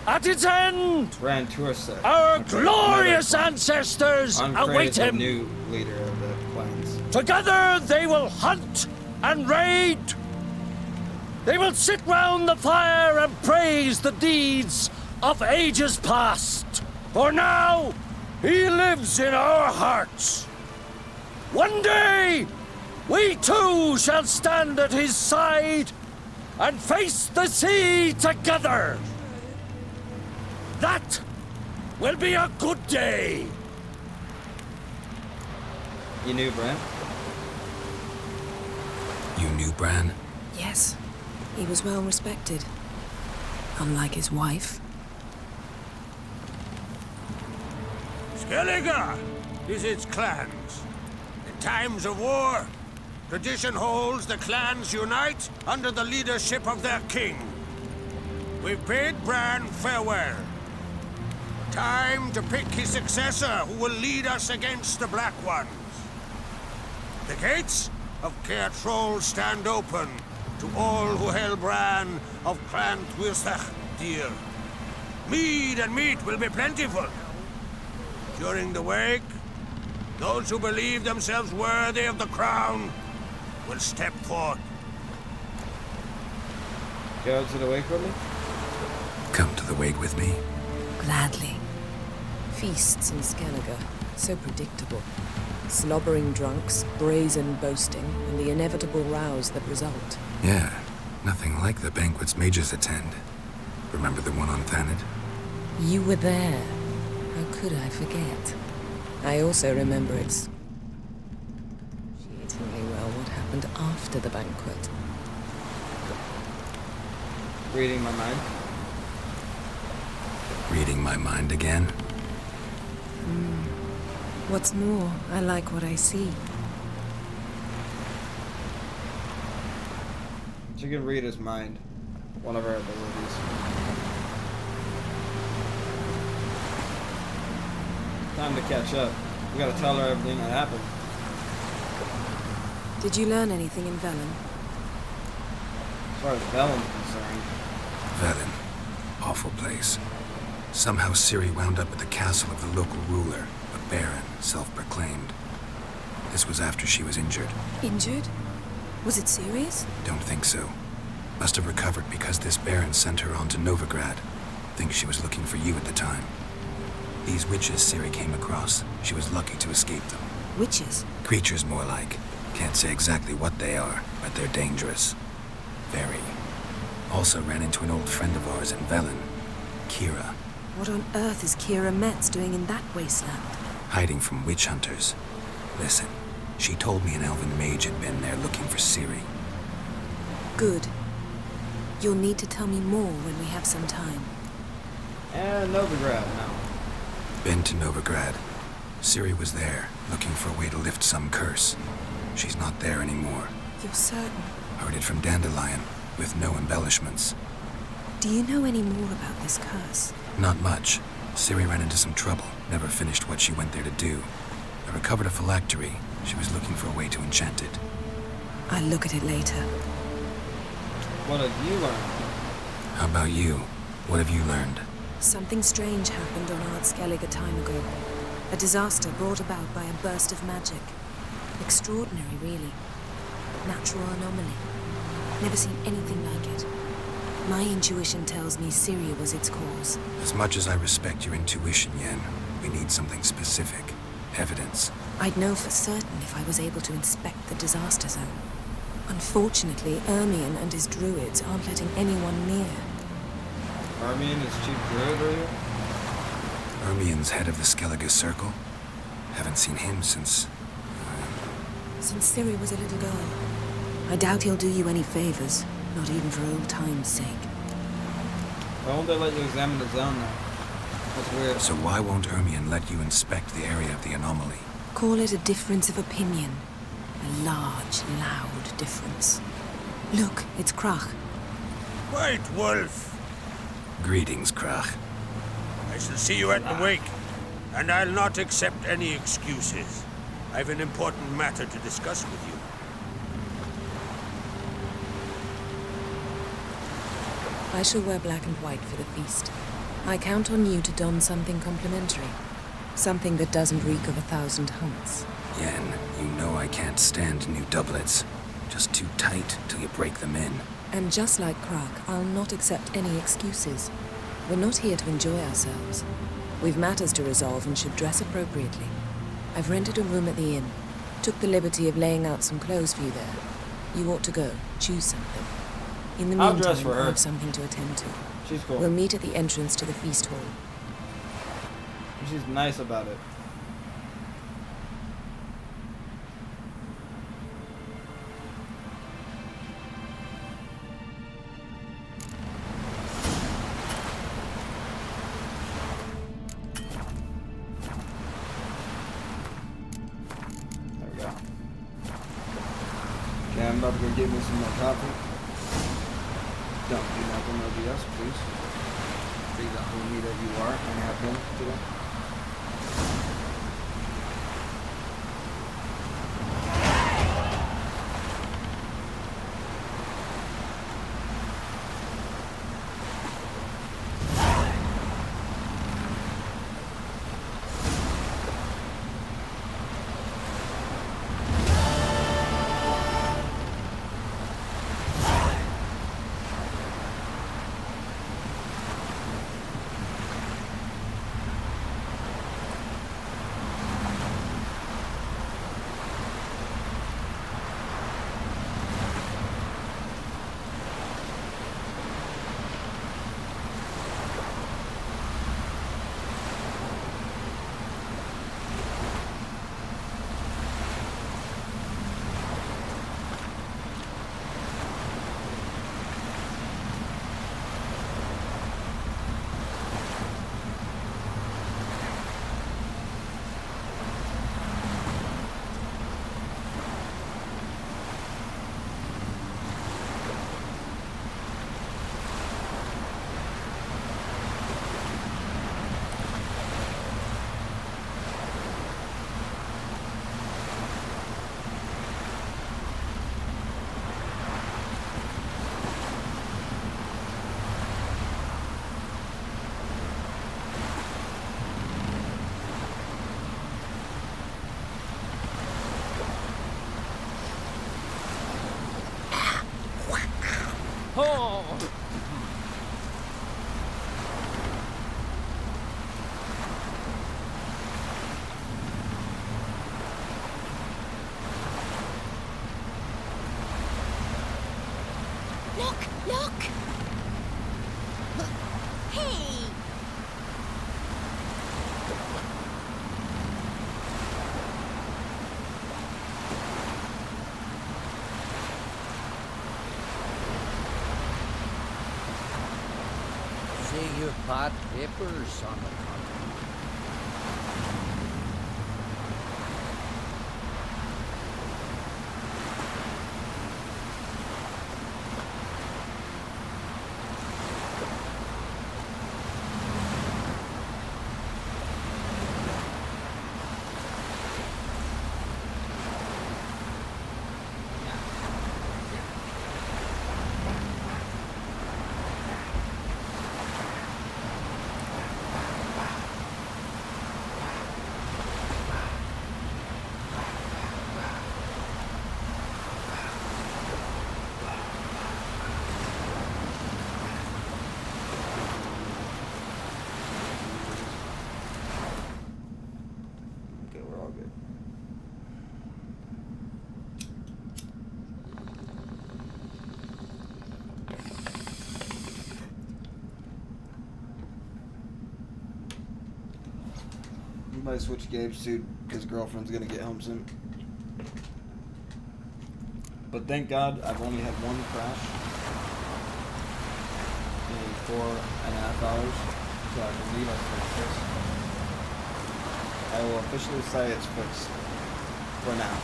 At its end, Bran Tuirsech, our glorious ancestors await him. New leader of the clans. Together they will hunt and raid. They will sit round the fire and praise the deeds of ages past. For now, he lives in our hearts. One day, we too shall stand at his side and face the sea together. That will be a good day. You knew Bran? You knew Bran? Yes. He was well respected. Unlike his wife. Skellige is its clans. In times of war, tradition holds the clans unite under the leadership of their king. We bid Bran farewell. Time to pick his successor who will lead us against the Black Ones. The gates of Caer Troll stand open to all who held Bran of Clan Tuirsech dear. Mead and meat will be plentiful. During the wake, those who believe themselves worthy of the crown will step forth. Go to the wake with me? Come to the wake with me? Gladly. Feasts in Skellige, so predictable. Slobbering drunks, brazen boasting, and the inevitable rows that result. Yeah, nothing like the banquets mages attend. Remember the one on Thanet? You were there. How could I forget? I also remember it's excruciatingly well what happened after the banquet. Reading my mind? Reading my mind again? What's more, I like what I see. She can read his mind. One of her abilities. Time to catch up. We gotta tell her everything that happened. Did you learn anything in Velen? As far as Velen's concerned. Velen. Awful place. Somehow Ciri wound up at the castle of the local ruler, a baron, self-proclaimed. This was after she was injured. Injured? Was it serious? Don't think so. Must have recovered because this baron sent her on to Novigrad. Think she was looking for you at the time. These witches Ciri came across, she was lucky to escape them. Witches? Creatures more like. Can't say exactly what they are, but they're dangerous. Very. Also ran into an old friend of ours in Velen, Kira. What on earth is Kira Metz doing in that wasteland? Hiding from witch hunters. Listen, she told me an elven mage had been there looking for Ciri. Good. You'll need to tell me more when we have some time. And Novigrad now. Been to Novigrad. Ciri was there, looking for a way to lift some curse. She's not there anymore. You're certain? Heard it from Dandelion, with no embellishments. Do you know any more about this curse? Not much. Ciri ran into some trouble, never finished what she went there to do. I recovered a phylactery. She was looking for a way to enchant it. I'll look at it later. What have you learned? How about you? What have you learned? Something strange happened on Ard Skellige a time ago. A disaster brought about by a burst of magic. Extraordinary, really. Natural anomaly. Never seen anything like it. My intuition tells me Ciri was its cause. As much as I respect your intuition, Yen, we need something specific. Evidence. I'd know for certain if I was able to inspect the disaster zone. Unfortunately, Ermion and his druids aren't letting anyone near. Ermion is chief druid earlier? Ermion's head of the Skellige Circle? Haven't seen him since... Since Ciri was a little girl. I doubt he'll do you any favors, not even for old time's sake. Why won't they let you examine the zone now? That's weird. So why won't Ermion let you inspect the area of the anomaly? Call it a difference of opinion. A large, loud difference. Look, it's Krach. White Wolf! Greetings, Krach. I shall see you at the wake, and I'll not accept any excuses. I've an important matter to discuss with you. I shall wear black and white for the feast. I count on you to don something complimentary. Something that doesn't reek of 1,000 hunts. Yen, you know I can't stand new doublets. Just too tight till you break them in. And just like Krach, I'll not accept any excuses. We're not here to enjoy ourselves. We've matters to resolve and should dress appropriately. I've rented a room at the inn. Took the liberty of laying out some clothes for you there. You ought to go. Choose something. In the I'll meantime, dress for her. I have something to attend to. She's cool. We'll meet at the entrance to the feast hall. She's nice about it. There we go. Okay, I'm about to go get me some more coffee. Don't do nothing, no BS, please. Be the homie that you are and have been today. Oh! Look! Look! Hey! See your pot papers on the counter. Okay, we're all good. We might switch games soon because girlfriend's gonna get home soon. But thank God I've only had one crash in 4.5 hours, so I believe I fixed this. I will officially say it's fixed for now.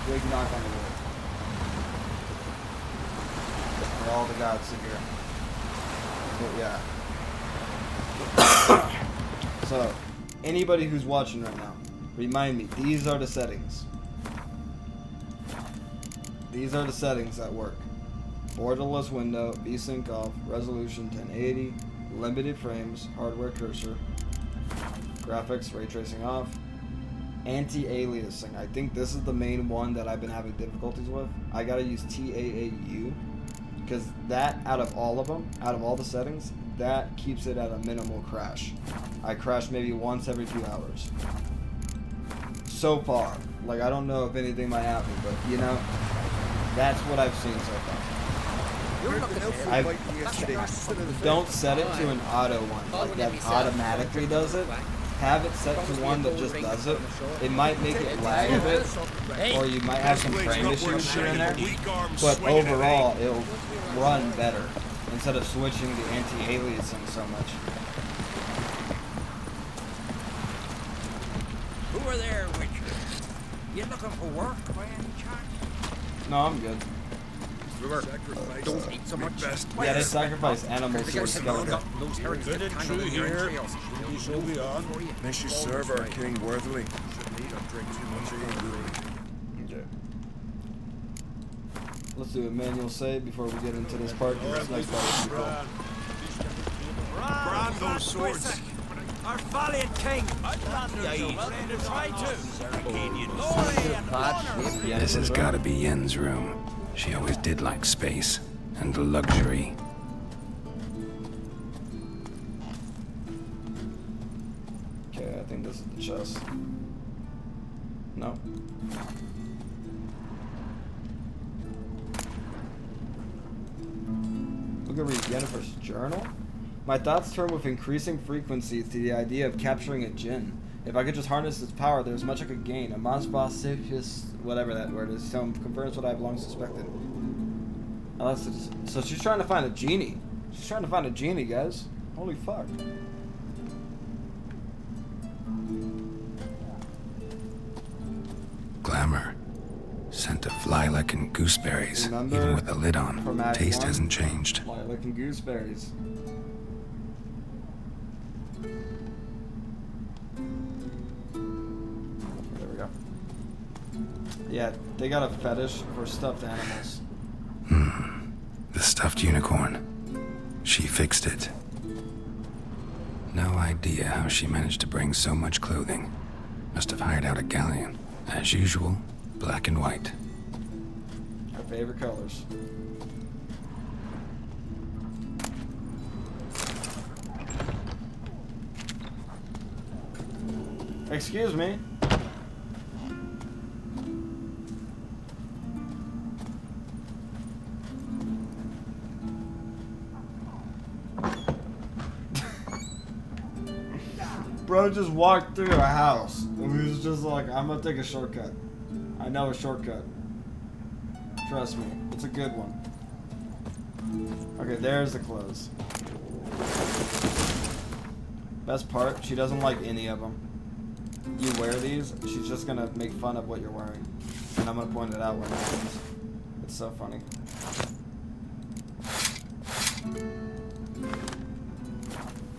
Big knock on the wood. For all the gods in here. But yeah. So, anybody who's watching right now, remind me, these are the settings. These are the settings that work. Borderless window, VSync off, resolution 1080, limited frames, hardware cursor, graphics, ray tracing off, anti-aliasing. I think this is the main one that I've been having difficulties with. I gotta use TAAU, because that, out of all of them, out of all the settings, that keeps it at a minimal crash. I crash maybe once every 2 hours. So far. Like, I don't know if anything might happen, but, you know, that's what I've seen so far. Don't set it to an auto one, like that automatically does it. Have it set to one that just does it. It might make it lag a bit, or you might have some frame issues here and there, but overall it'll run better instead of switching the anti-aliasing so much. Who are there, Witcher? You looking for work by any chance? No, I'm good. Don't eat so much. Yeah, they sacrifice animals to a skeleton. Good and true here. So be on. May she serve our king worthily. Okay. Let's do a manual save before we get into this part. This next part is pretty cool. Brand those swords. Our valiant king. This has got to be Yen's room. She always did like space and luxury. Okay, I think this is the chest. No. Look at read Yennefer's journal. My thoughts turn with increasing frequency to the idea of capturing a djinn. If I could just harness its power, there's much I could gain. A Masbasiphus, whatever that word is, confirms what I've long suspected. So she's trying to find a genie. She's trying to find a genie, guys. Holy fuck. Glamour. Scent of lilac and gooseberries. Remember, even with the lid on, taste 1, hasn't changed. Lilac and gooseberries. There we go. Yeah, they got a fetish for stuffed animals. The stuffed unicorn. She fixed it. No idea how she managed to bring so much clothing. Must have hired out a galleon. As usual, black and white. Her favorite colors. Excuse me. Bro just walked through a house and he was just like, I'm gonna take a shortcut. I know a shortcut. Trust me, it's a good one. Okay, there's the clothes. Best part, she doesn't like any of them. You wear these, she's just gonna make fun of what you're wearing. And I'm gonna point it out when it happens. It's so funny.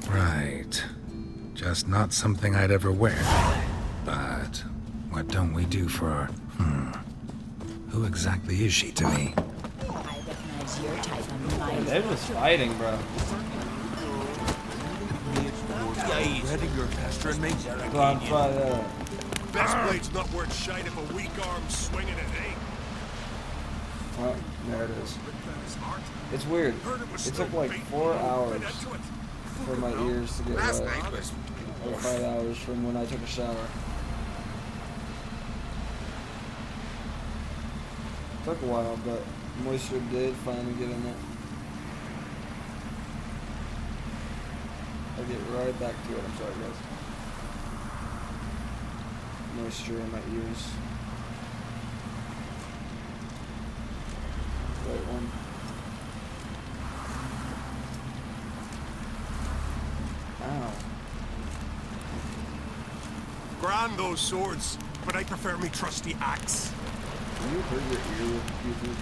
Right. Just not something I'd ever wear. But what don't we do for our... Who exactly is she to me? They're just fighting, bro. Ready your pestering me? Go on, fire. Best blade's not worth shite if a weak arm's swinging it, eh? Oh, there it is. It's weird. It took like 4 hours for my ears to get wet. Or 5 hours from when I took a shower. Took a while, but moisture did finally get in there. I'll get right back to it. I'm sorry, guys. Moisture in my ears. Grand those swords, but I prefer me trusty axe. Can you hurt your ear with YouTube?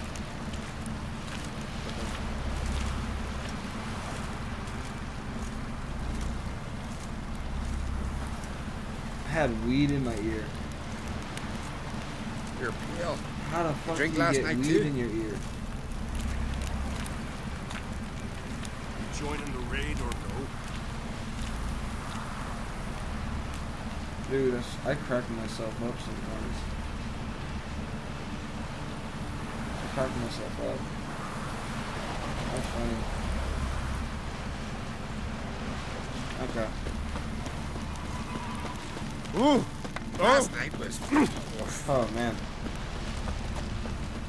I had weed in my ear. You're pale. How the fuck Drink do you last get night weed too? in your ear? Joining the raid or no? Dude, I crack myself up sometimes. I crack myself up. That's funny. Okay. Ooh! Last night was. Oh man.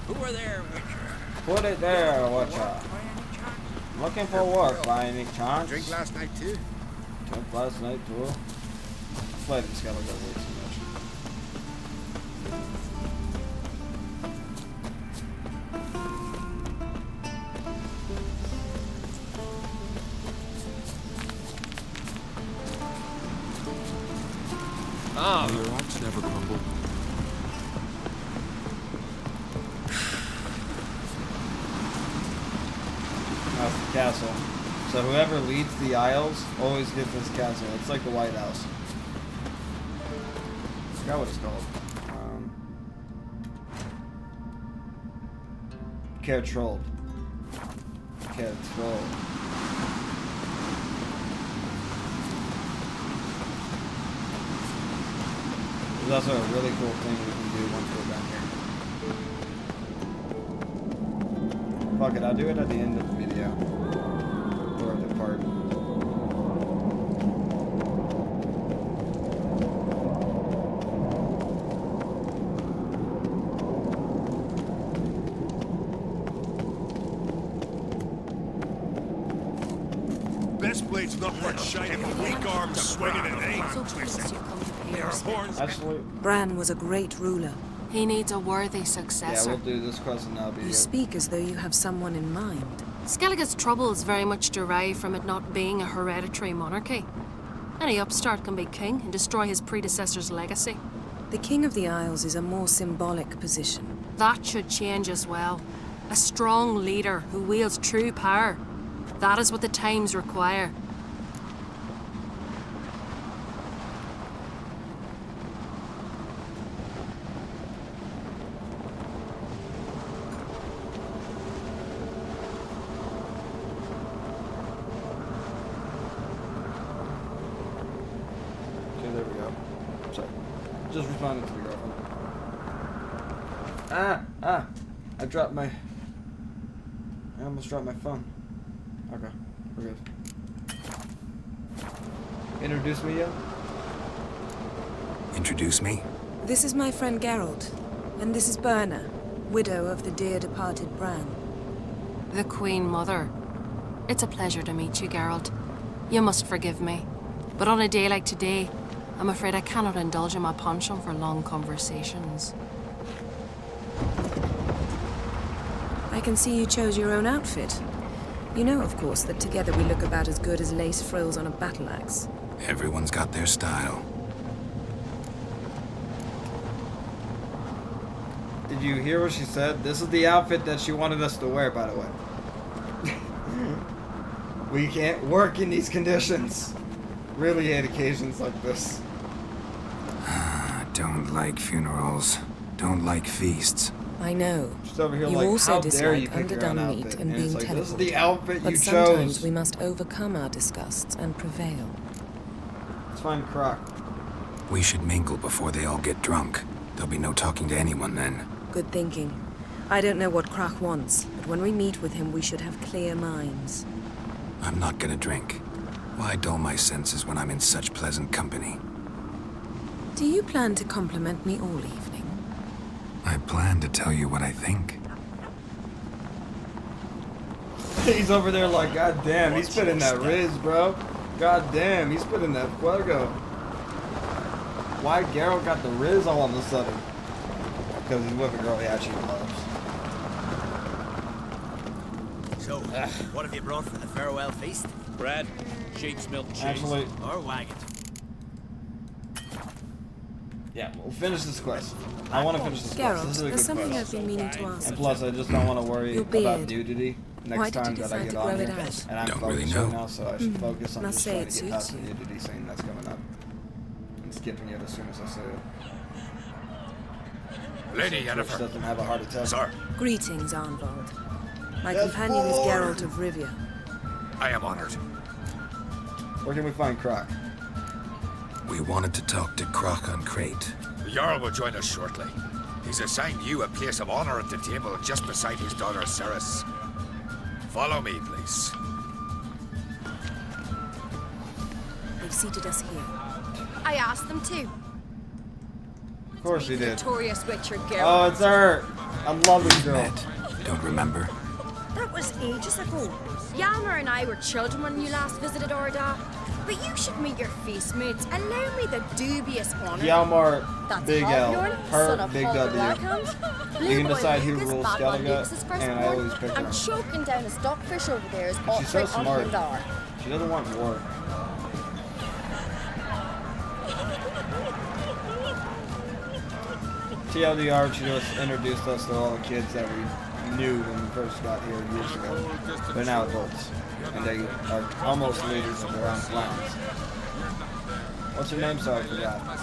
Who were there, Witcher? Put it there, Witcher. Looking for work by any chance? Drink last night too? Drink last night too. Fighting Skeleton got way too much. Ah. Your rocks never crumble. That's the castle. So whoever leads the Isles always gets this castle. It's like the White House. I forgot what it's called. Controlled. Controlled. There's also a really cool thing we can do once we're done here. Fuck it, I'll do it at the end of the video. Or the part. Best blade's not worth shining, but weak arms swinging it ain't. So pleased you've come to pay Their respect. horns. Absolutely. Bran was a great ruler. He needs a worthy Yeah, successor. we'll do this quest and that'll be You it. speak as though you have someone in mind. Skellige's troubles very much derive from it not being a hereditary monarchy. Any upstart can be king and destroy his predecessor's legacy. The King of the Isles is a more symbolic position. That should change as well. A strong leader who wields true power. That is what the times require. Okay, there we go. Sorry. Just responded to the girlfriend. I dropped my... I almost dropped my phone. Okay, we're good. Introduce me yet? Introduce me? This is my friend Geralt, and this is Berna, widow of the dear departed Bran. The Queen Mother. It's a pleasure to meet you, Geralt. You must forgive me. But on a day like today, I'm afraid I cannot indulge in my penchant for long conversations. I can see you chose your own outfit. You know, of course, that together we look about as good as lace frills on a battle axe. Everyone's got their style. Did you hear what she said? This is the outfit that she wanted us to wear, by the way. We can't work in these conditions. Really hate occasions like this. Don't like funerals. Don't like feasts. I know. Just over here You like, also how dare you dislike pick your own underdone meat outfit? and it's being like, this is teleported. the outfit But you sometimes chose. we must overcome our disgusts and prevail. Let's find Croc. We should mingle before they all get drunk. There'll be no talking to anyone then. Good thinking. I don't know what Krach wants, but when we meet with him, we should have clear minds. I'm not gonna drink. Why dull my senses when I'm in such pleasant company? Do you plan to compliment me all evening? I plan to tell you what I think. He's over there like, god damn, he's spitting that Riz, bro. God damn, he's spitting that Fuego. Why Geralt got the Riz all of a sudden? Because he's with a girl he actually loves. So, what have you brought for the farewell feast? Bread, sheep's milk cheese. Actually, Or wagons? Yeah, we'll finish this quest. I want to finish this quest. This is a There's good something quest. I've been meaning to ask. And plus, I just don't want to worry Your about beard. nudity Why next did you time that I decide get to on grow here. it out? And I'm Don't really focused know. right now, so I should focus on Must just say trying it to get past the suits you. nudity scene that's coming up. And skipping it as soon as I say it. Lady Trish Yennefer. doesn't have a heart attack. Sir, Greetings, Arnvald. My Yes, companion is Lord. Geralt of Rivia. I am honored. Where can we find Croc? We wanted to talk to Croc on Crate. The Jarl will join us shortly. He's assigned you a place of honor at the table just beside his daughter Ceres. Follow me, please. They've seated us here. I asked them to. Of course he did. Notorious Witcher Geralt. Oh, it's her! I love this girl. Don't remember. That was ages ago. Yalmer and I were children when you last visited Orda. But you should meet your feast mates. Allow me the dubious honor. Yalmar, That's Big L, Hobnorn, son her, of Big Halder W. Rackhand. You can Blue decide boy who Lucas, rules bad boy Lucas' Skellige, first and I born. always pick I'm her. choking down a stockfish over there is She's so off on smart. Hundar. She doesn't want war. TLDR, she just introduced us to all the kids that we knew when we first got here years ago. They're now adults, and they are almost leaders of their own clans. What's your name? Sorry, I forgot.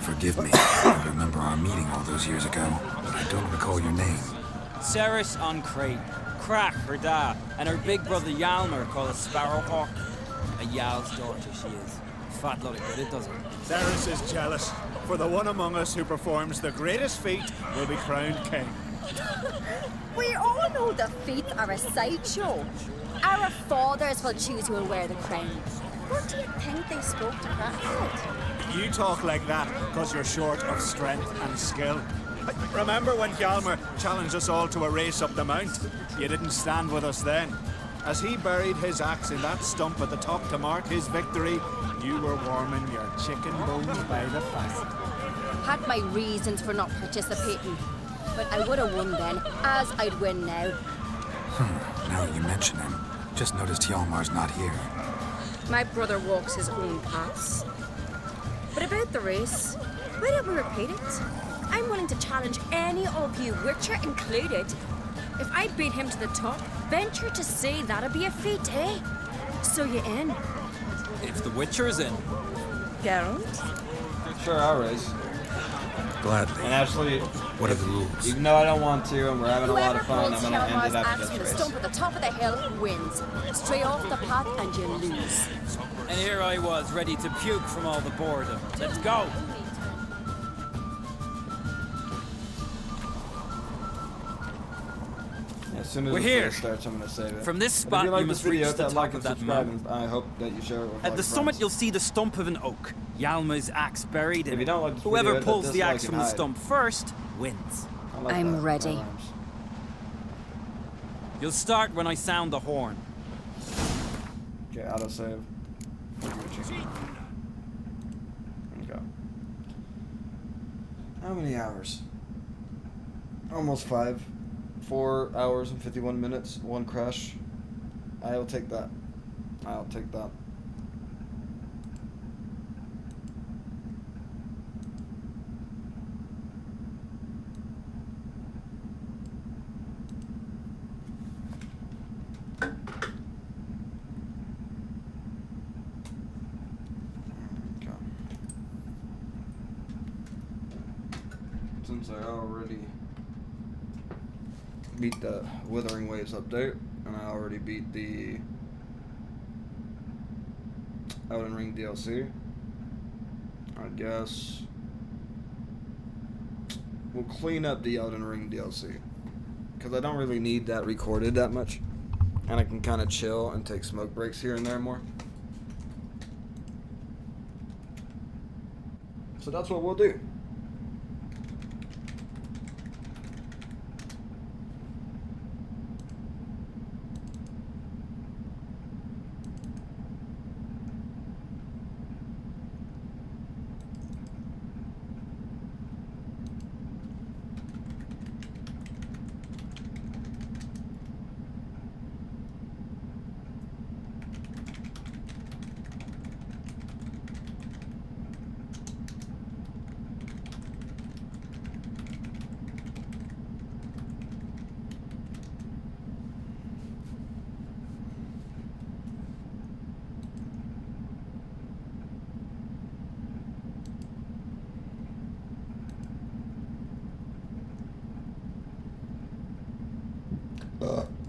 Forgive me. I remember our meeting all those years ago, but I don't recall your name. Ceres on Crate, Crack her da, and her big brother Yalmer called a Sparrowhawk. A Yal's daughter she is. Fat lot of good it does her. Ceres is jealous, for the one among us who performs the greatest feat will be crowned king. We all know the feet are a sideshow. Our fathers will choose who will wear the crown. What do you think they spoke to Crackhead? You talk like that because you're short of strength and skill. Remember when Hjalmar challenged us all to a race up the mount? You didn't stand with us then. As he buried his axe in that stump at the top to mark his victory, you were warming your chicken bones by the fire. Had my reasons for not participating, but I would have won then, as I'd win now. Now that you mention him, just noticed Hjalmar's not here. My brother walks his own paths. But about the race, why don't we repeat it? I'm willing to challenge any of you, Witcher included. If I beat him to the top, venture to say that'd be a feat, eh? So you in? If the Witcher's in. Geralt? Sure, I'll race. Gladly. And actually, What are the rules? even though I don't want to and we're having a lot Whoever of fun, I'm holds going to end Hjalmar's it after axe this from the race. stump at the top of the hill wins. Stray off the path and you lose. And here I was, ready to puke from all the boredom. Let's go! As soon as We're this here. video starts, I'm going to save it. From this But spot, if you like you this must video, reach the hit that like top and of that subscribe, mountain. and I hope that you share it with At all the your summit, friends. you'll see the stump of an oak. Yalma's axe buried in If you it. don't like this Whoever video, hit pulls that the dislike axe and from the hide. stump first wins. I like I'm that. ready. That rhymes. You'll start when I sound the horn. Okay, autosave. Okay. How many hours? Almost 5. 4 hours and 51 minutes. 1 crash. I'll take that. I'll take that. Okay. Since I already beat the Withering Waves update, and I already beat the Elden Ring DLC, I guess we'll clean up the Elden Ring DLC, because I don't really need that recorded that much, and I can kind of chill and take smoke breaks here and there more. So that's what we'll do. Uh.